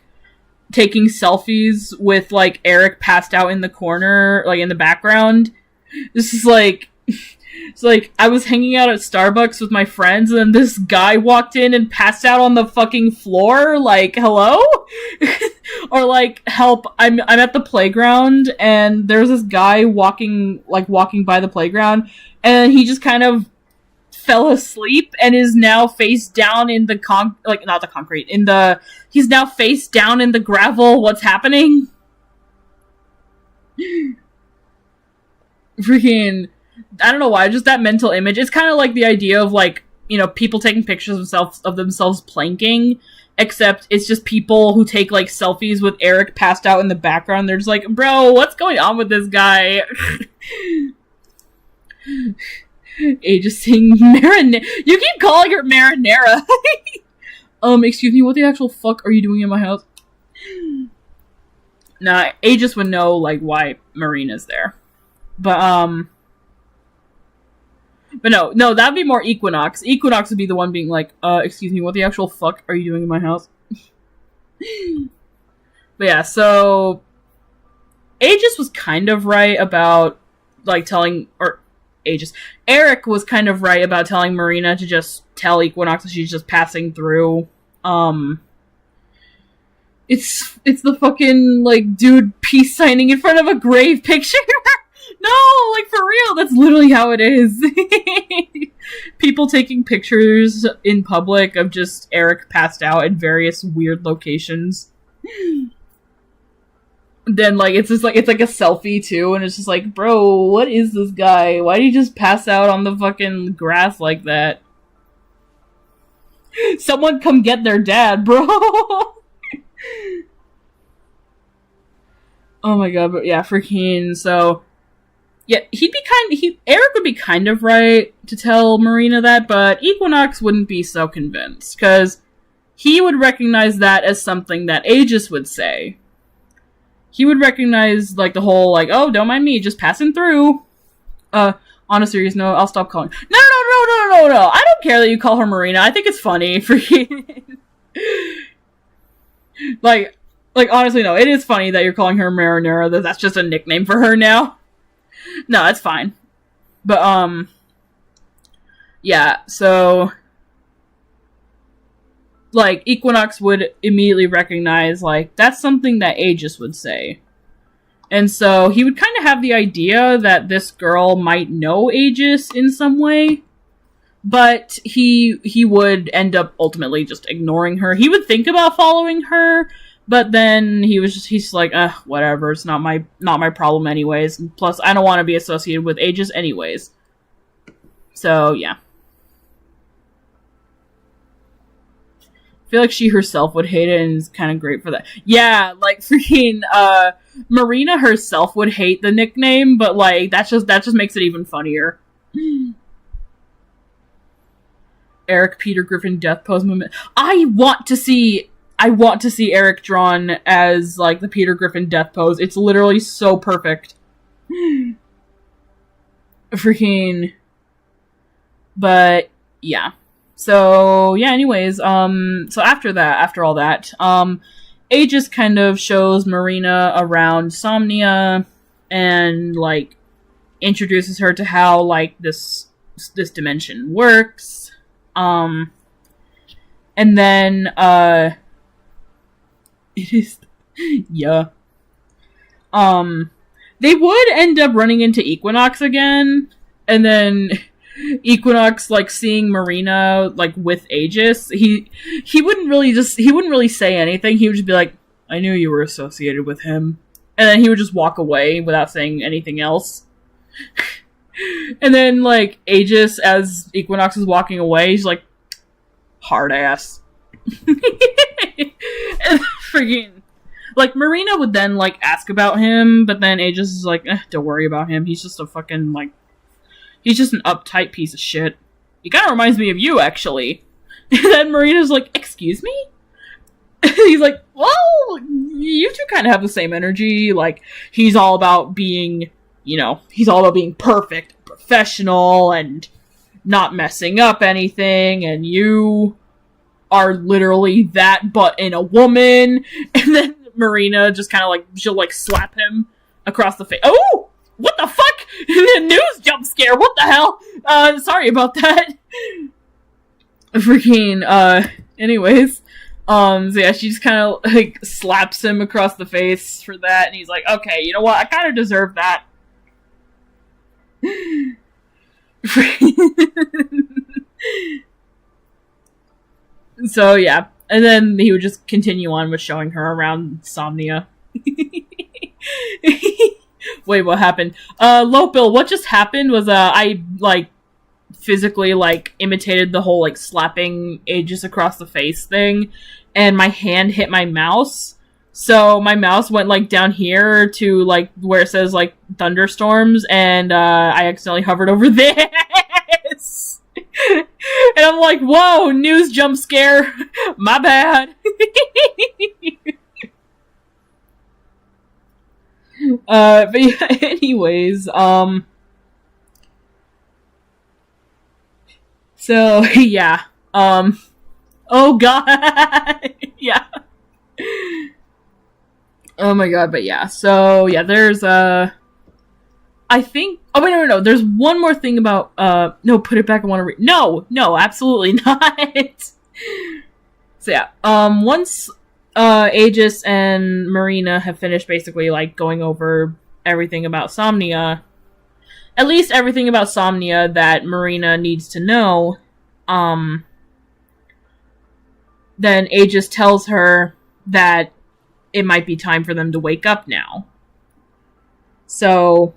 taking selfies with, like, Eric passed out in the corner, like, in the background. This is, like, It's like, I was hanging out at Starbucks with my friends, and then this guy walked in and passed out on the fucking floor, like, hello? Or like, help, I'm at the playground, and there's this guy walking by the playground, and he just kind of fell asleep, and is now face down in the he's now face down in the gravel. What's happening? Freaking, I don't know why, just that mental image. It's kind of like the idea of, like, you know, people taking pictures of themselves planking, except it's just people who take, like, selfies with Eric passed out in the background. They're just like, bro, what's going on with this guy? Just saying marinara. You keep calling her marinara. Excuse me, what the actual fuck are you doing in my house? Nah, Aegis would know, like, why Marina's there. But no, that'd be more Equinox. Equinox would be the one being like, excuse me, what the actual fuck are you doing in my house? But yeah, so Aegis was kind of right about, like, Eric was kind of right about telling Marina to just tell Equinox that she's just passing through. It's the fucking, like, dude peace signing in front of a grave picture. No, like, for real, that's literally how it is. People taking pictures in public of just Eric passed out at various weird locations. Then, like, it's like a selfie, too, and it's just like, bro, what is this guy? Why did he just pass out on the fucking grass like that? Someone come get their dad, bro! Oh my god, but yeah, freaking, so... Yeah, Eric would be kind of right to tell Marina that, but Equinox wouldn't be so convinced, because he would recognize that as something that Aegis would say. He would recognize, like, the whole, like, oh, don't mind me, just passing through. On a serious note, I'll stop calling. No. I don't care that you call her Marina. I think it's funny for you. like, honestly, no, it is funny that you're calling her Marinara. That's just a nickname for her now. No, it's fine. But, yeah, so, like, Equinox would immediately recognize, like, that's something that Aegis would say. And so he would kind of have the idea that this girl might know Aegis in some way, but he would end up ultimately just ignoring her. He would think about following her, but then he's like, whatever, it's not my problem anyways. And plus, I don't want to be associated with Aegis anyways. So, yeah. I feel like she herself would hate it, and is kind of great for that. Yeah, like, freaking, Marina herself would hate the nickname, but, like, that just makes it even funnier. Eric Peter Griffin death pose moment. I want to see Eric drawn as, like, the Peter Griffin death pose. It's literally so perfect. Freaking. But, yeah. So, yeah, anyways, so after all that, Aegis kind of shows Marina around Somnia and, like, introduces her to how, like, this dimension works. And then, it is, yeah. They would end up running into Equinox again, and then Equinox, like, seeing Marina, like, with Aegis, he wouldn't really say anything. He would just be like, I knew you were associated with him. And then he would just walk away without saying anything else. And then, like, Aegis, as Equinox is walking away, he's like, hard ass. And freaking, like, Marina would then, like, ask about him, but then Aegis is like, don't worry about him. He's just a fucking, like, he's just an uptight piece of shit. He kind of reminds me of you, actually. And then Marina's like, excuse me? He's like, well, you two kind of have the same energy. Like, he's all about being, he's all about being perfect, professional, and not messing up anything, and you are literally that, but in a woman. And then Marina just kind of, like, she'll, like, slap him across the face. Oh! What the fuck? The news jump scare, what the hell? Sorry about that. Freaking, anyways. So yeah, she just kind of, like, slaps him across the face for that, and he's like, okay, you know what, I kind of deserve that. So yeah, and then he would just continue on with showing her around Somnia. Wait, what happened? Lopil, what just happened was, I, like, physically, like, imitated the whole, like, slapping Aegis across the face thing, and my hand hit my mouse, so my mouse went, like, down here to, like, where it says, like, thunderstorms, and, I accidentally hovered over this! And I'm like, whoa, news jump scare! My bad! But yeah, anyways, so, yeah, oh god, yeah. Oh my god, but yeah, so, yeah, there's, I think, oh wait, no, there's one more thing about, no, put it back, I want to read, no, absolutely not. So yeah, once, Aegis and Marina have finished basically, like, going over everything about Somnia, at least everything about Somnia that Marina needs to know, then Aegis tells her that it might be time for them to wake up now. So,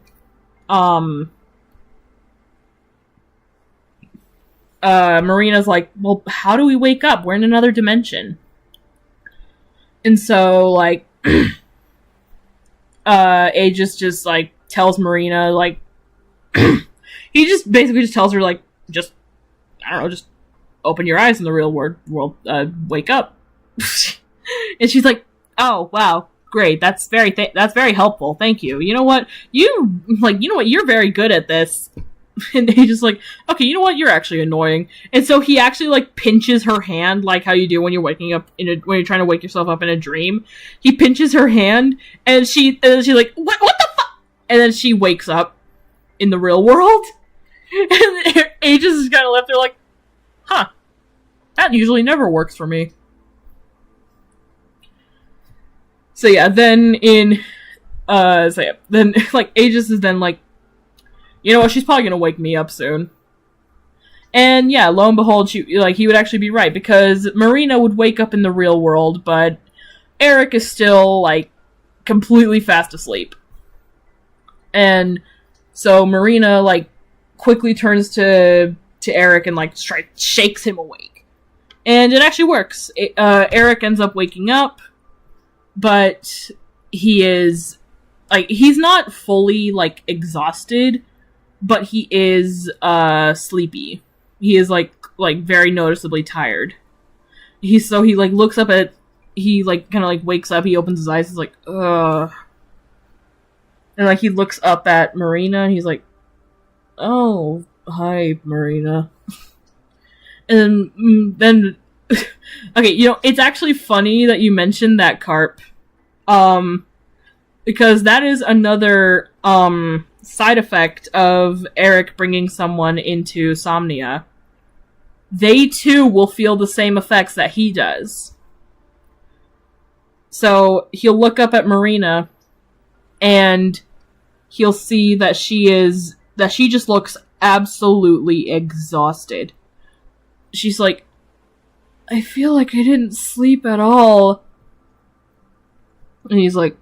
Marina's like, well, how do we wake up? We're in another dimension. And so, like, Aegis just, like, tells Marina, like, he just basically just tells her, like, just, I don't know, just open your eyes in the real world, wake up. And she's like, oh, wow, great, that's very helpful, thank you. You know what, you're very good at this. And he's just like, okay, you know what, you're actually annoying. And so he actually, like, pinches her hand, like how you do when you're waking up when you're trying to wake yourself up in a dream. He pinches her hand, and she's like, what the fuck? And then she wakes up in the real world. And Aegis is kind of left there like, huh, that usually never works for me. So yeah, then then, like, Aegis is then like, you know what, she's probably gonna wake me up soon. And yeah, lo and behold, he would actually be right, because Marina would wake up in the real world, but Eric is still, like, completely fast asleep. And so Marina, like, quickly turns to Eric and, like, shakes him awake. And it actually works. Eric ends up waking up, but he is, like, he's not fully, like, exhausted, but he is, sleepy. He is, like, very noticeably tired. He, like, looks up at, he, like, kind of, like, wakes up, he opens his eyes, he's like, ugh. And, like, he looks up at Marina, and he's like, oh, hi, Marina. And then, okay, you know, it's actually funny that you mentioned that carp. Because that is another, side effect of Eric bringing someone into Somnia. They too will feel the same effects that he does. So he'll look up at Marina, and he'll see that she just looks absolutely exhausted. She's like, I feel like I didn't sleep at all. And he's like,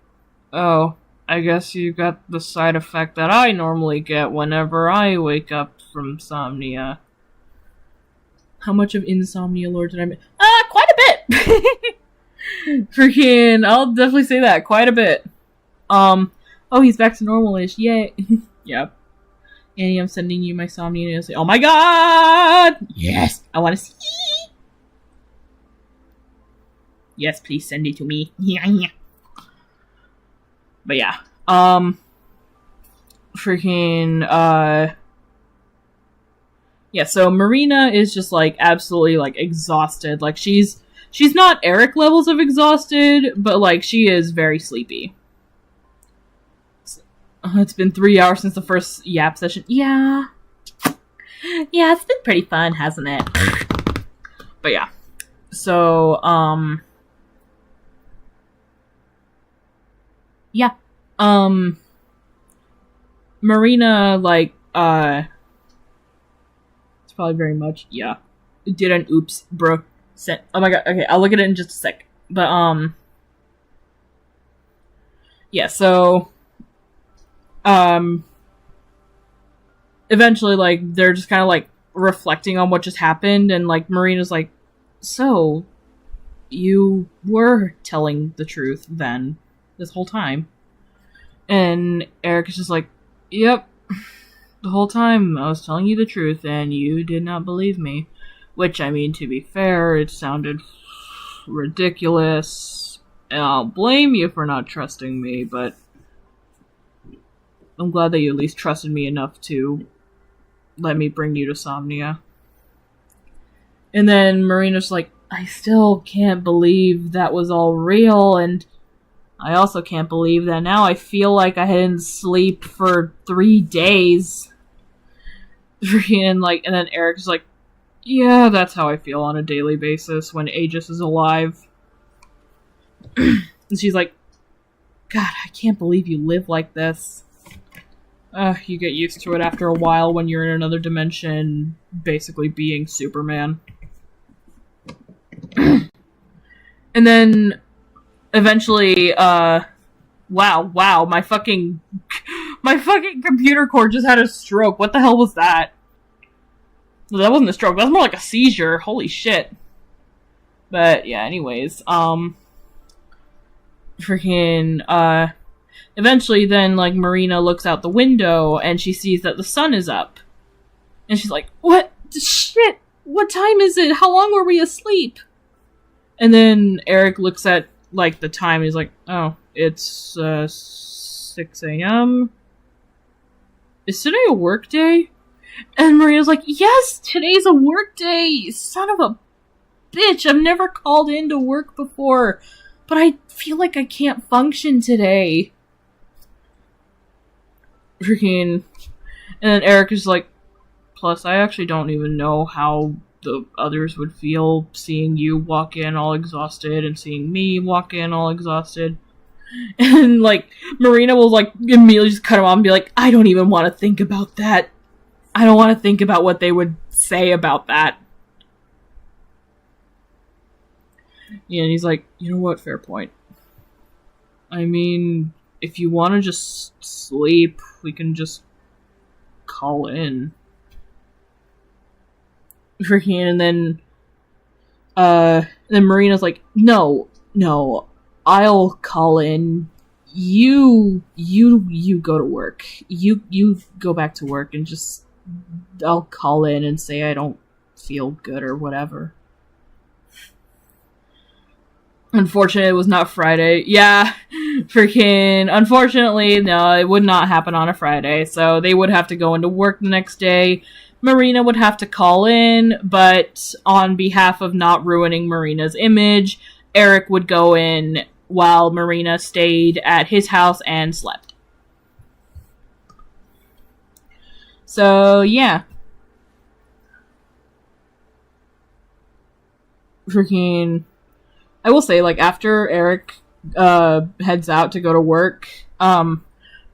oh, I guess you got the side effect that I normally get whenever I wake up from Somnia. How much of Insomnia Lord did I make? Quite a bit! Freaking, I'll definitely say that, quite a bit. Oh, he's back to normal-ish, yay. Yep. Annie, I'm sending you my Somnia, and say, oh my god! Yes. I wanna see! Yes, please send it to me. But yeah, yeah, so Marina is just, like, absolutely, like, exhausted. Like, she's not Eric levels of exhausted, but, like, she is very sleepy. It's been 3 hours since the first Yap session. Yeah. Yeah, it's been pretty fun, hasn't it? But yeah. So, yeah. Marina, like, it's probably very much, yeah. Did an oops, bro. Oh my god, okay, I'll look at it in just a sec. But, yeah, so, eventually, like, they're just kind of, like, reflecting on what just happened, and, like, Marina's like, so, you were telling the truth then, this whole time. And Eric is just like, yep, the whole time I was telling you the truth, and you did not believe me. Which, I mean, to be fair, it sounded ridiculous, and I'll blame you for not trusting me, but I'm glad that you at least trusted me enough to let me bring you to Somnia. And then Marina's like, I still can't believe that was all real, and I also can't believe that now I feel like I didn't sleep for 3 days. And then Eric's like, yeah, that's how I feel on a daily basis when Aegis is alive. And she's like, God, I can't believe you live like this. You get used to it after a while when you're in another dimension, basically being Superman. And then, eventually, wow, my fucking computer cord just had a stroke. What the hell was that? That wasn't a stroke, that was more like a seizure. Holy shit. But, yeah, anyways, eventually then, like, Marina looks out the window, and she sees that the sun is up. And she's like, what? Shit! What time is it? How long were we asleep? And then Eric looks at, like, the time, and he's like, oh, it's, 6 a.m.? Is today a work day? And Marina's like, yes, today's a work day! Son of a bitch, I've never called in to work before, but I feel like I can't function today. And then Eric is like, plus I actually don't even know how the others would feel seeing you walk in all exhausted and seeing me walk in all exhausted. And, like, Marina will, like, immediately just cut him off and be like, I don't even want to think about that. I don't want to think about what they would say about that. Yeah, and he's like, you know what, fair point. I mean, if you want to just sleep, we can just call in. And then Marina's like, no, I'll call in. You go to work. You go back to work and just, I'll call in and say I don't feel good or whatever. Unfortunately, it was not Friday. Yeah, unfortunately, no, it would not happen on a Friday, so they would have to go into work the next day. Marina would have to call in, but on behalf of not ruining Marina's image, Eric would go in while Marina stayed at his house and slept. So, yeah. I will say, like, after Eric heads out to go to work,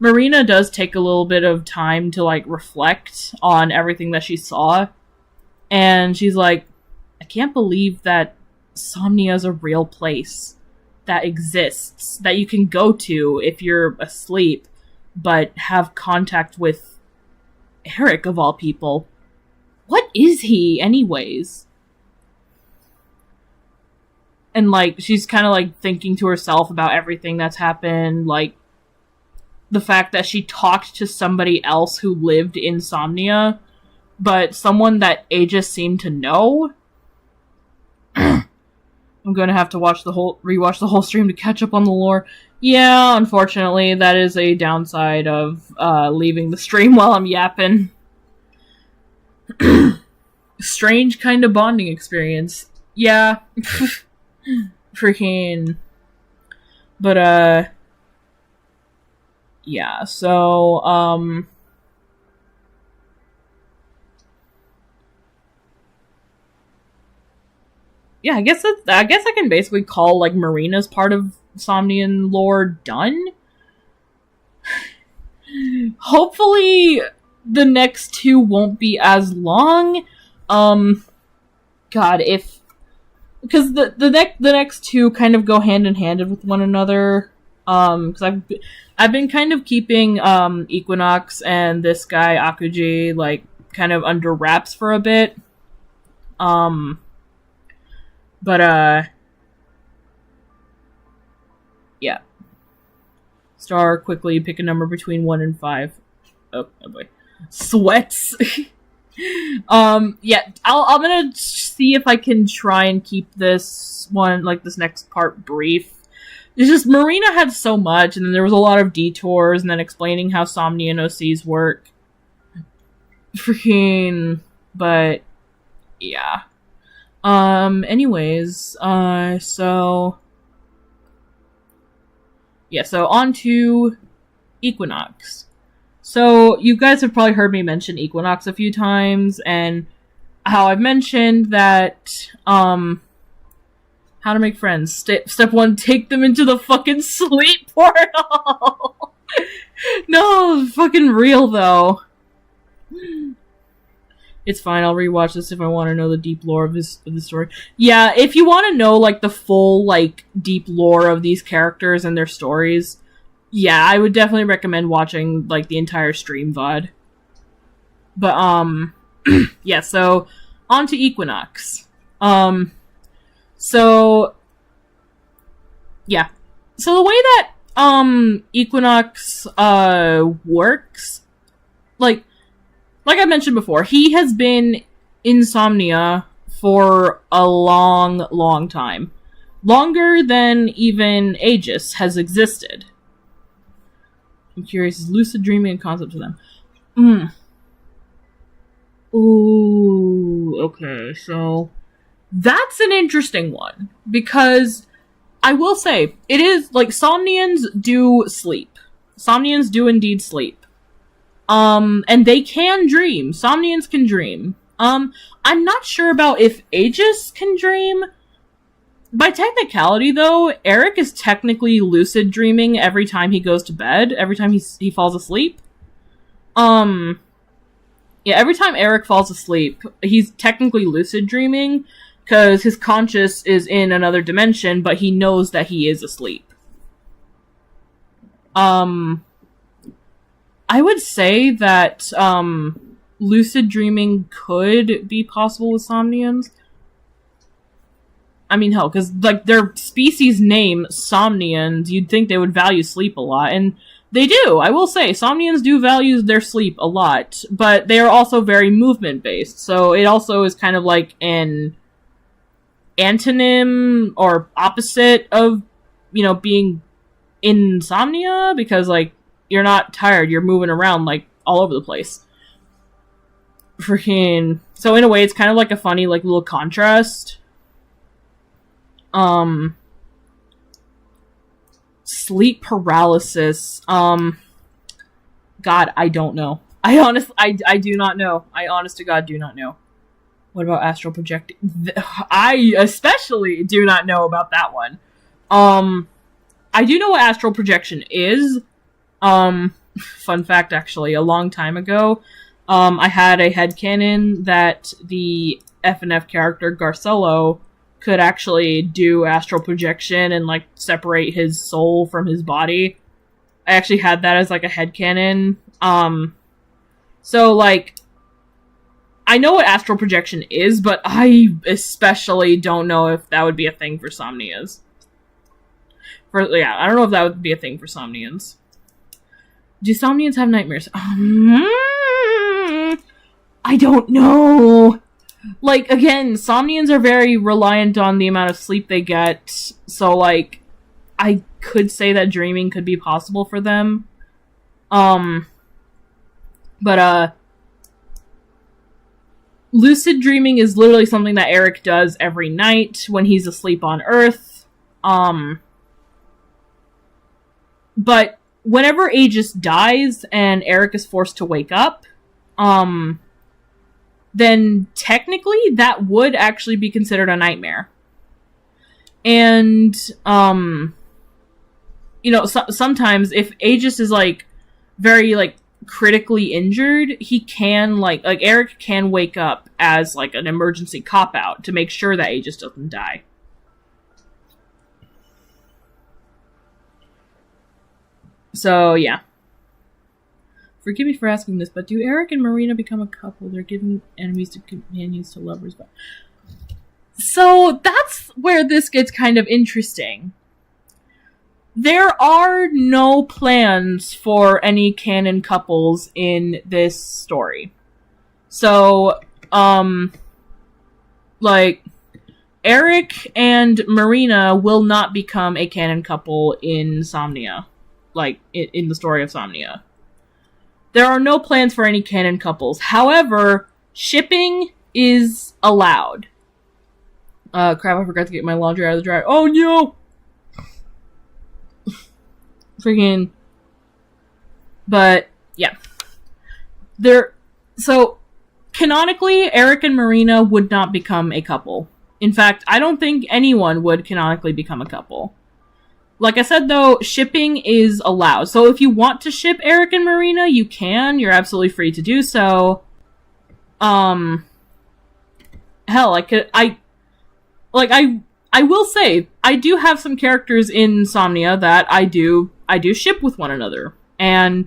Marina does take a little bit of time to, like, reflect on everything that she saw. And she's like, I can't believe that Somnia is a real place that exists, that you can go to if you're asleep, but have contact with Eric, of all people. What is he, anyways? And, like, she's kind of, like, thinking to herself about everything that's happened, like, the fact that she talked to somebody else who lived in Somnia, but someone that Aegis seemed to know. I'm gonna have to rewatch the whole stream to catch up on the lore. Yeah, unfortunately, that is a downside of leaving the stream while I'm yapping. Strange kind of bonding experience. Yeah. But, yeah, so, yeah, I guess I can basically call like Marina's part of Somnian lore done. Hopefully the next two won't be as long. God, if because the next two kind of go hand in hand with one another. Because I've been kind of keeping Equinox and this guy Akuji like kind of under wraps for a bit. Yeah. Star, quickly pick a number between 1 and 5. Oh boy. Sweats. Yeah, I'm gonna see if I can try and keep this one, like this next part, brief. It's just, Marina had so much, and then there was a lot of detours, and then explaining how Somnia and OCs work. Freaking, but, yeah. Anyways, so on to Equinox. So, you guys have probably heard me mention Equinox a few times, and how I've mentioned that, how to make friends. Step 1, take them into the fucking sleep portal! No, fucking real, though. It's fine, I'll rewatch this if I want to know the deep lore of the story. Yeah, if you want to know, like, the full, like, deep lore of these characters and their stories, yeah, I would definitely recommend watching, like, the entire stream VOD. But, yeah, so, on to Equinox. So, yeah. So the way that, Equinox, works, like I mentioned before, he has been insomnia for a long, long time. Longer than even Aegis has existed. I'm curious, is lucid dreaming a concept to them? Ooh, okay, so that's an interesting one, because I will say, it is, like, Somnians do sleep. Somnians do indeed sleep. And they can dream. Somnians can dream. I'm not sure about if Aegis can dream. By technicality, though, Eric is technically lucid dreaming every time he goes to bed, every time he falls asleep. Yeah, every time Eric falls asleep, he's technically lucid dreaming, because his conscious is in another dimension, but he knows that he is asleep. I would say that, lucid dreaming could be possible with Somnians. I mean, hell, because, like, their species name, Somnians, you'd think they would value sleep a lot, and they do, I will say. Somnians do value their sleep a lot, but they are also very movement-based, so it also is kind of like an antonym or opposite of, you know, being insomnia, because, like, you're not tired, you're moving around, like, all over the place. Freaking... So, in a way, it's kind of like a funny, like, little contrast. Sleep paralysis. God, I don't know. I do not know. I honest to God do not know. What about astral projecting? I especially do not know about that one. I do know what astral projection is. Fun fact, actually, a long time ago, I had a headcanon that the FNF character Garcello could actually do astral projection and, like, separate his soul from his body. I actually had that as, like, a headcanon. So, like, I know what astral projection is, but I especially don't know if that would be a thing for Somnias. I don't know if that would be a thing for Somnians. Do Somnians have nightmares? I don't know. Like, again, Somnians are very reliant on the amount of sleep they get, so, like, I could say that dreaming could be possible for them. Lucid dreaming is literally something that Eric does every night when he's asleep on Earth. But whenever Aegis dies and Eric is forced to wake up, then technically that would actually be considered a nightmare. And, sometimes if Aegis is, like, very, like, critically injured, he can, like, Eric can wake up as, like, an emergency cop-out to make sure that Aegis doesn't die. So, yeah. Forgive me for asking this, but do Eric and Marina become a couple? They're giving enemies to companions to lovers, but... So, that's where this gets kind of interesting. There are no plans for any canon couples in this story. So, Eric and Marina will not become a canon couple in Somnia. In the story of Somnia. There are no plans for any canon couples. However, shipping is allowed. Crap, I forgot to get my laundry out of the dryer. Oh, no! Freaking... But, yeah. So, canonically, Eric and Marina would not become a couple. In fact, I don't think anyone would canonically become a couple. Like I said, though, shipping is allowed. So if you want to ship Eric and Marina, you can. You're absolutely free to do so. Hell, I will say, I do have some characters in Somnia that I do ship with one another. And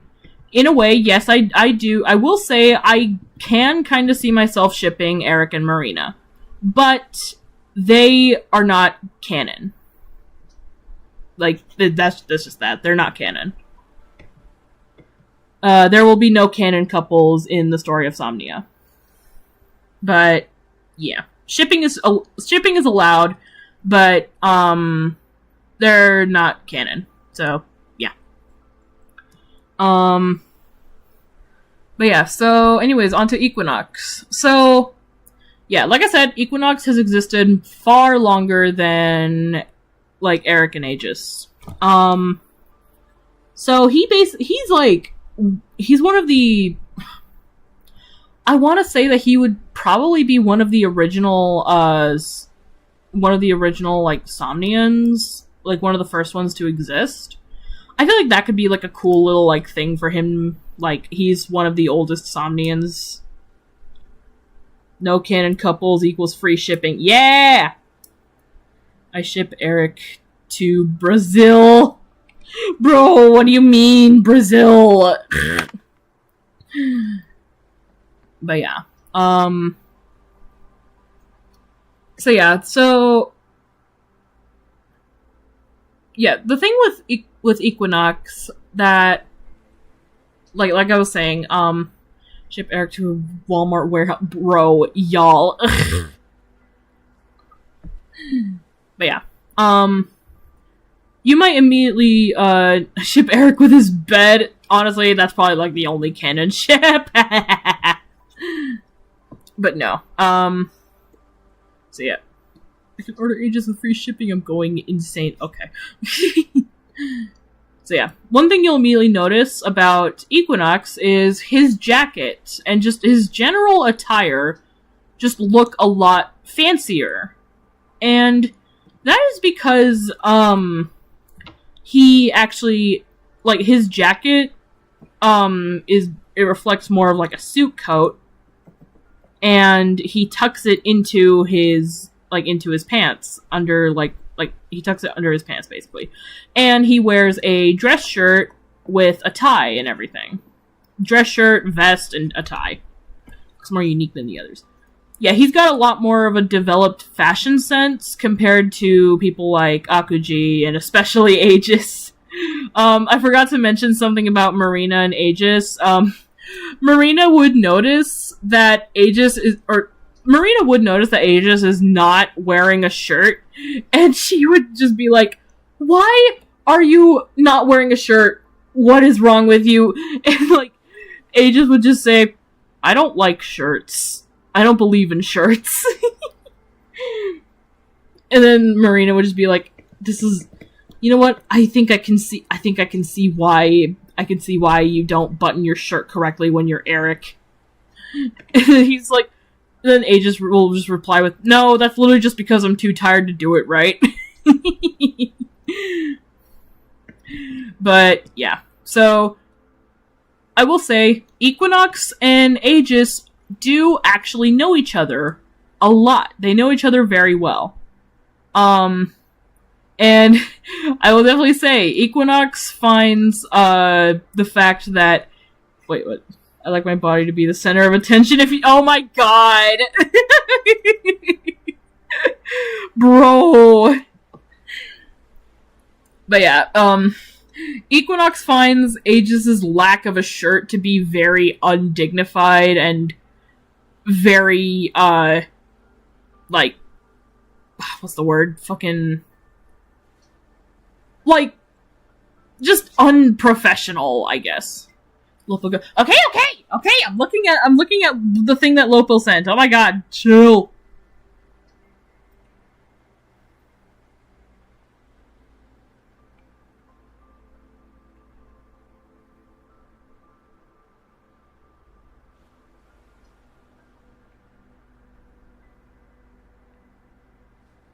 in a way, yes, I do. I will say I can kind of see myself shipping Eric and Marina. But they are not canon. Like, that's just that. They're not canon. There will be no canon couples in the story of Somnia. But, yeah. Shipping is allowed, but, they're not canon. So, yeah. But yeah, so, anyways, on to Equinox. So, yeah, like I said, Equinox has existed far longer than... like Eric and Aegis. So he's one of the... I want to say that he would probably be one of the original, like, Somnians, like, one of the first ones to exist. I feel like that could be, like, a cool little, like, thing for him, like, he's one of the oldest Somnians. No canon couples equals free shipping. Yeah! I ship Eric to Brazil. Bro, what do you mean, Brazil? But yeah. Yeah, the thing with Equinox that, like I was saying, ship Eric to a Walmart warehouse. Bro, y'all. But yeah, you might immediately, ship Eric with his bed. Honestly, that's probably, like, the only canon ship. But no, so yeah. I can order Aegis with free shipping, I'm going insane. Okay. So yeah, one thing you'll immediately notice about Equinox is his jacket and just his general attire just look a lot fancier. And that is because, he actually, like, his jacket, it reflects more of, like, a suit coat, and he tucks it into his pants, he tucks it under his pants, basically. And he wears a dress shirt with a tie and everything. Dress shirt, vest, and a tie. It's more unique than the others. Yeah, he's got a lot more of a developed fashion sense compared to people like Akuji and especially Aegis. I forgot to mention something about Marina and Aegis. Marina would notice that Aegis is not wearing a shirt, and she would just be like, "Why are you not wearing a shirt? What is wrong with you?" And, like, Aegis would just say, "I don't like shirts. I don't believe in shirts." And then Marina would just be like, "This is, you know what? I think I can see why you don't button your shirt correctly when you're Eric." And then he's like, then Aegis will just reply with, "No, that's literally just because I'm too tired to do it right." But yeah, so I will say Equinox and Aegis do actually know each other a lot. They know each other very well. And I will definitely say Equinox finds the fact that wait, what? I like my body to be the center of attention. If you, oh my god, bro. But yeah, Equinox finds Aegis's lack of a shirt to be very undignified and very, like, what's the word? Fucking, like, just unprofessional, I guess. Lopo go, okay, I'm looking at the thing that Lopo sent. Oh my god, chill.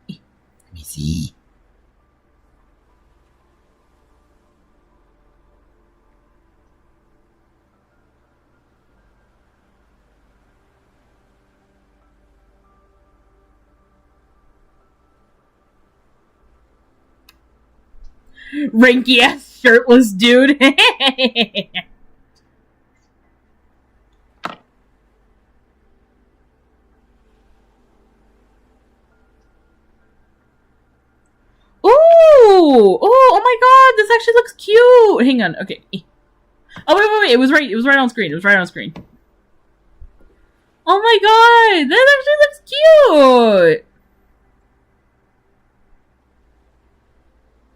Let me see. Ranky ass shirtless dude. Ooh! Oh my god, this actually looks cute! Hang on, okay. Oh, wait, it was right on screen. Oh my god, that actually looks cute!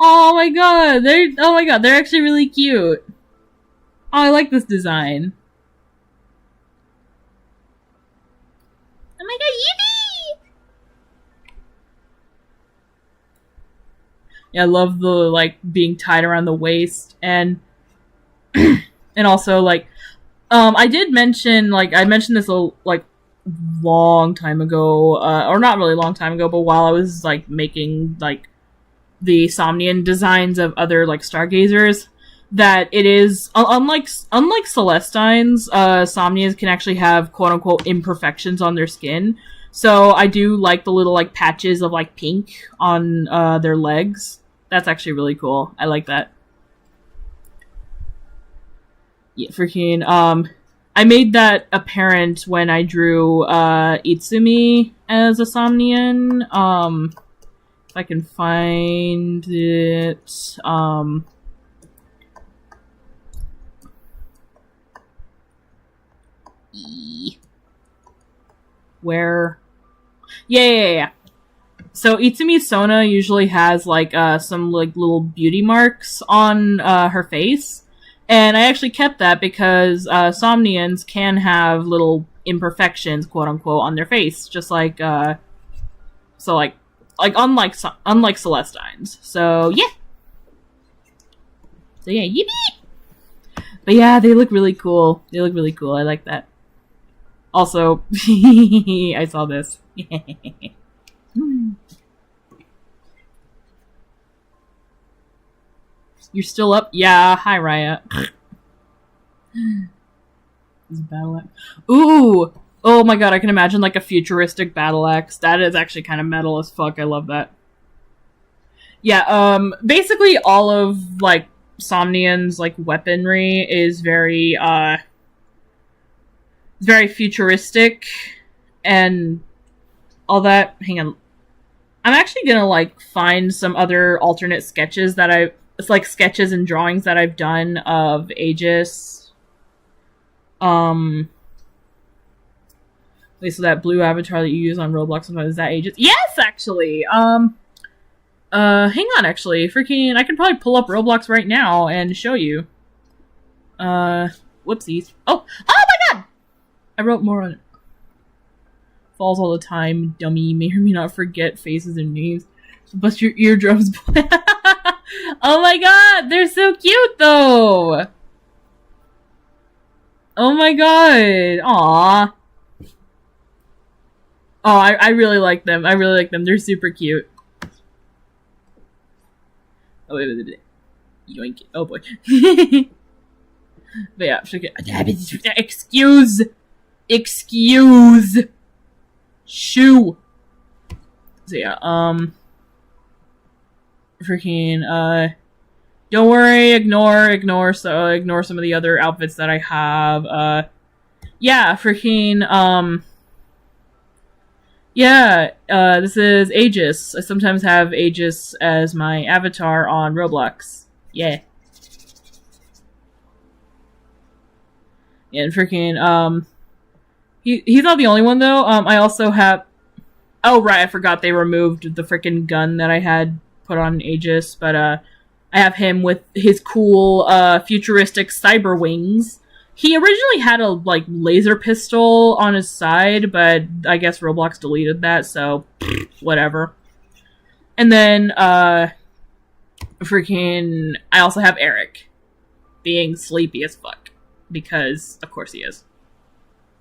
Oh my god, they're actually really cute. Oh, I like this design. Oh my god, yippee! Yeah, I love the, like, being tied around the waist, and and also, like, I did mention, like, I mentioned this, like, long time ago, or not really long time ago, but while I was, like, making, like, the Somnian designs of other, like, stargazers, that it is, unlike Celestines, Somnians can actually have quote-unquote imperfections on their skin. So I do like the little, like, patches of, like, pink on their legs. That's actually really cool. I like that. Yeah, freaking, I made that apparent when I drew Itsumi as a Somnian. If I can find it, where? Yeah. So Itsumi Sona usually has, like, some, like, little beauty marks on her face. And I actually kept that because Somnians can have little imperfections, quote unquote, on their face, just like so like unlike Celestines. So yeah, yippee! But yeah, they look really cool. I like that. Also, I saw this. You're still up? Yeah. Hi, Raya. This battle axe. Ooh! Oh my god, I can imagine, like, a futuristic battle axe. That is actually kind of metal as fuck. I love that. Yeah, basically all of, like, Somnian's, like, weaponry is very futuristic and all that. Hang on. I'm actually gonna, like, find some other alternate sketches that it's like sketches and drawings that I've done of Aegis. Wait, so that blue avatar that you use on Roblox sometimes, is that Aegis? Yes, actually! Hang on, actually. Freaking, I can probably pull up Roblox right now and show you. Whoopsies. Oh my god! I wrote more on it. Falls all the time, dummy. May or may not forget faces and names. Bust your eardrums. Oh my god, they're so cute though! Oh my god, aww. Oh, I really like them. They're super cute. Oh, wait. Yoink. Oh, boy. But yeah, excuse. Shoo. So yeah, freaking, don't worry, ignore some of the other outfits that I have. Yeah, freaking, this is Aegis. I sometimes have Aegis as my avatar on Roblox. Yeah. Yeah, and freaking, he's not the only one, though. I also have... Oh, right, I forgot they removed the freaking gun that I had put on Aegis, but, I have him with his cool, futuristic cyber wings. He originally had a, like, laser pistol on his side, but I guess Roblox deleted that, so whatever. And then, freaking, I also have Eric being sleepy as fuck, because of course he is.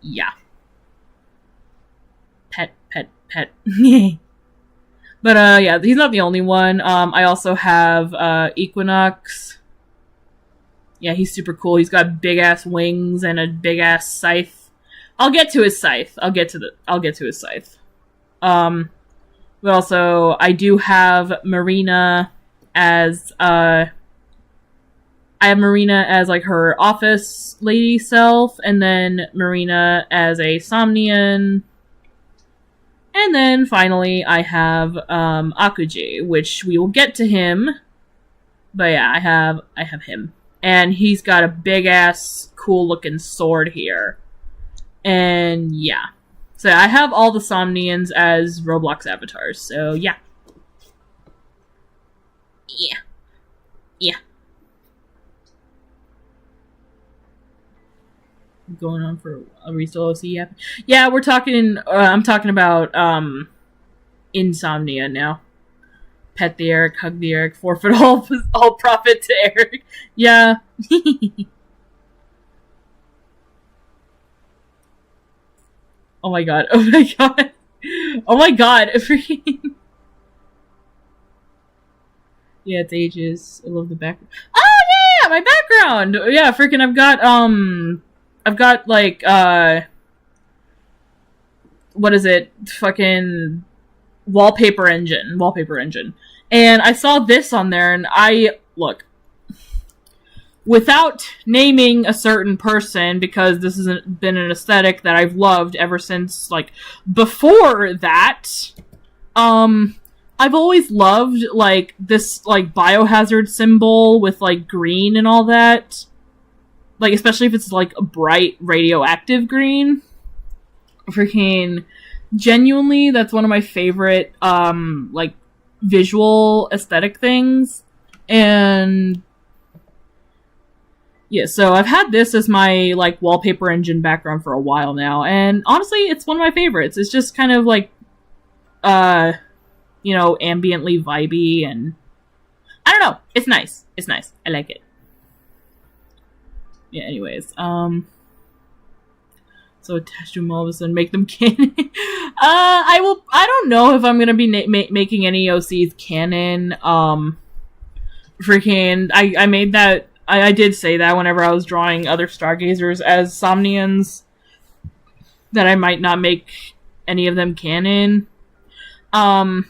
Yeah. Pet. But, yeah, he's not the only one. I also have, Equinox. Yeah, he's super cool. He's got big-ass wings and a big-ass scythe. I'll get to his scythe. I'll get to his scythe. But also, I do have Marina as, I have Marina as, like, her office lady self, and then Marina as a Somnian. And then, finally, I have, Akuji, which we will get to him. But yeah, I have him. And he's got a big-ass, cool-looking sword here. And, yeah. So I have all the Somnians as Roblox avatars, so yeah. Yeah. Going on for a still OC yap. Yeah, we're talking, I'm talking about, Insomnia now. Pet the Eric, hug the Eric, forfeit all profit to Eric. Yeah. Oh my god. Freaking. Yeah, it's Aegis. I love the background. Oh yeah, my background! Yeah, freaking I've got like, what is it? Fucking wallpaper engine. And I saw this on there, and look, without naming a certain person, because this has been an aesthetic that I've loved ever since, like, before that, I've always loved, like, this, like, biohazard symbol with, like, green and all that. Like, especially if it's, like, a bright radioactive green. Freaking... Genuinely, that's one of my favorite, like, visual aesthetic things. And... yeah, so I've had this as my, like, wallpaper engine background for a while now. And honestly, it's one of my favorites. It's just kind of, like, you know, ambiently vibey, and... I don't know. It's nice. I like it. Yeah, anyways, so attach to them all of a sudden, make them canon. I don't know if I'm gonna be making any OCs canon. Freaking, I made that, I did say that whenever I was drawing other Stargazers as Somnians, that I might not make any of them canon. But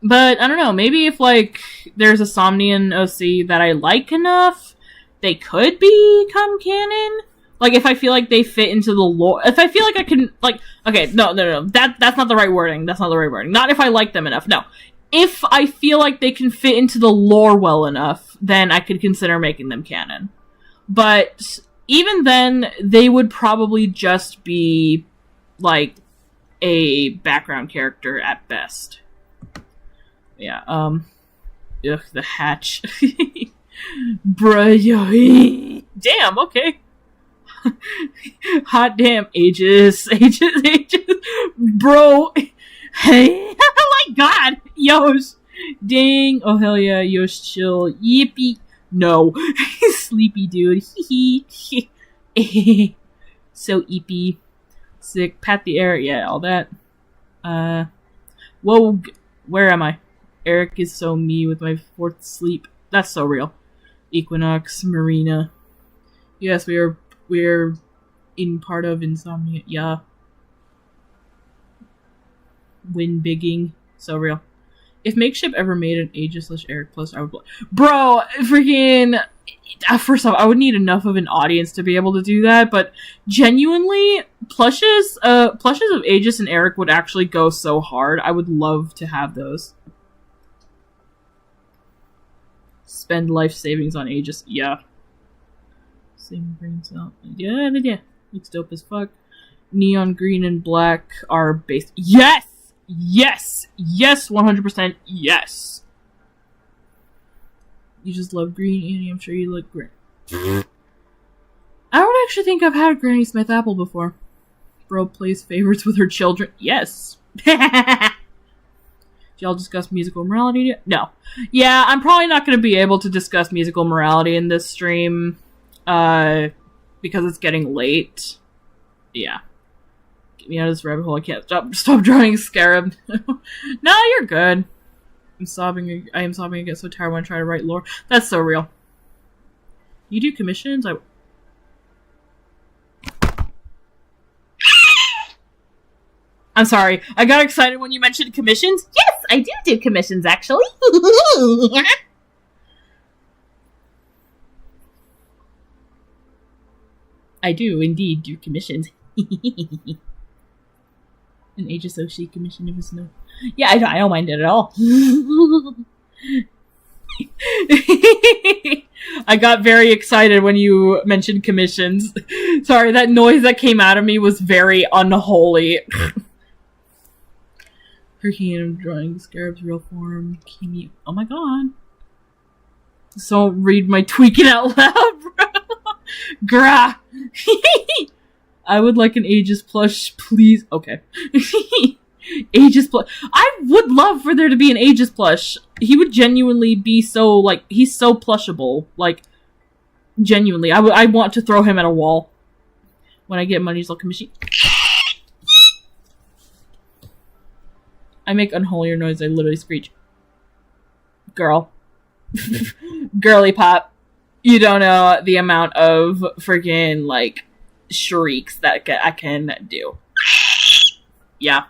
I don't know, maybe if, like, there's a Somnian OC that I like enough, they could become canon. Like, if I feel like they fit into the lore, if I feel like I can, like, okay, no, that's not the right wording, not if I like them enough, no. If I feel like they can fit into the lore well enough, then I could consider making them canon. But even then, they would probably just be, like, a background character at best. Yeah, ugh, the hatch. Bruh, damn, okay. Hot damn, ages, bro. Hey, oh my god, Yosh, dang, oh hell yeah, Yosh, chill, yippee, no, sleepy dude, so eepy, sick, pat the air, yeah, all that, whoa, where am I? Eric is so me with my fourth sleep. That's so real. Equinox, Marina. Yes, we're in part of insomnia. Yeah. Win bigging. So real. If Makeship ever made an Aegis/Eric plus, I would... Bro, freaking... First off, I would need enough of an audience to be able to do that, but genuinely, plushes of Aegis and Eric would actually go so hard. I would love to have those. Spend life savings on Aegis. Yeah. Same brain cell. Yeah. Looks dope as fuck. Neon green and black are based... Yes! Yes! Yes, 100% yes! You just love green, Annie. I'm sure you like green. I don't actually think I've had a Granny Smith apple before. Bro plays favorites with her children. Yes! Do y'all discuss musical morality? No. Yeah, I'm probably not going to be able to discuss musical morality in this stream. Because it's getting late. Yeah. Get me out of this rabbit hole. I can't stop drawing Scarab. No, you're good. I am sobbing. I get so tired when I try to write lore. That's so real. You do commissions? I'm sorry. I got excited when you mentioned commissions. Yes, I do commissions, actually. I do indeed do commissions. An Aegis Oshi commission of his note. Yeah, I don't mind it at all. I got very excited when you mentioned commissions. Sorry, that noise that came out of me was very unholy. Freaking drawing Scarab's real form. Kimi. Oh my god. So read my tweaking out loud, bro. Grah. I would like an Aegis plush, please. Okay. Aegis plush. I would love for there to be an Aegis plush. He would genuinely be so, like, he's so plushable. Like, genuinely. I want to throw him at a wall. When I get money, I'll commission. I make unholier noise, I literally screech. Girl. Girly pop. You don't know the amount of freaking, like, shrieks that I can do. Yeah.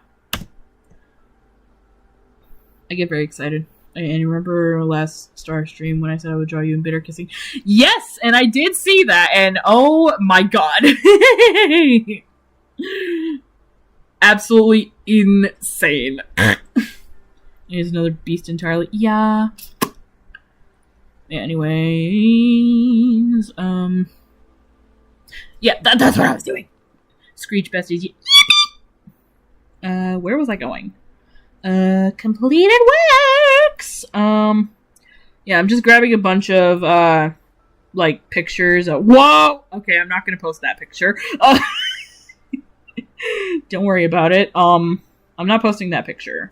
I get very excited. And you remember last Star stream when I said I would draw you in bitter kissing? Yes! And I did see that, and oh my god. Absolutely insane. Here's another beast entirely. Yeah. Yeah, anyways, yeah, that's what I was doing. Screech besties. Where was I going? Completed works. Yeah, I'm just grabbing a bunch of, like, pictures. Whoa! Okay, I'm not gonna post that picture. Don't worry about it. I'm not posting that picture.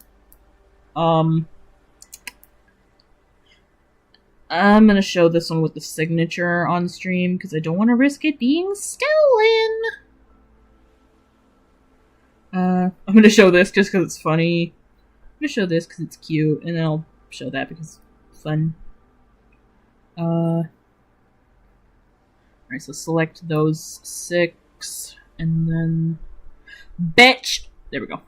I'm gonna show this one with the signature on stream because I don't want to risk it being stolen. I'm gonna show this just because it's funny. I'm gonna show this because it's cute, and then I'll show that because it's fun. Alright, so select those 6, and then... Bitch! There we go.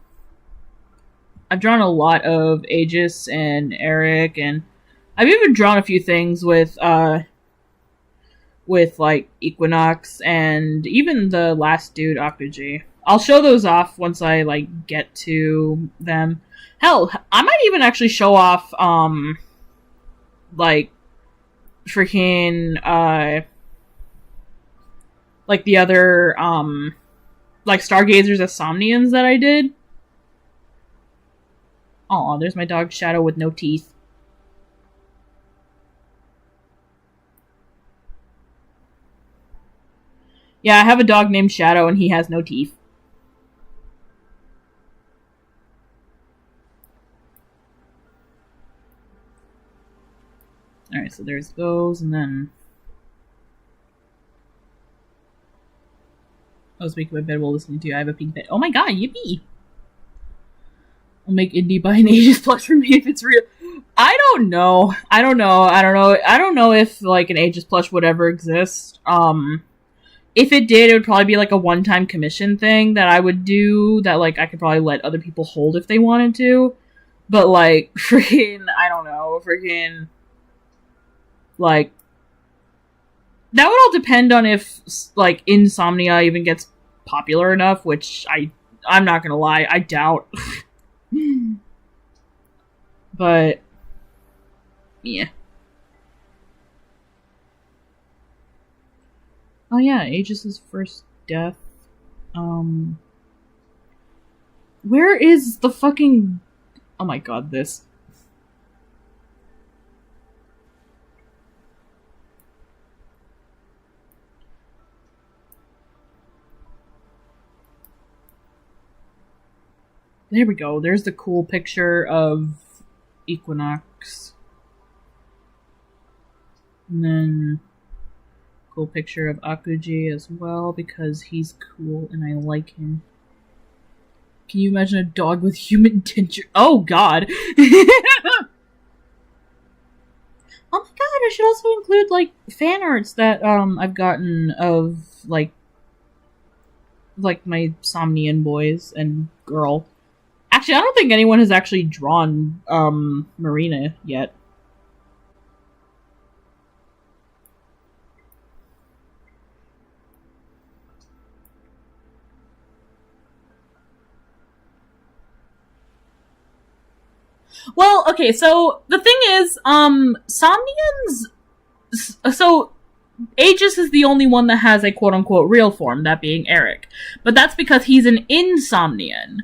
I've drawn a lot of Aegis and Eric, and I've even drawn a few things with like, Equinox, and even the last dude, Akuji. I'll show those off once I, like, get to them. Hell, I might even actually show off, like, freaking, like, the other, like, Stargazers Somnians that I did. Aw, there's my dog Shadow with no teeth. Yeah, I have a dog named Shadow and he has no teeth. Alright, so there's those, and then... I was making my bed while listening to you. I have a pink bed. Oh my god, yippee! I'll make Indy buy an Aegis plush for me if it's real. I don't know. I don't know if like an Aegis plush would ever exist. If it did, it would probably be like a one-time commission thing that I would do that like I could probably let other people hold if they wanted to. But like freaking, I don't know, freaking like that would all depend on if like Insomnia even gets popular enough, which I'm not gonna lie, I doubt. But yeah. Oh yeah, Aegis's first death. Where is the fucking... Oh my god, this. There we go. There's the cool picture of Equinox. And then cool picture of Akuji as well, because he's cool and I like him. Can you imagine a dog with human tincture? Oh god! Oh my god, I should also include, like, fan arts that, I've gotten of, like my Somnian boys and girl. Actually, I don't think anyone has actually drawn, Marina yet. Well, okay, so the thing is, Somnians... So, Aegis is the only one that has a quote-unquote real form, that being Eric. But that's because he's an Insomnian.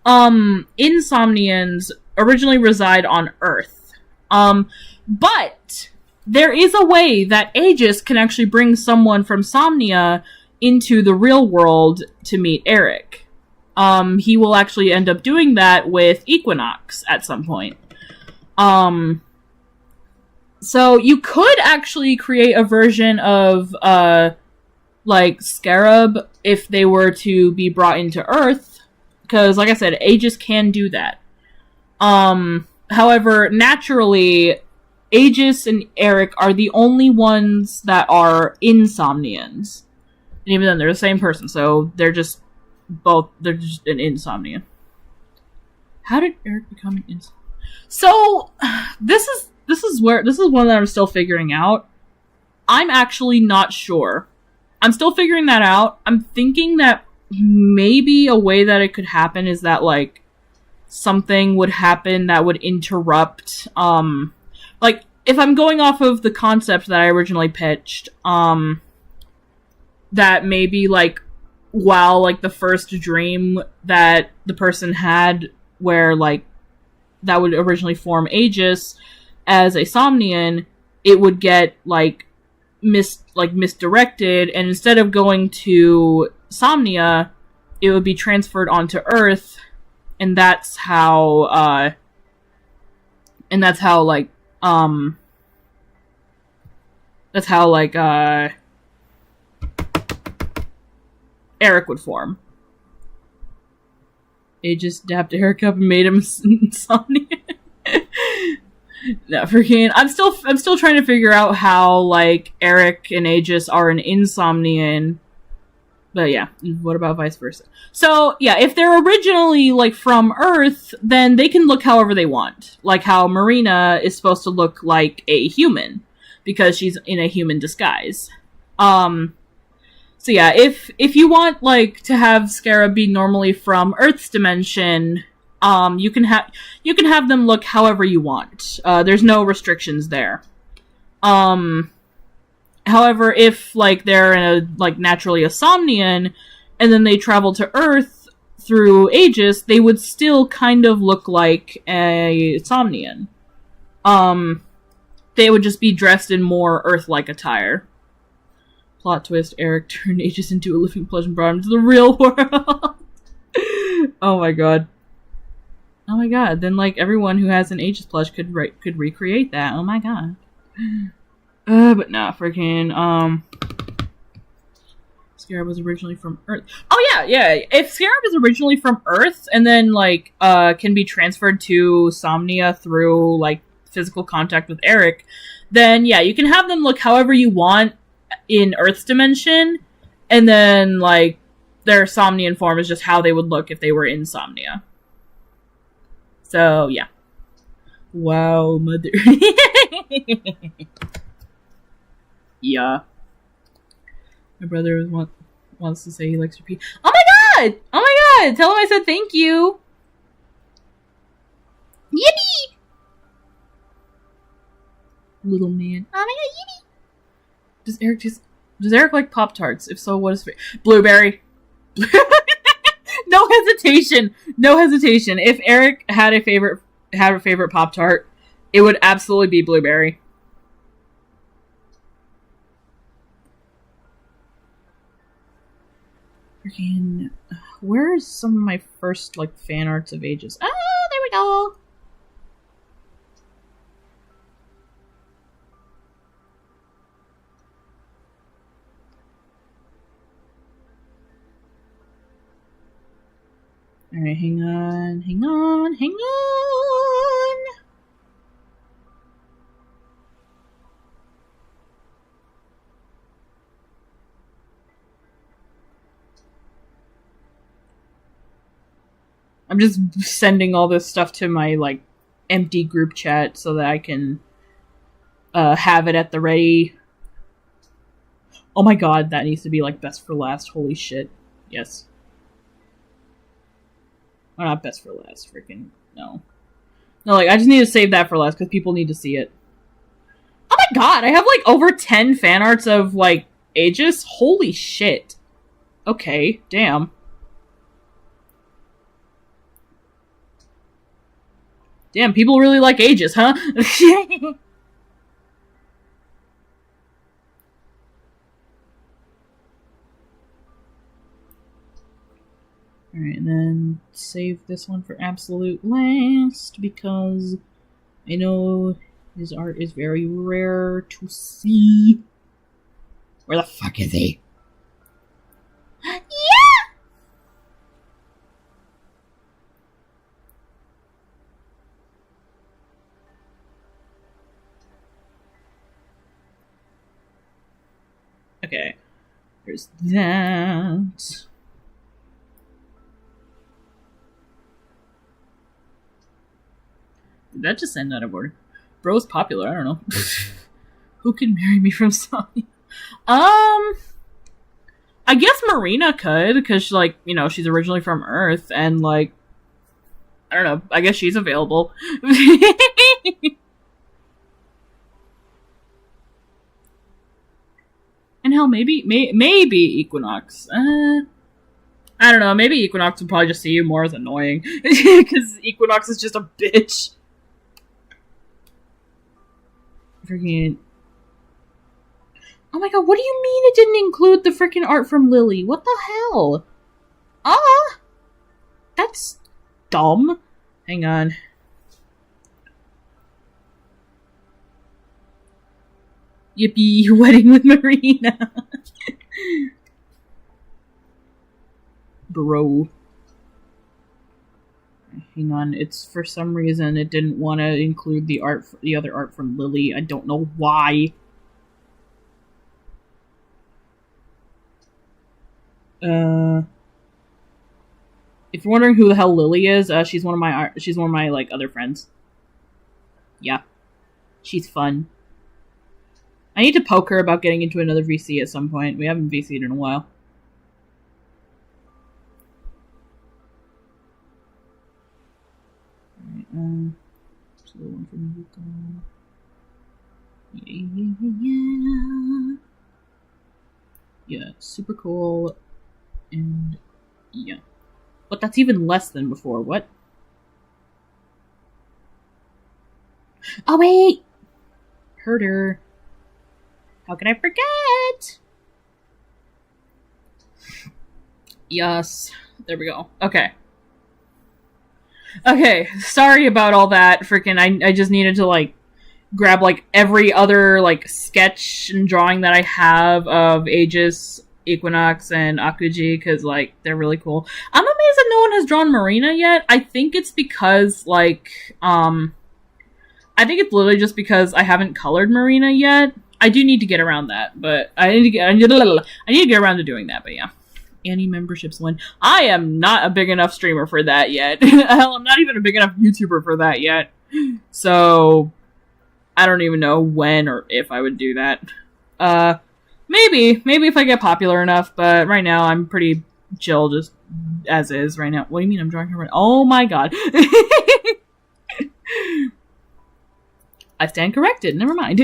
Insomnians originally reside on Earth. But there is a way that Aegis can actually bring someone from Somnia into the real world to meet Eric. He will actually end up doing that with Equinox at some point. So you could actually create a version of, like, Scarab if they were to be brought into Earth, because, like I said, Aegis can do that. However, naturally, Aegis and Eric are the only ones that are Insomnians. And even then, they're the same person, so they're just an Insomnian. How did Eric become an Insomnian? So, this is one that I'm still figuring out. I'm actually not sure. I'm still figuring that out. I'm thinking that maybe a way that it could happen is that, like, something would happen that would interrupt, like, if I'm going off of the concept that I originally pitched, that maybe, like, while, like, the first dream that the person had where, like, that would originally form Aegis as a Somnian, it would get, like, misdirected, and instead of going to Somnia, it would be transferred onto Earth, and that's how, Eric would form. Aegis dapped Eric up and made him Somnian. No, freaking. I'm still trying to figure out how, like, Eric and Aegis are an Insomnian. But yeah, what about vice versa? So, yeah, if they're originally, like, from Earth, then they can look however they want. Like how Marina is supposed to look like a human, because she's in a human disguise. So yeah, if you want, like, to have Scarab be normally from Earth's dimension, you can have them look however you want. There's no restrictions there. However, if, like, they're naturally a Somnian, and then they travel to Earth through Aegis, they would still kind of look like a Somnian. They would just be dressed in more Earth-like attire. Plot twist, Eric turned Aegis into a living plush and brought him to the real world. Oh my god. Oh my god, then, like, everyone who has an Aegis plush could recreate that. Oh my god. But nah, freaking, Scarab was originally from Earth. Oh yeah. If Scarab is originally from Earth and then like can be transferred to Somnia through like physical contact with Eric, then yeah, you can have them look however you want in Earth's dimension, and then like their Somnian form is just how they would look if they were in Somnia. So yeah. Wow, mother. Yeah. My brother wants to say he likes your pee. Oh my god! Oh my god! Tell him I said thank you! Yippee! Little man. Oh my god, yippee! Does Eric like Pop-Tarts? If so, what is blueberry? No hesitation. No hesitation. If Eric had a favorite Pop-Tart, it would absolutely be blueberry. Freaking, where's some of my first like fan arts of Aegis? Ah, there we go. Alright, hang on. I'm just sending all this stuff to my, like, empty group chat so that I can have it at the ready. Oh my god, that needs to be, like, best for last. Holy shit. Yes. Oh, not best for last. Freaking, no. No, like, I just need to save that for last because people need to see it. Oh my god, I have, like, over 10 fan arts of, like, Aegis? Holy shit. Okay, damn. Damn, people really like Aegis, huh? Alright, and then save this one for absolute last, because I know his art is very rare to see. Where the fuck is he? Yeah! Okay, there's that. Did that just end out of order? Bro's popular, I don't know. Who can marry me from Sony? I guess Marina could, because, like, you know, she's originally from Earth, and, like, I don't know, I guess she's available. And hell, maybe Equinox. I don't know, maybe Equinox would probably just see you more as annoying, because Equinox is just a bitch. Freaking... Oh my god, what do you mean it didn't include the freaking art from Lily? What the hell? That's dumb. Hang on. Yippee, wedding with Marina. Bro. Hang on, it's for some reason it didn't want to include the other art from Lily. I don't know why. If you're wondering who the hell Lily is, she's one of my like other friends. Yeah, she's fun. I need to poke her about getting into another VC at some point. We haven't VC'd in a while. Alright, so the one from Yuka. Yeah, super cool. And yeah. But that's even less than before. What? Oh, wait! Herder. How can I forget? Yes. There we go. Okay. Okay, sorry about all that. Freaking, I just needed to, like, grab, like, every other, like, sketch and drawing that I have of Aegis Equinox and Akuji, because, like, they're really cool. I'm amazed that no one has drawn Marina yet. I think it's because, like, I think it's literally just because I haven't colored Marina yet. I do need to get around that, but I need to get around to doing that, but yeah. Annie memberships win. I am not a big enough streamer for that yet. Hell, I'm not even a big enough YouTuber for that yet. So, I don't even know when or if I would do that. Maybe if I get popular enough, but right now I'm pretty chill just as is right now. What do you mean I'm drawing her right? Oh my god. I stand corrected, never mind.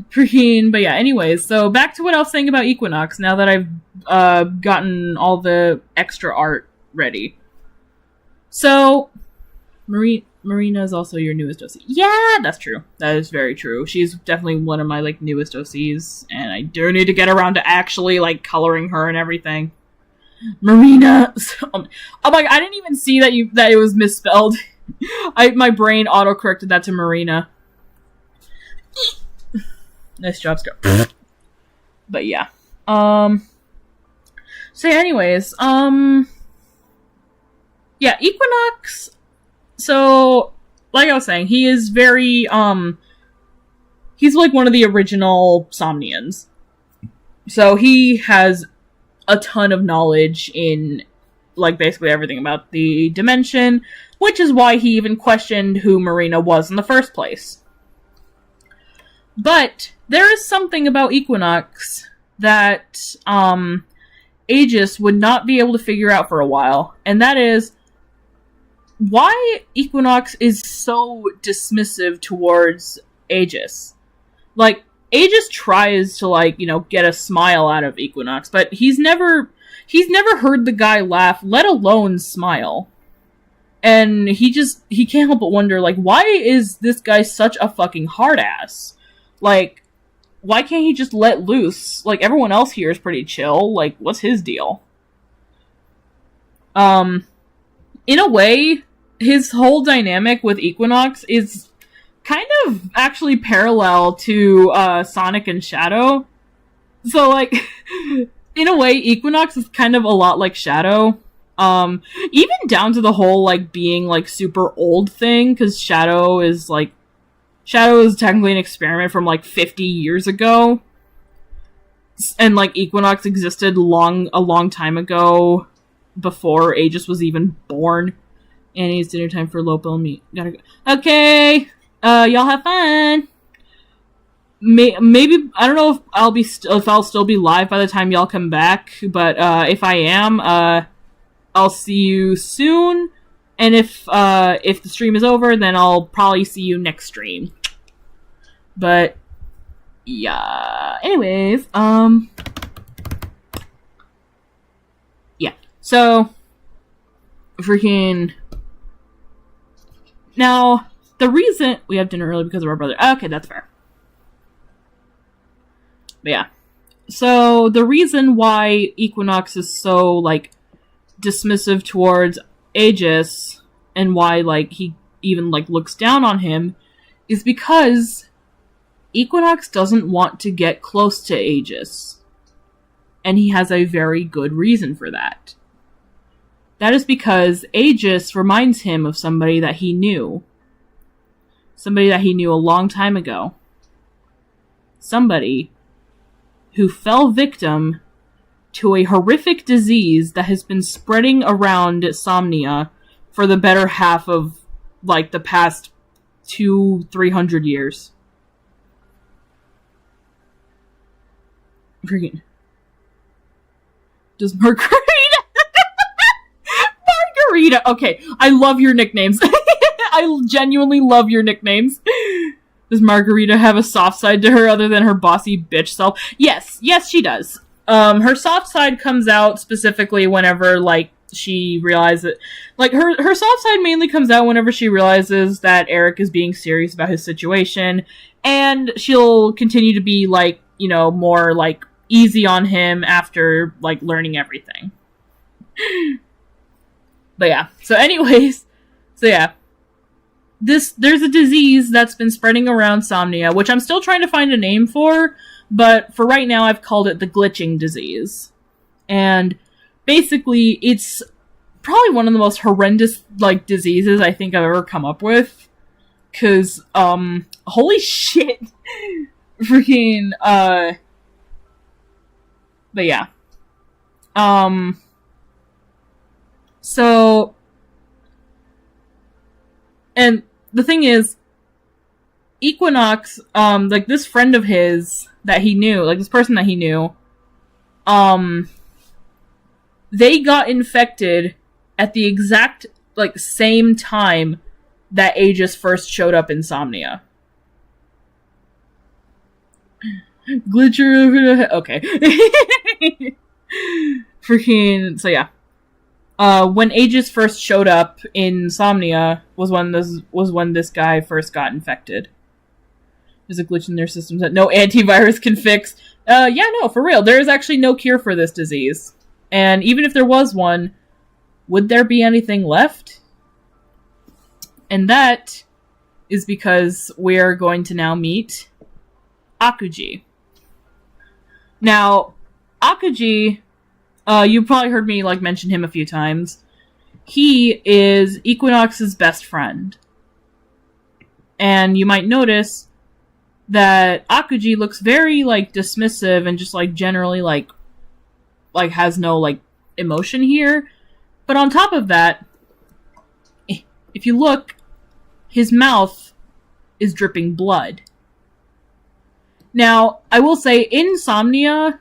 Freaking, but yeah, anyways, so back to what I was saying about Equinox, now that I've gotten all the extra art ready. So, Marina is also your newest OC. Yeah, that's true. That is very true. She's definitely one of my, like, newest OCs, and I do need to get around to actually, like, coloring her and everything. Marina! Oh my god, I didn't even see that it was misspelled. My brain auto-corrected that to Marina. Nice job, Scar. But yeah. So yeah, anyways, yeah, Equinox. So, like I was saying, he is very, he's like one of the original Somnians. So he has a ton of knowledge in, like, basically everything about the dimension, which is why he even questioned who Marina was in the first place. But there is something about Equinox that Aegis would not be able to figure out for a while, and that is why Equinox is so dismissive towards Aegis. Like, Aegis tries to, like, you know, get a smile out of Equinox, but he's never heard the guy laugh, let alone smile. And he can't help but wonder, like, why is this guy such a fucking hard ass? Like, why can't he just let loose? Like, everyone else here is pretty chill. Like, what's his deal? In a way, his whole dynamic with Equinox is kind of actually parallel to Sonic and Shadow. So, like, in a way, Equinox is kind of a lot like Shadow. Even down to the whole, like, being, like, super old thing, because Shadow is technically an experiment from, like, 50 years ago. And, like, Equinox existed a long time ago, before Aegis was even born. And it's dinner time for Lopel and me. Gotta go. Okay! Y'all have fun! Maybe, I don't know if I'll still be live by the time y'all come back, but, if I am, I'll see you soon. And if the stream is over, then I'll probably see you next stream. But, yeah. Anyways, yeah. So, freaking... Now, the reason... We have dinner early because of our brother. Okay, that's fair. But yeah. So, the reason why Equinox is so, like, dismissive towards Aegis, and why, like, he even, like, looks down on him, is because Equinox doesn't want to get close to Aegis. And he has a very good reason for that. That is because Aegis reminds him of somebody that he knew. Somebody that he knew a long time ago. Somebody who fell victim to a horrific disease that has been spreading around Somnia for the better half of, like, the past 200-300 years. Freaking. Does Margarita... Margarita! Okay, I love your nicknames. I genuinely love your nicknames. Does Margarita have a soft side to her other than her bossy bitch self? Yes, she does. Her soft side comes out specifically whenever, like, she realizes... Like, her soft side mainly comes out whenever she realizes that Eric is being serious about his situation, and she'll continue to be, like, you know, more, like, easy on him after, like, learning everything. But yeah. So anyways, there's a disease that's been spreading around Somnia, which I'm still trying to find a name for, But for right now, I've called it the glitching disease. And basically, it's probably one of the most horrendous, like, diseases I think I've ever come up with. 'Cause, holy shit. Freaking, but yeah. So, and the thing is, Equinox, like, this friend of his that he knew, like, this person that he knew, they got infected at the exact, like, same time that Aegis first showed up in Somnia. Glitcher, okay. Freaking, so yeah. When Aegis first showed up in Somnia was when this guy first got infected. There's a glitch in their systems that no antivirus can fix. Yeah, no, for real. There is actually no cure for this disease. And even if there was one, would there be anything left? And that is because we're going to now meet Akuji. Now, Akuji, you probably heard me like mention him a few times. He is Equinox's best friend. And you might notice that Akuji looks very like dismissive and just like generally like has no like emotion here. But on top of that, if you look, his mouth is dripping blood. Now, I will say, in Somnia,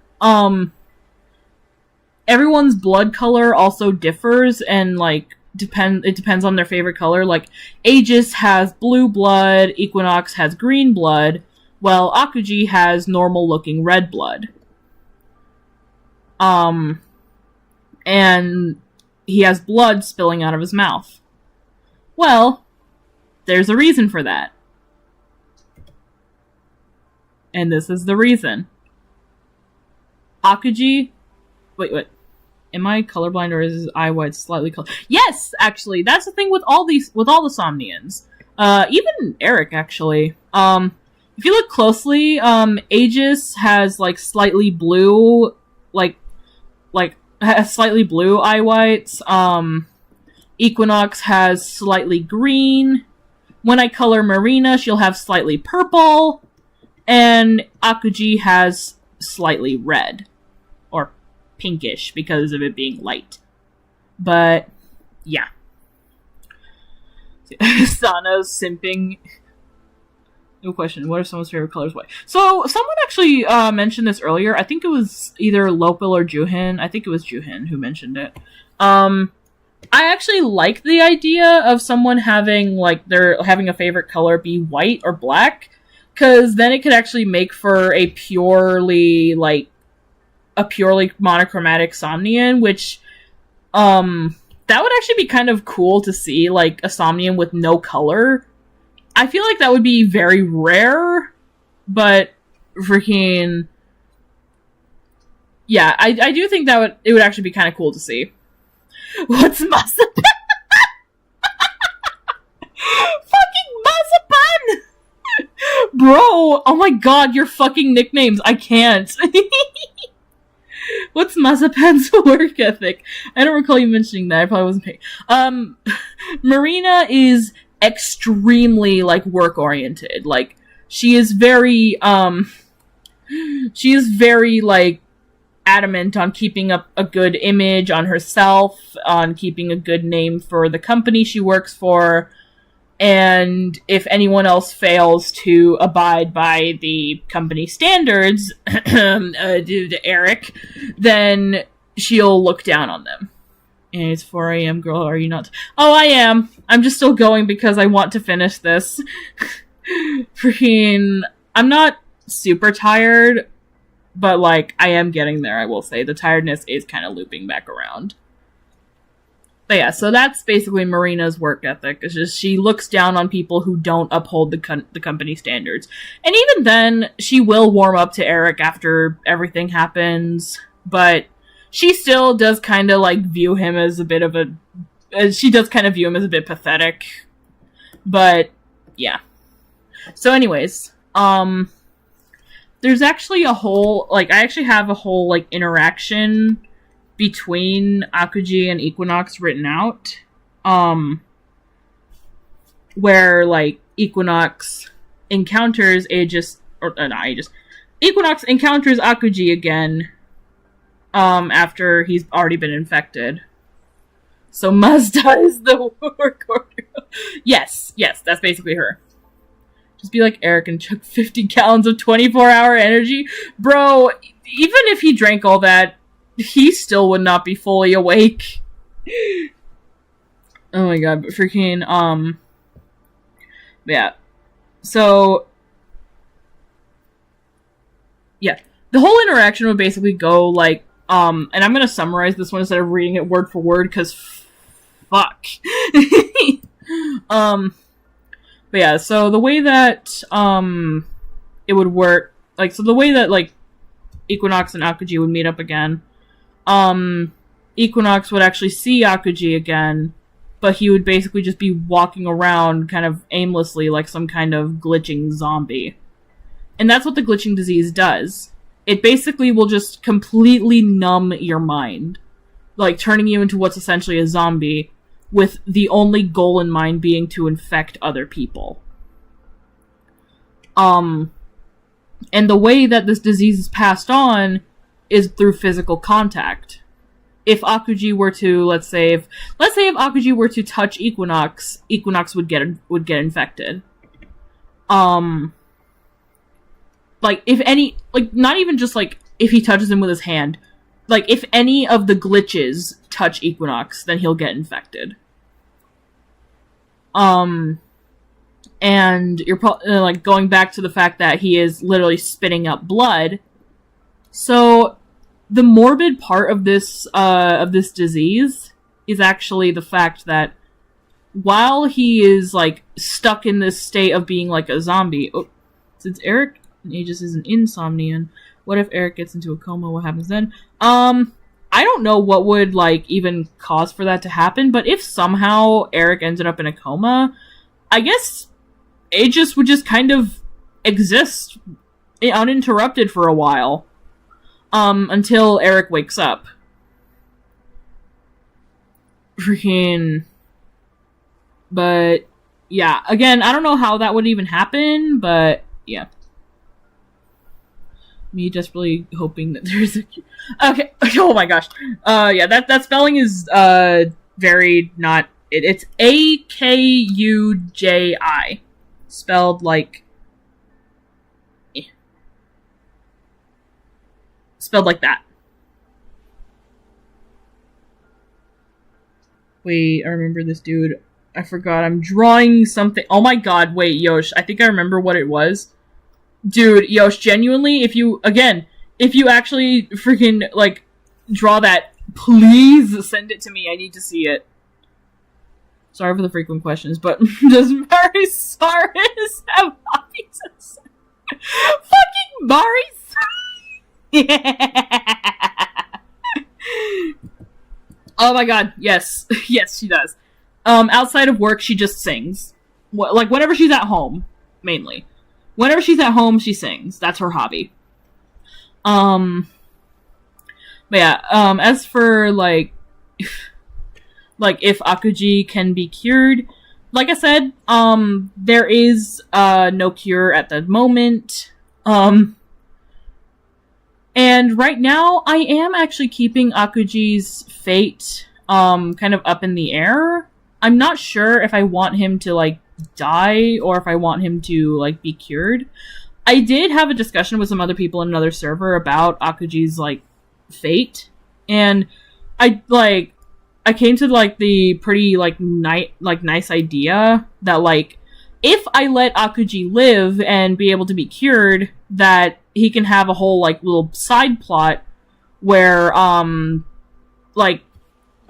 everyone's blood color also differs, and, like, it depends on their favorite color. Like, Aegis has blue blood, Equinox has green blood, while Akuji has normal-looking red blood. And he has blood spilling out of his mouth. Well, there's a reason for that. And this is the reason. Akuji... Wait. Am I colorblind or is his eye white slightly color? Yes! Actually, that's the thing with all the Somnians. Even Eric, actually. If you look closely, Aegis has, like, slightly blue... has slightly blue eye whites. Equinox has slightly green. When I color Marina, she'll have slightly purple. And Akuji has slightly red. Or pinkish, because of it being light. But, yeah. Sana's simping. No question, what are someone's favorite colors? Why? So, someone actually mentioned this earlier. I think it was either Lopil or Juhin. I think it was Juhin who mentioned it. I actually like the idea of someone having, like, having a favorite color be white or black. Because then it could actually make for a purely monochromatic Somnian, which, that would actually be kind of cool to see, like, a Somnian with no color. I feel like that would be very rare, but freaking... Yeah, I do think that it would actually be kind of cool to see. What's Masapan? Fucking Masapan! Bro, oh my god, your fucking nicknames, I can't. What's Masapan's work ethic? I don't recall you mentioning that, I probably wasn't paying. Marina is extremely, like, work-oriented. Like, she is very, like, adamant on keeping up a good image on herself, on keeping a good name for the company she works for, and if anyone else fails to abide by the company standards, due to Eric, then she'll look down on them. And it's 4 a.m., girl, are you not? Oh, I am. I'm just still going because I want to finish this. Freaking... I'm not super tired, but, like, I am getting there, I will say. The tiredness is kind of looping back around. But yeah, so that's basically Marina's work ethic. It's just she looks down on people who don't uphold the company standards. And even then, she will warm up to Eric after everything happens, but she still does kind of, like, view him as a bit of a... She does kind of view him as a bit pathetic. But, yeah. So anyways, there's actually a whole, like, I actually have a whole, like, interaction between Akuji and Equinox written out, where, like, Equinox encounters Equinox encounters Akuji again, after he's already been infected. So Mazda is the work order. Yes, that's basically her. Just be like Eric and chug 50 gallons of 24-hour energy. Bro, even if he drank all that, he still would not be fully awake. Oh my god, but freaking, yeah. So, yeah. The whole interaction would basically go like, and I'm gonna summarize this one instead of reading it word for word, because fuck. But yeah, so the way that, it would work, like, so the way that, like, Equinox and Akuji would meet up again, Equinox would actually see Akuji again, but he would basically just be walking around kind of aimlessly like some kind of glitching zombie. And that's what the glitching disease does. It basically will just completely numb your mind, like turning you into what's essentially a zombie, with the only goal in mind being to infect other people. And the way that this disease is passed on is through physical contact. If Akuji were to, let's say if Akuji were to touch Equinox would get infected. Like, if any, like, not even just, like, if he touches him with his hand, like, if any of the glitches touch Equinox, then he'll get infected. And you're like, going back to the fact that he is literally spitting up blood. So, the morbid part of this disease is actually the fact that while he is, like, stuck in this state of being like a zombie, since Eric ages is an insomnian, what if Eric gets into a coma? What happens then? I don't know what would, like, even cause for that to happen, but if somehow Eric ended up in a coma, I guess Aegis would just kind of exist uninterrupted for a while. Until Eric wakes up. Freaking... But, yeah. Again, I don't know how that would even happen, but, yeah. Me desperately hoping that there's a... Okay, oh my gosh. Yeah, that spelling is, very not... It's Akuji. Spelled like... Spelled like that. Wait, I remember this dude. I forgot. I'm drawing something. Oh my god, wait, Yosh. I think I remember what it was. Dude, Yosh, genuinely, if you actually freaking, like, draw that, please send it to me. I need to see it. Sorry for the frequent questions, but does Marisaurus have hobbies? Fucking Marisaurus! Oh my god, yes. Yes, she does. Outside of work, she just sings. Like, whenever she's at home, mainly. Whenever she's at home, she sings. That's her hobby. But yeah, as for, like, if Akuji can be cured, like I said, there is, no cure at the moment. And right now, I am actually keeping Akuji's fate, kind of up in the air. I'm not sure if I want him to, like, die, or if I want him to, like, be cured. I did have a discussion with some other people in another server about Akuji's, like, fate, and I came to, like, the pretty, like, nice idea that, like, if I let Akuji live and be able to be cured, that he can have a whole, like, little side plot where, like,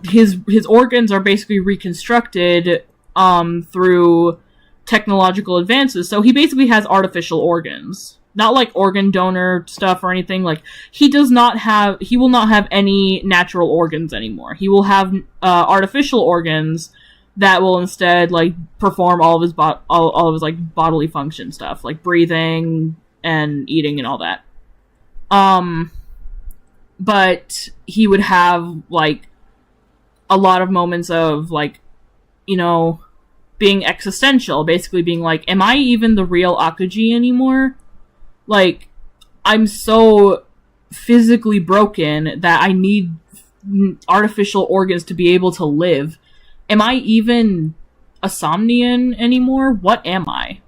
his organs are basically reconstructed, through technological advances. So he basically has artificial organs. Not like organ donor stuff or anything. Like, he will not have any natural organs anymore. He will have, artificial organs that will instead, like, perform all of his, like, bodily function stuff. Like breathing, and eating and all that. But he would have, like, a lot of moments of, like, you know, being existential, basically being like, am I even the real Akuji anymore? Like, I'm so physically broken that I need artificial organs to be able to live. Am I even a Somnian anymore? What am I?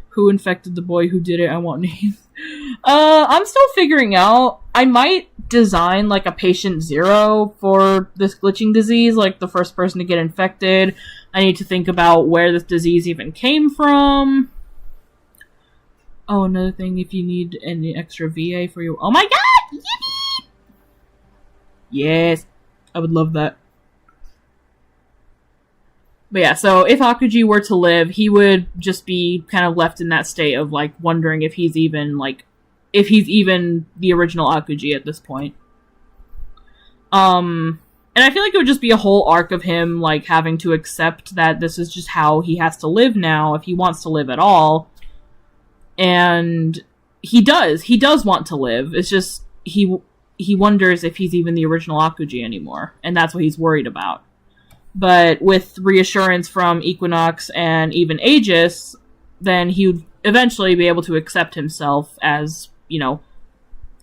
Who infected the boy? Who did it? I want names. I'm still figuring out. I might design, like, a patient zero for this glitching disease, like the first person to get infected. I need to think about where this disease even came from. Oh, another thing, if you need any extra VA for your... Oh my god! Yippee! Yes. I would love that. But yeah, so if Akuji were to live, he would just be kind of left in that state of, like, wondering if he's even, like, if he's even the original Akuji at this point. And I feel like it would just be a whole arc of him, like, having to accept that this is just how he has to live now, if he wants to live at all. And he does want to live. It's just, he wonders if he's even the original Akuji anymore, and that's what he's worried about. But with reassurance from Equinox and even Aegis, then he would eventually be able to accept himself as, you know,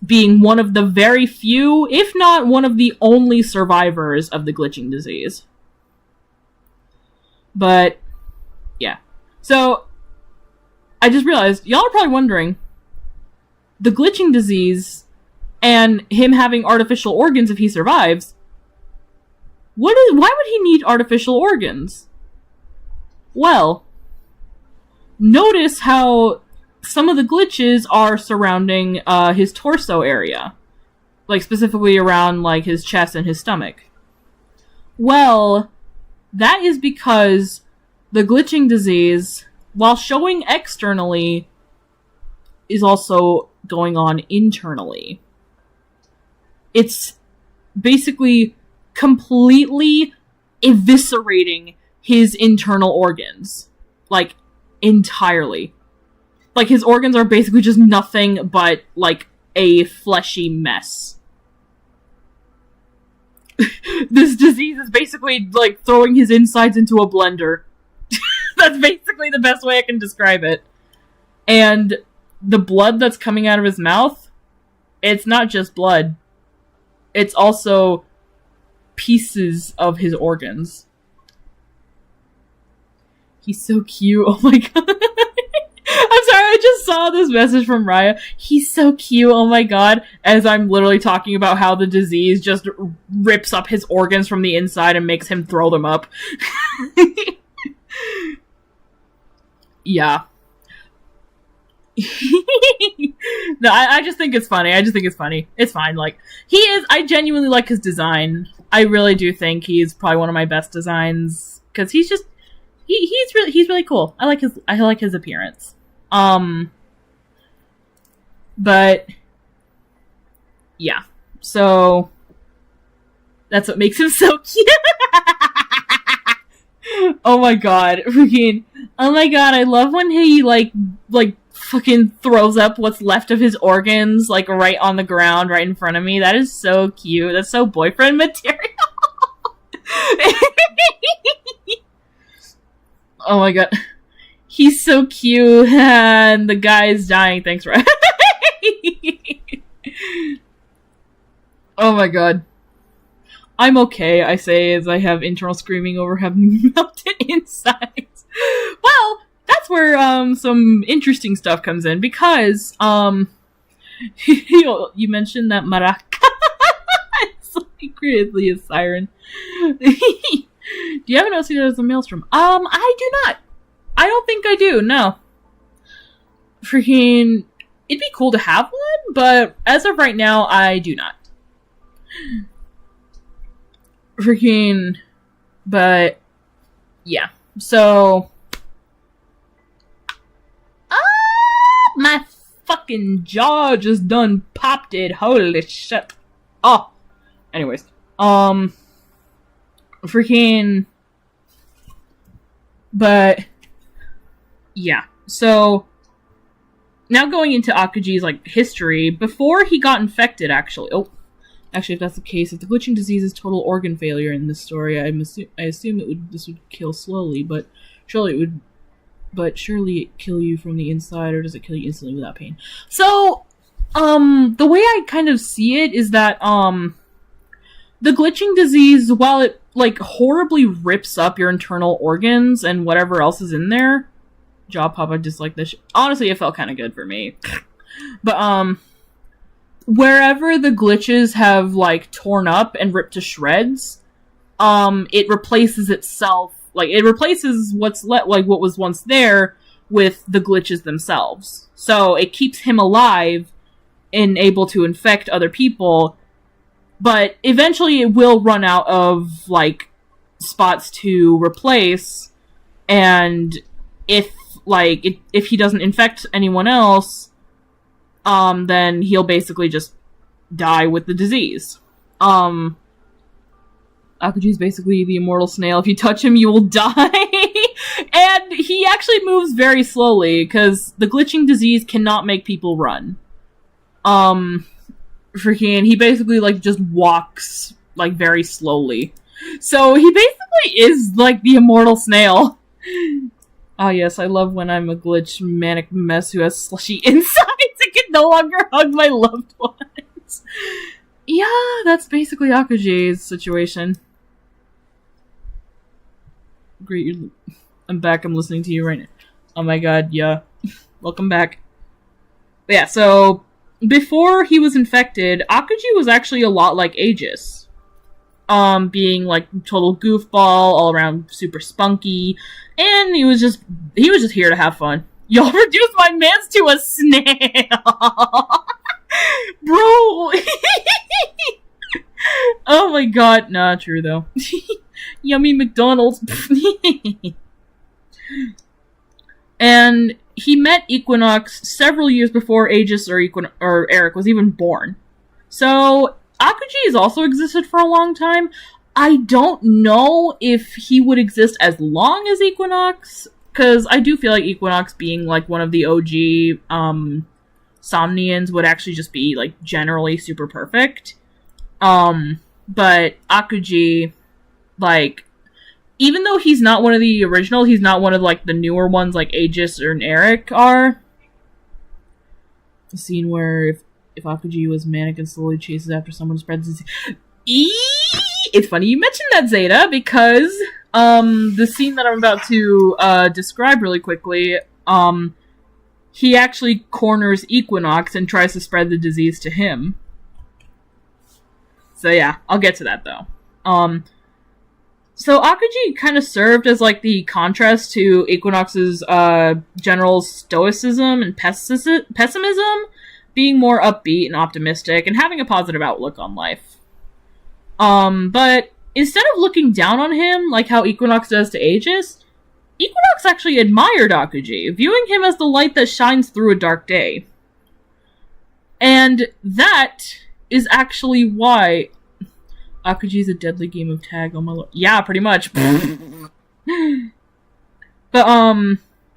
being one of the very few, if not one of the only survivors of the glitching disease. But, yeah. So, I just realized, y'all are probably wondering, the glitching disease and him having artificial organs if he survives, why would he need artificial organs? Well, notice how some of the glitches are surrounding his torso area. Like, specifically around, like, his chest and his stomach. Well, that is because the glitching disease, while showing externally, is also going on internally. It's basically completely eviscerating his internal organs. Like, entirely. Like, his organs are basically just nothing but, like, a fleshy mess. This disease is basically, like, throwing his insides into a blender. That's basically the best way I can describe it. And the blood that's coming out of his mouth, it's not just blood. It's also pieces of his organs. He's so cute. Oh my god. I'm sorry, I just saw this message from Raya. He's so cute, oh my god. As I'm literally talking about how the disease just rips up his organs from the inside and makes him throw them up. Yeah. No, I just think it's funny. It's fine. Like, I genuinely like his design. I really do think he's probably one of my best designs. Because he's just, he's really cool. I like his appearance. But, yeah. So, that's what makes him so cute. Oh my god. Freaking, oh my god, I love when he, like, fucking throws up what's left of his organs, like, right on the ground, right in front of me. That is so cute. That's so boyfriend material. Oh my god. He's so cute, and the guy's dying. Thanks, right? Oh my god. I'm okay, I say, as I have internal screaming over having melted insides. Well, that's where some interesting stuff comes in, because you mentioned that maraca. It's like creatively a siren. Do you have an OC that has a maelstrom? I do not. I don't think I do, no. Freaking, it'd be cool to have one, but as of right now, I do not. Freaking, but yeah. So, my fucking jaw just done popped it. Holy shit. Oh, anyways, freaking, but yeah. So, now going into Akuji's, like, history, before he got infected, actually... Oh, actually, if that's the case, if the glitching disease is total organ failure in this story, I assume this would kill slowly, but surely it would... But surely it kill you from the inside, or does it kill you instantly without pain? So, the way I kind of see it is that, the glitching disease, while it, like, horribly rips up your internal organs and whatever else is in there... Jaw pop, I dislike this honestly, it felt kind of good for me. But, wherever the glitches have, like, torn up and ripped to shreds, it replaces itself, like, it replaces what was once there with the glitches themselves. So, it keeps him alive and able to infect other people, but eventually it will run out of, like, spots to replace, and if he doesn't infect anyone else, then he'll basically just die with the disease. Akuji's basically the immortal snail. If you touch him, you will die. And he actually moves very slowly, because the glitching disease cannot make people run. He basically, like, just walks, like, very slowly. So he basically is, like, the immortal snail. Oh yes, I love when I'm a glitch manic mess who has slushy insides and can no longer hug my loved ones. Yeah, that's basically Akuji's situation. Great, I'm back, I'm listening to you right now. Oh my god, yeah. Welcome back. But yeah, so, before he was infected, Akuji was actually a lot like Aegis. Being, like, total goofball, all around super spunky, and he was just here to have fun. Y'all reduced my mans to a snail! Bro! Oh my god, nah, true though. Yummy McDonald's. And he met Equinox several years before Aegis or Eric was even born. So, Akuji has also existed for a long time. I don't know if he would exist as long as Equinox, because I do feel like Equinox being, like, one of the OG, Somnians would actually just be, like, generally super perfect. But Akuji, like, even though he's not one of the original, he's not one of, like, the newer ones like Aegis or Eric are. The scene where if Akuji was manic and slowly chases after someone who spreads disease. It's funny you mentioned that, Zeta, because the scene that I'm about to describe really quickly, he actually corners Equinox and tries to spread the disease to him. So yeah, I'll get to that though. So Akuji kind of served as, like, the contrast to Equinox's general stoicism and pessimism, being more upbeat and optimistic, and having a positive outlook on life. But instead of looking down on him, like how Equinox does to Aegis, Equinox actually admired Akuji, viewing him as the light that shines through a dark day. And that is actually why Akuji's a deadly game of tag, oh my lord. Yeah, pretty much. But,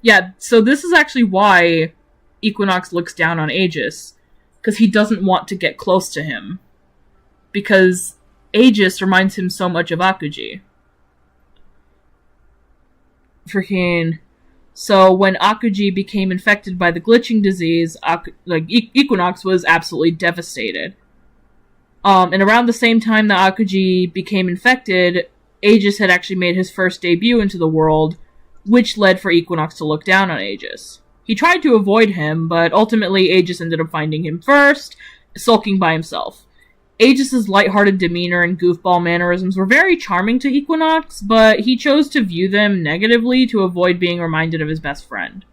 yeah, so this is actually why Equinox looks down on Aegis, because he doesn't want to get close to him. Because Aegis reminds him so much of Akuji. So when Akuji became infected by the glitching disease, Equinox was absolutely devastated. And around the same time that Akuji became infected, Aegis had actually made his first debut into the world, which led for Equinox to look down on Aegis. He tried to avoid him, but ultimately Aegis ended up finding him first, sulking by himself. Aegis's lighthearted demeanor and goofball mannerisms were very charming to Equinox, but he chose to view them negatively to avoid being reminded of his best friend.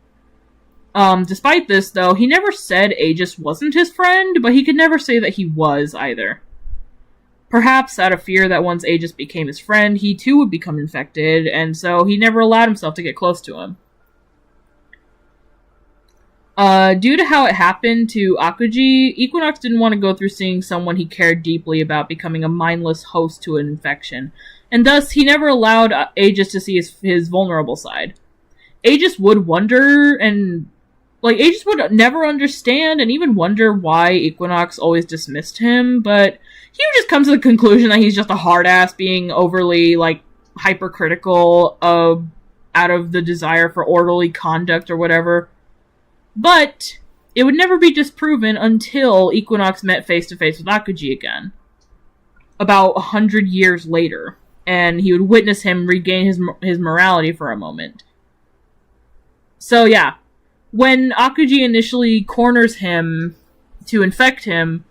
Despite this, though, he never said Aegis wasn't his friend, but he could never say that he was, either. Perhaps out of fear that once Aegis became his friend, he too would become infected, and so he never allowed himself to get close to him. Due to how it happened to Akuji, Equinox didn't want to go through seeing someone he cared deeply about becoming a mindless host to an infection, and thus he never allowed Aegis to see his vulnerable side. Aegis would wonder, and like, Aegis would never understand and even wonder why Equinox always dismissed him, but he would just come to the conclusion that he's just a hard ass being overly, like, hypercritical out of the desire for orderly conduct or whatever. But it would never be disproven until Equinox met face-to-face with Akuji again. About 100 years later. And he would witness him regain his morality for a moment. So yeah, when Akuji initially corners him to infect him,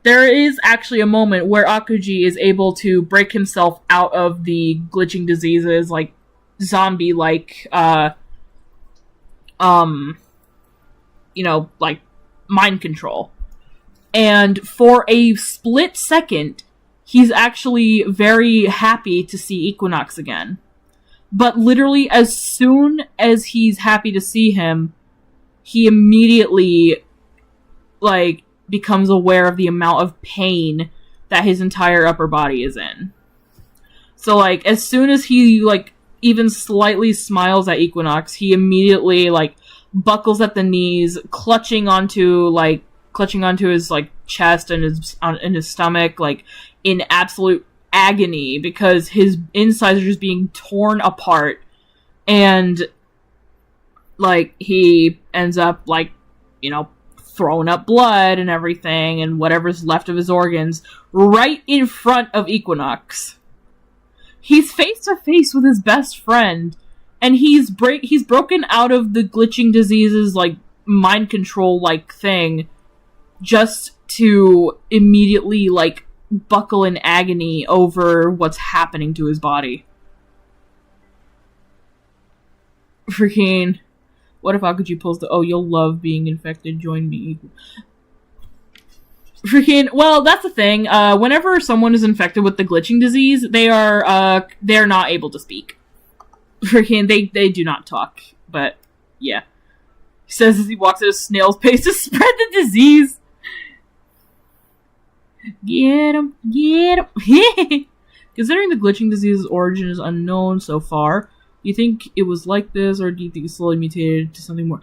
there is actually a moment where Akuji is able to break himself out of the glitching diseases, like zombie-like, like mind control. And for a split second, he's actually very happy to see Equinox again. But literally, as soon as he's happy to see him, he immediately, like, becomes aware of the amount of pain that his entire upper body is in. So, like, as soon as he, like, even slightly smiles at Equinox, he immediately, like, buckles at the knees, clutching onto his, like, chest and his stomach, like, in absolute agony, because his insides are just being torn apart, and, like, he ends up, like, throwing up blood and everything, and whatever's left of his organs, right in front of Equinox. He's face to face with his best friend, and he's broken out of the glitching diseases, like, mind control, like, thing, just to immediately, like, buckle in agony over what's happening to his body. Freaking... What if Akuji pulls the, oh, you'll love being infected, join me. Freaking, well, that's the thing. Whenever someone is infected with the glitching disease, they're not able to speak. Freaking, they do not talk. But, yeah. He says as he walks at a snail's pace to spread the disease. Get him, get him. Considering the glitching disease's origin is unknown so far, do you think it was like this, or do you think it slowly mutated to something more?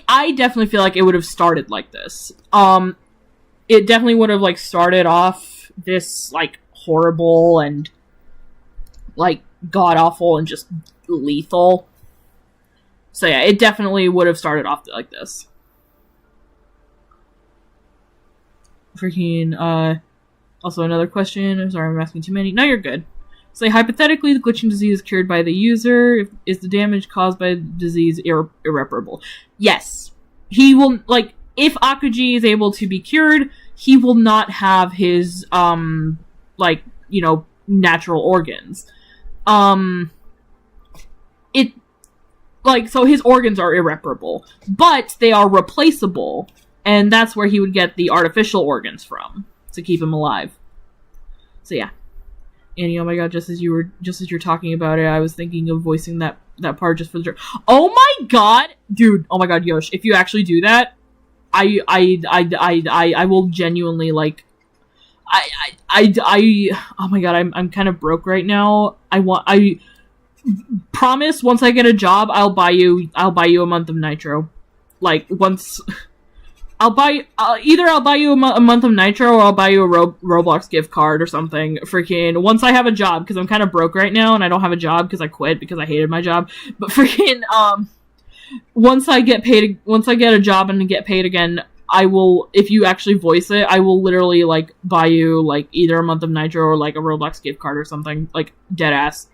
I definitely feel like it would have started like this. It definitely would have, like, started off this, like, horrible and, like, god-awful and just lethal. So yeah, it definitely would have started off like this. Freaking, also another question. I'm sorry, I'm asking too many. No, you're good. Say, hypothetically, the glitching disease is cured by the user. Is the damage caused by the disease irreparable? Yes. He will, like, if Akuji is able to be cured, he will not have his, natural organs. So his organs are irreparable, but they are replaceable, and that's where he would get the artificial organs from, to keep him alive. So yeah. Annie, oh my god, just as you're talking about it, I was thinking of voicing that part just for the joke. Oh my god! Dude, oh my god, Yosh, if you actually do that, I will genuinely, like, oh my god, I'm kind of broke right now. I promise once I get a job, I'll buy you a month of Nitro. Like, once... I'll buy you a month of Nitro, or I'll buy you a Roblox gift card or something. Freaking, once I have a job, because I'm kind of broke right now, and I don't have a job because I quit because I hated my job. But freaking, once I get a job and get paid again, I will, if you actually voice it, I will literally, like, buy you, like, either a month of Nitro or, like, a Roblox gift card or something. Like, dead ass.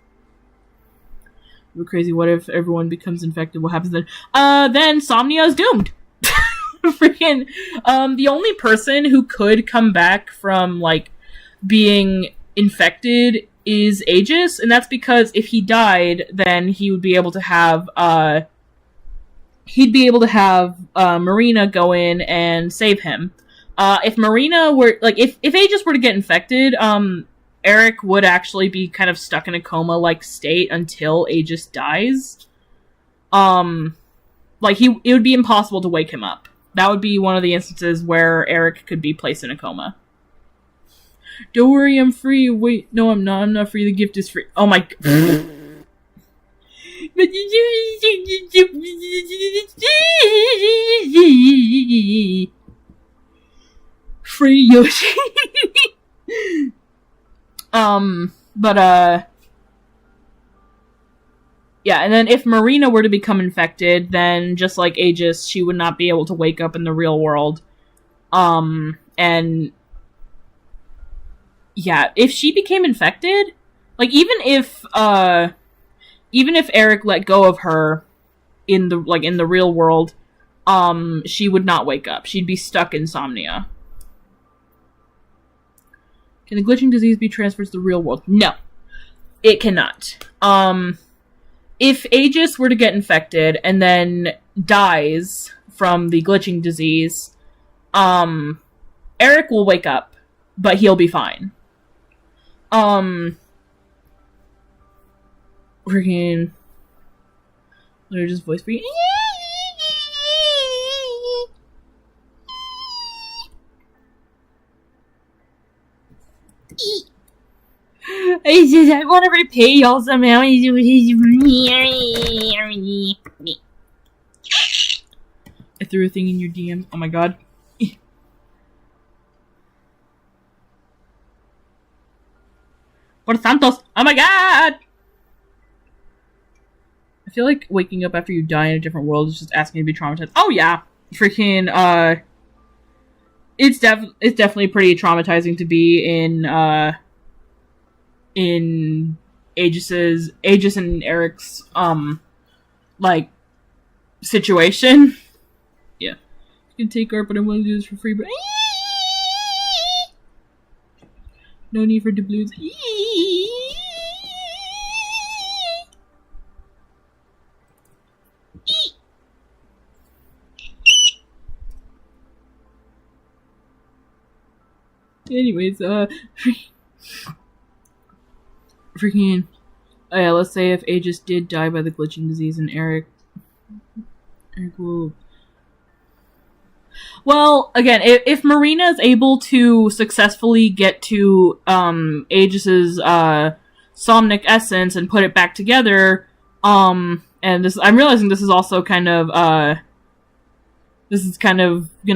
Crazy, what if everyone becomes infected? What happens then? Then Somnia is doomed. Freaking, the only person who could come back from, like, being infected is Aegis, and that's because if he died, then he would be able to have, Marina go in and save him. If Marina were, like, if Aegis were to get infected, Eric would actually be kind of stuck in a coma-like state until Aegis dies. Like, it would be impossible to wake him up. That would be one of the instances where Eric could be placed in a coma. Don't worry, I'm free. Wait, no, I'm not. I'm not free. The gift is free. Oh my... Free Yoshi. Yeah, and then if Marina were to become infected, then just like Aegis, she would not be able to wake up in the real world. And yeah, if she became infected, like even if Eric let go of her in the real world, she would not wake up. She'd be stuck in insomnia. Can the glitching disease be transferred to the real world? No. It cannot. If Aegis were to get infected and then dies from the glitching disease, Eric will wake up, but he'll be fine. Freaking... Let me just voice for you. I want to repay y'all somehow. I threw a thing in your DM. Oh my god. Por Santos! Oh my god! I feel like waking up after you die in a different world is just asking to be traumatized. Oh yeah! Freaking, it's definitely pretty traumatizing to be in Aegis and Eric's, like, situation. Yeah. You can take art, but I'm willing to do this for free, but... No need for doubloons. Anyways, freaking... Oh yeah, let's say if Aegis did die by the glitching disease and Eric will... Well, again, if Marina is able to successfully get to Aegis's somnic essence and put it back together, and this, I'm realizing this is also kind of gonna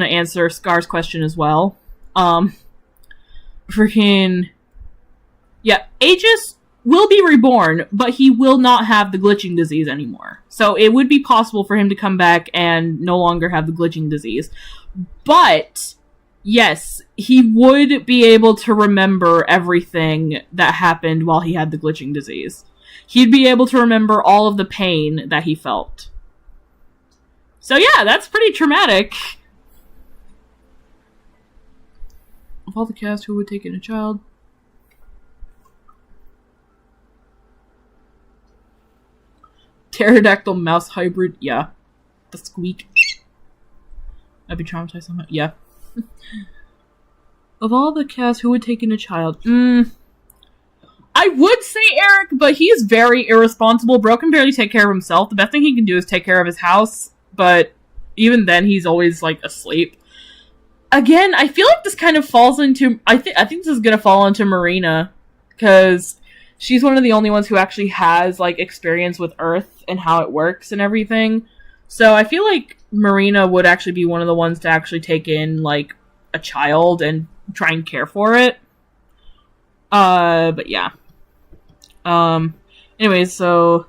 answer Scar's question as well. Freaking, yeah, Aegis will be reborn, but he will not have the glitching disease anymore. So it would be possible for him to come back and no longer have the glitching disease. But, yes, he would be able to remember everything that happened while he had the glitching disease. He'd be able to remember all of the pain that he felt. So yeah, that's pretty traumatic. Of all the cast, who would take in a child? Pterodactyl mouse hybrid, yeah. The squeak. I'd be traumatized somehow. Yeah. Of all the cast, who would take in a child? I would say Eric, but he is very irresponsible. Bro can barely take care of himself. The best thing he can do is take care of his house, but even then, he's always, like, asleep. Again, I feel like this kind of falls into... I think this is gonna fall into Marina, because she's one of the only ones who actually has, like, experience with Earth and how it works and everything. So I feel like Marina would actually be one of the ones to actually take in, like, a child and try and care for it. But yeah. Anyways, so...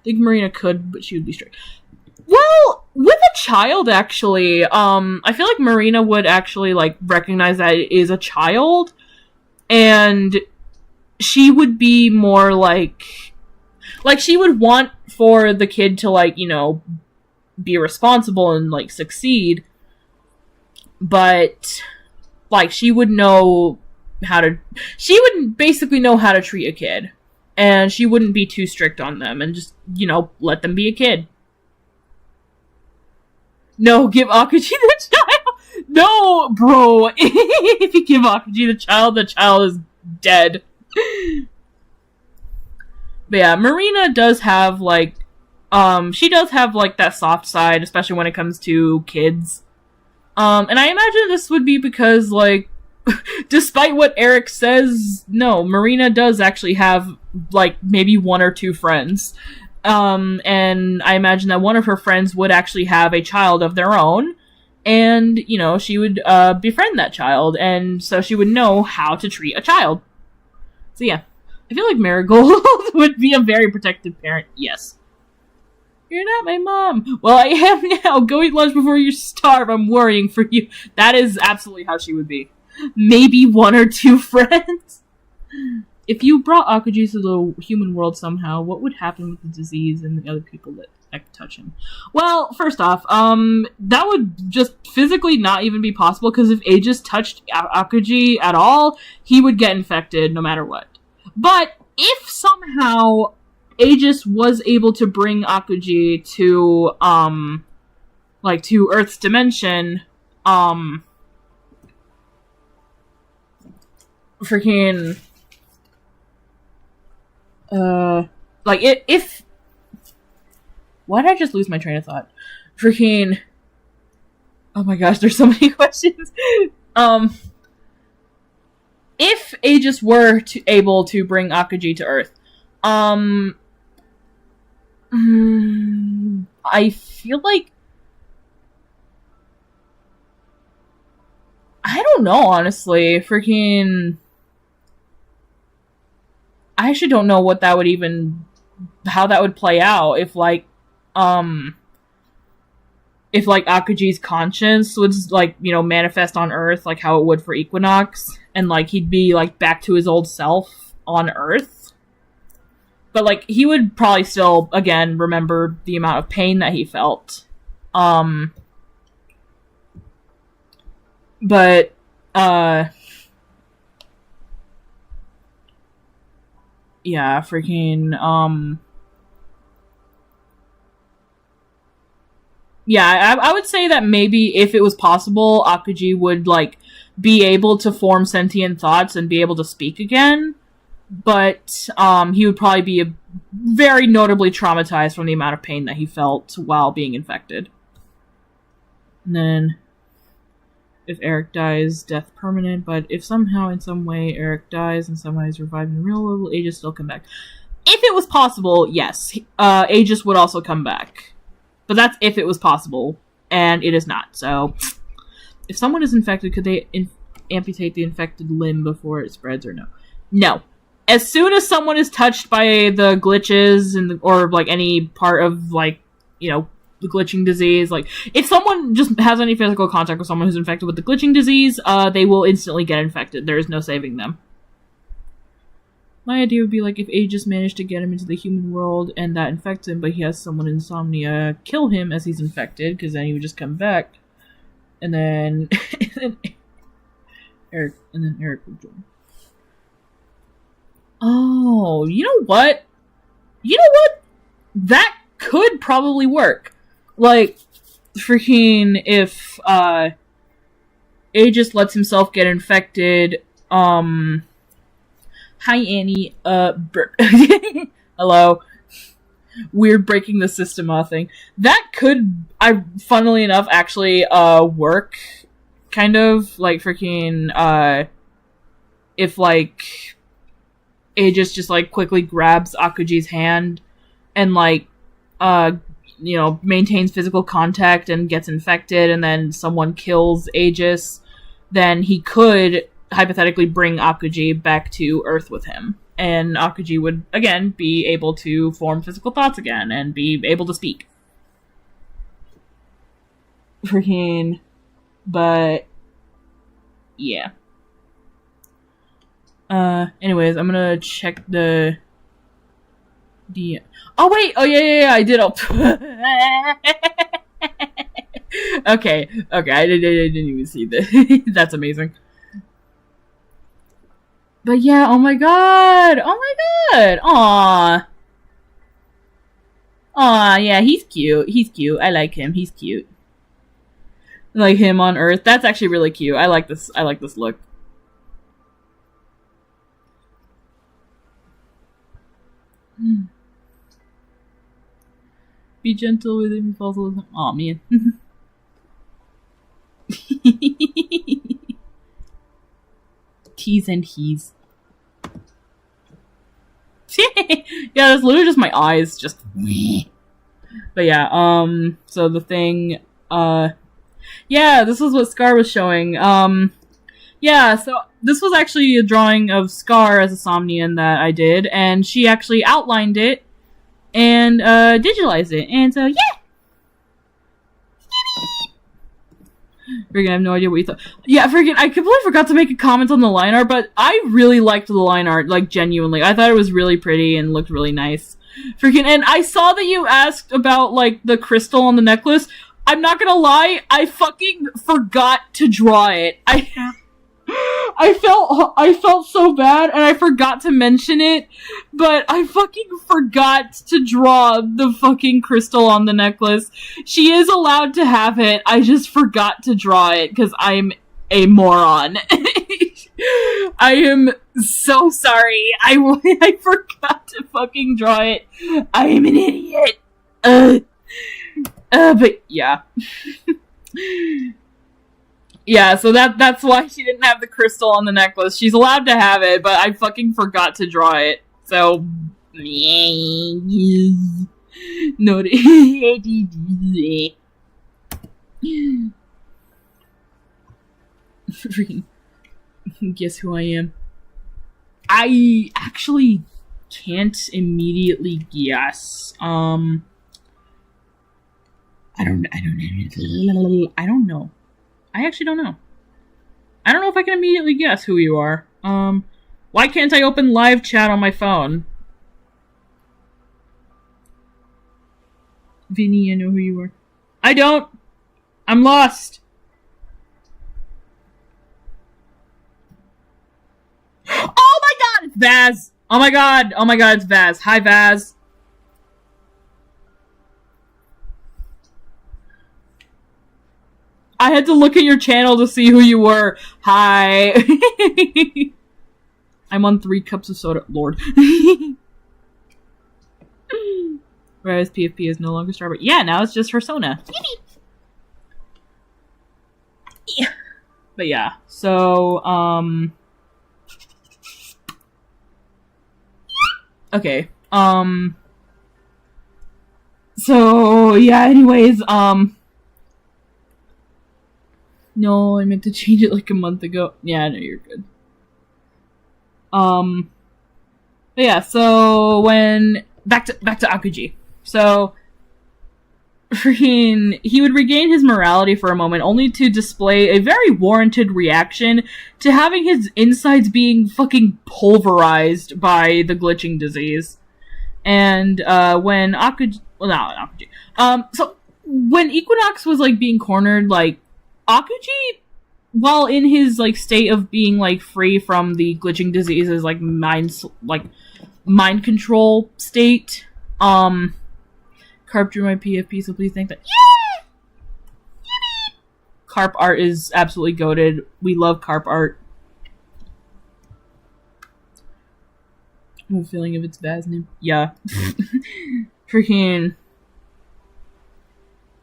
I think Marina could, but she would be strict. Well, with a child, actually, I feel like Marina would actually, like, recognize that it is a child, and she would be more, like, she would want for the kid to, like, you know, be responsible and, like, succeed, but, like, she would know how to... She would basically know how to treat a kid, and she wouldn't be too strict on them, and just, you know, let them be a kid. No, give Akaji the child! No, bro! If you give Akaji the child is dead. But yeah, Marina does have, like, she does have, like, that soft side, especially when it comes to kids. And I imagine this would be because, like, despite what Eric says, no, Marina does actually have, like, maybe one or two friends. And I imagine that one of her friends would actually have a child of their own, and, you know, she would befriend that child, and so she would know how to treat a child. So yeah, I feel like Marigold would be a very protective parent, yes. You're not my mom. Well, I am now. Go eat lunch before you starve. I'm worrying for you. That is absolutely how she would be. Maybe one or two friends. If you brought Akuji to the human world somehow, what would happen with the disease and the other people that could touch him? Well, first off, that would just physically not even be possible, because if Aegis touched Akuji at all, he would get infected no matter what. But if somehow Aegis was able to bring Akuji to, to Earth's dimension, freaking, if, why did I just lose my train of thought? Freaking, oh my gosh, there's so many questions. If Aegis were able to bring Akuji to Earth, I feel like, I don't know, honestly. Freaking, I actually don't know what that would even, how that would play out if Akuji's conscience would, manifest on Earth, like how it would for Equinox, and, he'd be, back to his old self on Earth. But, he would probably still, again, remember the amount of pain that he felt. Yeah, freaking, yeah, I would say that maybe if it was possible, Akuji would, be able to form sentient thoughts and be able to speak again. But he would probably be very notably traumatized from the amount of pain that he felt while being infected. And then, if Eric dies, death permanent, but if somehow in some way Eric dies and somehow he's revived in the real world, will Aegis still come back? If it was possible, yes. Aegis would also come back. But that's if it was possible, and it is not, so... If someone is infected, could they amputate the infected limb before it spreads, or no? No. As soon as someone is touched by the glitches or any part of the glitching disease, if someone just has any physical contact with someone who's infected with the glitching disease, they will instantly get infected. There is no saving them. My idea would be if Aegis managed to get him into the human world and that infects him, but he has someone insomnia kill him as he's infected, because then he would just come back, and then Eric would join. Oh, you know what? That could probably work. Freaking, if, Aegis lets himself get infected, hi, Annie, hello. Weird breaking the system thing. That could, funnily enough, actually, work, kind of, freaking, if, Aegis just quickly grabs Akuji's hand and maintains physical contact and gets infected, and then someone kills Aegis, then he could hypothetically bring Akuji back to Earth with him, and Akuji would again be able to form physical thoughts again and be able to speak. Freaking, but yeah. Anyways, I'm gonna check the... Oh, wait! Oh, yeah, I did all... Okay, I didn't even see that. That's amazing. But yeah, oh my god! Aww! Aw, yeah, he's cute. I like him. He's cute. Like him on Earth. That's actually really cute. I like this look. Be gentle with him, he falls with him. Aw, man. T's and he's. Yeah, that's literally just my eyes, just. But yeah, so the thing, yeah, this is what Scar was showing. Yeah, so this was actually a drawing of Scar as a Somnian that I did, and she actually outlined it and digitalized it, and so yeah. Friggin', I have no idea what you thought. Yeah, friggin', I completely forgot to make a comment on the line art, but I really liked the line art, like, genuinely. I thought it was really pretty and looked really nice. Freaking, and I saw that you asked about, like, the crystal on the necklace. I'm not gonna lie, I fucking forgot to draw it. I felt so bad, and I forgot to mention it, but I fucking forgot to draw the fucking crystal on the necklace. She is allowed to have it, I just forgot to draw it, because I'm a moron. I am so sorry. I forgot to fucking draw it. I am an idiot. But yeah. Yeah, so that's why she didn't have the crystal on the necklace. She's allowed to have it, but I fucking forgot to draw it. So, no. Guess who I am? I actually can't immediately guess. I don't know. I actually don't know. I don't know if I can immediately guess who you are. Why can't I open live chat on my phone? Vinny, I know who you are. I don't! I'm lost! Oh my god, it's Vaz! Oh my god, it's Vaz. Hi, Vaz. I had to look at your channel to see who you were. Hi. I'm on 3 cups of soda. Lord. Whereas PFP is no longer Starbucks. Yeah, now it's just Persona. Yeah. But yeah, so, okay, so, yeah, anyways, no, I meant to change it like a month ago. Yeah, no, you're good. But yeah, so back to Akuji. So, he would regain his morality for a moment, only to display a very warranted reaction to having his insides being fucking pulverized by the glitching disease. And, when so, when Equinox was, like, being cornered, like, Akuji, while in his, like, state of being, like, free from the glitching diseases, like, mind control state, Carp drew my PFP, so please thank that. Yeah! Carp art is absolutely goated. We love Carp art. I have a feeling if it's Vaz's name. Yeah. Freaking.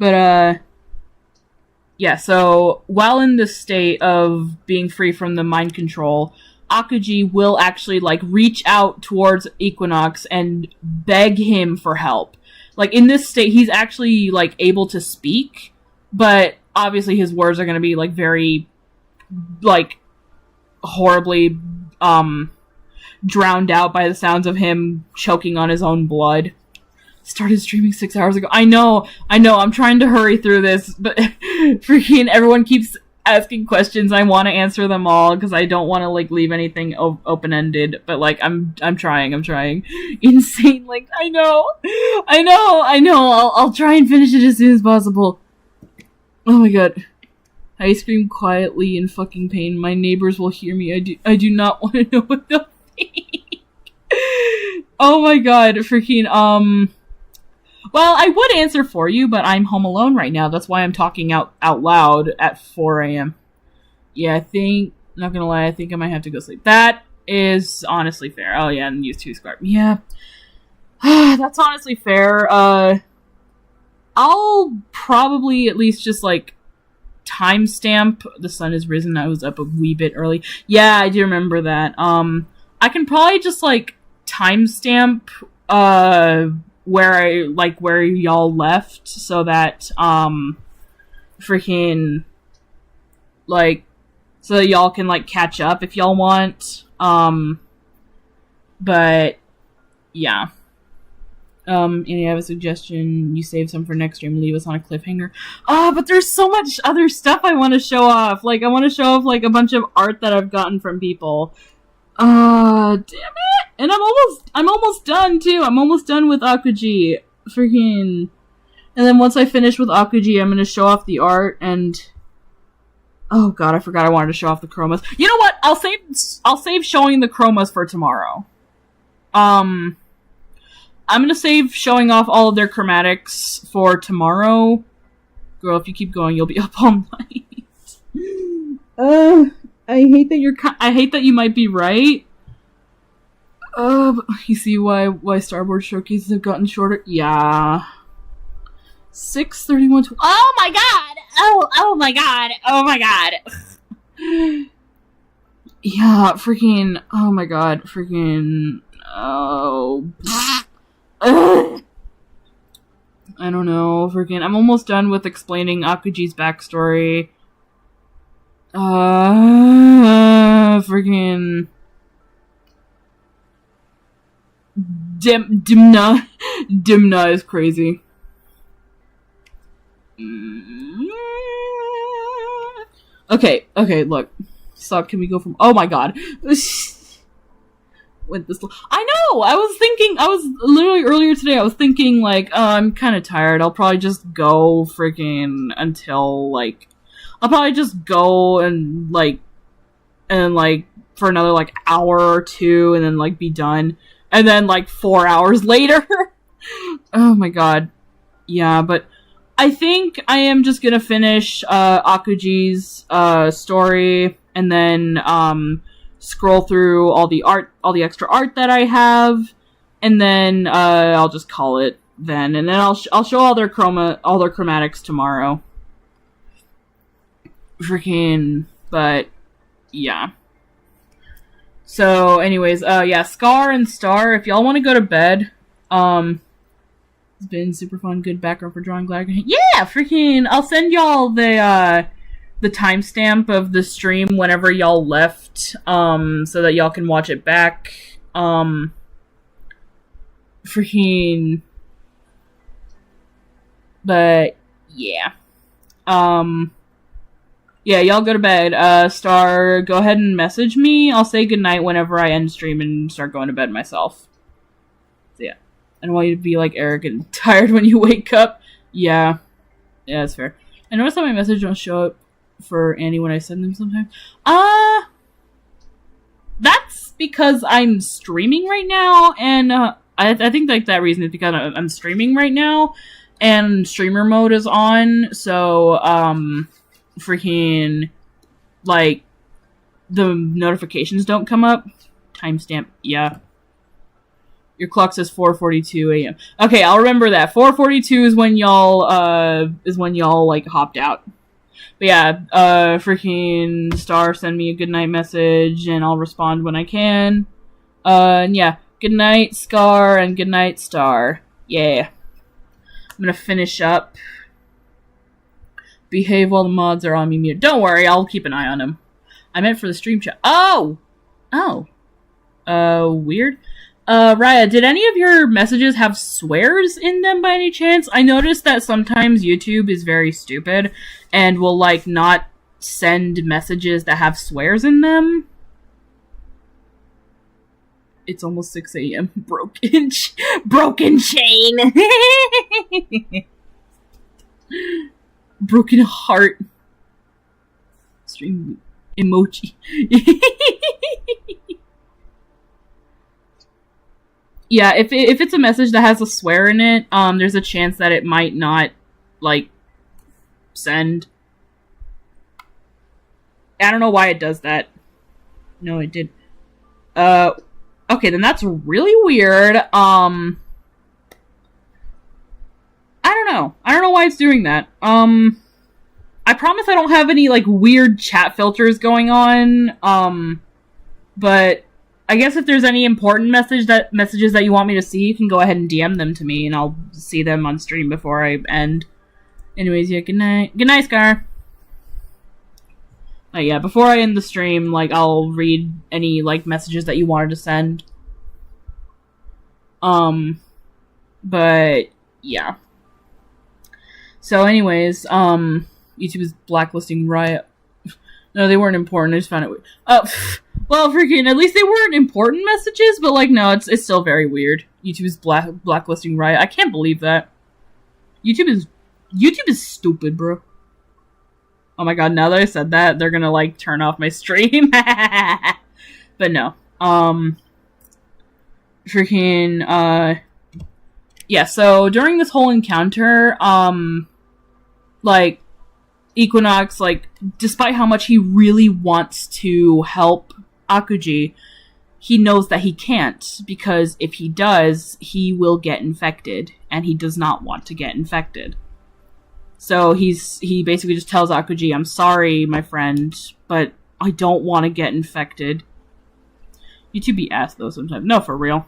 But, yeah, so, while in the state of being free from the mind control, Akuji will actually, like, reach out towards Equinox and beg him for help. Like, in this state, he's actually, like, able to speak, but obviously his words are gonna be, like, very, like, horribly, drowned out by the sounds of him choking on his own blood. Started streaming 6 hours ago. I know, I'm trying to hurry through this, but freaking everyone keeps asking questions. I want to answer them all, because I don't want to, like, leave anything open-ended, but, like, I'm trying. Insane, like, I know, I'll try and finish it as soon as possible. Oh my god. I scream quietly in fucking pain. My neighbors will hear me. I do not want to know what they'll think. Oh my god, freaking, well, I would answer for you, but I'm home alone right now. That's why I'm talking out loud at 4 a.m. Yeah, not gonna lie, I think I might have to go sleep. That is honestly fair. Oh yeah, and use 2 Scarp. Yeah. That's honestly fair. I'll probably at least just, like, timestamp. The sun has risen. I was up a wee bit early. Yeah, I do remember that. I can probably just, like, timestamp where y'all left so that freaking like so that y'all can like catch up if y'all want. But yeah. And you have a suggestion, you save some for next stream, leave us on a cliffhanger. But there's so much other stuff I want to show off. Like, I want to show off, like, a bunch of art that I've gotten from people. Damn it! And I'm almost done, too. I'm almost done with Akuji. Freaking... And then once I finish with Akuji, I'm gonna show off the art, and... Oh god, I forgot I wanted to show off the chromas. You know what? I'll save showing the chromas for tomorrow. I'm gonna save showing off all of their chromatics for tomorrow. Girl, if you keep going, you'll be up all night. I hate that you might be right. You see why Starboard showcases have gotten shorter? Yeah. 6:31. Oh my god! Oh my god! Oh my god! Yeah, freaking. Oh my god, freaking. Oh. Ugh. I don't know, freaking. I'm almost done with explaining Akuji's backstory. Freaking. Dimna is crazy. Okay, look. Stop, can we go from. Oh my god. With this, I know. I was literally earlier today. I was thinking like, I'm kind of tired. I'll probably just go freaking until like, I'll probably just go and for another like hour or two, and then like be done, and then like 4 hours later. Oh my god, yeah. But I think I am just gonna finish Akuji's story, and then scroll through all the extra art that I have, and then I'll just call it then, and then I'll show all their chromatics tomorrow. Freaking, but yeah. So, anyways, yeah, Scar and Star, if y'all want to go to bed, it's been super fun, good background for drawing. Glad. Yeah, freaking, I'll send y'all the timestamp of the stream whenever y'all left, so that y'all can watch it back. Freaking. But, yeah. Yeah, y'all go to bed. Star, go ahead and message me. I'll say goodnight whenever I end stream and start going to bed myself. So, yeah. I don't want you to be, like, arrogant and tired when you wake up. Yeah. Yeah, that's fair. I notice that my message don't show up for Annie when I send them sometimes. That's because I'm streaming right now, and I think like that reason is because I'm streaming right now, and streamer mode is on, so freaking like the notifications don't come up. Timestamp, yeah. Your clock says 4:42 a.m. Okay, I'll remember that. 4:42 is when y'all like hopped out. But yeah, freaking Star, send me a goodnight message, and I'll respond when I can. And yeah, goodnight, Scar, and goodnight, Star. Yeah. I'm gonna finish up. Behave while the mods are on me mute. Don't worry, I'll keep an eye on them. I meant for the stream chat. Oh! Weird. Raya, did any of your messages have swears in them by any chance? I noticed that sometimes YouTube is very stupid and will, like, not send messages that have swears in them. It's almost 6 a.m. Broken chain! Broken heart. Stream emoji. Yeah, if it's a message that has a swear in it, there's a chance that it might not, like, send. I don't know why it does that. No, it did. Okay, then that's really weird. I don't know. I don't know why it's doing that. I promise I don't have any, like, weird chat filters going on, but I guess if there's any important messages that you want me to see, you can go ahead and DM them to me, and I'll see them on stream before I end. Anyways, yeah, good night. Good night, Scar. Yeah, before I end the stream, like, I'll read any, like, messages that you wanted to send. But, yeah. So, anyways, YouTube is blacklisting Riot. No, they weren't important, I just found it weird. Well, freaking, at least they weren't important messages, but, like, no, it's still very weird. YouTube is blacklisting Riot. I can't believe that. YouTube is stupid, bro. Oh my god, now that I said that, they're gonna, like, turn off my stream. But no. Freaking, yeah, so during this whole encounter, like, Equinox, like, despite how much he really wants to help Akuji, he knows that he can't, because if he does, he will get infected, and he does not want to get infected. So he basically just tells Akuji, I'm sorry, my friend, but I don't want to get infected. You two be ass, though, sometimes. No, for real.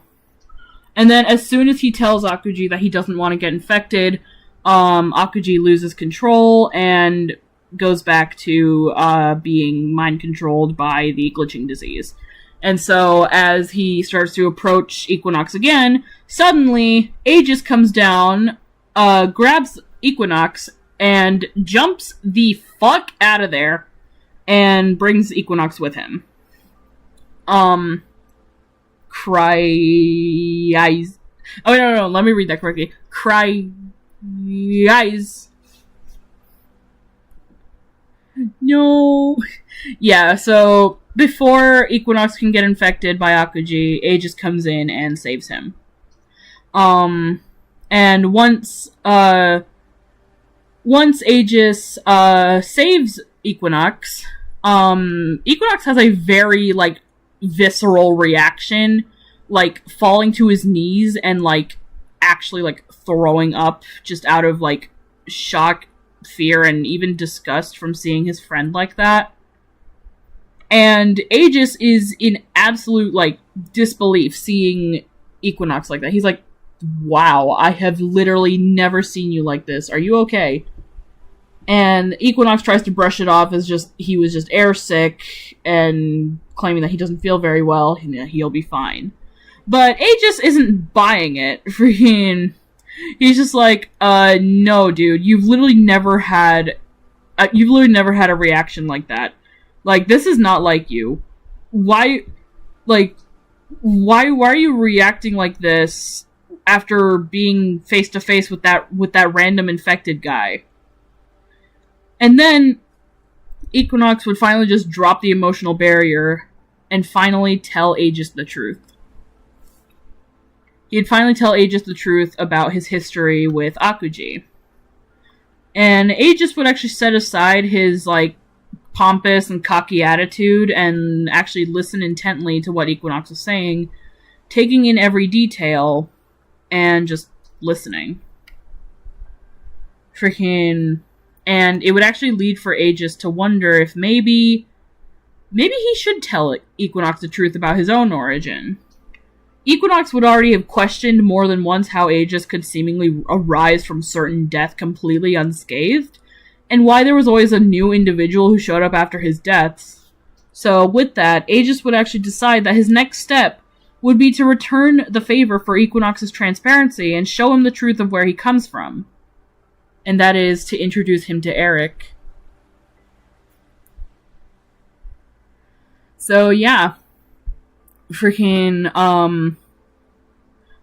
And then as soon as he tells Akuji that he doesn't want to get infected, Akuji loses control and goes back to being mind-controlled by the glitching disease. And so as he starts to approach Equinox again, suddenly Aegis comes down, grabs Equinox, and jumps the fuck out of there, and brings Equinox with him. Cries. Oh, no, let me read that correctly. Cries. No. Yeah, so before Equinox can get infected by Akuji, Aegis comes in and saves him. And once Aegis saves Equinox, Equinox has a very, like, visceral reaction, like, falling to his knees and, like, actually, like, throwing up just out of, like, shock, fear, and even disgust from seeing his friend like that. And Aegis is in absolute, like, disbelief seeing Equinox like that. He's like, wow, I have literally never seen you like this. Are you okay? And Equinox tries to brush it off as just, he was just air sick, and claiming that he doesn't feel very well, and he'll be fine. But Aegis isn't buying it. Freaking, he's just like, no, dude, you've literally never had a reaction like that. Like, this is not like you. Why are you reacting like this after being face to face with that random infected guy? And then Equinox would finally just drop the emotional barrier and finally tell Aegis the truth. He'd finally tell Aegis the truth about his history with Akuji. And Aegis would actually set aside his, like, pompous and cocky attitude and actually listen intently to what Equinox was saying, taking in every detail and just listening. Freaking... And it would actually lead for Aegis to wonder if maybe he should tell Equinox the truth about his own origin. Equinox would already have questioned more than once how Aegis could seemingly arise from certain death completely unscathed, and why there was always a new individual who showed up after his deaths. So with that, Aegis would actually decide that his next step would be to return the favor for Equinox's transparency and show him the truth of where he comes from. And that is to introduce him to Eric. So, yeah. Freaking,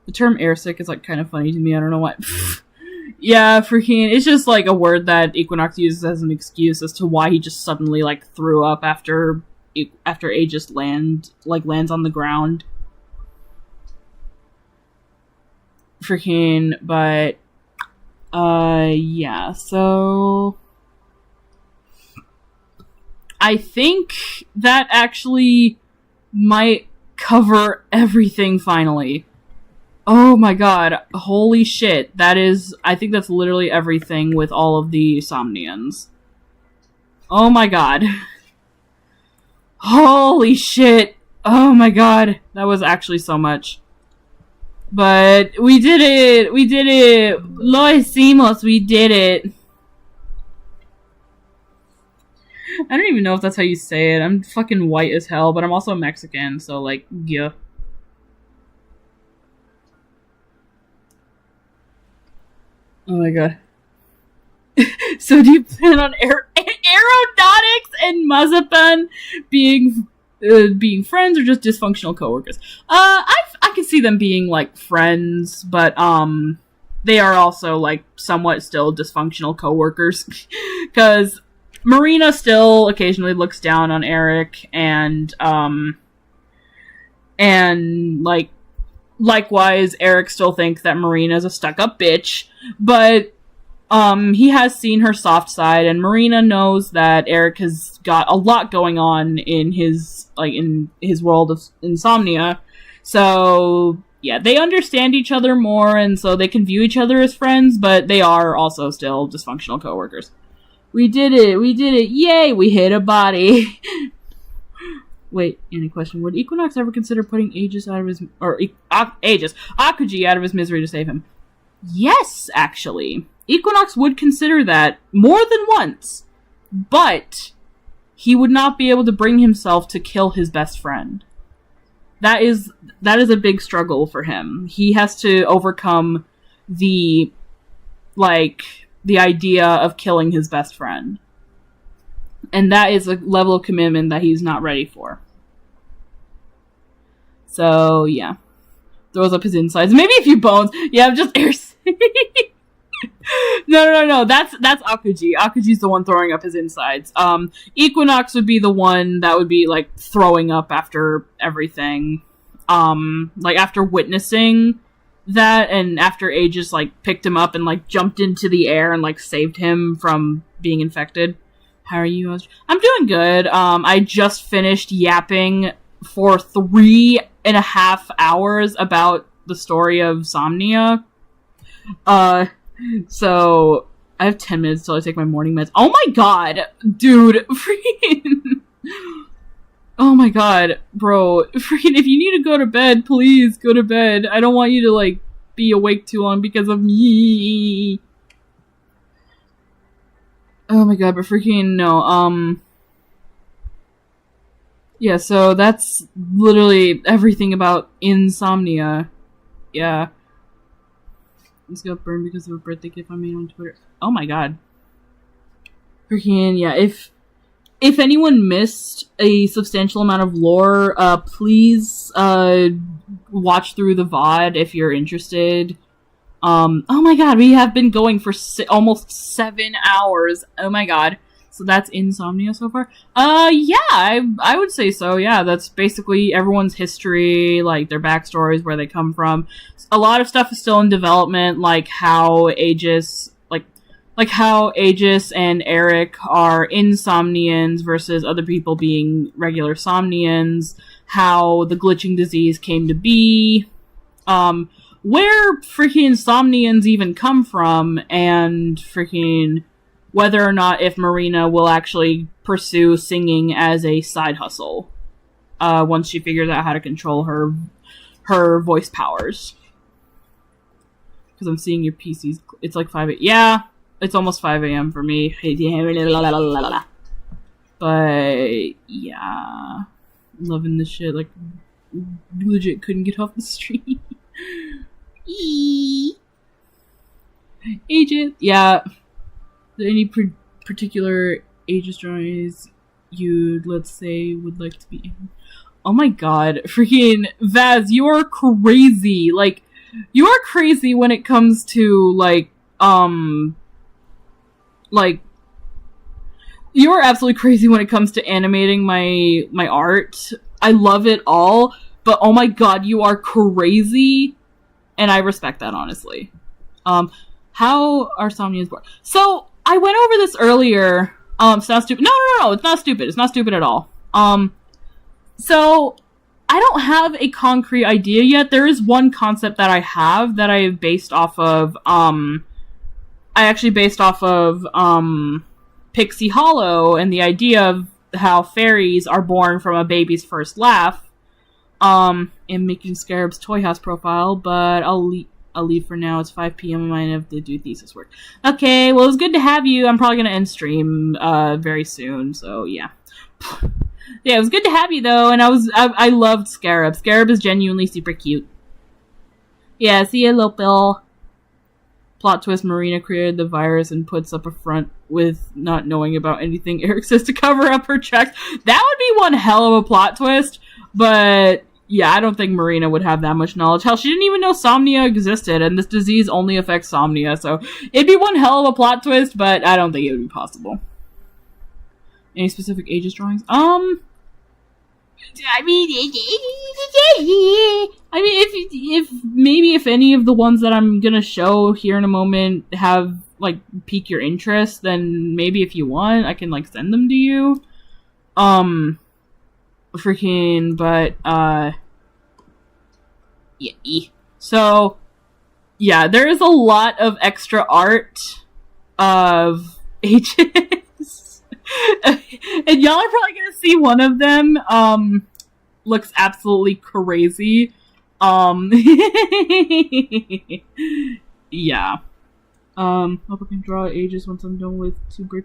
the term airsick is, like, kind of funny to me, I don't know why. Yeah, freaking, it's just, like, a word that Equinox uses as an excuse as to why he just suddenly, like, threw up after Aegis lands on the ground. Freaking, but... yeah, so... I think that actually might cover everything, finally. Oh my god, holy shit, I think that's literally everything with all of the Somnians. Oh my god. Holy shit. Oh my god, that was actually so much. But we did it! We did it! Lo hicimos, we did it! I don't even know if that's how you say it. I'm fucking white as hell, but I'm also Mexican, so like, yeah. Oh my god. So do you plan on aeronautics and Mazapan being friends or just dysfunctional coworkers? I can see them being like friends, but they are also like somewhat still dysfunctional coworkers because Marina still occasionally looks down on Eric and like likewise Eric still thinks that Marina's a stuck-up bitch, but he has seen her soft side, and Marina knows that Eric has got a lot going on in his world of insomnia. So yeah, they understand each other more, and so they can view each other as friends, but they are also still dysfunctional coworkers. We did it! We did it! Yay! We hit a body! Wait, any question? Would Equinox ever consider putting Aegis out of his... Akuji out of his misery to save him? Yes, actually. Equinox would consider that more than once, but he would not be able to bring himself to kill his best friend. That is a big struggle for him. He has to overcome the idea of killing his best friend. And that is a level of commitment that he's not ready for. So, yeah. Throws up his insides. Maybe a few bones. Yeah, just air. No. That's Akuji. Akuji's the one throwing up his insides. Equinox would be the one that would be, like, throwing up after everything. Like, after witnessing that, and after Aegis, like, picked him up and, like, jumped into the air and, like, saved him from being infected. How are you? I'm doing good. I just finished yapping for 3.5 hours about the story of Somnia. So I have 10 minutes till I take my morning meds. Oh my god, dude, freaking. Oh my god, bro, freaking, if you need to go to bed, please go to bed. I don't want you to, like, be awake too long because of me. Oh my god, but freaking no, yeah, so that's literally everything about insomnia. Yeah. This got burned because of a birthday gift I made on Twitter. Oh my god. Freaking, yeah, if anyone missed a substantial amount of lore, please, watch through the VOD if you're interested. Oh my god, we have been going for almost 7 hours. Oh my god. So that's insomnia so far? Yeah, I would say so, yeah. That's basically everyone's history, like, their backstories, where they come from. A lot of stuff is still in development, like how Aegis, like how Aegis and Eric are insomnians versus other people being regular somnians, how the glitching disease came to be, where freaking Somnians even come from, and freaking whether or not if Marina will actually pursue singing as a side hustle once she figures out how to control her voice powers. Because I'm seeing your PC's... It's like 5 a.m. Yeah, it's almost 5 a.m. for me. But, yeah. Loving this shit. Like, legit couldn't get off the street. Agent. Yeah. Any particular Aegis drawings you'd, let's say, would like to be in? Oh my god. Freaking Vaz, you are crazy. Like, you are crazy when it comes to, like, you are absolutely crazy when it comes to animating my art. I love it all, but oh my god, you are crazy, and I respect that, honestly. How are Somnians born? So, I went over this earlier. It's not stupid. No, it's not stupid. It's not stupid at all. So, I don't have a concrete idea yet. There is one concept that I have that I have based off of, Pixie Hollow, and the idea of how fairies are born from a baby's first laugh. am making Scarab's Toy House profile, but I'll leave for now. It's 5 p.m. and I have to do thesis work. Okay, well, it was good to have you. I'm probably gonna end stream very soon, so yeah. Yeah, it was good to have you though, and I loved Scarab. Scarab is genuinely super cute. Yeah, see ya, Lopil. Plot twist, Marina created the virus and puts up a front with not knowing about anything Eric says to cover up her tracks. That would be one hell of a plot twist, but yeah, I don't think Marina would have that much knowledge. Hell, she didn't even know Somnia existed, and this disease only affects Somnia, so it'd be one hell of a plot twist, but I don't think it would be possible. Any specific Aegis drawings? I mean, if any of the ones that I'm gonna show here in a moment have like pique your interest, then maybe if you want, I can like send them to you. Yeah. So, yeah, there is a lot of extra art of Aegis. And y'all are probably gonna see one of them, looks absolutely crazy. Yeah. Hope I can draw Aegis once I'm done with 2 brick.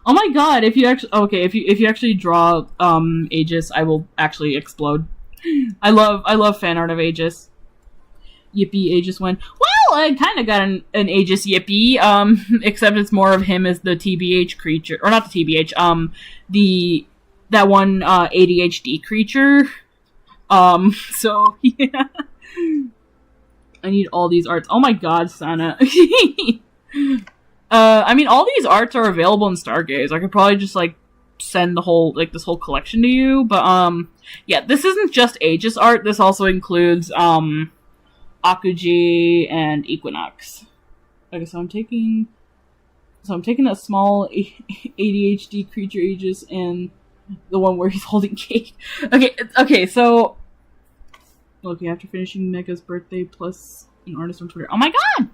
Oh my god, if you actually draw, Aegis, I will actually explode. I love fan art of Aegis. Yippee, Aegis win. Well, I kind of got an Aegis Yippee, except it's more of him as the TBH creature, or not the TBH, that one, ADHD creature. So, yeah. I need all these arts. Oh my god, Sana. I mean, all these arts are available in Stargaze. I could probably just, like, send the whole, like, this whole collection to you, but, yeah, this isn't just Aegis art, this also includes, Akuji and Equinox. Okay, so I'm taking that small ADHD creature Aegis and the one where he's holding cake. Okay, so okay, after finishing Mega's birthday plus an artist on Twitter. Oh my god!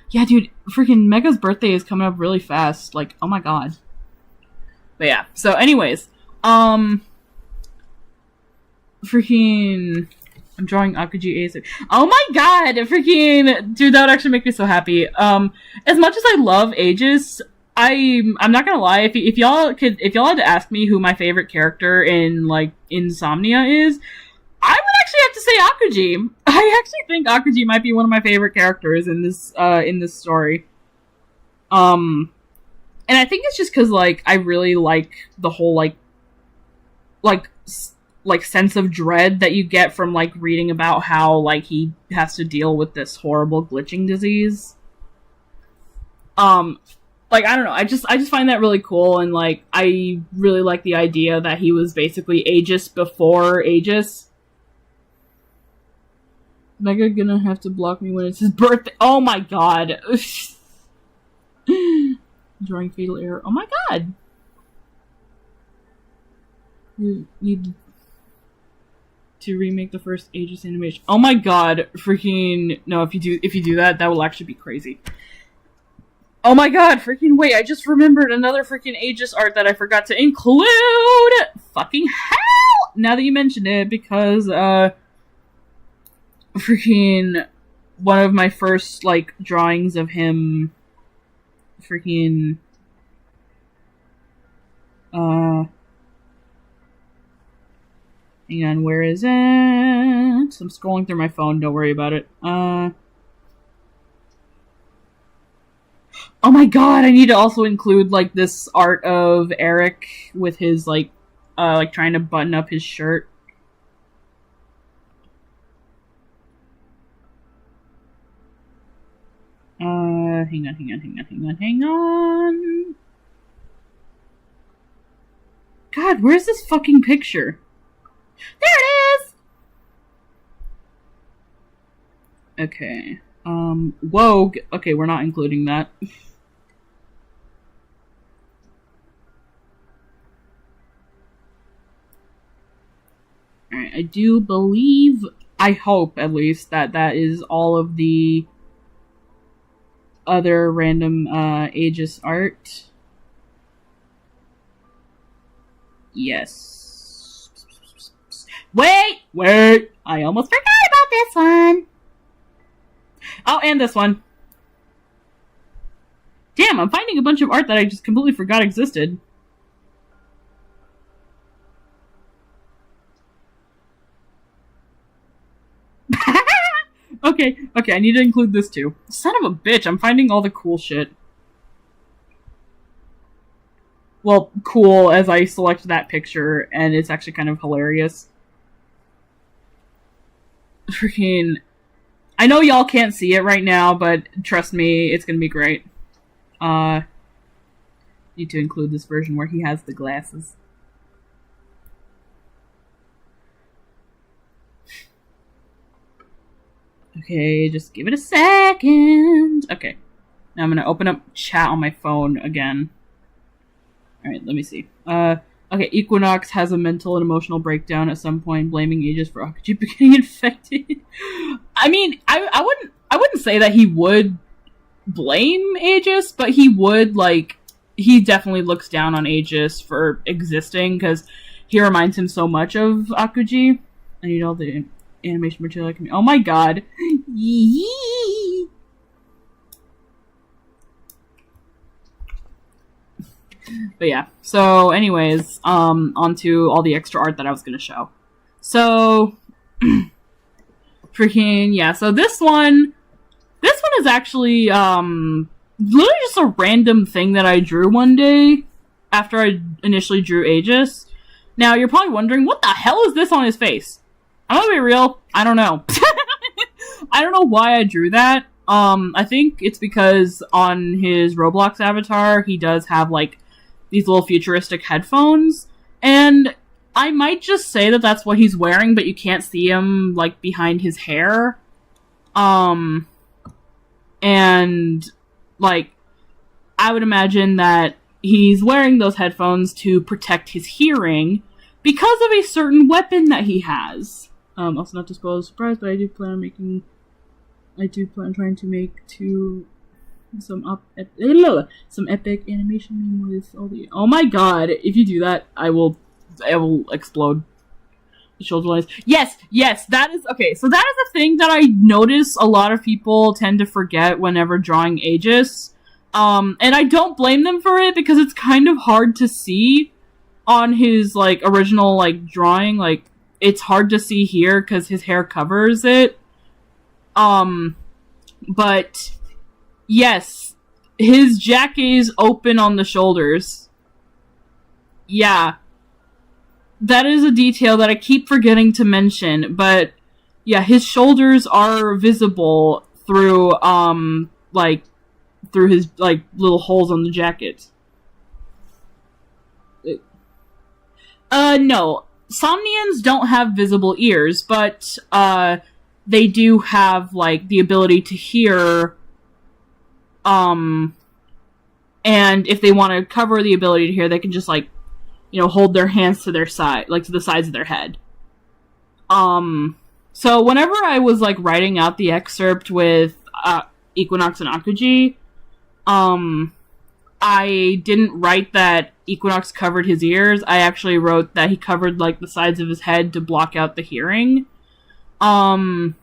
Yeah, dude, freaking Mega's birthday is coming up really fast. Like, oh my god. But yeah, so anyways, freaking I'm drawing Akuji Ace. Oh my god! Freaking dude, that would actually make me so happy. As much as I love Aegis, I'm not gonna lie, if y'all had to ask me who my favorite character in like Insomnia is, I would actually have to say Akuji. I actually think Akuji might be one of my favorite characters in this story. And I think it's just because like I really like the whole like sense of dread that you get from like reading about how like he has to deal with this horrible glitching disease. Like, I don't know, I just find that really cool, and like I really like the idea that he was basically Aegis before Aegis. Mega gonna have to block me when it's his birthday. Oh my god. Drawing fatal error. Oh my god. You need to remake the first Aegis animation. Oh my god, freaking no! If you do that, that will actually be crazy. Oh my god, freaking wait! I just remembered another freaking Aegis art that I forgot to include. Fucking hell! Now that you mentioned it, because freaking one of my first like drawings of him, freaking hang on, where is it? I'm scrolling through my phone, don't worry about it. Oh my god, I need to also include, like, this art of Eric with his, like trying to button up his shirt. Hang on. God, where's this fucking picture? There it is! Okay. Whoa. Okay, we're not including that. Alright, I do believe, I hope at least, that that is all of the other random Aegis art. Yes. Wait! I almost forgot about this one. Oh, and this one. Damn, I'm finding a bunch of art that I just completely forgot existed. Okay, I need to include this too. Son of a bitch, I'm finding all the cool shit. Well, cool as I select that picture, and it's actually kind of hilarious. Freaking... I know y'all can't see it right now, but trust me, it's gonna be great. Need to include this version where he has the glasses. Okay, just give it a second. Okay. Now I'm gonna open up chat on my phone again. Alright, let me see. Okay, Equinox has a mental and emotional breakdown at some point, blaming Aegis for Akaji becoming infected. I mean, I wouldn't say that he would blame Aegis, but he would, like, he definitely looks down on Aegis for existing, because he reminds him so much of Akuji. I need all the animation material I can... Oh my god. But yeah, so anyways, on to all the extra art that I was gonna show. So, freaking, yeah, so this one is actually, literally just a random thing that I drew one day after I initially drew Aegis. Now, you're probably wondering, what the hell is this on his face? I'm gonna be real, I don't know. I don't know why I drew that. I think it's because on his Roblox avatar, he does have, like, these little futuristic headphones, and I might just say that that's what he's wearing, but you can't see him, like, behind his hair. And, like, I would imagine that he's wearing those headphones to protect his hearing because of a certain weapon that he has. Also not to spoil the surprise, but I do plan on trying to make some epic animation with all the... Oh my god, if you do that, I will explode the shoulder lines. Yes, that is... Okay, so that is a thing that I notice a lot of people tend to forget whenever drawing Aegis. And I don't blame them for it, because it's kind of hard to see on his, like, original, like, drawing. Like, it's hard to see here, because his hair covers it. But... Yes, his jacket is open on the shoulders. Yeah. That is a detail that I keep forgetting to mention, but yeah, his shoulders are visible through, through his, like, little holes on the jacket. No. Somnians don't have visible ears, but, they do have, like, the ability to hear... and if they want to cover the ability to hear, they can just, like, you know, hold their hands to their side, like, to the sides of their head. So whenever I was, like, writing out the excerpt with, Equinox and Akuji, I didn't write that Equinox covered his ears. I actually wrote that he covered, like, the sides of his head to block out the hearing. So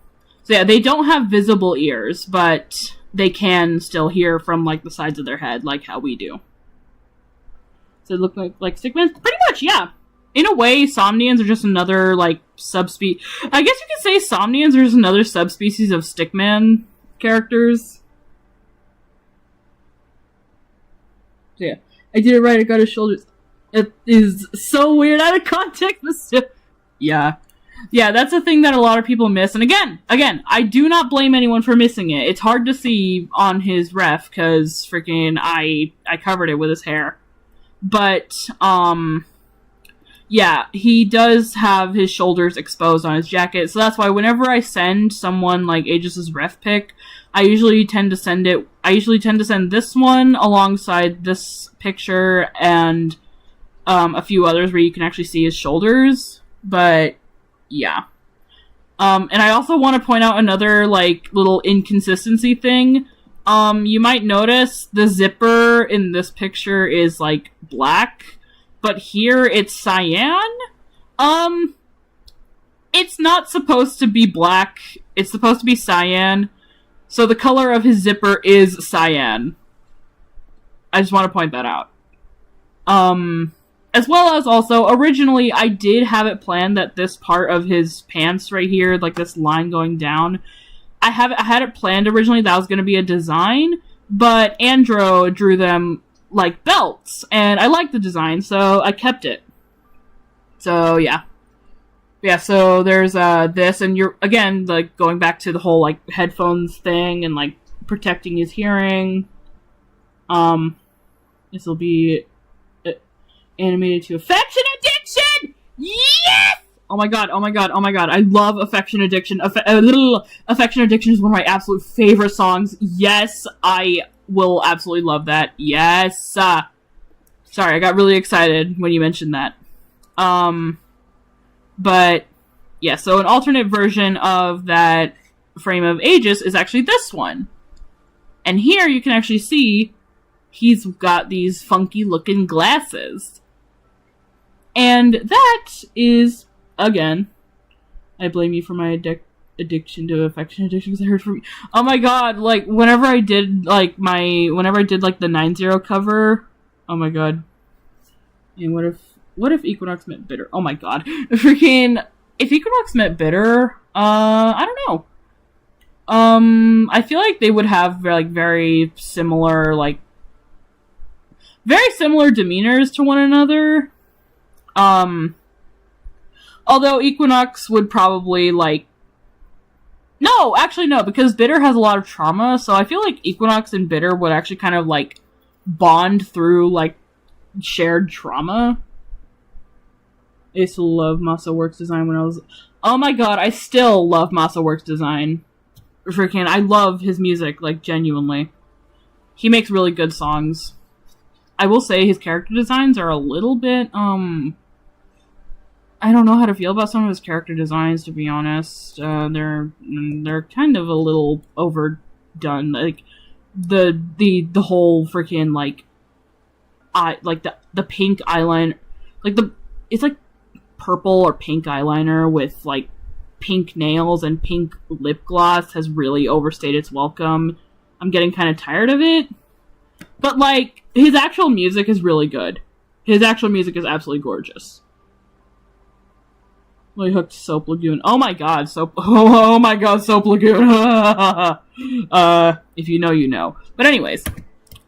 yeah, they don't have visible ears, but... they can still hear from, like, the sides of their head, like how we do. So it look like stickmen? Pretty much, yeah. In a way, Somnians are just another, like, subspecies. I guess you could say Somnians are just another subspecies of stickman characters. So yeah, I did it right, I got his shoulders. It is so weird out of context, but still... Yeah. Yeah, that's a thing that a lot of people miss. And again, I do not blame anyone for missing it. It's hard to see on his ref, because freaking I covered it with his hair. But, yeah, he does have his shoulders exposed on his jacket, so that's why whenever I send someone, like, Aegis' ref pic, I usually tend to send this one alongside this picture and, a few others where you can actually see his shoulders, but... yeah. And I also want to point out another, like, little inconsistency thing. You might notice the zipper in this picture is, like, black, but here it's cyan. it's not supposed to be black. It's supposed to be cyan. So the color of his zipper is cyan. I just want to point that out. As well as also, originally I did have it planned that this part of his pants right here, like this line going down, I had it planned originally that was going to be a design, but Andro drew them like belts, and I liked the design, so I kept it. So, yeah. Yeah, so there's this, and you're, again, like, going back to the whole, like, headphones thing, and, like, protecting his hearing. This will be animated to Affection Addiction! Yes! Oh my god. I love Affection Addiction. Little Affection Addiction is one of my absolute favorite songs. Yes, I will absolutely love that. Yes! Sorry, I got really excited when you mentioned that. But, yeah, so an alternate version of that frame of Aegis is actually this one. And here you can actually see he's got these funky looking glasses. And that is, again, I blame you for my addiction to Affection Addiction, because I heard from you. Oh my god, like, whenever I did the 9-0 cover, oh my god. And what if Equinox meant bitter? Oh my god. Freaking, if Equinox meant bitter, I don't know. I feel like they would have, like, very similar demeanors to one another. Although Equinox would probably, like... No, actually no, because Bitter has a lot of trauma, so I feel like Equinox and Bitter would actually kind of, like, bond through, like, shared trauma. I used to love Masa Works design when I was... Oh my god, I still love Masa Works design. Freaking, I love his music, like, genuinely. He makes really good songs. I will say his character designs are a little bit, I don't know how to feel about some of his character designs, to be honest. They're kind of a little overdone. Like, the whole freaking, like, the pink eyeliner, like, it's like purple or pink eyeliner with, like, pink nails and pink lip gloss has really overstayed its welcome. I'm getting kind of tired of it. But, like, his actual music is really good. His actual music is absolutely gorgeous. Well, he hooked Soap Lagoon. Oh my god, Soap... Oh my god, Soap Lagoon! If you know, you know. But anyways.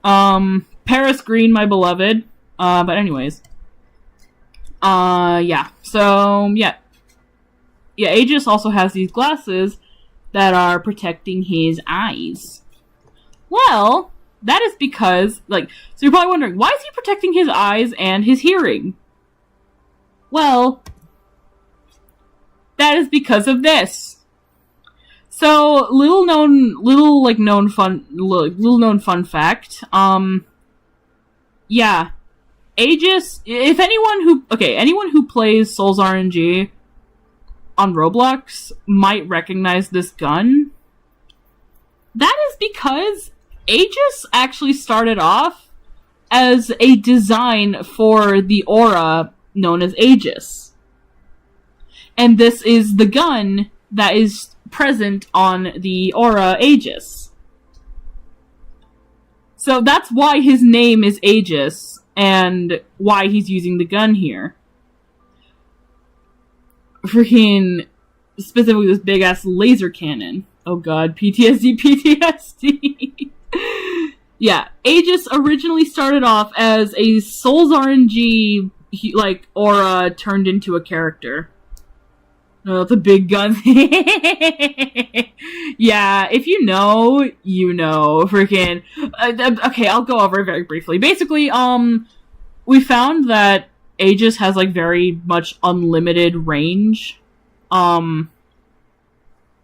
Paris Green, my beloved. But anyways. Yeah. So, yeah. Yeah, Aegis also has these glasses that are protecting his eyes. Well... That is because, like, so you're probably wondering, why is he protecting his eyes and his hearing? Well, that is because of this. So, little known fun fact, yeah, Aegis, if anyone who plays Souls RNG on Roblox might recognize this gun, that is because Aegis actually started off as a design for the aura known as Aegis. And this is the gun that is present on the aura Aegis. So that's why his name is Aegis, and why he's using the gun here. Freaking, specifically this big-ass laser cannon. Oh god, PTSD. Yeah, Aegis originally started off as a Souls RNG, like, aura turned into a character. Oh, the big guns. Yeah, if you know, you know. Freaking. Okay, I'll go over it very briefly. Basically, we found that Aegis has, like, very much unlimited range.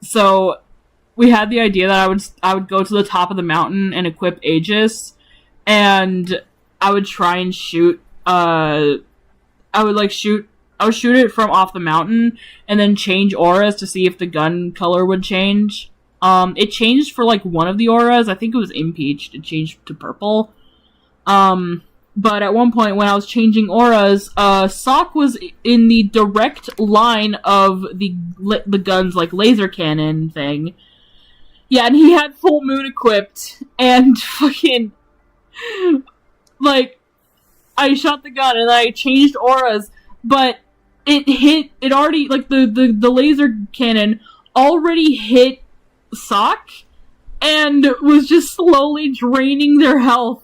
So we had the idea that I would go to the top of the mountain and equip Aegis, and I would try and shoot, I would shoot it from off the mountain, and then change auras to see if the gun color would change. It changed for, like, one of the auras. I think it was Impeached. It changed to purple. but at one point when I was changing auras, Sock was in the direct line of the gun's, like, laser cannon thing. Yeah, and he had full moon equipped, and fucking, like, I shot the gun and I changed auras, but it already, like, the laser cannon already hit Sock, and was just slowly draining their health.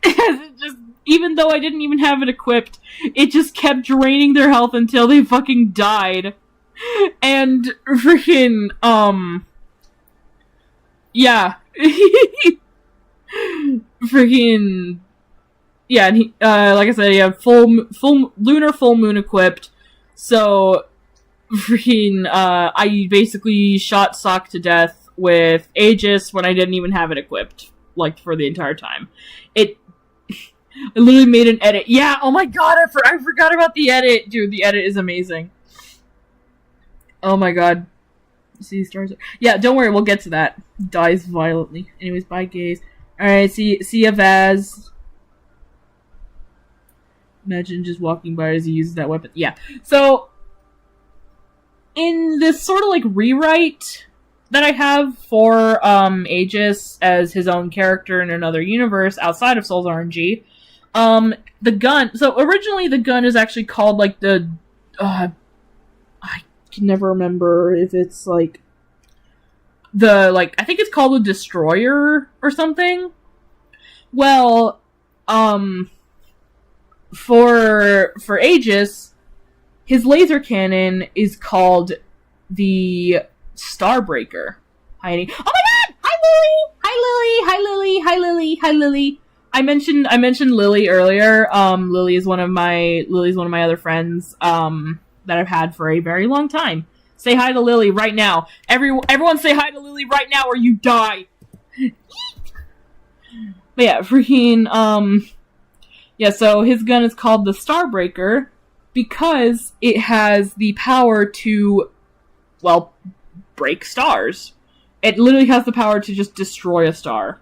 It just, even though I didn't even have it equipped, it just kept draining their health until they fucking died. And freaking, yeah. Freaking, yeah, and he, like I said, he had full lunar full moon equipped, so freaking, I basically shot Sock to death with Aegis when I didn't even have it equipped, like, for the entire time. I literally made an edit. Yeah, oh my god, I forgot about the edit. Dude, the edit is amazing. Oh my god. See, stars. Yeah, don't worry, we'll get to that. Dies violently. Anyways, bye, gays. Alright, see ya, Vaz. Imagine just walking by as he uses that weapon. Yeah. So, in this sort of, like, rewrite that I have for, Aegis as his own character in another universe outside of Souls RNG, the gun, so originally the gun is actually called, like, I can never remember if it's, like, I think it's called a Destroyer or something. Well, for Aegis, his laser cannon is called the Starbreaker. Oh my god! Hi, Lily! Hi, Lily! Hi, Lily! Hi, Lily! I mentioned Lily earlier. Lily's one of my other friends, that I've had for a very long time. Say hi to Lily right now. Everyone say hi to Lily right now or you die! But yeah, freaking, yeah, so his gun is called the Starbreaker because it has the power to, well, break stars. It literally has the power to just destroy a star.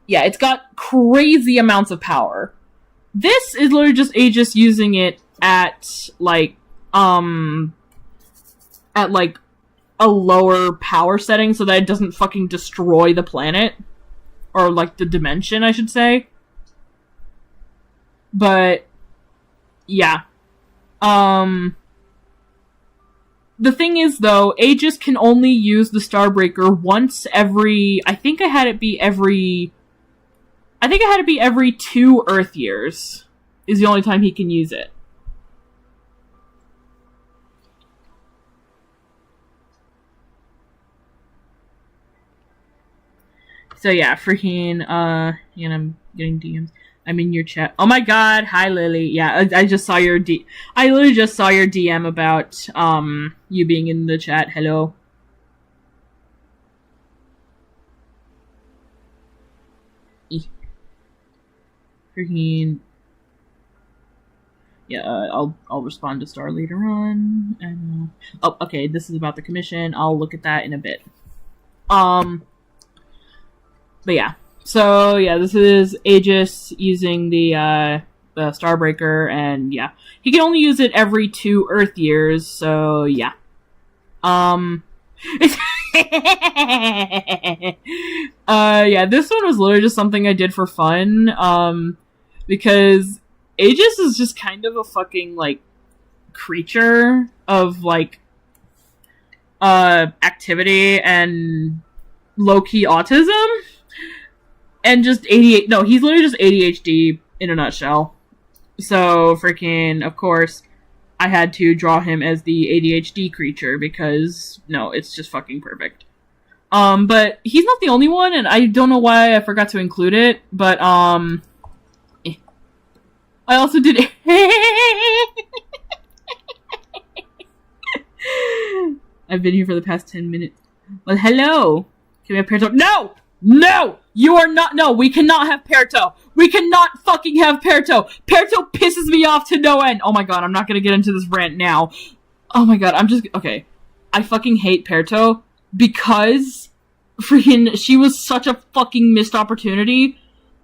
Yeah, it's got crazy amounts of power. This is literally just Aegis using it at, like, a lower power setting so that it doesn't fucking destroy the planet. Or, like, the dimension, I should say. But, yeah. The thing is, though, Aegis can only use the Starbreaker once every... I think I had it be every 2 Earth years. Is the only time he can use it. So yeah, freaking, and I'm getting DMs. I'm in your chat. Oh my god, hi Lily. Yeah, I just saw your I literally just saw your DM about, you being in the chat. Hello. Freaking. Yeah, I'll respond to Star later on. And, oh, okay, this is about the commission. I'll look at that in a bit. But yeah. So, yeah, this is Aegis using the Starbreaker, and yeah. He can only use it every 2 Earth years, so yeah. Yeah, this one was literally just something I did for fun, because Aegis is just kind of a fucking, like, creature of, like, activity and low-key autism. And just ADHD. No, he's literally just ADHD in a nutshell. So, freaking, of course, I had to draw him as the ADHD creature because, no, it's just fucking perfect. But he's not the only one, and I don't know why I forgot to include it, but, I also did... I've been here for the past 10 minutes. Well, hello! Can we have Perto? No! No! You are not- No, we cannot have Perto! We cannot fucking have Perto! Perto pisses me off to no end! Oh my god, I'm not gonna get into this rant now. Oh my god, okay. I fucking hate Perto because freaking she was such a fucking missed opportunity.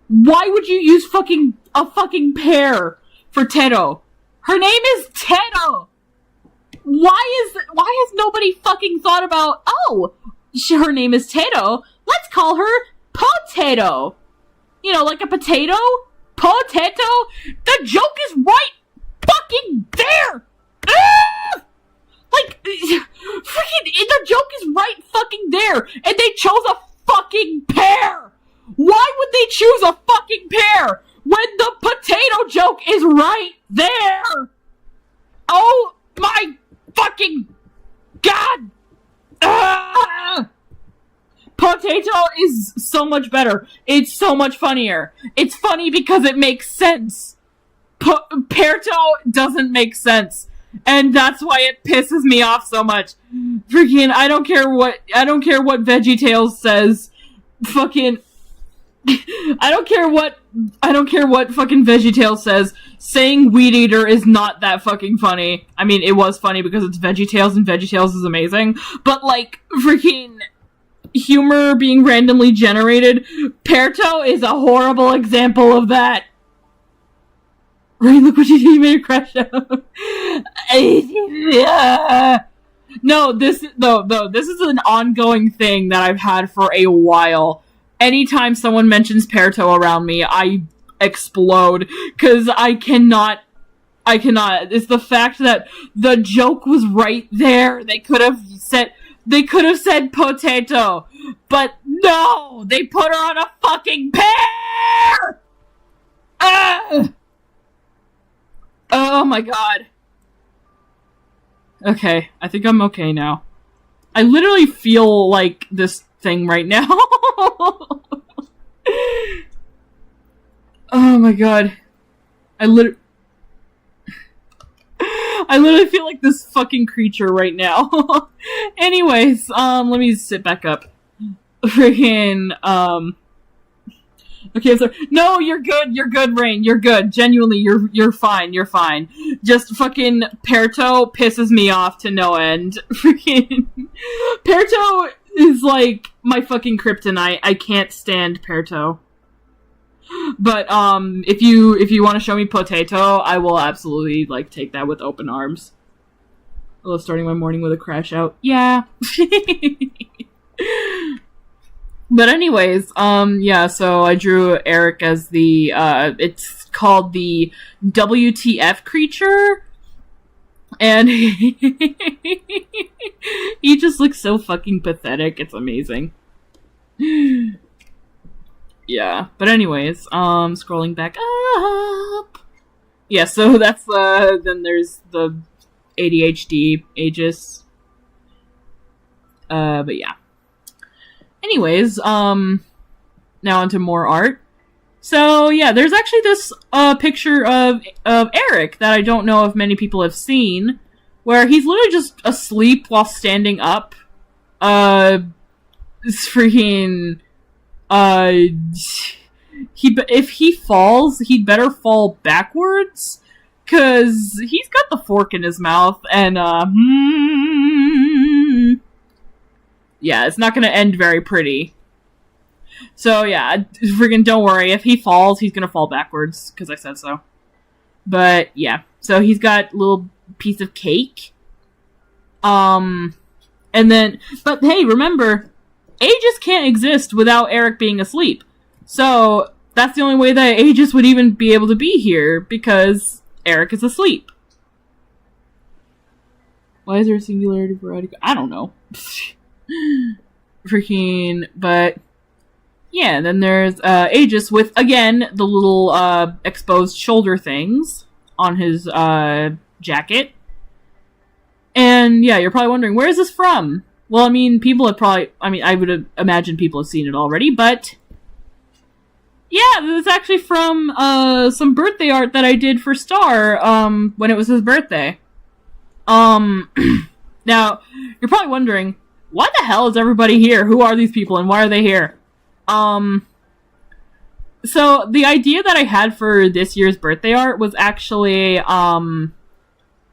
Why would you use a fucking pear for Teto? Her name is Teto! Why has nobody fucking thought about, her name is Teto, let's call her Potato. You know, like a potato? Potato? The joke is right fucking there! Ah! Like, freaking, the joke is right fucking there, and they chose a fucking pear! Why would they choose a fucking pear when the potato joke is right there? Oh my fucking god! Ah! Potato is so much better. It's so much funnier. It's funny because it makes sense. Perto doesn't make sense. And that's why it pisses me off so much. Freaking, I don't care what VeggieTales says. Fucking, I don't care what fucking VeggieTales says. Saying Weed Eater is not that fucking funny. I mean, it was funny because it's VeggieTales and VeggieTales is amazing. But like, freaking humor being randomly generated, Perto is a horrible example of that. Right, look what you did, you made a crash out. No, this is an ongoing thing that I've had for a while. Anytime someone mentions Perto around me, I explode, cause I cannot. It's the fact that the joke was right there. They could have said potato, but no, they put her on a fucking pear! Oh my god. Okay, I think I'm okay now. I literally feel like this thing right now. Oh my god. I literally feel like this fucking creature right now. Anyways, let me sit back up. Freaking, okay, so, no, you're good, Rain, you're good, genuinely, you're fine. Just fucking, Perto pisses me off to no end. Freaking, Perto is like, my fucking kryptonite, I can't stand Perto. But, if you want to show me Potato, I will absolutely, like, take that with open arms. I love starting my morning with a crash out. Yeah. But anyways, yeah, so I drew Eric as the, it's called the WTF creature, and he just looks so fucking pathetic, it's amazing. Yeah, but anyways, scrolling back up. Yeah, so that's, then there's the ADHD Aegis. But yeah. Anyways, now onto more art. So yeah, there's actually this picture of Eric that I don't know if many people have seen, where he's literally just asleep while standing up. It's freaking if he falls, he'd better fall backwards, cause he's got the fork in his mouth, and yeah, it's not gonna end very pretty. So yeah, friggin' don't worry. If he falls, he's gonna fall backwards, because I said so. But yeah, so he's got a little piece of cake. And then, but hey, remember, Aegis can't exist without Eric being asleep. So that's the only way that Aegis would even be able to be here, because Eric is asleep. Why is there a singularity variety? I don't know. Freaking, but yeah, then there's Aegis with, again, the little exposed shoulder things on his jacket. And yeah, you're probably wondering, where is this from? Well, I mean, people have probably, I would imagine people have seen it already, but yeah, this is actually from some birthday art that I did for Star when it was his birthday. Now, you're probably wondering, why the hell is everybody here? Who are these people and why are they here? So the idea that I had for this year's birthday art was actually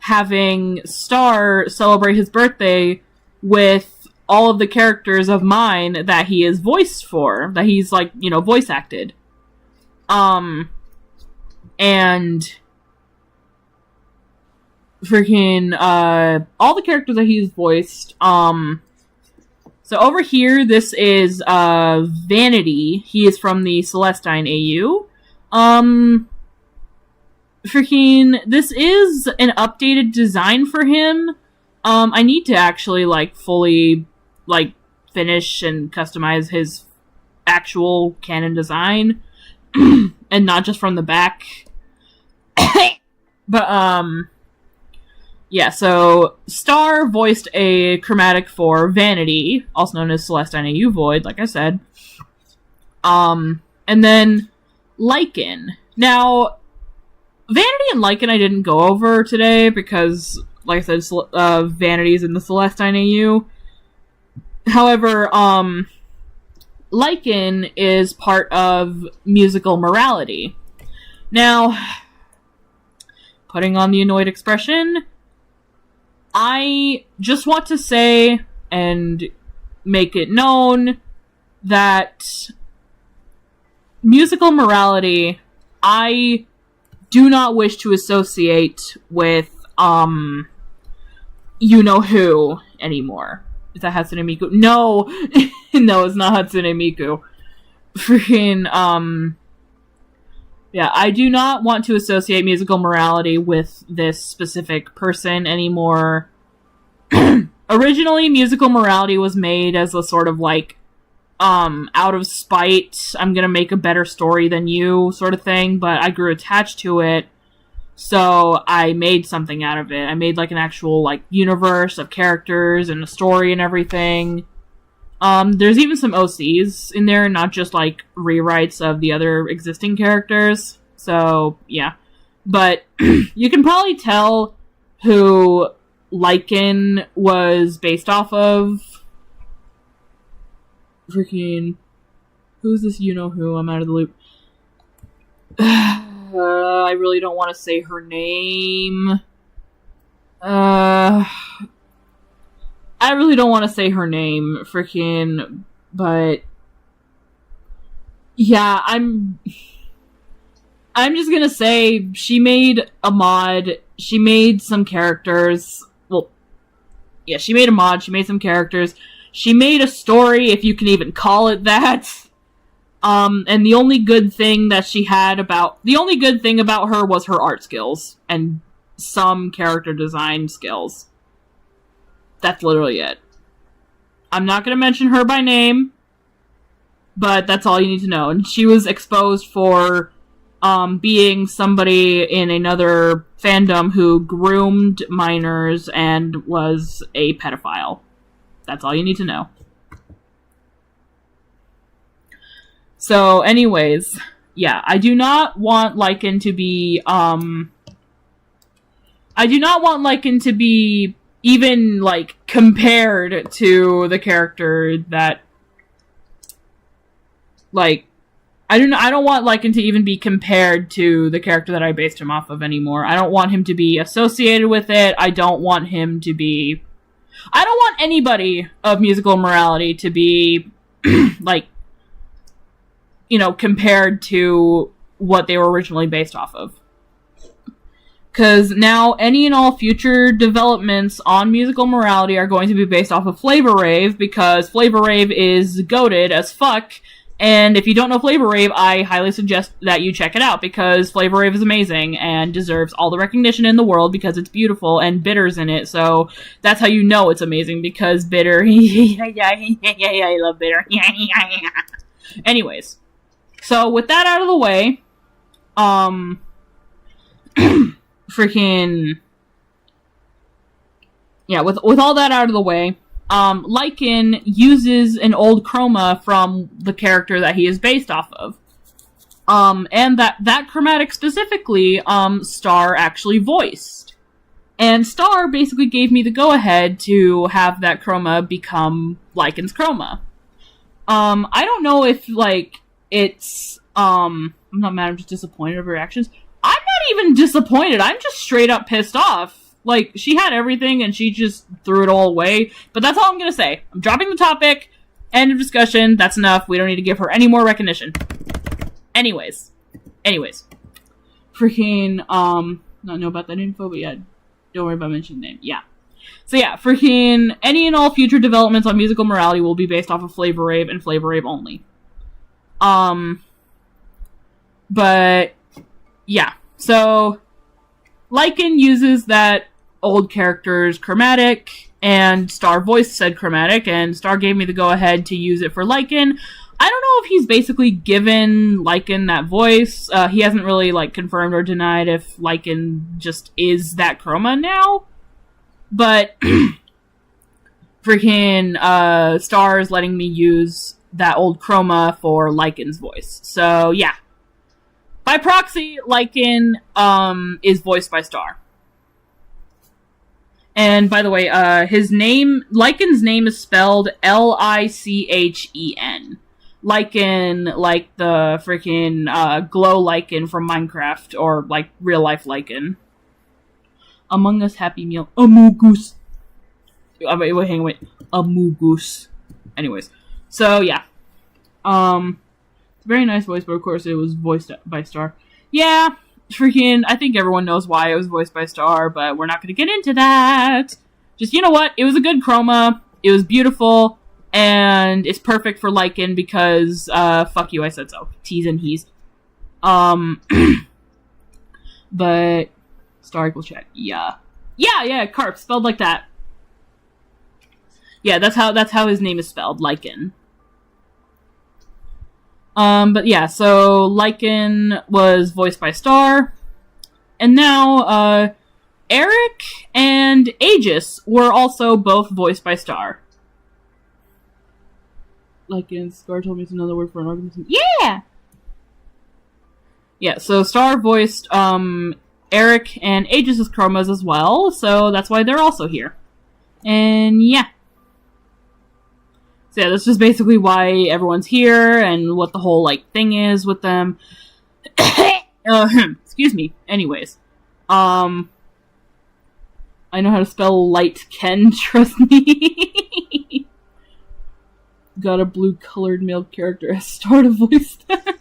having Star celebrate his birthday with all of the characters of mine that he is voiced for, that he's, like, you know, voice acted. And freaking, all the characters that he's voiced, so over here, this is, Vanity. He is from the Celestine AU. Freaking, this is an updated design for him. I need to actually, like, fully, like, finish and customize his actual canon design. And not just from the back. But, yeah, so Star voiced a chromatic for Vanity, also known as Celestine AU Void, like I said. And then Lycan. Now, Vanity and Lycan I didn't go over today because, like I said, Vanity's in the Celestine AU. However, Lycan is part of Musical Morality. Now, putting on the annoyed expression, I just want to say and make it known that Musical Morality, I do not wish to associate with, you-know-who anymore. Is that Hatsune Miku? No! No, it's not Hatsune Miku. Freaking, yeah, I do not want to associate Musical Morality with this specific person anymore. Originally, Musical Morality was made as a sort of, like, out of spite, I'm gonna make a better story than you sort of thing, but I grew attached to it, so I made something out of it. I made, like, an actual, like, universe of characters and a story and everything. There's even some OCs in there, not just, like, rewrites of the other existing characters. So, yeah. But you can probably tell who Lycan was based off of. Freaking... Who's this you-know-who? I'm out of the loop. I really don't want to say her name. I really don't want to say her name, freaking, but yeah, I'm just gonna say she made a mod, she made some characters, well, yeah, she made a mod, she made some characters, she made a story, if you can even call it that, and the only good thing about her was her art skills, and some character design skills. That's literally it. I'm not going to mention her by name, but that's all you need to know. And she was exposed for being somebody in another fandom who groomed minors and was a pedophile. That's all you need to know. So, anyways, yeah, I do not want Lycan to be, even, like, compared to the character that, like, I don't want Lycan to even be compared to the character that I based him off of anymore. I don't want him to be associated with it. I don't want anybody of Musical Morality to be, like, you know, compared to what they were originally based off of. Because now any and all future developments on Musical Morality are going to be based off of Flavor Rave, because Flavor Rave is goated as fuck, and if you don't know Flavor Rave, I highly suggest that you check it out, because Flavor Rave is amazing and deserves all the recognition in the world because it's beautiful, and Bitter's in it, so that's how you know it's amazing, because Bitter, I love Bitter. Anyways, so with that out of the way, freaking, yeah, with all that out of the way, Lycan uses an old chroma from the character that he is based off of. And that chromatic specifically, Star actually voiced. And Star basically gave me the go-ahead to have that chroma become Lycan's chroma. I don't know if, like, it's, I'm not mad, I'm just disappointed of her reactions. I'm not even disappointed, I'm just straight up pissed off. Like, she had everything and she just threw it all away. But that's all I'm gonna say. I'm dropping the topic. End of discussion. That's enough. We don't need to give her any more recognition. Anyways. Anyways, freaking, not know about that info, but yeah, don't worry about mentioning the name. Yeah. So yeah, freaking any and all future developments on musical morality will be based off of Flavor Rave and Flavor Rave only. But yeah, so Lycan uses that old character's chromatic, and Star voiced said chromatic, and Star gave me the go-ahead to use it for Lycan. I don't know if he's basically given Lycan that voice. He hasn't really, like, confirmed or denied if Lycan just is that chroma now. But freaking Star is letting me use that old chroma for Lycan's voice. So, yeah. By proxy, Lycan is voiced by Star. And by the way, Lycan's name is spelled Lychen. Lycan, like the freaking glow Lycan from Minecraft, or like real life Lycan. Among Us Happy Meal. Amogus. Wait. Amogus. Anyways. So, yeah. It's a very nice voice, but of course it was voiced by Star. Yeah, freaking, I think everyone knows why it was voiced by Star, but we're not going to get into that. Just, you know what? It was a good chroma. It was beautiful. And it's perfect for Lycan because, fuck you, I said so. T's and he's. But, Star equals chat. Yeah, Carp, spelled like that. Yeah, that's how his name is spelled, Lycan. But yeah, so Lycan was voiced by Star. And now, Eric and Aegis were also both voiced by Star. Lycan, Star told me it's another word for an organism. Yeah! Yeah, so Star voiced, Eric and Aegis' chromas as well, so that's why they're also here. And yeah. So yeah, that's just basically why everyone's here and what the whole, like, thing is with them. Excuse me. Anyways. I know how to spell light, Ken, trust me. Got a blue-colored male character as Star to voice that.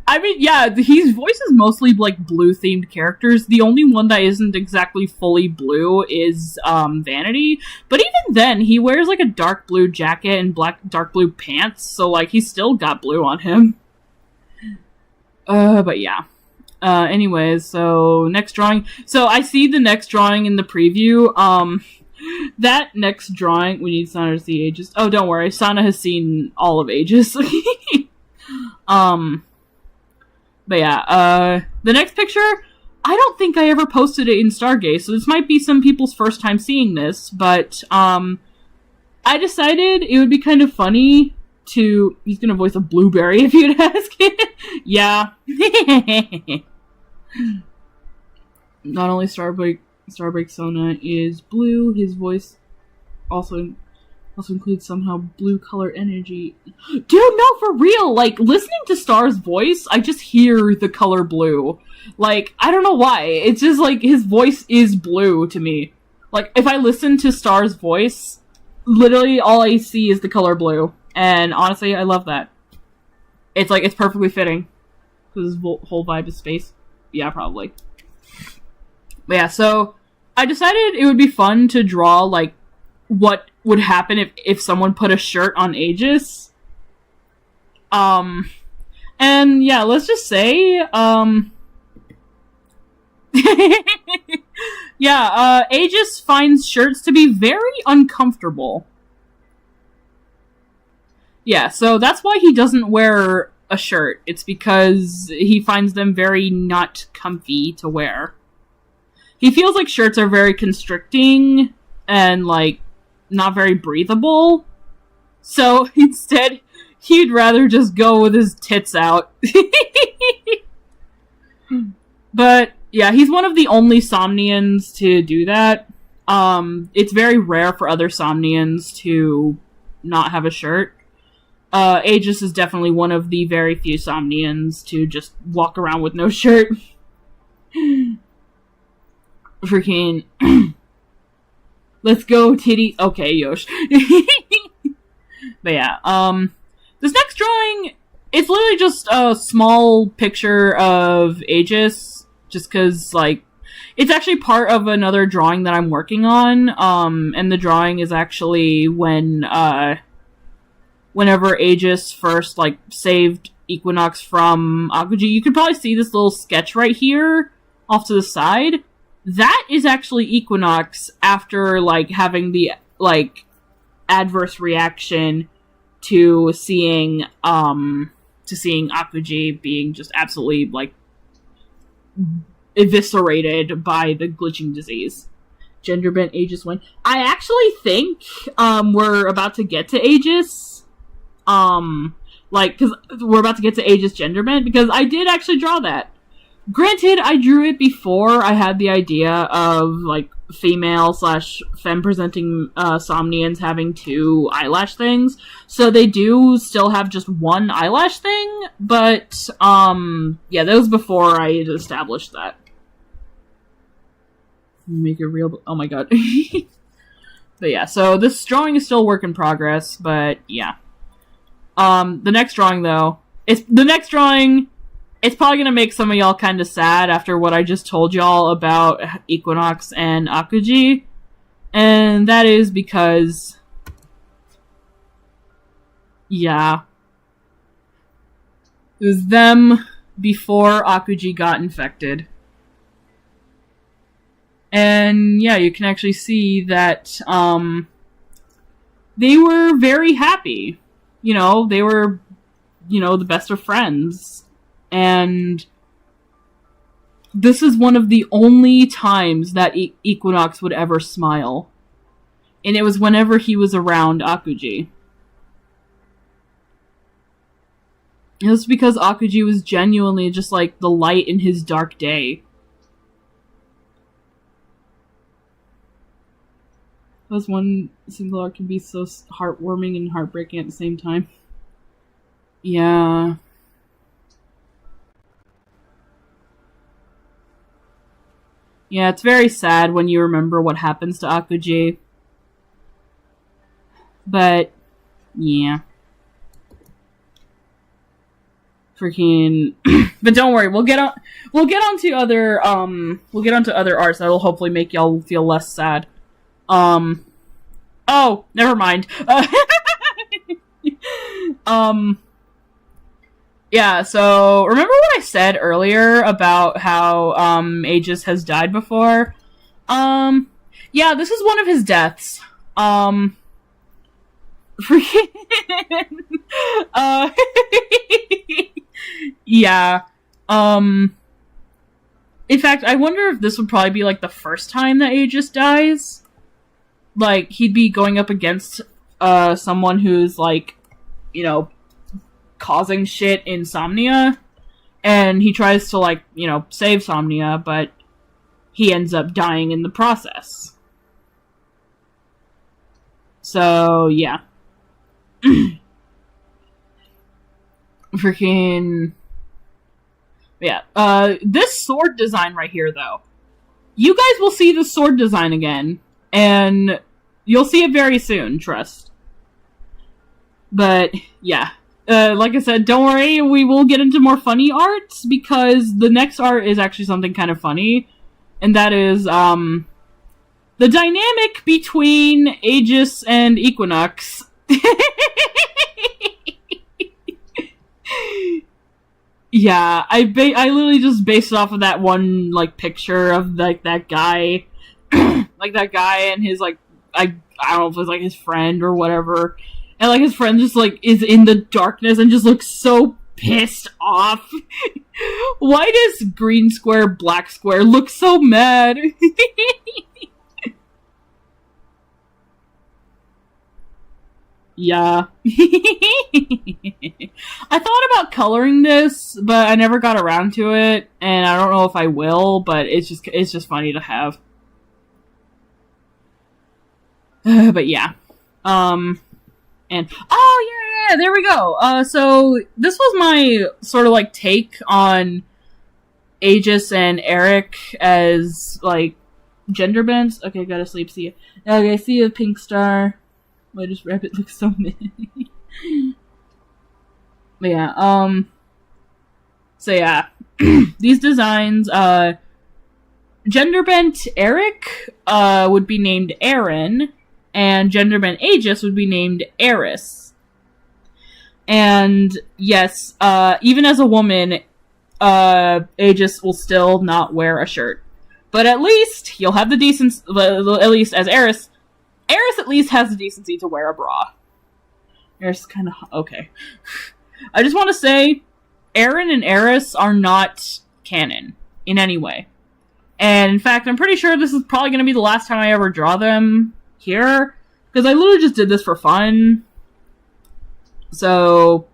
I mean, yeah, his voice is mostly, like, blue-themed characters. The only one that isn't exactly fully blue is, Vanity. But even then, he wears, like, a dark blue jacket and dark blue pants, so, like, he's still got blue on him. But yeah. Anyways, so, next drawing. So, I see the next drawing in the preview. That next drawing, we need Sana to see Aegis. Oh, don't worry, Sana has seen all of Aegis. But yeah, the next picture, I don't think I ever posted it in Stargaze, so this might be some people's first time seeing this, but, I decided it would be kind of funny to... He's gonna voice a blueberry if you'd ask. Yeah. Not only Starbreak Sona is blue, his voice also includes somehow blue color energy. Dude, no, for real! Like, listening to Star's voice, I just hear the color blue. Like, I don't know why. It's just, like, his voice is blue to me. Like, if I listen to Star's voice, literally all I see is the color blue. And honestly, I love that. It's, like, it's perfectly fitting. Because his whole vibe is space. Yeah, probably. But yeah, so I decided it would be fun to draw, like, what would happen if someone put a shirt on Aegis. And yeah, let's just say, yeah, Aegis finds shirts to be very uncomfortable. Yeah, so that's why he doesn't wear a shirt. It's because he finds them very not comfy to wear. He feels like shirts are very constricting and, like, not very breathable. So, instead, he'd rather just go with his tits out. But, yeah, he's one of the only Somnians to do that. It's very rare for other Somnians to not have a shirt. Aegis is definitely one of the very few Somnians to just walk around with no shirt. Freaking... Let's go, titty. Okay, Yosh. But yeah, this next drawing it's literally just a small picture of Aegis, just because, like, it's actually part of another drawing that I'm working on, and the drawing is actually whenever Aegis first, like, saved Equinox from Akuji. You could probably see this little sketch right here, off to the side. That is actually Equinox after, like, having the, like, adverse reaction to seeing Akuji being just absolutely, like, eviscerated by the glitching disease. Gender bent Aegis win. I actually think we're about to get to Aegis. Because we're about to get to Aegis gender bent, because I did actually draw that. Granted, I drew it before I had the idea of, like, female/femme presenting Somnians having 2 eyelash things. So they do still have just 1 eyelash thing, but, yeah, that was before I had established that. Make it real. Oh my god. But yeah, so this drawing is still a work in progress, but yeah. The next drawing, though, it's probably gonna make some of y'all kind of sad after what I just told y'all about Equinox and Akuji. And that is because, yeah, it was them before Akuji got infected. And yeah, you can actually see that they were very happy. You know, they were, the best of friends. And this is one of the only times that Equinox would ever smile. And it was whenever he was around Akuji. It was because Akuji was genuinely just like the light in his dark day. Because one single art can be so heartwarming and heartbreaking at the same time. Yeah. Yeah, it's very sad when you remember what happens to Akuji. But, yeah. Freaking... But don't worry, we'll get on to other arts that'll hopefully make y'all feel less sad. Oh, never mind. Yeah, so remember what I said earlier about how Aegis has died before? Yeah, this is one of his deaths. Yeah. In fact, I wonder if this would probably be like the first time that Aegis dies. Like, he'd be going up against someone who's like, causing shit in Somnia, and he tries to, like, save Somnia, but he ends up dying in the process. So, yeah. Freaking... Yeah. This sword design right here, though. You guys will see the sword design again, and you'll see it very soon, trust. But, yeah. Like I said, don't worry, we will get into more funny art, because the next art is actually something kind of funny, and that is, the dynamic between Aegis and Equinox. Yeah, I literally just based it off of that one, like, picture of, like, that guy, like, that guy and his, like, I don't know if it was, like, his friend or whatever. And, like, his friend just, like, is in the darkness and just looks so pissed off. Why does green square, black square look so mad? Yeah. I thought about coloring this, but I never got around to it, and I don't know if I will, but it's just funny to have. But yeah. And, oh, yeah, there we go. So, this was my sort of, like, take on Aegis and Eric as, like, gender bends. Okay, gotta sleep, see ya. Okay, see you, Pink Star. Why does Rabbit look so mad? But yeah, so yeah, these designs, gender-bent Eric, would be named Aaron, and gender-bent Aegis would be named Eris. And yes, even as a woman, Aegis will still not wear a shirt. But at least you'll have the decency, at least as Eris at least has the decency to wear a bra. Eris kind of, okay. I just want to say, Aaron and Eris are not canon in any way. And in fact, I'm pretty sure this is probably going to be the last time I ever draw them here, because I literally just did this for fun. So,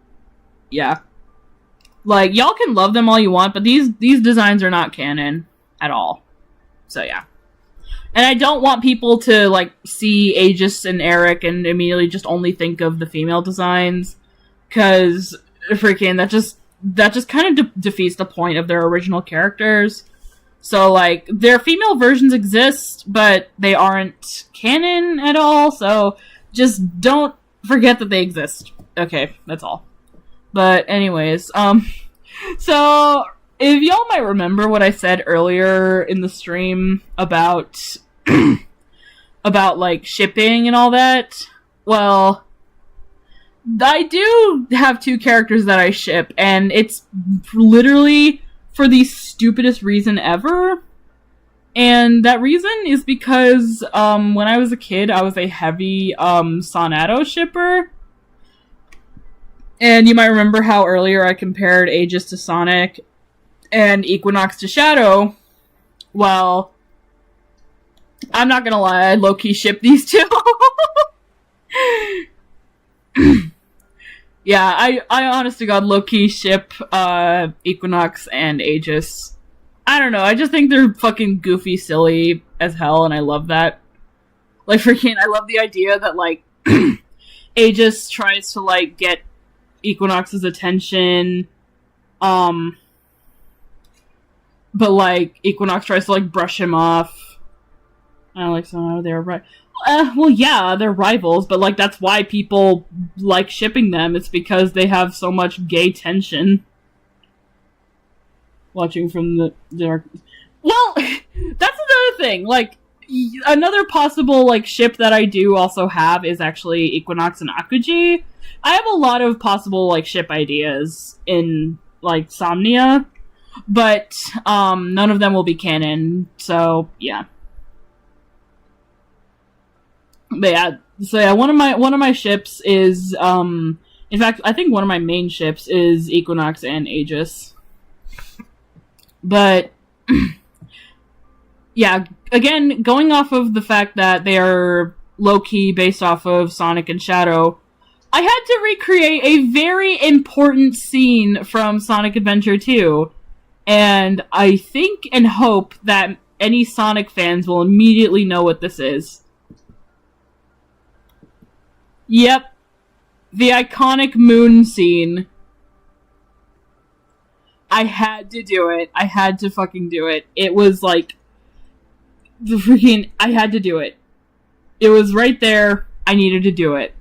yeah. Like, y'all can love them all you want, but these designs are not canon at all. So, yeah. And I don't want people to, like, see Aegis and Eric and immediately just only think of the female designs, because freaking that just kind of defeats the point of their original characters. So, like, their female versions exist, but they aren't canon at all, so just don't forget that they exist. Okay, that's all. But anyways, so if y'all might remember what I said earlier in the stream about about like shipping and all that, well, I do have two characters that I ship, and it's literally for the stupidest reason ever. And that reason is because when I was a kid, I was a heavy Sonato shipper. And you might remember how earlier I compared Aegis to Sonic and Equinox to Shadow. Well, I'm not gonna lie, I low-key ship these two. Yeah, I honest to God low-key ship Equinox and Aegis. I don't know, I just think they're fucking goofy, silly as hell, and I love that. Like, freaking, I love the idea that, like, Aegis tries to, like, get Equinox's attention, but, like, Equinox tries to, like, brush him off. I don't like somehow they're right. Well, yeah, they're rivals, but, like, that's why people like shipping them. It's because they have so much gay tension. Watching from the dark. Well, that's another thing. Like, another possible, like, ship that I do also have is actually Equinox and Akuji. I have a lot of possible, like, ship ideas in, like, Somnia, but, none of them will be canon, so, yeah. But yeah, so yeah, one of my ships is, in fact, I think one of my main ships is Equinox and Aegis. But, yeah, again, going off of the fact that they are low-key based off of Sonic and Shadow, I had to recreate a very important scene from Sonic Adventure 2, and I think and hope that any Sonic fans will immediately know what this is. Yep. The iconic moon scene. I had to do it. I had to fucking do it. It was like... the freaking... I had to do it. It was right there. I needed to do it.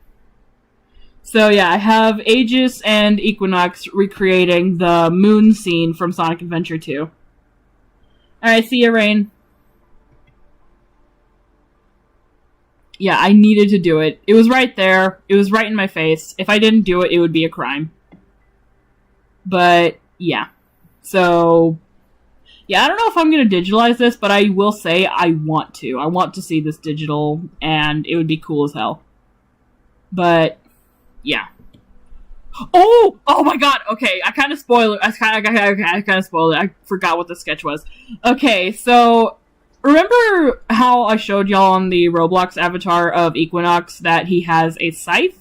So yeah, I have Aegis and Equinox recreating the moon scene from Sonic Adventure 2. Alright, see ya, Rain. Yeah, I needed to do it. It was right there. It was right in my face. If I didn't do it, it would be a crime. But, yeah. So, yeah, I don't know if I'm going to digitalize this, but I will say I want to. I want to see this digital, and it would be cool as hell. But, yeah. Oh! Oh my god! Okay, I kind of spoiled it. I kind of spoiled it. I forgot what the sketch was. Okay, so... remember how I showed y'all on the Roblox avatar of Equinox that he has a scythe?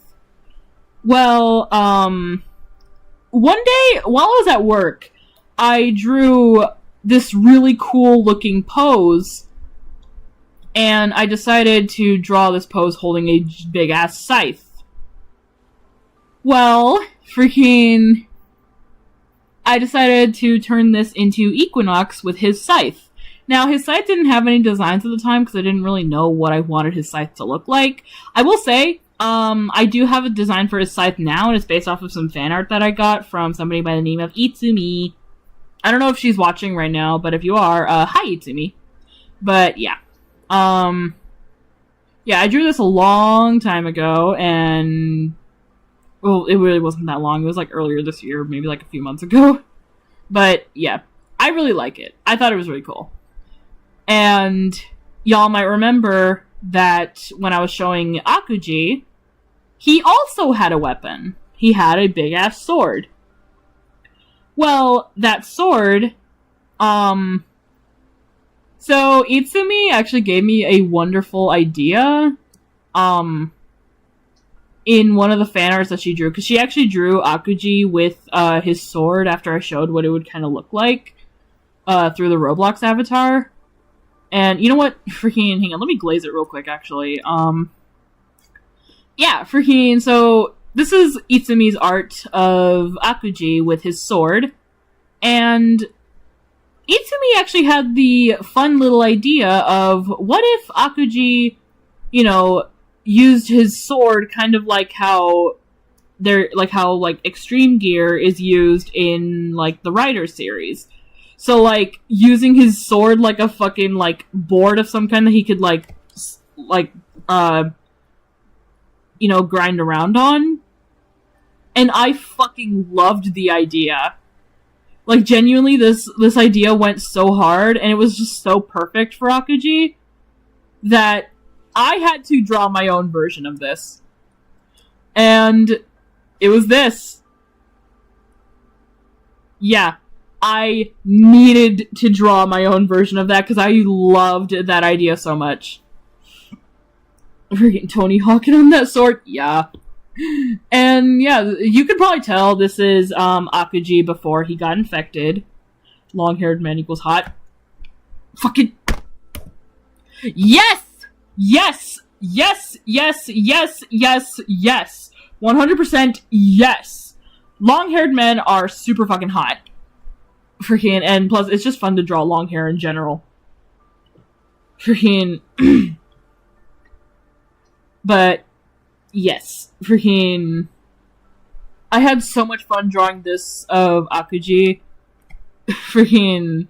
Well, one day, while I was at work, I drew this really cool looking pose, and I decided to draw this pose holding a big ass scythe. Well, freaking... I decided to turn this into Equinox with his scythe. Now, his scythe didn't have any designs at the time because I didn't really know what I wanted his scythe to look like. I will say, I do have a design for his scythe now, and it's based off of some fan art that I got from somebody by the name of Itsumi. I don't know if she's watching right now, but if you are, hi Itsumi. But yeah. Yeah, I drew this a long time ago, and well, it really wasn't that long. It was like earlier this year, maybe like a few months ago. But yeah, I really like it. I thought it was really cool. And y'all might remember that when I was showing Akuji, he also had a weapon. He had a big-ass sword. Well, that sword, so Itsumi actually gave me a wonderful idea, in one of the fan arts that she drew, because she actually drew Akuji with, his sword after I showed what it would kind of look like, through the Roblox avatar. And you know what? Freaking, hang on, let me glaze it real quick, actually. Yeah, freaking, so this is Itsumi's art of Akuji with his sword, and Itsumi actually had the fun little idea of, what if Akuji, used his sword kind of like how Extreme Gear is used in, like, the Rider series. So, like, using his sword like a fucking, like, board of some kind that he could, grind around on. And I fucking loved the idea. Like, genuinely, this idea went so hard, and it was just so perfect for Akuji, that I had to draw my own version of this. And it was this. Yeah. I needed to draw my own version of that because I loved that idea so much. Freaking Tony Hawking on that sword? Yeah. And yeah, you could probably tell this is Akuji before he got infected. Long-haired man equals hot. Fucking... Yes! Yes! Yes! Yes! Yes! Yes! Yes! 100% yes! Long-haired men are super fucking hot. Freaking, and plus, it's just fun to draw long hair in general. Freaking... But, yes. Freaking... I had so much fun drawing this of Akuji. Freaking...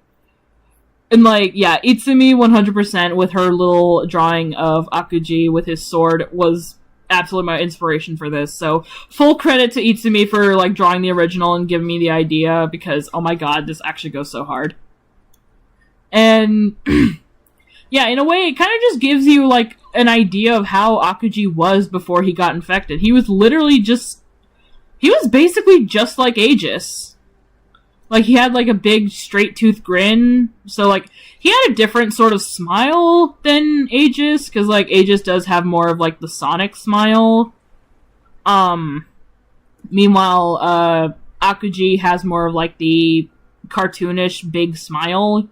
And, like, yeah, Itsumi 100% with her little drawing of Akuji with his sword was absolutely my inspiration for this. So, full credit to Itsumi for, like, drawing the original and giving me the idea, because, oh my god, this actually goes so hard. And, yeah, in a way, it kind of just gives you, like, an idea of how Akuji was before he got infected. He was literally just... He was basically just like Aegis. Like, he had, like, a big, straight-tooth grin. So, like, he had a different sort of smile than Aegis, because, like, Aegis does have more of, like, the Sonic smile. Meanwhile, Akuji has more of, like, the cartoonish big smile,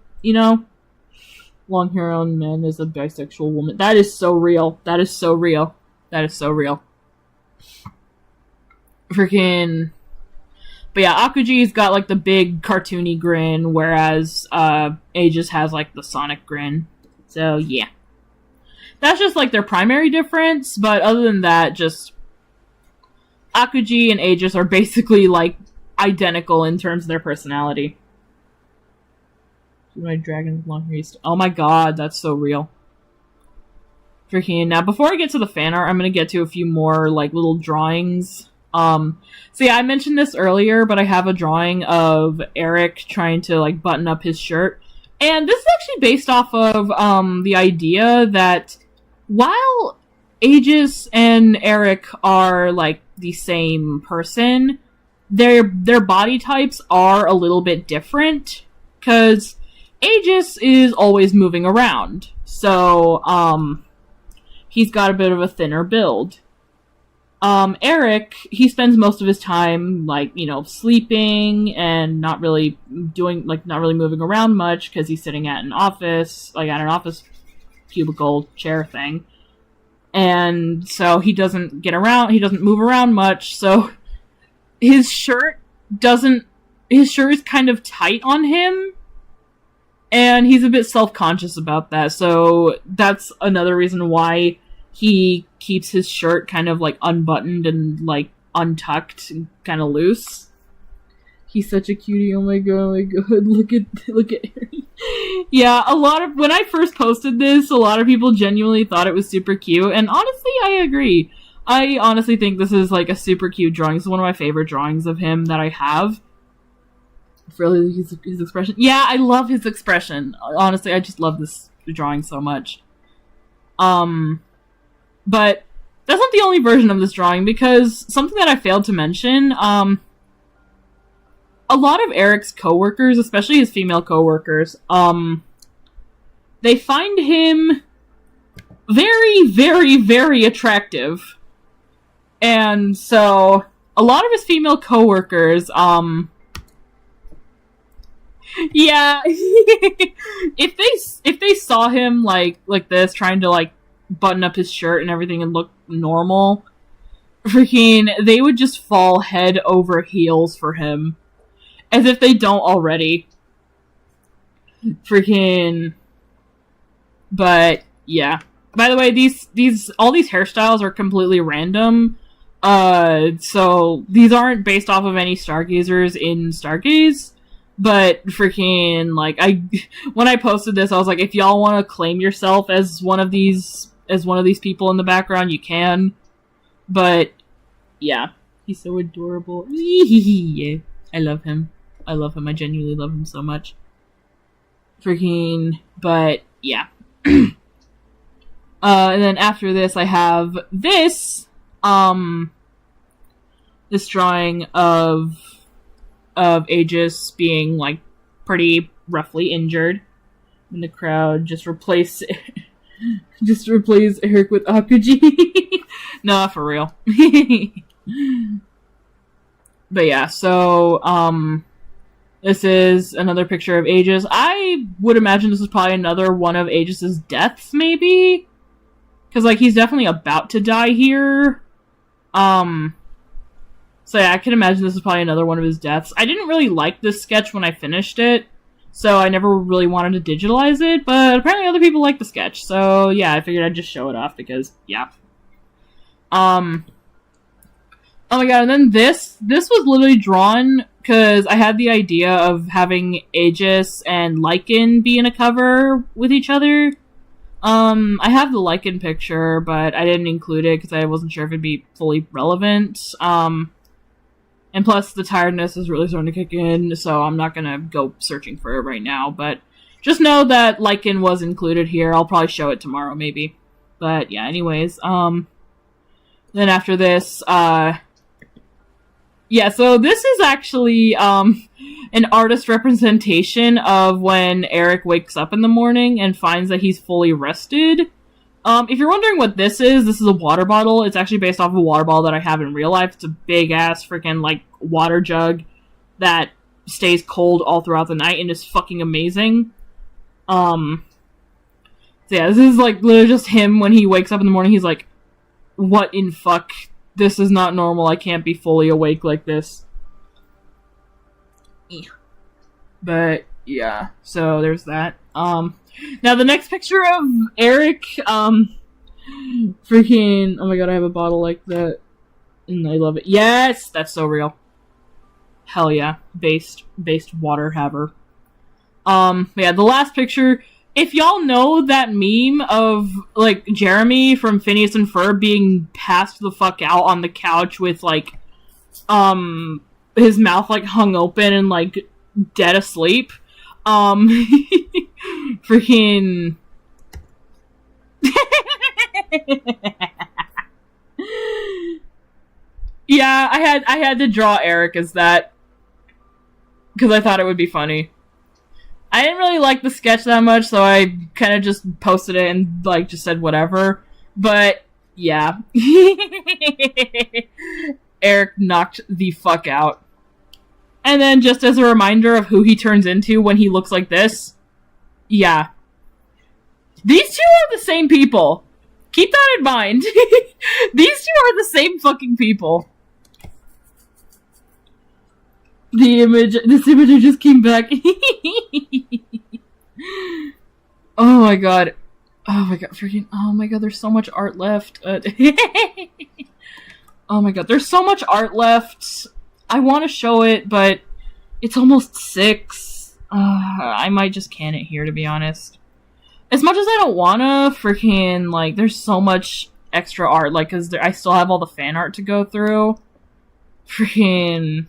Long hair on man is a bisexual woman. That is so real. That is so real. That is so real. Freaking... But yeah, Akuji's got, like, the big cartoony grin, whereas, Aegis has, like, the Sonic grin. So, yeah. That's just, like, their primary difference, but other than that, just... Akuji and Aegis are basically, like, identical in terms of their personality. My dragon long hair. Oh my god, that's so real. Freaking... Now, before I get to the fan art, I'm gonna get to a few more, like, little drawings. So yeah, I mentioned this earlier, but I have a drawing of Eric trying to, like, button up his shirt. And this is actually based off of, the idea that while Aegis and Eric are, like, the same person, their body types are a little bit different. 'Cause Aegis is always moving around. So, he's got a bit of a thinner build. Eric, he spends most of his time, like, sleeping and not really moving around much because he's sitting at an office cubicle chair thing. And so he doesn't move around much, so his shirt is kind of tight on him, and he's a bit self-conscious about that, so that's another reason why he keeps his shirt kind of, like, unbuttoned and, like, untucked and kind of loose. He's such a cutie. Oh my god, look at Harry. Yeah, when I first posted this, a lot of people genuinely thought it was super cute, and honestly, I agree. I honestly think this is, like, a super cute drawing. This is one of my favorite drawings of him that I have. Really, his expression. Yeah, I love his expression. Honestly, I just love this drawing so much. But that's not the only version of this drawing, because something that I failed to mention, a lot of Eric's coworkers, especially his female coworkers, they find him very, very, very attractive. And so, a lot of his female coworkers, yeah, if they saw him like this, trying to, like, button up his shirt and everything and look normal, they would just fall head over heels for him. As if they don't already. But, yeah. By the way, all these hairstyles are completely random. So, these aren't based off of any Stargazers in Stargaze. But, like, when I posted this, I was like, if y'all want to claim yourself as one of these people in the background, you can. But, yeah. He's so adorable. Yeah. I love him. I genuinely love him so much. But, yeah. And then after this, I have this drawing of Aegis being, like, pretty roughly injured. In the crowd, just replace Eric with Akuji. Nah, for real. But yeah, so, this is another picture of Aegis. I would imagine this is probably another one of Aegis's deaths, maybe? Because, like, he's definitely about to die here. So yeah, I can imagine this is probably another one of his deaths. I didn't really like this sketch when I finished it, so I never really wanted to digitalize it, but apparently other people like the sketch, so yeah, I figured I'd just show it off because, yeah. Oh my god, and then this was literally drawn because I had the idea of having Aegis and Lycan be in a cover with each other. I have the Lycan picture, but I didn't include it because I wasn't sure if it'd be fully relevant. And plus, the tiredness is really starting to kick in, so I'm not gonna go searching for it right now, but just know that Lycan was included here. I'll probably show it tomorrow, maybe. But yeah, anyways, then after this, yeah, so this is actually, an artist representation of when Eric wakes up in the morning and finds that he's fully rested. If you're wondering what this is a water bottle. It's actually based off of a water bottle that I have in real life. It's a big-ass freaking, like, water jug that stays cold all throughout the night and is fucking amazing. So yeah, this is, like, literally just him when he wakes up in the morning. He's like, what in fuck? This is not normal. I can't be fully awake like this. But, yeah. So, there's that. Now the next picture of Eric, freaking, oh my god, I have a bottle like that. And I love it. Yes! That's so real. Hell yeah. Based water haver. Yeah, the last picture, if y'all know that meme of, like, Jeremy from Phineas and Ferb being passed the fuck out on the couch with, like, his mouth, like, hung open and, like, dead asleep, freaking... Yeah, I had to draw Eric as that, because I thought it would be funny. I didn't really like the sketch that much, so I kind of just posted it and, like, just said whatever. But, yeah. Eric knocked the fuck out. And then, just as a reminder of who he turns into when he looks like this, yeah. These two are the same people. Keep that in mind. These two are the same fucking people. This image just came back. Oh my god. Oh my god, freaking, oh my god, there's so much art left. Oh my god, there's so much art left. I want to show it, but it's almost 6. I might just can it here, to be honest. As much as I don't wanna, freaking, like, there's so much extra art, like, cause I still have all the fan art to go through. Freaking...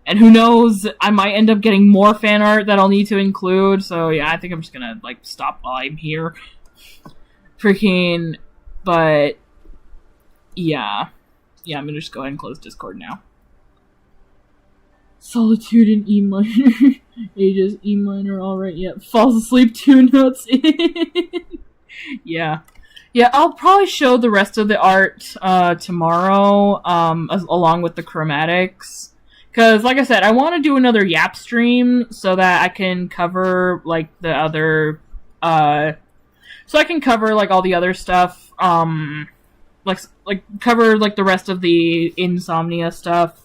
And who knows, I might end up getting more fan art that I'll need to include, so yeah, I think I'm just gonna, like, stop while I'm here. Freaking... But... Yeah. Yeah, I'm gonna just go ahead and close Discord now. Solitude in E minor. Ages E minor, alright, yeah. Falls asleep 2 notes in. Yeah. Yeah, I'll probably show the rest of the art tomorrow, along with the chromatics. Because, like I said, I want to do another Yap stream so that I can cover, like, the other... so I can cover, like, all the other stuff, like cover, like, the rest of the insomnia stuff.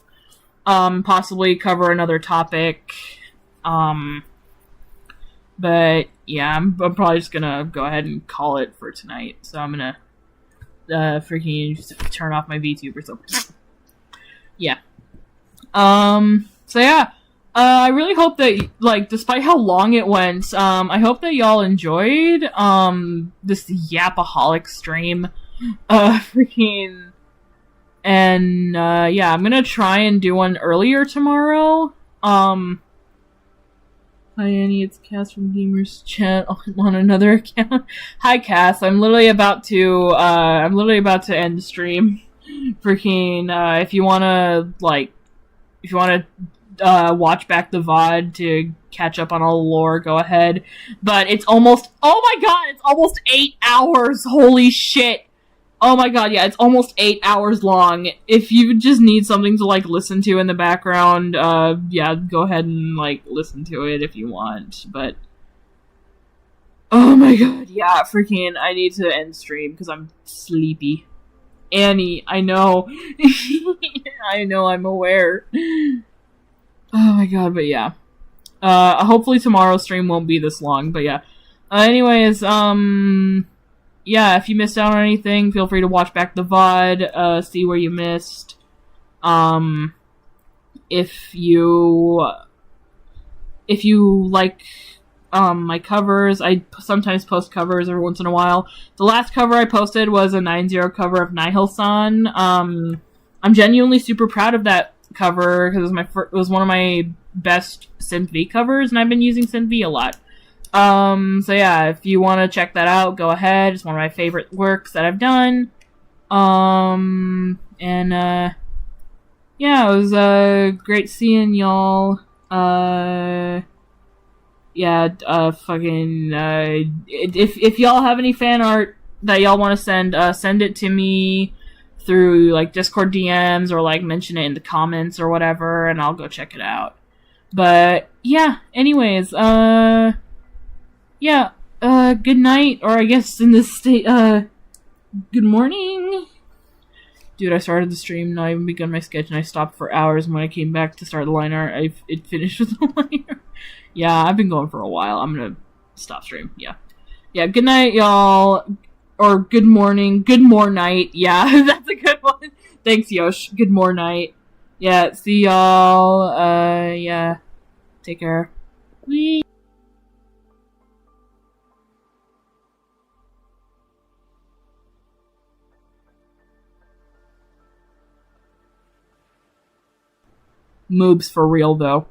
Possibly cover another topic. But yeah, I'm probably just gonna go ahead and call it for tonight. So I'm gonna freaking just turn off my VTuber. So yeah. So yeah. I really hope that, like, despite how long it went, I hope that y'all enjoyed this Yapaholic stream. Freaking. And, yeah, I'm gonna try and do one earlier tomorrow. Hi Annie, it's Cass from Gamers Chat on another account. Hi Cass, I'm literally about to end the stream. Freaking, if you wanna watch back the VOD to catch up on all the lore, go ahead. But it's almost 8 hours, holy shit! Oh my god, yeah, it's almost 8 hours long. If you just need something to, like, listen to in the background, yeah, go ahead and, like, listen to it if you want, but... Oh my god, yeah, freaking, I need to end stream, because I'm sleepy. Annie, I know. I know, I'm aware. Oh my god, but yeah. Hopefully tomorrow's stream won't be this long, but yeah. Anyways, yeah, if you missed out on anything, feel free to watch back the VOD, see where you missed. If you like, my covers, I sometimes post covers every once in a while. The last cover I posted was a 9-0 cover of Nihil-san. I'm genuinely super proud of that cover, because it was one of my best Synth V covers, and I've been using Synth V a lot. So yeah, if you want to check that out, go ahead. It's one of my favorite works that I've done. Yeah, it was, great seeing y'all. Yeah, if y'all have any fan art that y'all want to send it to me through, like, Discord DMs, or, like, mention it in the comments or whatever, and I'll go check it out. But, yeah, anyways, yeah, good night, or I guess in this state, good morning. Dude, I started the stream, not even begun my sketch, and I stopped for hours, and when I came back to start the line art, it finished with the line art. Yeah, I've been going for a while. I'm gonna stop stream, yeah. Yeah, good night, y'all, or good morning, good more night, yeah, that's a good one. Thanks, Yosh, good more night. Yeah, see y'all, yeah, take care. Whee! Moobs for real, though.